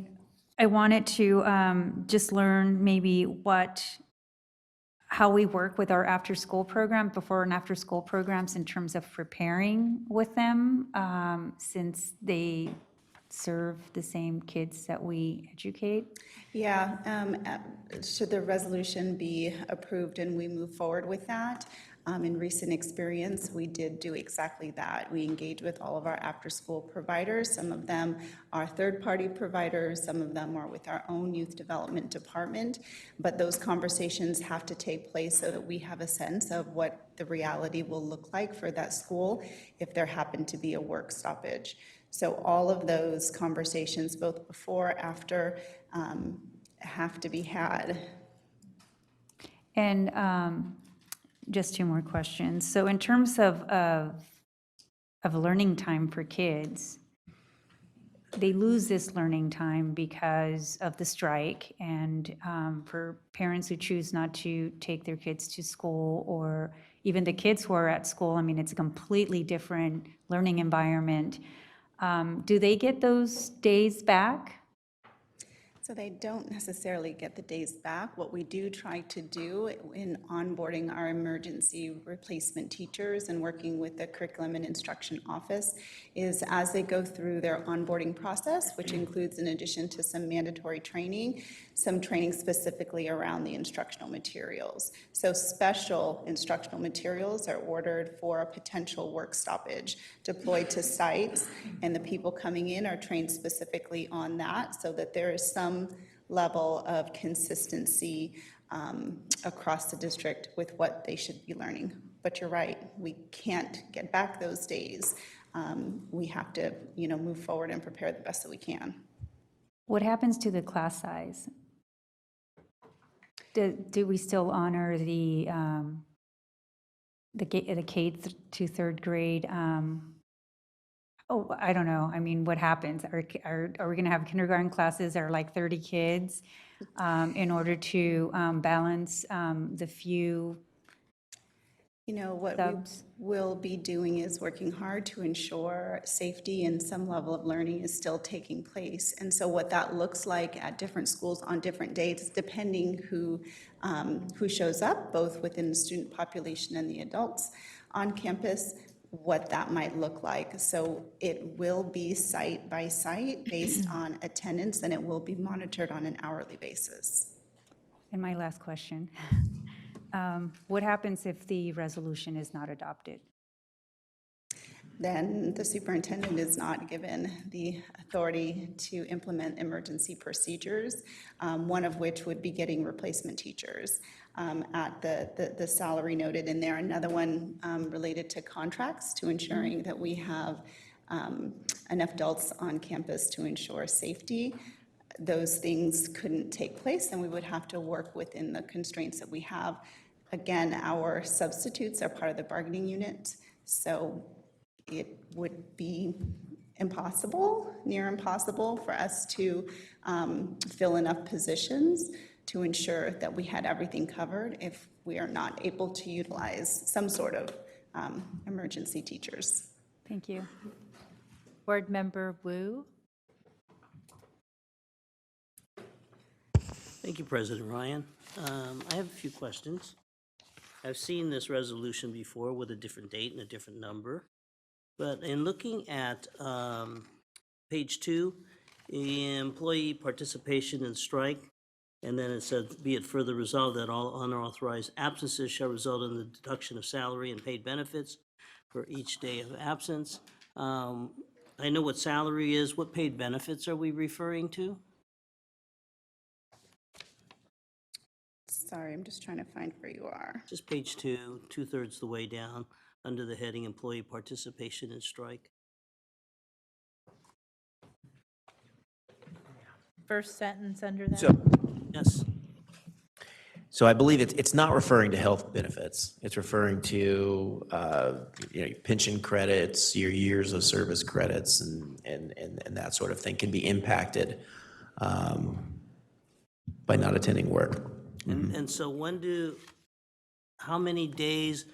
wanted to just learn maybe how we work with our after-school program, before and after-school programs in terms of preparing with them, since they serve the same kids that we educate. Yeah, should the resolution be approved and we move forward with that? In recent experience, we did do exactly that. We engage with all of our after-school providers. Some of them are third-party providers, some of them are with our own youth development department, but those conversations have to take place so that we have a sense of what the reality will look like for that school if there happened to be a work stoppage. So all of those conversations, both before, after, have to be had. And just two more questions. So in terms of learning time for kids, they lose this learning time because of the strike, and for parents who choose not to take their kids to school, or even the kids who are at school, I mean, it's a completely different learning environment. Do they get those days back? So they don't necessarily get the days back. What we do try to do in onboarding our emergency replacement teachers and working with the curriculum and instruction office is as they go through their onboarding process, which includes, in addition to some mandatory training, some training specifically around the instructional materials. So special instructional materials are ordered for a potential work stoppage, deployed to sites, and the people coming in are trained specifically on that so that there is some level of consistency across the district with what they should be learning. But you're right, we can't get back those days. We have to, move forward and prepare the best that we can. What happens to the class size? Do we still honor the K to third grade? I don't know. I mean, what happens? Are we going to have kindergarten classes that are like 30 kids in order to balance the few What subs? we will be doing is working hard to ensure safety and some level of learning is still taking place. And so what that looks like at different schools on different dates, depending who shows up, both within the student population and the adults on campus, what that might look like. So it will be site by site based on attendance, and it will be monitored on an hourly basis. And my last question. What happens if the resolution is not adopted? Then the superintendent is not given the authority to implement emergency procedures, one of which would be getting replacement teachers at the salary noted in there. Another one related to contracts, to ensuring that we have enough adults on campus to ensure safety. Those things couldn't take place, and we would have to work within the constraints that we have. Again, our substitutes are part of the bargaining unit, so it would be impossible, near impossible, for us to fill enough positions to ensure that we had everything covered if we are not able to utilize some sort of emergency teachers. Thank you. Board Member Wu? Thank you, President Ryan. I have a few questions. I've seen this resolution before with a different date and a different number. But in looking at page 2, employee participation in strike, and then it says, be it further resolved that all unauthorized absences shall result in the deduction of salary and paid benefits for each day of absence. I know what salary is. What paid benefits are we referring to? Sorry, I'm just trying to find where you are. Just page 2, 2/3 the way down, under the heading employee participation in strike. First sentence under that? So, Yes. so I believe it's not referring to health benefits. It's referring to, pension credits, your years of service credits, and that sort of thing can be impacted by not attending work. And so how many days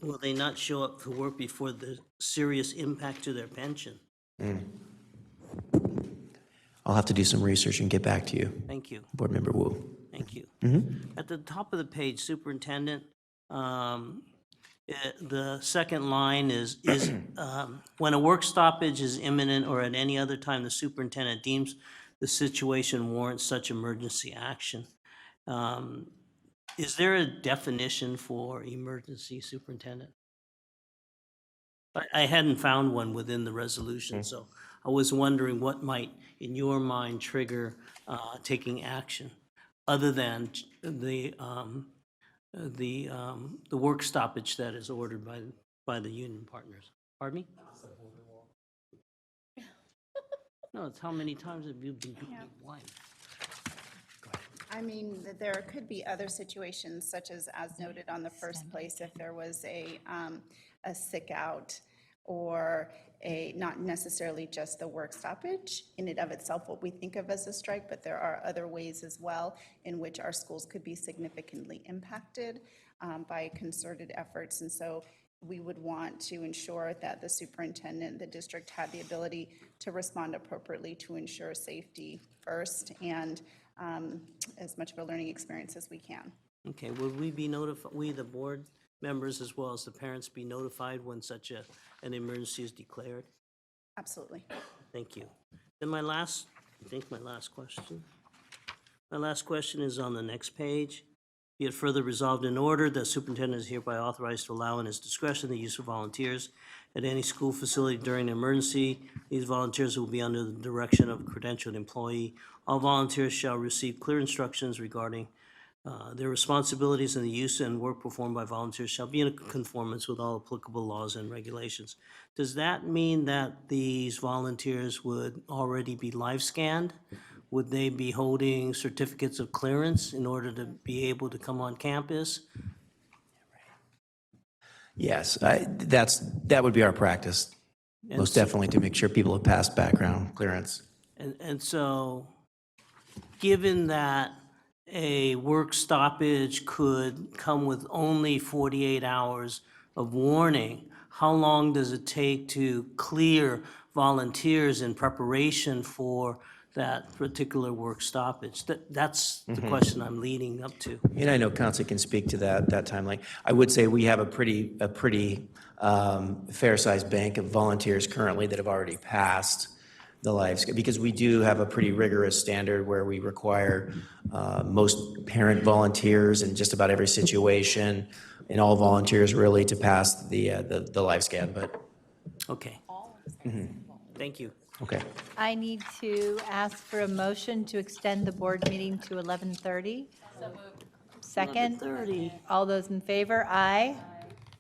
will they not show up for work before the serious impact to their pension? I'll have to do some research and get back to you. Thank you. Board Member Wu. Thank you. Mhm. At the top of the page, Superintendent, the second line is when a work stoppage is imminent or at any other time the superintendent deems the situation warrants such emergency action. Is there a definition for emergency superintendent? I hadn't found one within the resolution, so I was wondering what might, in your mind, trigger taking action, other than the work stoppage that is ordered by the union partners. Pardon me? No, it's how many times have you been beaten blind? I mean, there could be other situations such as noted on the first place, if there was a sick out or not necessarily just the work stoppage in and of itself, what we think of as a strike, but there are other ways as well in which our schools could be significantly impacted by concerted efforts. And so we would want to ensure that the superintendent, the district had the ability to respond appropriately to ensure safety first and as much of a learning experience as we can. Okay, would we be notified, we, the board members, as well as the parents, be notified when such an emergency is declared? Absolutely. Thank you. Then my last question. My last question is on the next page. Be it further resolved in order that superintendent is hereby authorized to allow in his discretion the use of volunteers at any school facility during an emergency. These volunteers will be under the direction of a credentialed employee. All volunteers shall receive clear instructions regarding their responsibilities, and the use and work performed by volunteers shall be in conformance with all applicable laws and regulations. Does that mean that these volunteers would already be live scanned? Would they be holding certificates of clearance in order to be able to come on campus? Yes, that would be our practice, most definitely, to make sure people have passed background clearance. And so, given that a work stoppage could come with only 48 hours of warning, how long does it take to clear volunteers in preparation for that particular work stoppage? That's the question I'm leading up to. And I know Council can speak to that timeline. I would say we have a pretty fair-sized bank of volunteers currently that have already passed the lives, because we do have a pretty rigorous standard where we require most parent volunteers in just about every situation, and all volunteers really to pass the live scan, but. Okay. Thank you. Okay. I need to ask for a motion to extend the board meeting to 11:30. Second? 11:30. All those in favor? Aye.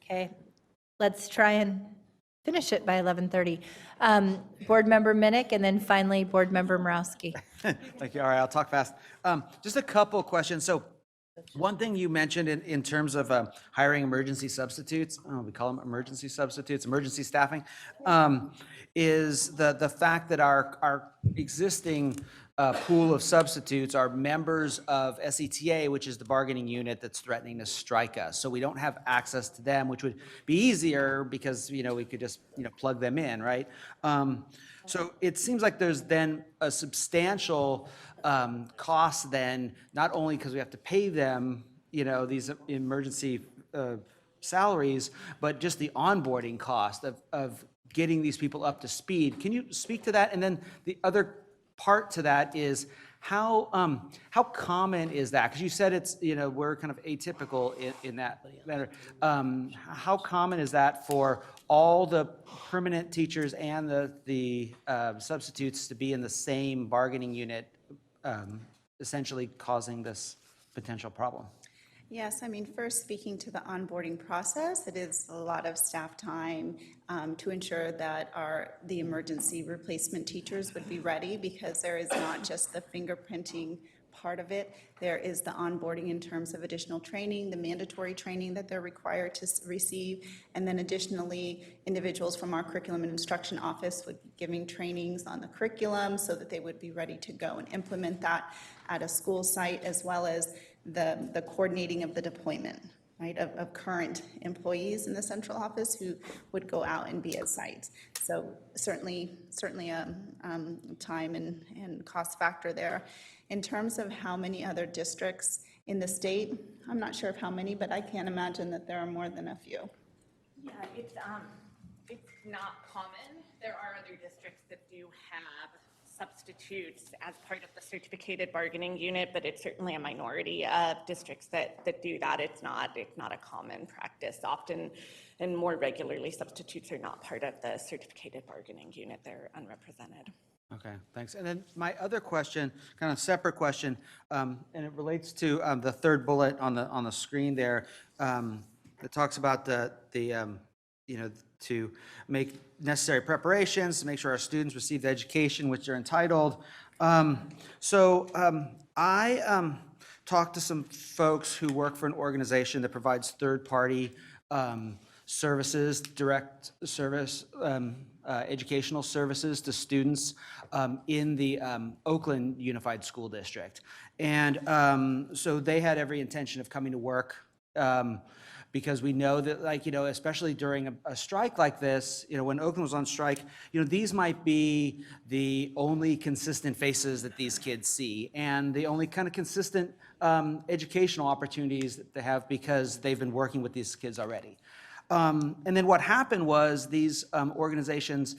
Okay, let's try and finish it by 11:30. Board Member Minnick, and then finally, Board Member Morowski. Thank you. All right, I'll talk fast. Just a couple questions. So one thing you mentioned in terms of hiring emergency substitutes, we call them emergency substitutes, emergency staffing, is the fact that our existing pool of substitutes are members of SETA, which is the bargaining unit that's threatening to strike us. So we don't have access to them, which would be easier because, we could just, plug them in, right? So it seems like there's then a substantial cost then, not only because we have to pay them, these emergency salaries, but just the onboarding cost of getting these people up to speed. Can you speak to that? And then the other part to that is how common is that? Because you said it's, we're kind of atypical in that matter. How common is that for all the permanent teachers and the substitutes to be in the same bargaining unit, essentially causing this potential problem? Yes, I mean, first speaking to the onboarding process, it is a lot of staff time to ensure that the emergency replacement teachers would be ready, because there is not just the fingerprinting part of it. There is the onboarding in terms of additional training, the mandatory training that they're required to receive, and then additionally, individuals from our curriculum and instruction office would be giving trainings on the curriculum so that they would be ready to go and implement that at a school site, as well as the coordinating of the deployment, right, of current employees in the central office who would go out and be at sites. So certainly a time and cost factor there. In terms of how many other districts in the state, I'm not sure of how many, but I can't imagine that there are more than a few. Yeah, it's not common. There are other districts that do have substitutes as part of the certificated bargaining unit, but it's certainly a minority of districts that do that. It's not a common practice. Often and more regularly, substitutes are not part of the certificated bargaining unit. They're unrepresented. Okay, thanks. And then my other question, kind of separate question, and it relates to the third bullet on the screen there. It talks about to make necessary preparations to make sure our students receive the education which they're entitled. I talked to some folks who work for an organization that provides third-party services, direct service, educational services to students in the Oakland Unified School District. And so they had every intention of coming to work because we know that, especially during a strike like this, when Oakland was on strike, these might be the only consistent faces that these kids see and the only kind of consistent educational opportunities that they have because they've been working with these kids already. And then what happened was these organizations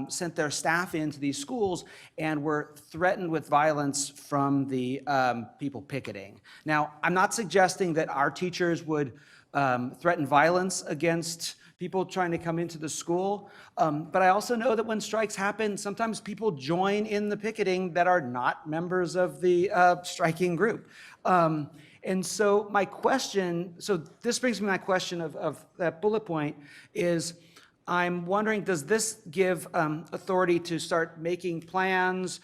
sent their staff into these schools and were threatened with violence from the people picketing. Now, I'm not suggesting that our teachers would threaten violence against people trying to come into the school, but I also know that when strikes happen, sometimes people join in the picketing that are not members of the striking group. And so my question, so this brings me to my question of that bullet point is, I'm wondering, does this give authority to start making plans,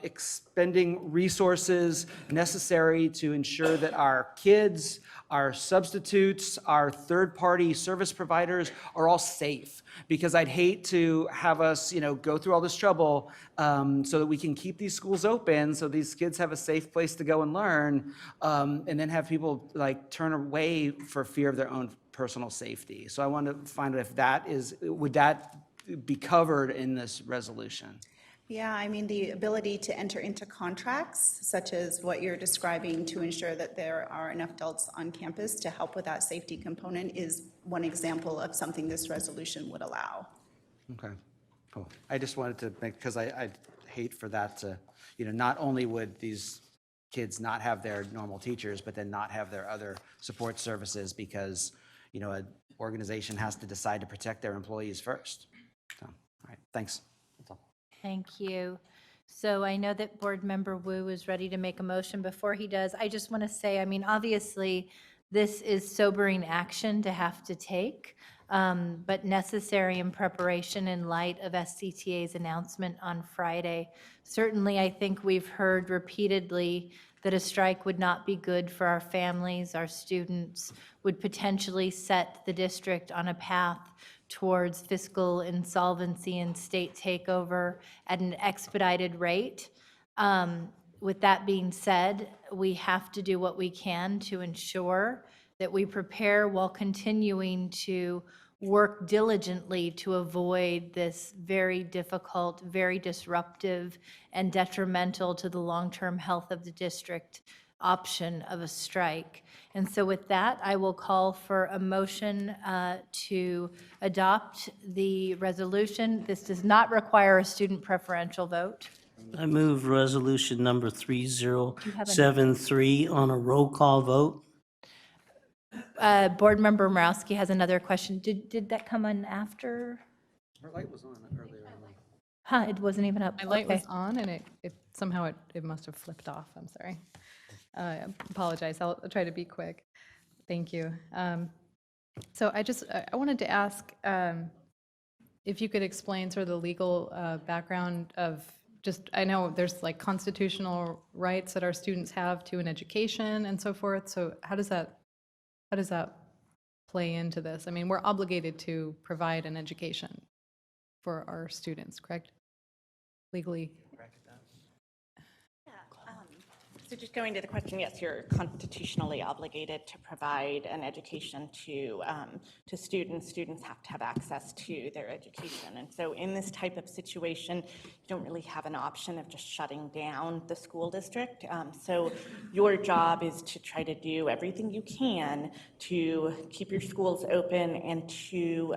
expending resources necessary to ensure that our kids, our substitutes, our third-party service providers are all safe? Because I'd hate to have us, go through all this trouble so that we can keep these schools open so these kids have a safe place to go and learn, and then have people turn away for fear of their own personal safety. So I want to find out if would that be covered in this resolution? Yeah, I mean, the ability to enter into contracts, such as what you're describing, to ensure that there are enough adults on campus to help with that safety component is one example of something this resolution would allow. Okay, cool. I just wanted to make, because I'd hate for that to, not only would these kids not have their normal teachers, but then not have their other support services because an organization has to decide to protect their employees first. So, all right, thanks. That's all. Thank you. So I know that Board Member Wu is ready to make a motion. Before he does, I just want to say, obviously, this is sobering action to have to take, but necessary in preparation in light of SCTA's announcement on Friday. Certainly, I think we've heard repeatedly that a strike would not be good for our families, our students, would potentially set the district on a path towards fiscal insolvency and state takeover at an expedited rate. With that being said, we have to do what we can to ensure that we prepare while continuing to work diligently to avoid this very difficult, very disruptive, and detrimental to the long-term health of the district option of a strike. And so with that, I will call for a motion to adopt the resolution. This does not require a student preferential vote. I move resolution number 3073 on a roll call vote. Board Member Morowski has another question. Did that come on after? Her light was on earlier. Huh, it wasn't even up. My light Okay. was on and it somehow it must have flipped off. I'm sorry. I apologize. I'll try to be quick. Thank you. So I wanted to ask if you could explain sort of the legal background of I know there's like constitutional rights that our students have to an education and so forth. So how does that play into this? I mean, we're obligated to provide an education for our students, correct? Legally. So just going to the question, yes, you're constitutionally obligated to provide an education to students. Students have to have access to their education. And so in this type of situation, you don't really have an option of just shutting down the school district. So your job is to try to do everything you can to keep your schools open and to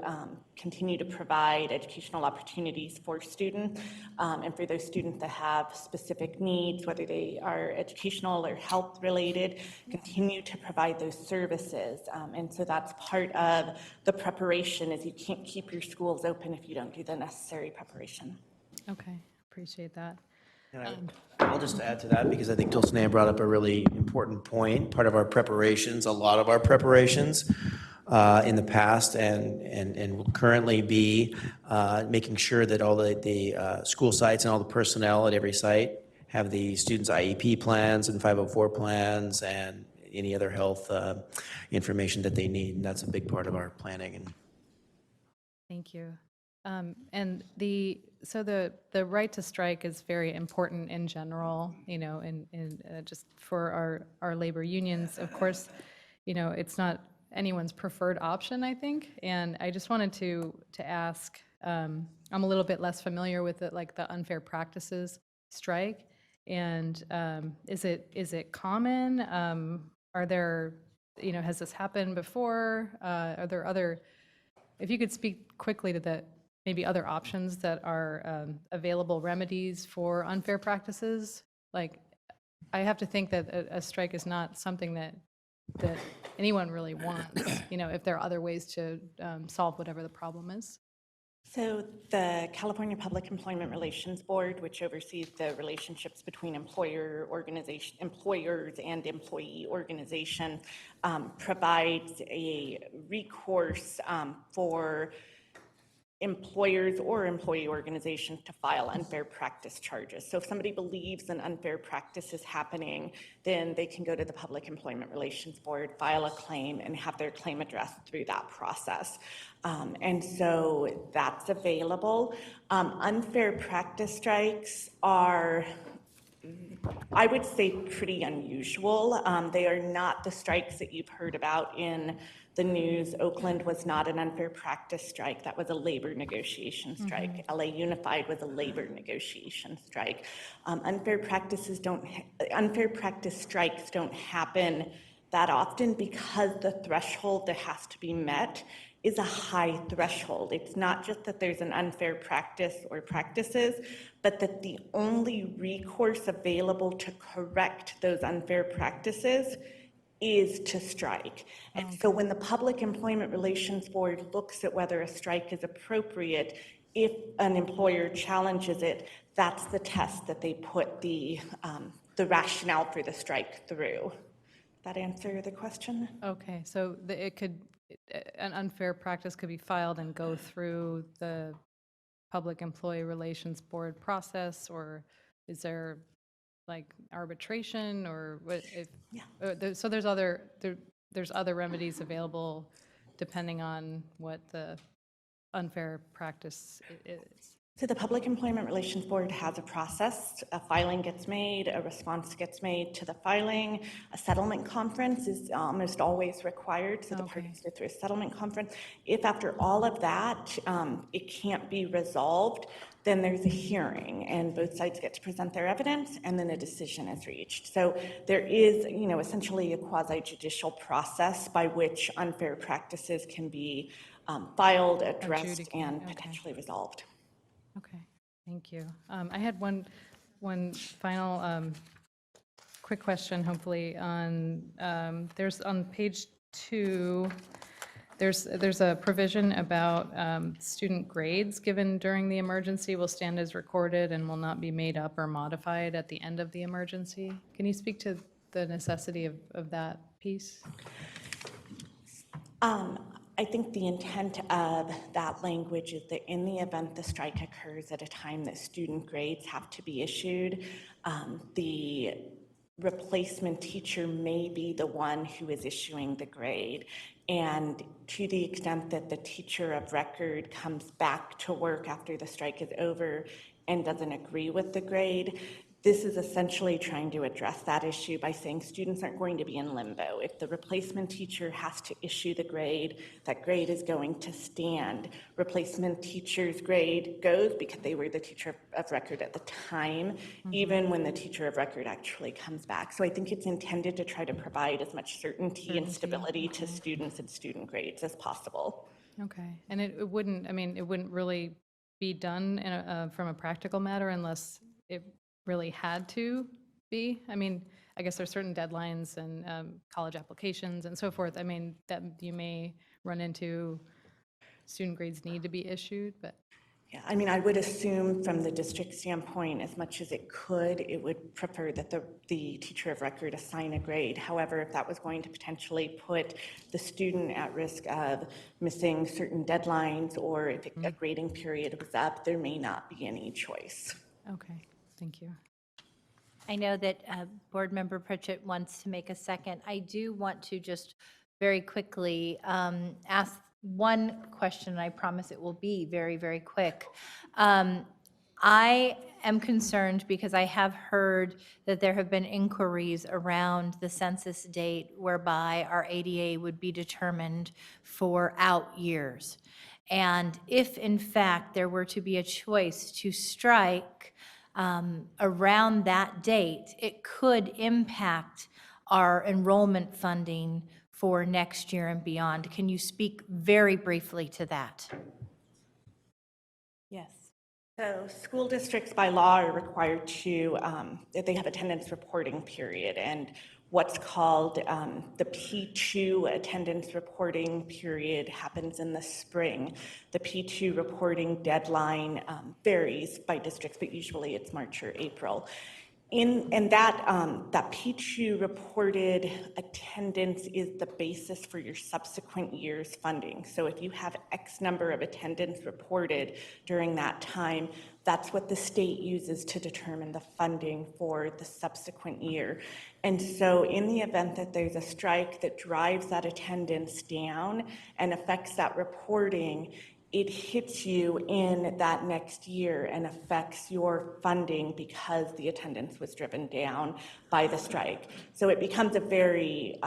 continue to provide educational opportunities for students and for those students that have specific needs, whether they are educational or health related, continue to provide those services. And so that's part of the preparation, is you can't keep your schools open if you don't do the necessary preparation. Okay, appreciate that. I'll just add to that, because I think Dulcinea brought up a really important point. Part of our preparations, a lot of our preparations in the past and will currently be making sure that all the school sites and all the personnel at every site have the students' IEP plans and 504 plans and any other health information that they need. And that's a big part of our planning. And Thank you. And the right to strike is very important in general, you know, in just for our labor unions. Of course, you know, it's not anyone's preferred option, I think. And I just wanted to ask, I'm a little bit less familiar with it, like the unfair practices strike. And is it common? Are there, you know, has this happened before? Are there other, if you could speak quickly to the maybe other options that are available remedies for unfair practices? Like, I have to think that a strike is not something that anyone really wants, you know, if there are other ways to solve whatever the problem is. So the California Public Employment Relations Board, which oversees the relationships between employers and employee organization, provides a recourse for employers or employee organizations to file unfair practice charges. So if somebody believes an unfair practice is happening, then they can go to the Public Employment Relations Board, file a claim, and have their claim addressed through that process. And so that's available. Unfair practice strikes are, I would say, pretty unusual. They are not the strikes that you've heard about in the news. Oakland was not an unfair practice strike. That was a labor negotiation strike. LA Unified was a labor negotiation strike. Unfair practice strikes don't happen that often because the threshold that has to be met is a high threshold. It's not just that there's an unfair practice or practices, but that the only recourse available to correct those unfair practices is to strike. And so when the Public Employment Relations Board looks at whether a strike is appropriate, if an employer challenges it, that's the test that they put the rationale for the strike through. That answer the question? Okay, so an unfair practice could be filed and go through the Public Employee Relations Board process, or is there like arbitration, or what? So there's other remedies available depending on what the unfair practice is. So the Public Employment Relations Board has a process. A filing gets made, a response gets made to the filing. A settlement conference is almost always required, so the parties go through a settlement conference. If after all of that, it can't be resolved, then there's a hearing, and both sides get to present their evidence, and then a decision is reached. So there is, essentially a quasi-judicial process by which unfair practices can be filed, addressed, and potentially resolved. Okay, thank you. I had one final quick question, hopefully, on, there's on page 2, there's a provision about student grades given during the emergency will stand as recorded and will not be made up or modified at the end of the emergency. Can you speak to the necessity of that piece? I think the intent of that language is that in the event the strike occurs at a time that student grades have to be issued, the replacement teacher may be the one who is issuing the grade. And to the extent that the teacher of record comes back to work after the strike is over and doesn't agree with the grade, this is essentially trying to address that issue by saying students aren't going to be in limbo. If the replacement teacher has to issue the grade, that grade is going to stand. Replacement teacher's grade goes because they were the teacher of record at the time, even when the teacher of record actually comes back. So I think it's intended to try to provide as much certainty and stability to students and student grades as possible. Okay, and it wouldn't, it wouldn't really be done in from a practical matter unless it really had to be? I guess there's certain deadlines and college applications and so forth, that you may run into student grades need to be issued, but. Yeah, I would assume from the district standpoint, as much as it could, it would prefer that the teacher of record assign a grade. However, if that was going to potentially put the student at risk of missing certain deadlines, or if a grading period was up, there may not be any choice. Okay, thank you. I know that Board Member Pritchett wants to make a second. I do want to just very quickly ask one question. I promise it will be very, very quick. I am concerned because I have heard that there have been inquiries around the census date whereby our ADA would be determined for out years. And if in fact there were to be a choice to strike around that date, it could impact our enrollment funding for next year and beyond. Can you speak very briefly to that? Yes. So school districts by law are required to, they have attendance reporting period, and what's called the P2 attendance reporting period happens in the spring. The P2 reporting deadline varies by districts, but usually it's March or April. And that P2 reported attendance is the basis for your subsequent year's funding. So if you have X number of attendance reported during that time, that's what the state uses to determine the funding for the subsequent year. And so in the event that there's a strike that drives that attendance down and affects that reporting, it hits you in that next year and affects your funding because the attendance was driven down by the strike. So it becomes a very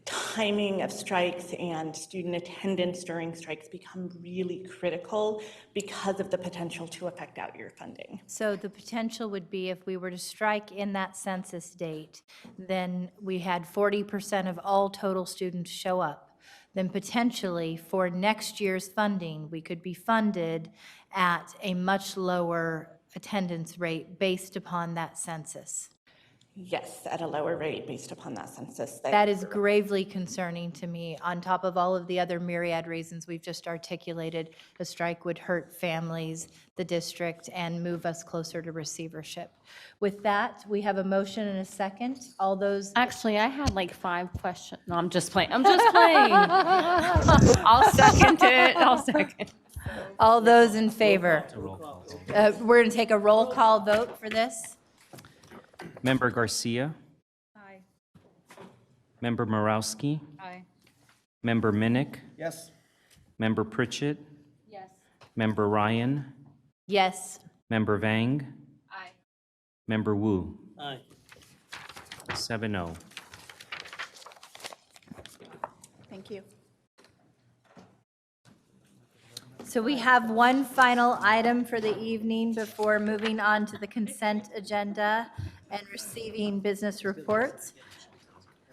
timing of strikes and student attendance during strikes become really critical because of the potential to affect out year funding. So the potential would be if we were to strike in that census date, then we had 40% of all total students show up. Then potentially for next year's funding, we could be funded at a much lower attendance rate based upon that census. Yes, at a lower rate based upon that census. That is gravely concerning to me. On top of all of the other myriad reasons we've just articulated, a strike would hurt families, the district, and move us closer to receivership. With that, we have a motion and a second. All those. Actually, I had like 5 questions. No, I'm just playing. I'm just playing. I'll second it. I'll second. All those in favor? We're going to take a roll call vote for this. Member Garcia. Aye. Member Morowski. Aye. Member Minnick. Yes. Member Pritchett. Yes. Member Ryan. Yes. Member Vang? Aye. Member Wu? Aye. 7-0. Thank you. So we have one final item for the evening before moving on to the consent agenda and receiving business reports.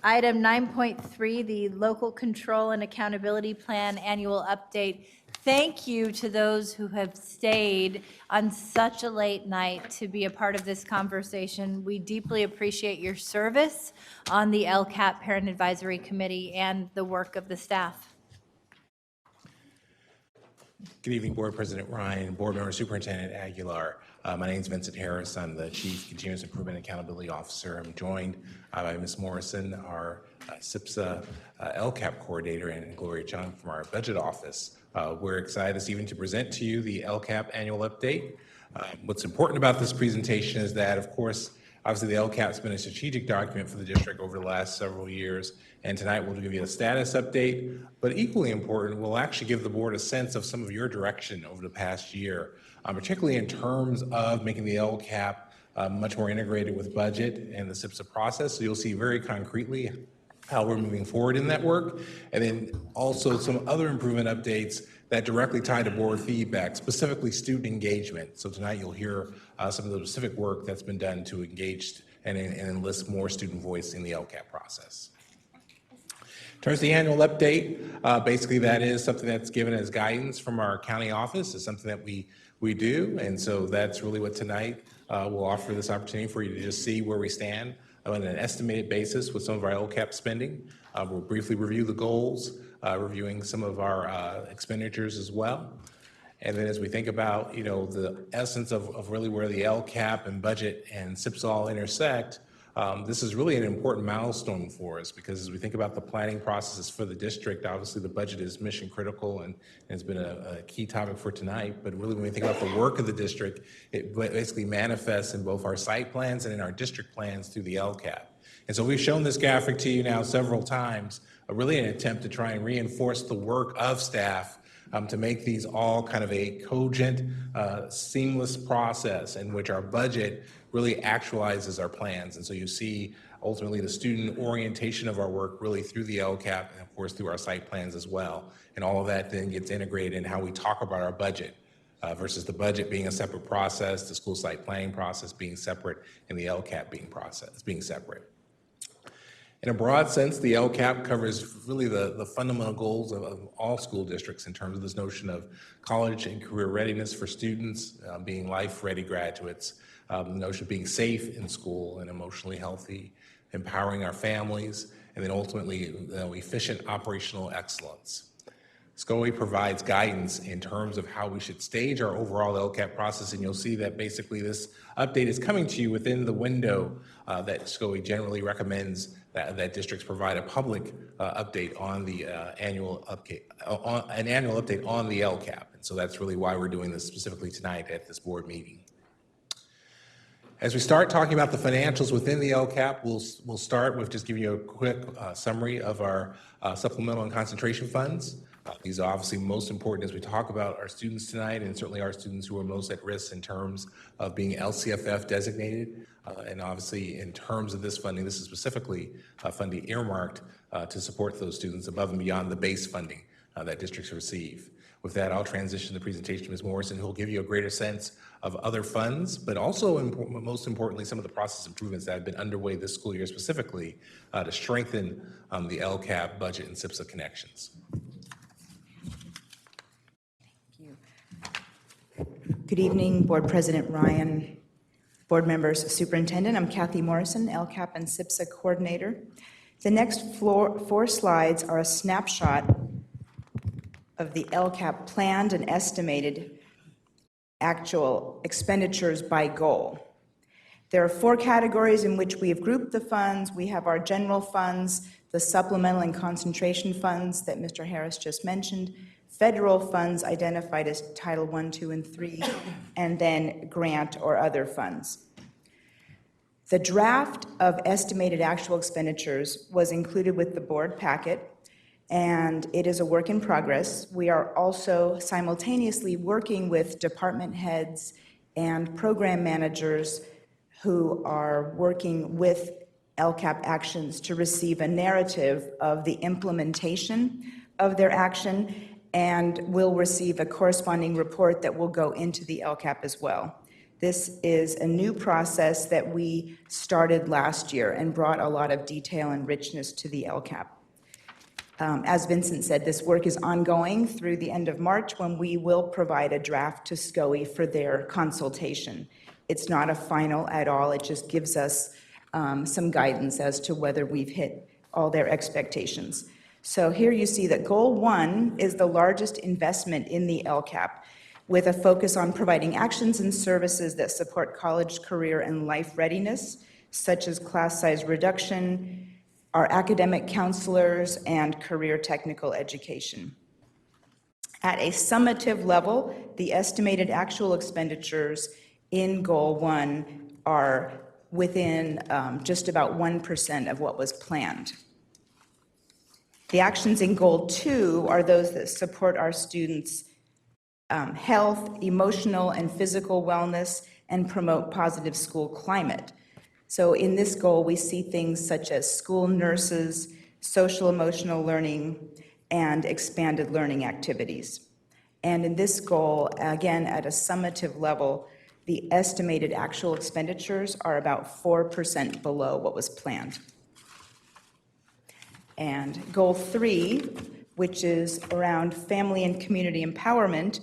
Item 9.3, the Local Control and Accountability Plan Annual Update. Thank you to those who have stayed on such a late night to be a part of this conversation. We deeply appreciate your service on the LCAP Parent Advisory Committee and the work of the staff. Good evening, Board President Ryan, Board Member Superintendent Aguilar. My name is Vincent Harris. I'm the Chief Continuous Improvement Accountability Officer. I'm joined by Ms. Morrison, our SIPSA LCAP Coordinator, and Gloria Chung from our Budget Office. We're excited this evening to present to you the LCAP Annual Update. What's important about this presentation is that, of course, obviously the LCAP's been a strategic document for the district over the last several years, and tonight we'll give you a status update, but equally important, we'll actually give the board a sense of some of your direction over the past year, particularly in terms of making the LCAP much more integrated with budget and the SIPSA process. So you'll see very concretely how we're moving forward in that work, and then also some other improvement updates that directly tie to board feedback, specifically student engagement. So tonight you'll hear some of the specific work that's been done to engage and enlist more student voice in the LCAP process. In terms of the annual update, basically that is something that's given as guidance from our county office. It's something that we do, and so that's really what tonight will offer this opportunity for you to just see where we stand on an estimated basis with some of our LCAP spending. We'll briefly review the goals, reviewing some of our expenditures as well. And then as we think about, the essence of really where the LCAP and budget and SIPS all intersect, this is really an important milestone for us, because as we think about the planning processes for the district, obviously the budget is mission critical and has been a key topic for tonight. But really when we think about the work of the district, it basically manifests in both our site plans and in our district plans through the LCAP. And so we've shown this graphic to you now several times, really an attempt to try and reinforce the work of staff to make these all kind of a cogent, seamless process in which our budget really actualizes our plans. And so you see ultimately the student orientation of our work really through the LCAP and of course through our site plans as well. And all of that then gets integrated in how we talk about our budget versus the budget being a separate process, the school site planning process being separate, and the LCAP being separate. In a broad sense, the LCAP covers really the fundamental goals of all school districts in terms of this notion of college and career readiness for students, being life-ready graduates, the notion of being safe in school and emotionally healthy, empowering our families, and then ultimately efficient operational excellence. SCOE provides guidance in terms of how we should stage our overall LCAP process, and you'll see that basically this update is coming to you within the window that SCOE generally recommends that districts provide a public update on the annual update on the LCAP. And so that's really why we're doing this specifically tonight at this board meeting. As we start talking about the financials within the LCAP, we'll start with just giving you a quick summary of our supplemental and concentration funds. These are obviously most important as we talk about our students tonight, and certainly our students who are most at risk in terms of being LCFF designated. And obviously in terms of this funding, this is specifically funding earmarked to support those students above and beyond the base funding that districts receive. With that, I'll transition the presentation to Ms. Morrison, who will give you a greater sense of other funds, but also most importantly, some of the process improvements that have been underway this school year specifically to strengthen the LCAP budget and SIPSA connections. Good evening, Board President Ryan, board members, superintendent. I'm Kathy Morrison, LCAP and SIPSA coordinator. The next four slides are a snapshot of the LCAP planned and estimated actual expenditures by goal. There are four categories in which we have grouped the funds. We have our general funds, the supplemental and concentration funds that Mr. Harris just mentioned, federal funds identified as Title I, II, and III, and then grant or other funds. The draft of estimated actual expenditures was included with the board packet. and it is a work in progress. We are also simultaneously working with department heads and program managers who are working with LCAP actions to receive a narrative of the implementation of their action, and will receive a corresponding report that will go into the LCAP as well. This is a new process that we started last year and brought a lot of detail and richness to the LCAP. As Vincent said, this work is ongoing through the end of March, when we will provide a draft to SCOE for their consultation. It's not a final at all. It just gives us some guidance as to whether we've hit all their expectations. So here you see that Goal 1 is the largest investment in the LCAP, with a focus on providing actions and services that support college, career, and life readiness, such as class size reduction, our academic counselors, and career technical education. At a summative level, the estimated actual expenditures in Goal 1 are within just about 1% of what was planned. The actions in Goal 2 are those that support our students' health, emotional and physical wellness, and promote positive school climate. So in this goal, we see things such as school nurses, social emotional learning, and expanded learning activities. And in this goal, again, at a summative level, the estimated actual expenditures are about 4% below what was planned. And Goal 3, which is around family and community empowerment,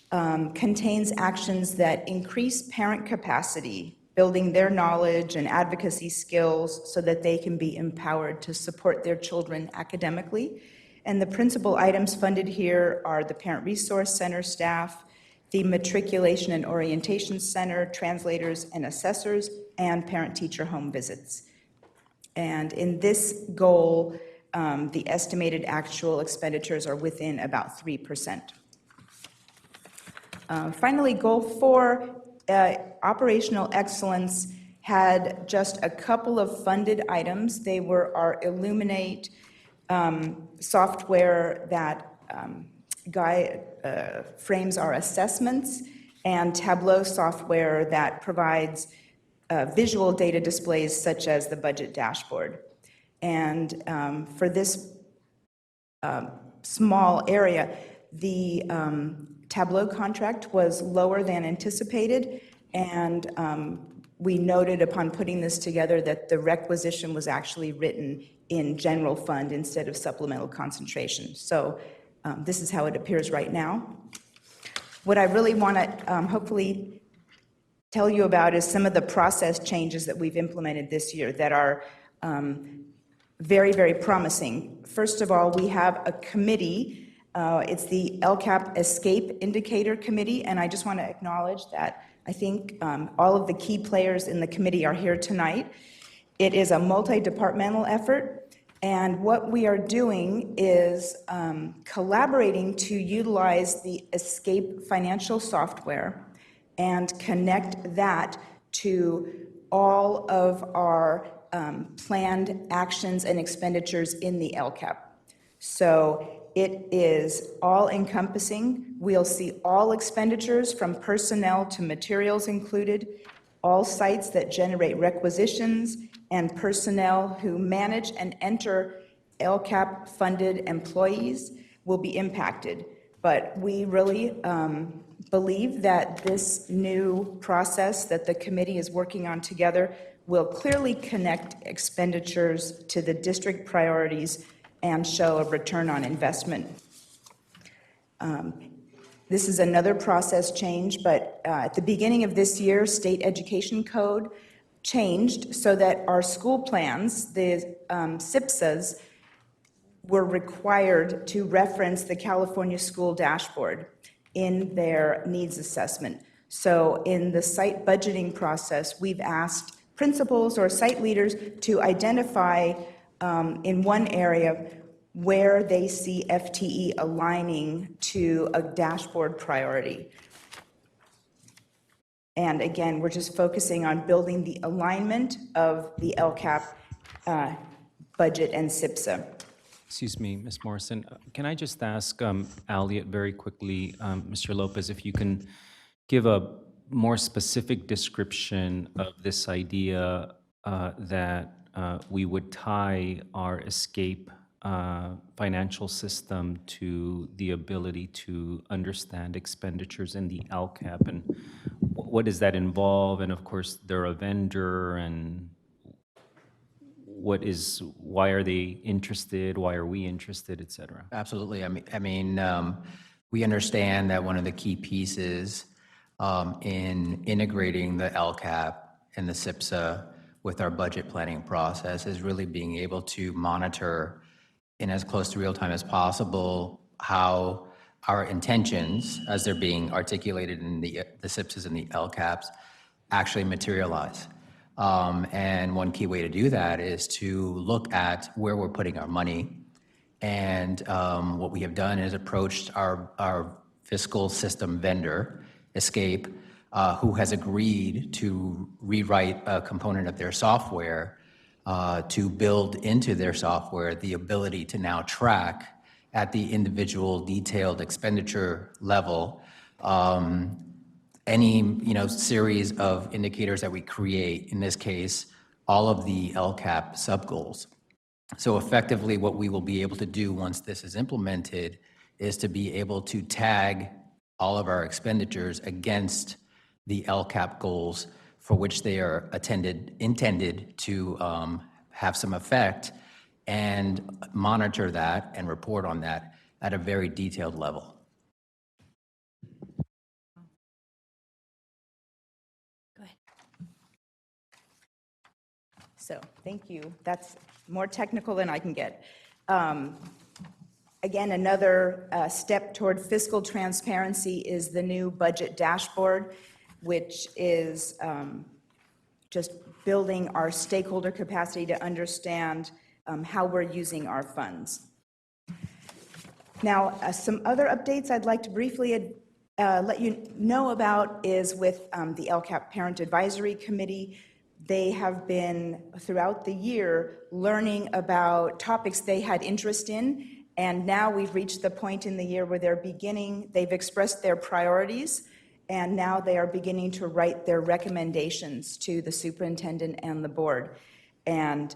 contains actions that increase parent capacity, building their knowledge and advocacy skills so that they can be empowered to support their children academically. And the principal items funded here are the Parent Resource Center staff, the Matriculation and Orientation Center, translators and assessors, and parent-teacher home visits. And in this goal, the estimated actual expenditures are within about 3%. Finally, Goal 4, operational excellence, had just a couple of funded items. They were our Illuminate software that frames our assessments, and Tableau software that provides visual data displays such as the budget dashboard. And for this small area, the Tableau contract was lower than anticipated, and we noted upon putting this together that the requisition was actually written in general fund instead of supplemental concentration. So this is how it appears right now. What I really want to hopefully tell you about is some of the process changes that we've implemented this year that are very, very promising. First of all, we have a committee. It's the LCAP Escape Indicator Committee, and I just want to acknowledge that I think all of the key players in the committee are here tonight. It is a multi-departmental effort, and what we are doing is collaborating to utilize the Escape financial software and connect that to all of our planned actions and expenditures in the LCAP. So it is all-encompassing. We'll see all expenditures from personnel to materials included, all sites that generate requisitions, and personnel who manage and enter LCAP-funded employees will be impacted. But we really believe that this new process that the committee is working on together will clearly connect expenditures to the district priorities and show a return on investment. This is another process change, but at the beginning of this year, state education code changed so that our school plans, the SIPSAs, were required to reference the California School Dashboard in their needs assessment. So in the site budgeting process, we've asked principals or site leaders to identify in one area where they see FTE aligning to a dashboard priority. And again, we're just focusing on building the alignment of the LCAP budget and SIPSA. Excuse me, Ms. Morrison. Can I just ask Elliot very quickly, Mr. Lopez, if you can give a more specific description of this idea that we would tie our escape financial system to the ability to understand expenditures in the LCAP, and what does that involve? And of course, they're a vendor, and why are they interested? Why are we interested, et cetera? Absolutely. We understand that one of the key pieces in integrating the LCAP and the SIPSA with our budget planning process is really being able to monitor in as close to real time as possible how our intentions, as they're being articulated in the SIPSAs and the LCAPs, actually materialize. And one key way to do that is to look at where we're putting our money. And what we have done is approached our fiscal system vendor, Escape, who has agreed to rewrite a component of their software to build into their software the ability to now track at the individual detailed expenditure level any series of indicators that we create, in this case, all of the LCAP sub-goals. So effectively, what we will be able to do once this is implemented is to be able to tag all of our expenditures against the LCAP goals for which they are intended to have some effect, and monitor that and report on that at a very detailed level. So, thank you. That's more technical than I can get. Again, another step toward fiscal transparency is the new budget dashboard, which is just building our stakeholder capacity to understand how we're using our funds. Now, some other updates I'd like to briefly let you know about is with the LCAP Parent Advisory Committee. They have been, throughout the year, learning about topics they had interest in, and now we've reached the point in the year where they've expressed their priorities, and now they are beginning to write their recommendations to the superintendent and the board. And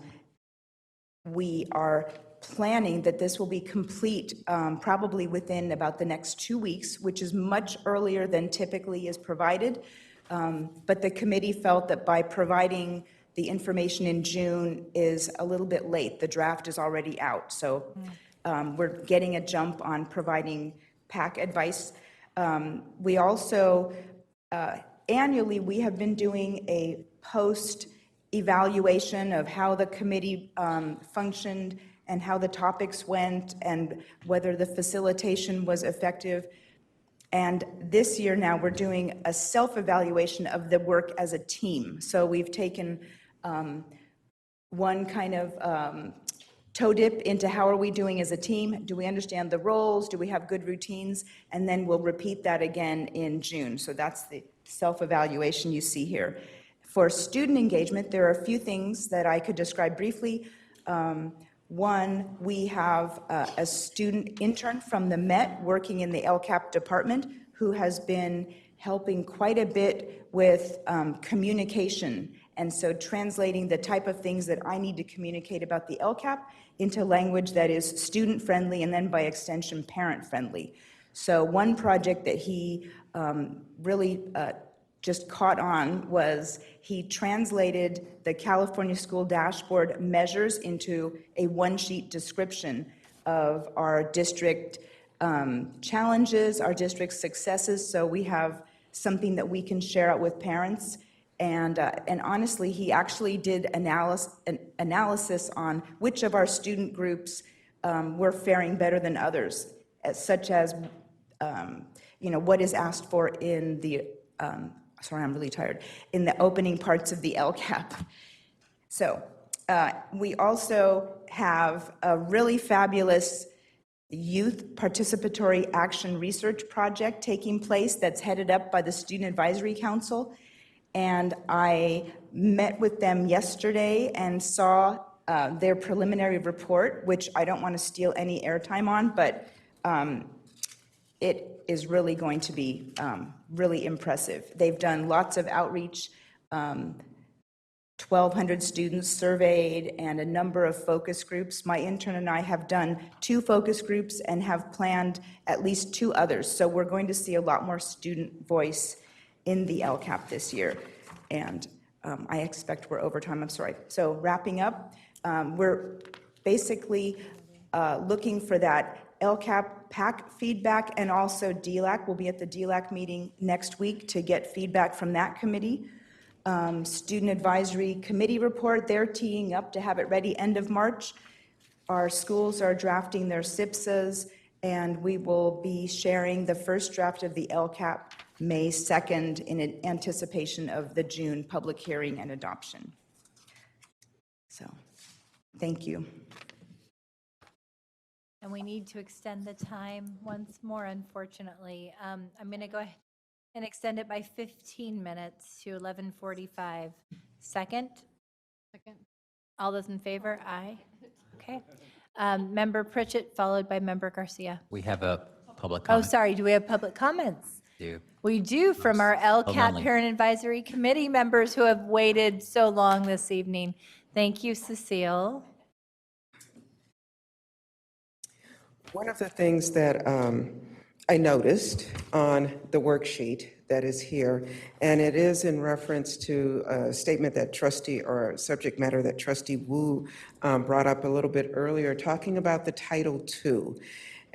we are planning that this will be complete probably within about the next 2 weeks, which is much earlier than typically is provided. But the committee felt that by providing the information in June is a little bit late. The draft is already out. So we're getting a jump on providing PAC advice. We also, annually, we have been doing a post-evaluation of how the committee functioned and how the topics went and whether the facilitation was effective. And this year now, we're doing a self-evaluation of the work as a team. So we've taken one kind of toe dip into how are we doing as a team? Do we understand the roles? Do we have good routines? And then we'll repeat that again in June. So that's the self-evaluation you see here. For student engagement, there are a few things that I could describe briefly. One, we have a student intern from the Met working in the LCAP department who has been helping quite a bit with communication. And so translating the type of things that I need to communicate about the LCAP into language that is student-friendly and then by extension parent-friendly. So one project that he really just caught on was he translated the California School Dashboard measures into a one-sheet description of our district challenges, our district successes, so we have something that we can share out with parents. And honestly, he actually did analysis on which of our student groups were faring better than others, such as what is asked for in the sorry, I'm really tired, in the opening parts of the LCAP. So we also have a really fabulous youth participatory action research project taking place that's headed up by the Student Advisory Council. And I met with them yesterday and saw their preliminary report, which I don't want to steal any airtime on, but it is really going to be really impressive. They've done lots of outreach, 1,200 students surveyed, and a number of focus groups. My intern and I have done 2 focus groups and have planned at least 2 others. So we're going to see a lot more student voice in the LCAP this year. And I expect we're over time, I'm sorry. So wrapping up, we're basically looking for that LCAP PAC feedback, and also DLAC. We'll be at the DLAC meeting next week to get feedback from that committee. Student Advisory Committee report, they're teeing up to have it ready end of March. Our schools are drafting their SIPSAs, and we will be sharing the first draft of the LCAP May 2nd in anticipation of the June public hearing and adoption. So, thank you. And we need to extend the time once more, unfortunately. I'm going to go ahead and extend it by 15 minutes to 11:45. Second? Second. All those in favor? Aye. Okay. Member Pritchett, followed by Member Garcia. We have a public Oh, comment. sorry, do we have public comments? Do. We do, from our LCAP only. Parent Advisory Committee members who have waited so long this evening. Thank you, Cecile. One of the things that I noticed on the worksheet that is here, and it is in reference to a statement that trustee, or subject matter that trustee Wu brought up a little bit earlier, talking about the Title II.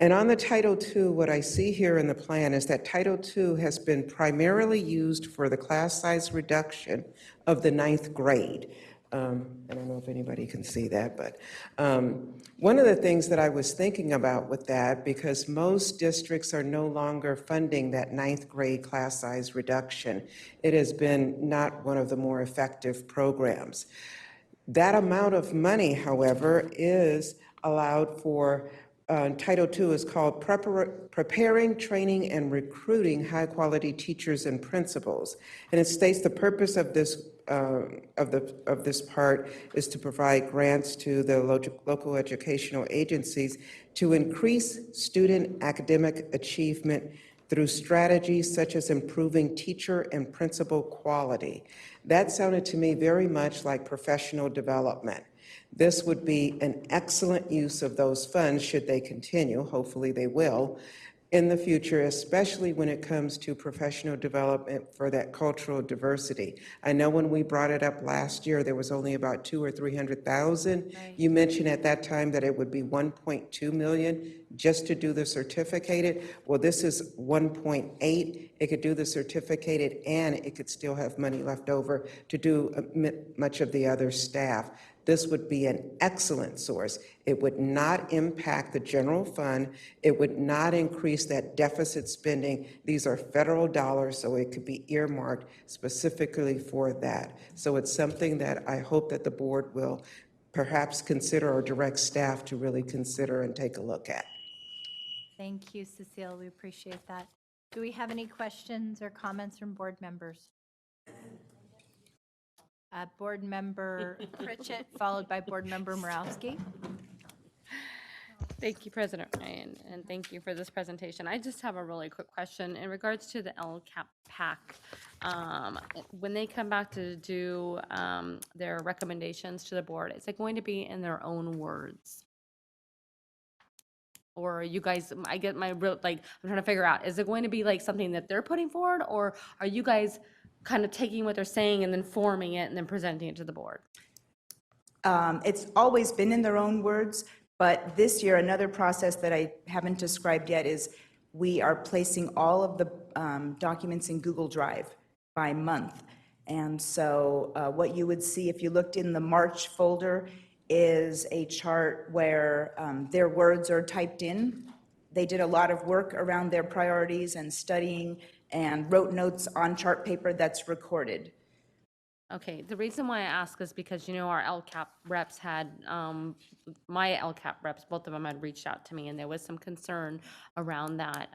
And on the Title II, what I see here in the plan is that Title II has been primarily used for the class size reduction of the 9th grade. I don't know if anybody can see that, but one of the things that I was thinking about with that, because most districts are no longer funding that 9th grade class size reduction, it has been not one of the more effective programs. That amount of money, however, is allowed for, Title II is called Preparing, Training, and Recruiting High-Quality Teachers and Principals. And it states the purpose of this this part is to provide grants to the local educational agencies to increase student academic achievement through strategies such as improving teacher and principal quality. That sounded to me very much like professional development. This would be an excellent use of those funds should they continue, hopefully they will, in the future, especially when it comes to professional development for that cultural diversity. I know when we brought it up last year, there was only about 200,000 or 300,000. Right. You mentioned at that time that it would be 1.2 million just to do the certificated. Well, this is 1.8. It could do the certificated, and it could still have money left over to do much of the other staff. This would be an excellent source. It would not impact the general fund. It would not increase that deficit spending. These are federal dollars, so it could be earmarked specifically for that. So it's something that I hope that the board will perhaps consider, or direct staff to really consider and take a look at. Thank you, Cecile. We appreciate that. Do we have any questions or comments from board members? Board Member Pritchett, followed by Board Member Morowski. Thank you, President Ryan, and thank you for this presentation. I just have a really quick question in regards to the LCAP PAC. When they come back to do their recommendations to the board, is it going to be in their own words? Or you guys, I get my real, like, I'm trying to figure out, is it going to be like something that they're putting forward, or are you guys kind of taking what they're saying and then forming it and then presenting it to the board? It's always been in their own words, but this year, another process that I haven't described yet is we are placing all of the documents in Google Drive by month. And so what you would see if you looked in the March folder is a chart where their words are typed in. They did a lot of work around their priorities and studying, and wrote notes on chart paper that's recorded. Okay, the reason why I ask is because, you know, our LCAP reps had, my LCAP reps, both of them had reached out to me, and there was some concern around that.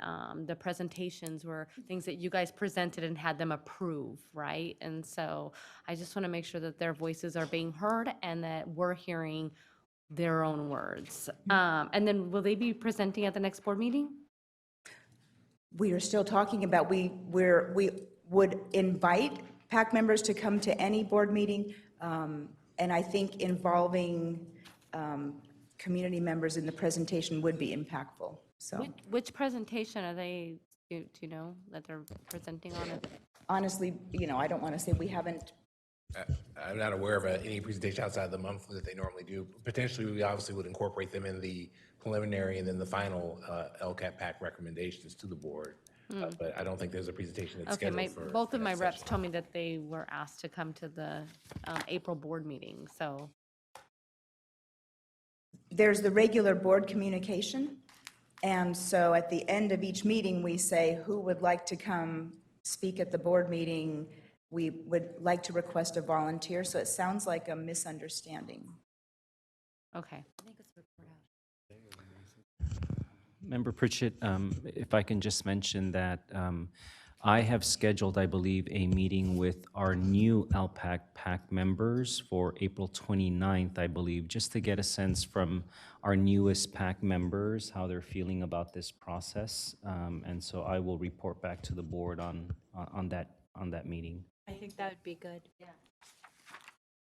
The presentations were things that you guys presented and had them approve, right? And so I just want to make sure that their voices are being heard and that we're hearing their own words. And then will they be presenting at the next board meeting? We are still talking about, we would invite PAC members to come to any board meeting, and I think involving community members in the presentation would be impactful, so. Which presentation are they, do you know, that they're presenting on it? Honestly, you know, I don't want to say we haven't. I'm not aware of any presentation outside the monthly that they normally do. Potentially, we obviously would incorporate them in the preliminary and then the final LCAP PAC recommendations to the board. But I don't think there's a presentation that's Okay, scheduled for. both of that my reps session. told me that they were asked to come to the April board meeting, so. There's the regular board communication, and so at the end of each meeting, we say who would like to come speak at the board meeting. We would like to request a volunteer, so it sounds like a misunderstanding. Okay. Member Pritchett, if I can just mention that I have scheduled, I believe, a meeting with our new LPAC PAC members for April 29th, I believe, just to get a sense from our newest PAC members, how they're feeling about this process. And so I will report back to the board on that meeting. I think that would be good. Yeah.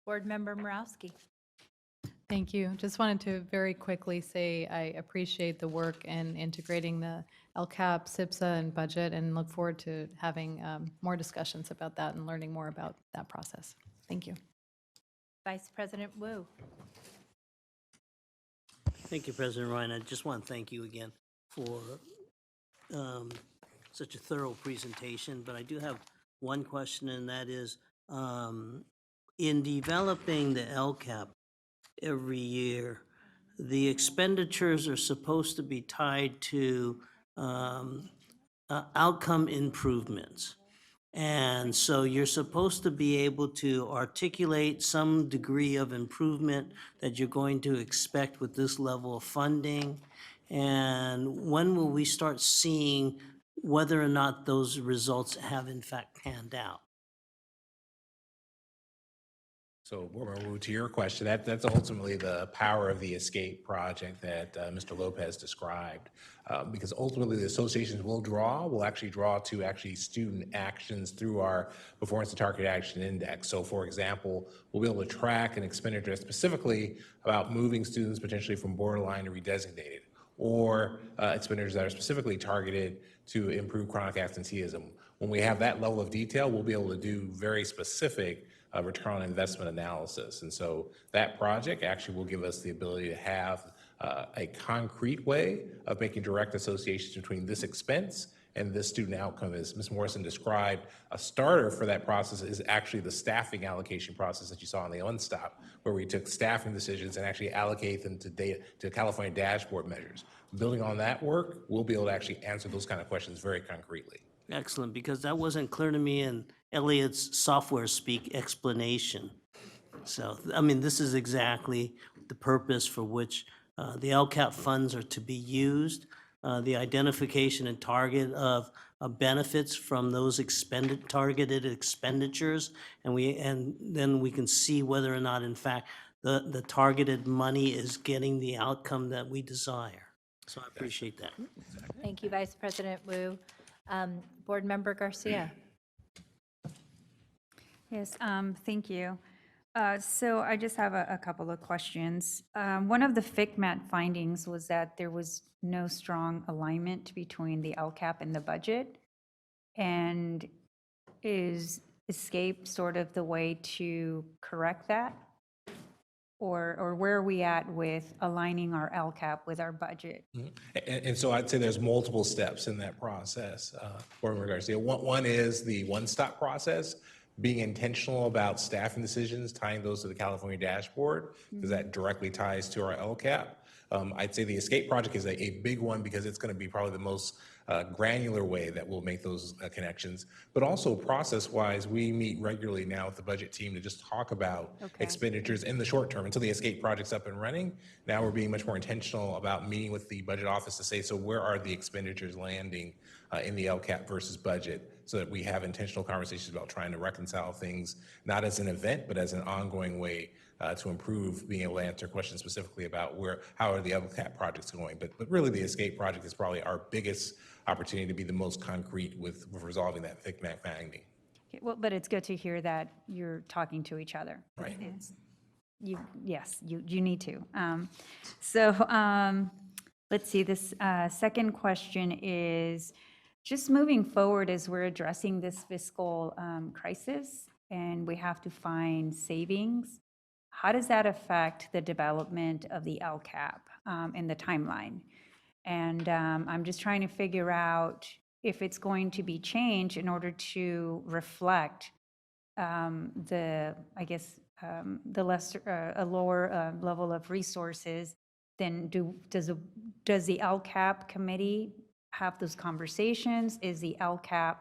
Board Member Morowski. Thank you. Just wanted to very quickly say I appreciate the work in integrating the LCAP, SIPSA, and budget, and look forward to having more discussions about that and learning more about that process. Thank you. Vice President Wu. Thank you, President Ryan. I just want to thank you again for such a thorough presentation, but I do have one question, and that is, in developing the LCAP every year, the expenditures are supposed to be tied to outcome improvements. And so you're supposed to be able to articulate some degree of improvement that you're going to expect with this level of funding. And when will we start seeing whether or not those results have in fact panned out? So, Board Member Wu, to your question, that's ultimately the power of the ESCAPE project that Mr. Lopez described. Because ultimately, the associations will actually draw to student actions through our Performance and Target Action Index. So, for example, we'll be able to track an expenditure specifically about moving students potentially from borderline to redesignated, or expenditures that are specifically targeted to improve chronic absenteeism. When we have that level of detail, we'll be able to do very specific return on investment analysis. And so that project actually will give us the ability to have a concrete way of making direct associations between this expense and this student outcome. As Ms. Morrison described, a starter for that process is actually the staffing allocation process that you saw on the ONSTOP, where we took staffing decisions and actually allocate them to California dashboard measures. Building on that work, we'll be able to actually answer those kind of questions very concretely. Excellent, because that wasn't clear to me in Elliot's software speak explanation. So, I mean, this is exactly the purpose for which the LCAP funds are to be used, the identification and target of benefits from those targeted expenditures, and then we can see whether or not, in fact, the targeted money is getting the outcome that we desire. So I appreciate that. Thank you, Vice President Wu. Board Member Garcia. Yes, thank you. So I just have a couple of questions. One of the FICMAT findings was that there was no strong alignment between the LCAP and the budget. And is ESCAPE sort of the way to correct that? Or where are we at with aligning our LCAP with our budget? And so I'd say there's multiple steps in that process, Board Member Garcia. One is the one-stop process being intentional about staffing decisions, tying those to the California dashboard, because that directly ties to our LCAP. I'd say the escape project is a big one because it's going to be probably the most granular way that we'll make those connections. But also process-wise, we meet regularly now with the budget team to just talk about expenditures in the short term until the escape project's up and running. Now we're being much more intentional about meeting with the budget office to say, so where are the expenditures landing in the LCAP versus budget, so that we have intentional conversations about trying to reconcile things, not as an event, but as an ongoing way to improve being able to answer questions specifically about how are the LCAP projects going. But really the escape project is probably our biggest opportunity to be the most concrete with resolving that thick map finding. Okay, well, but it's good to hear that you're talking to each other. Right. Yes, you need to. Let's see, this second question is, just moving forward as we're addressing this fiscal crisis and we have to find savings, how does that affect the development of the LCAP and the timeline? And I'm just trying to figure out if it's going to be changed in order to reflect the lower level of resources. Then does the LCAP committee have those conversations? Is the LCAP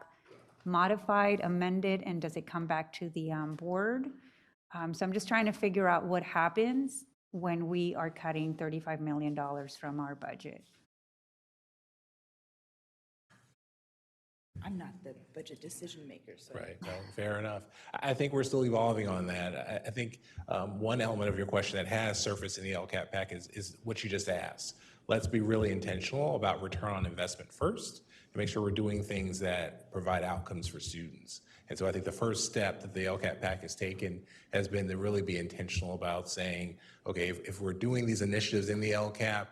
modified, amended, and does it come back to the board? So I'm just trying to figure out what happens when we are cutting $35 million from our budget. I'm not the budget decision maker, so. Right, no, fair enough. I think we're still evolving on that. I think one element of your question that has surfaced in the LCAP pack is what you just asked. Let's be really intentional about return on investment first and make sure we're doing things that provide outcomes for students. And so I think the first step that the LCAP pack has taken has been to really be intentional about saying, okay, if we're doing these initiatives in the LCAP,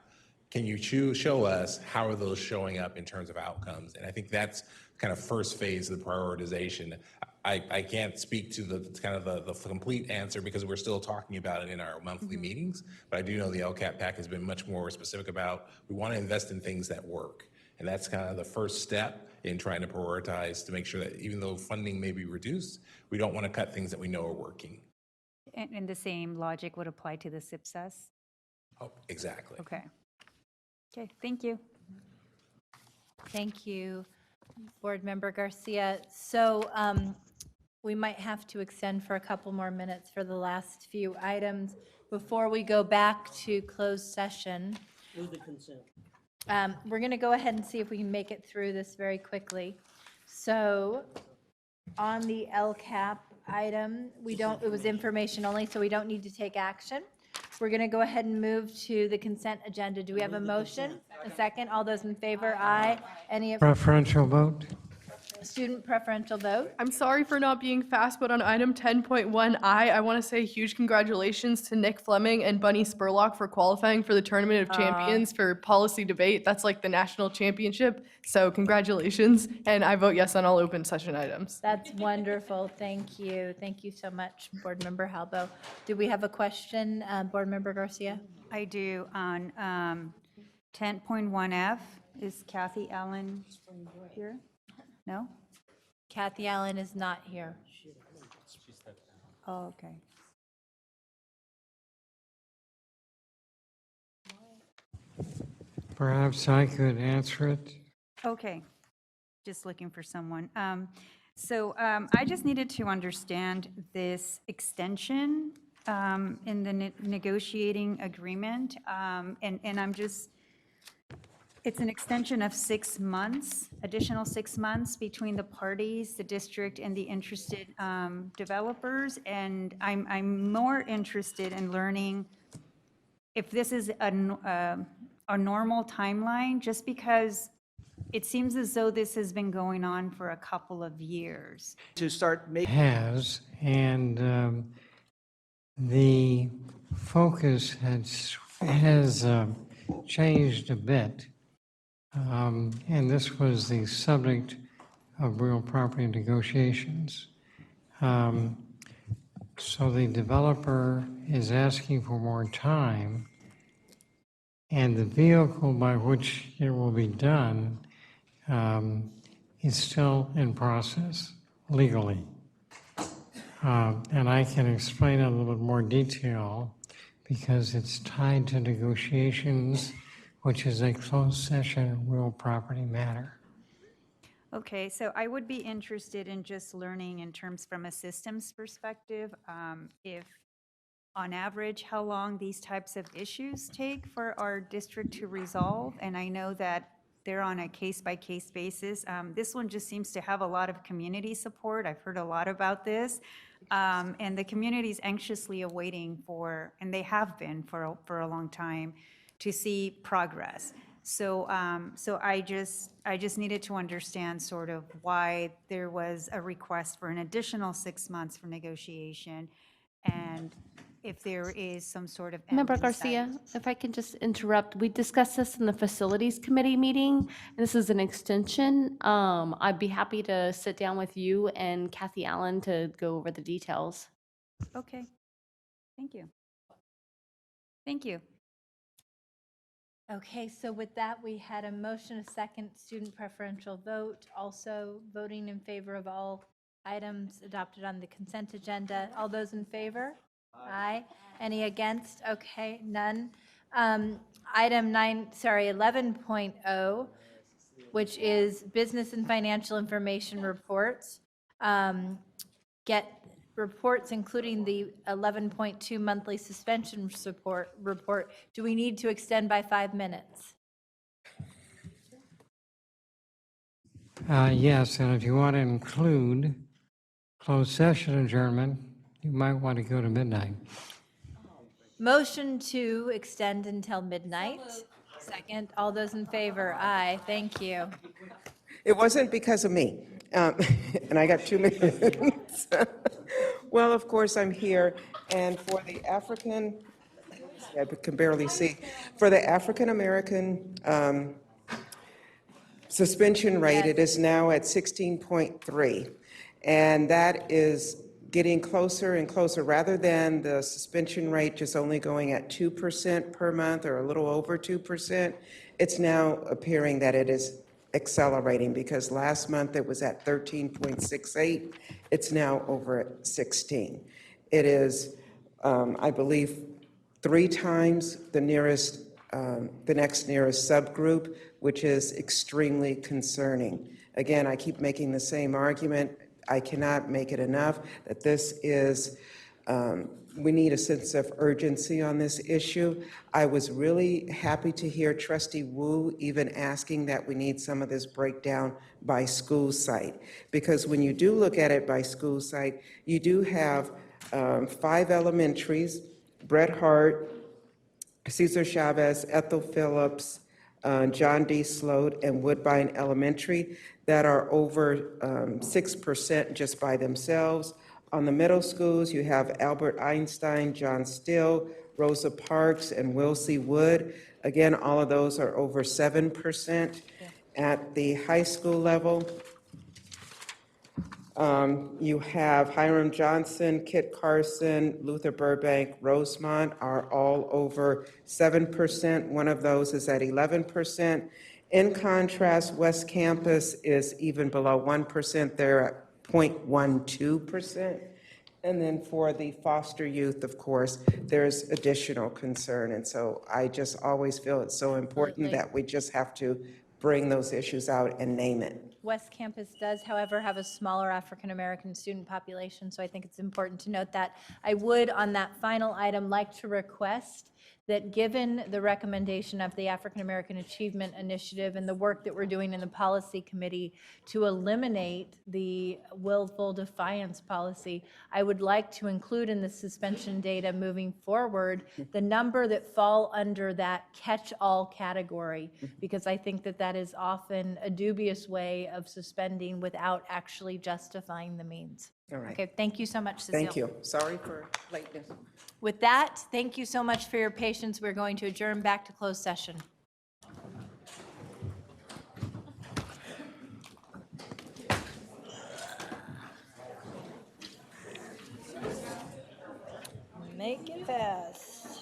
can you show us how are those showing up in terms of outcomes? And I think that's kind of first phase of the prioritization. I can't speak to the kind of the complete answer because we're still talking about it in our monthly meetings, but I do know the LCAP pack has been much more specific about we want to invest in things that work. And that's kind of the first step in trying to prioritize to make sure that even though funding may be reduced, we don't want to cut things that we know are working. And the same logic would apply to the SIPSAS? Oh, exactly. Okay. Okay, thank you. Thank you, Board Member Garcia. So we might have to extend for a couple more minutes for the last few items before we go back to closed session. Move the consent. We're going to go ahead and see if we can make it through this very quickly. So on the LCAP item, it was information only, so we don't need to take action. We're going to go ahead and move to the consent agenda. Do we have a motion? A second? All those in favor? Aye. Any Preferential vote? student preferential vote? I'm sorry for not being fast, but on item 10.1I, I want to say huge congratulations to Nick Fleming and Bunny Spurlock for qualifying for the Tournament of Champions for policy debate. That's like the national championship. So congratulations. And I vote yes on all open session items. That's wonderful. Thank you. Thank you so much, Board Member Halbo. Do we have a question, Board Member Garcia? I do. On 10.1F, is Kathy Allen here? No? Kathy Allen is not here. Oh, okay. Perhaps I could answer it. Okay, just looking for someone. I just needed to understand this extension in the negotiating agreement, and I'm just, it's an extension of 6 months, additional 6 months between the parties, the district and the interested developers, and I'm more interested in learning if this is a normal timeline, just because it seems as though this has been going on for a couple of years. To start making. Has, and the focus has changed a bit. And this was the subject of real property negotiations. So the developer is asking for more time, and the vehicle by which it will be done is still in process legally. And I can explain in a little bit more detail because it's tied to negotiations, which is a closed session real property matter. Okay, so I would be interested in just learning in terms from a systems perspective, if on average, how long these types of issues take for our district to resolve. And I know that they're on a case-by-case basis. This one just seems to have a lot of community support. I've heard a lot about this. And the community's anxiously awaiting for, and they have been for a long time, to see progress. So, so I just needed to understand sort of why there was a request for an additional 6 months for negotiation, and if there is some sort of end Member in Garcia, sight. if I can just interrupt, we discussed this in the Facilities Committee meeting. This is an extension. I'd be happy to sit down with you and Kathy Allen to go over the details. Okay, thank you. Thank you. Okay, so with that, we had a motion, a second, student preferential vote, also voting in favor of all items adopted on the consent agenda. All those in favor? Aye. Any against? Okay, none. Item 11.0, which is business and financial information reports. Get reports, including the 11.2 monthly suspension report. Do we need to extend by 5 minutes? Yes, and if you want to include closed session adjournment, you might want to go to midnight. Motion to extend until midnight. Second, all those in favor? Aye, thank you. It wasn't because of me, and I got 2 minutes. Well, of course, I'm here, and for the African, I can barely see, for the African-American suspension rate, it is now at 16.3, and that is getting closer and closer. Rather than the suspension rate just only going at 2% per month or a little over 2%, it's now appearing that it is accelerating, because last month it was at 13.68. It's now over at 16. It is, I believe, 3 times the next nearest subgroup, which is extremely concerning. Again, I keep making the same argument. I cannot make it enough that this is, we need a sense of urgency on this issue. I was really happy to hear Trustee Wu even asking that we need some of this breakdown by school site, because when you do look at it by school site, you do have 5 elementaries, Bret Hart, Cesar Chavez, Ethel Phillips, John D. Sloat, and Woodbine Elementary that are over 6% just by themselves. On the middle schools, you have Albert Einstein, John Still, Rosa Parks, and Wilsey Wood. Again, all of those are over 7%. At the high school level, you have Hiram Johnson, Kit Carson, Luther Burbank, Rosemont are all over 7%. One of those is at 11%. In contrast, West Campus is even below 1%. They're at 0.12%. And then for the foster youth, of course, there's additional concern. And so I just always feel it's so important that we just have to bring those issues out and name it. West Campus does, however, have a smaller African-American student population, so I think it's important to note that. I would, on that final item, like to request that, given the recommendation of the African-American Achievement Initiative and the work that we're doing in the policy committee to eliminate the willful defiance policy, I would like to include in the suspension data moving forward the number that fall under that catch-all category, because I think that that is often a dubious way of suspending without actually justifying the means. All right. Okay, thank you so much, Cecile. Thank you. Sorry for lateness. With that, thank you so much for your patience. We're going to adjourn back to closed session. Make it fast.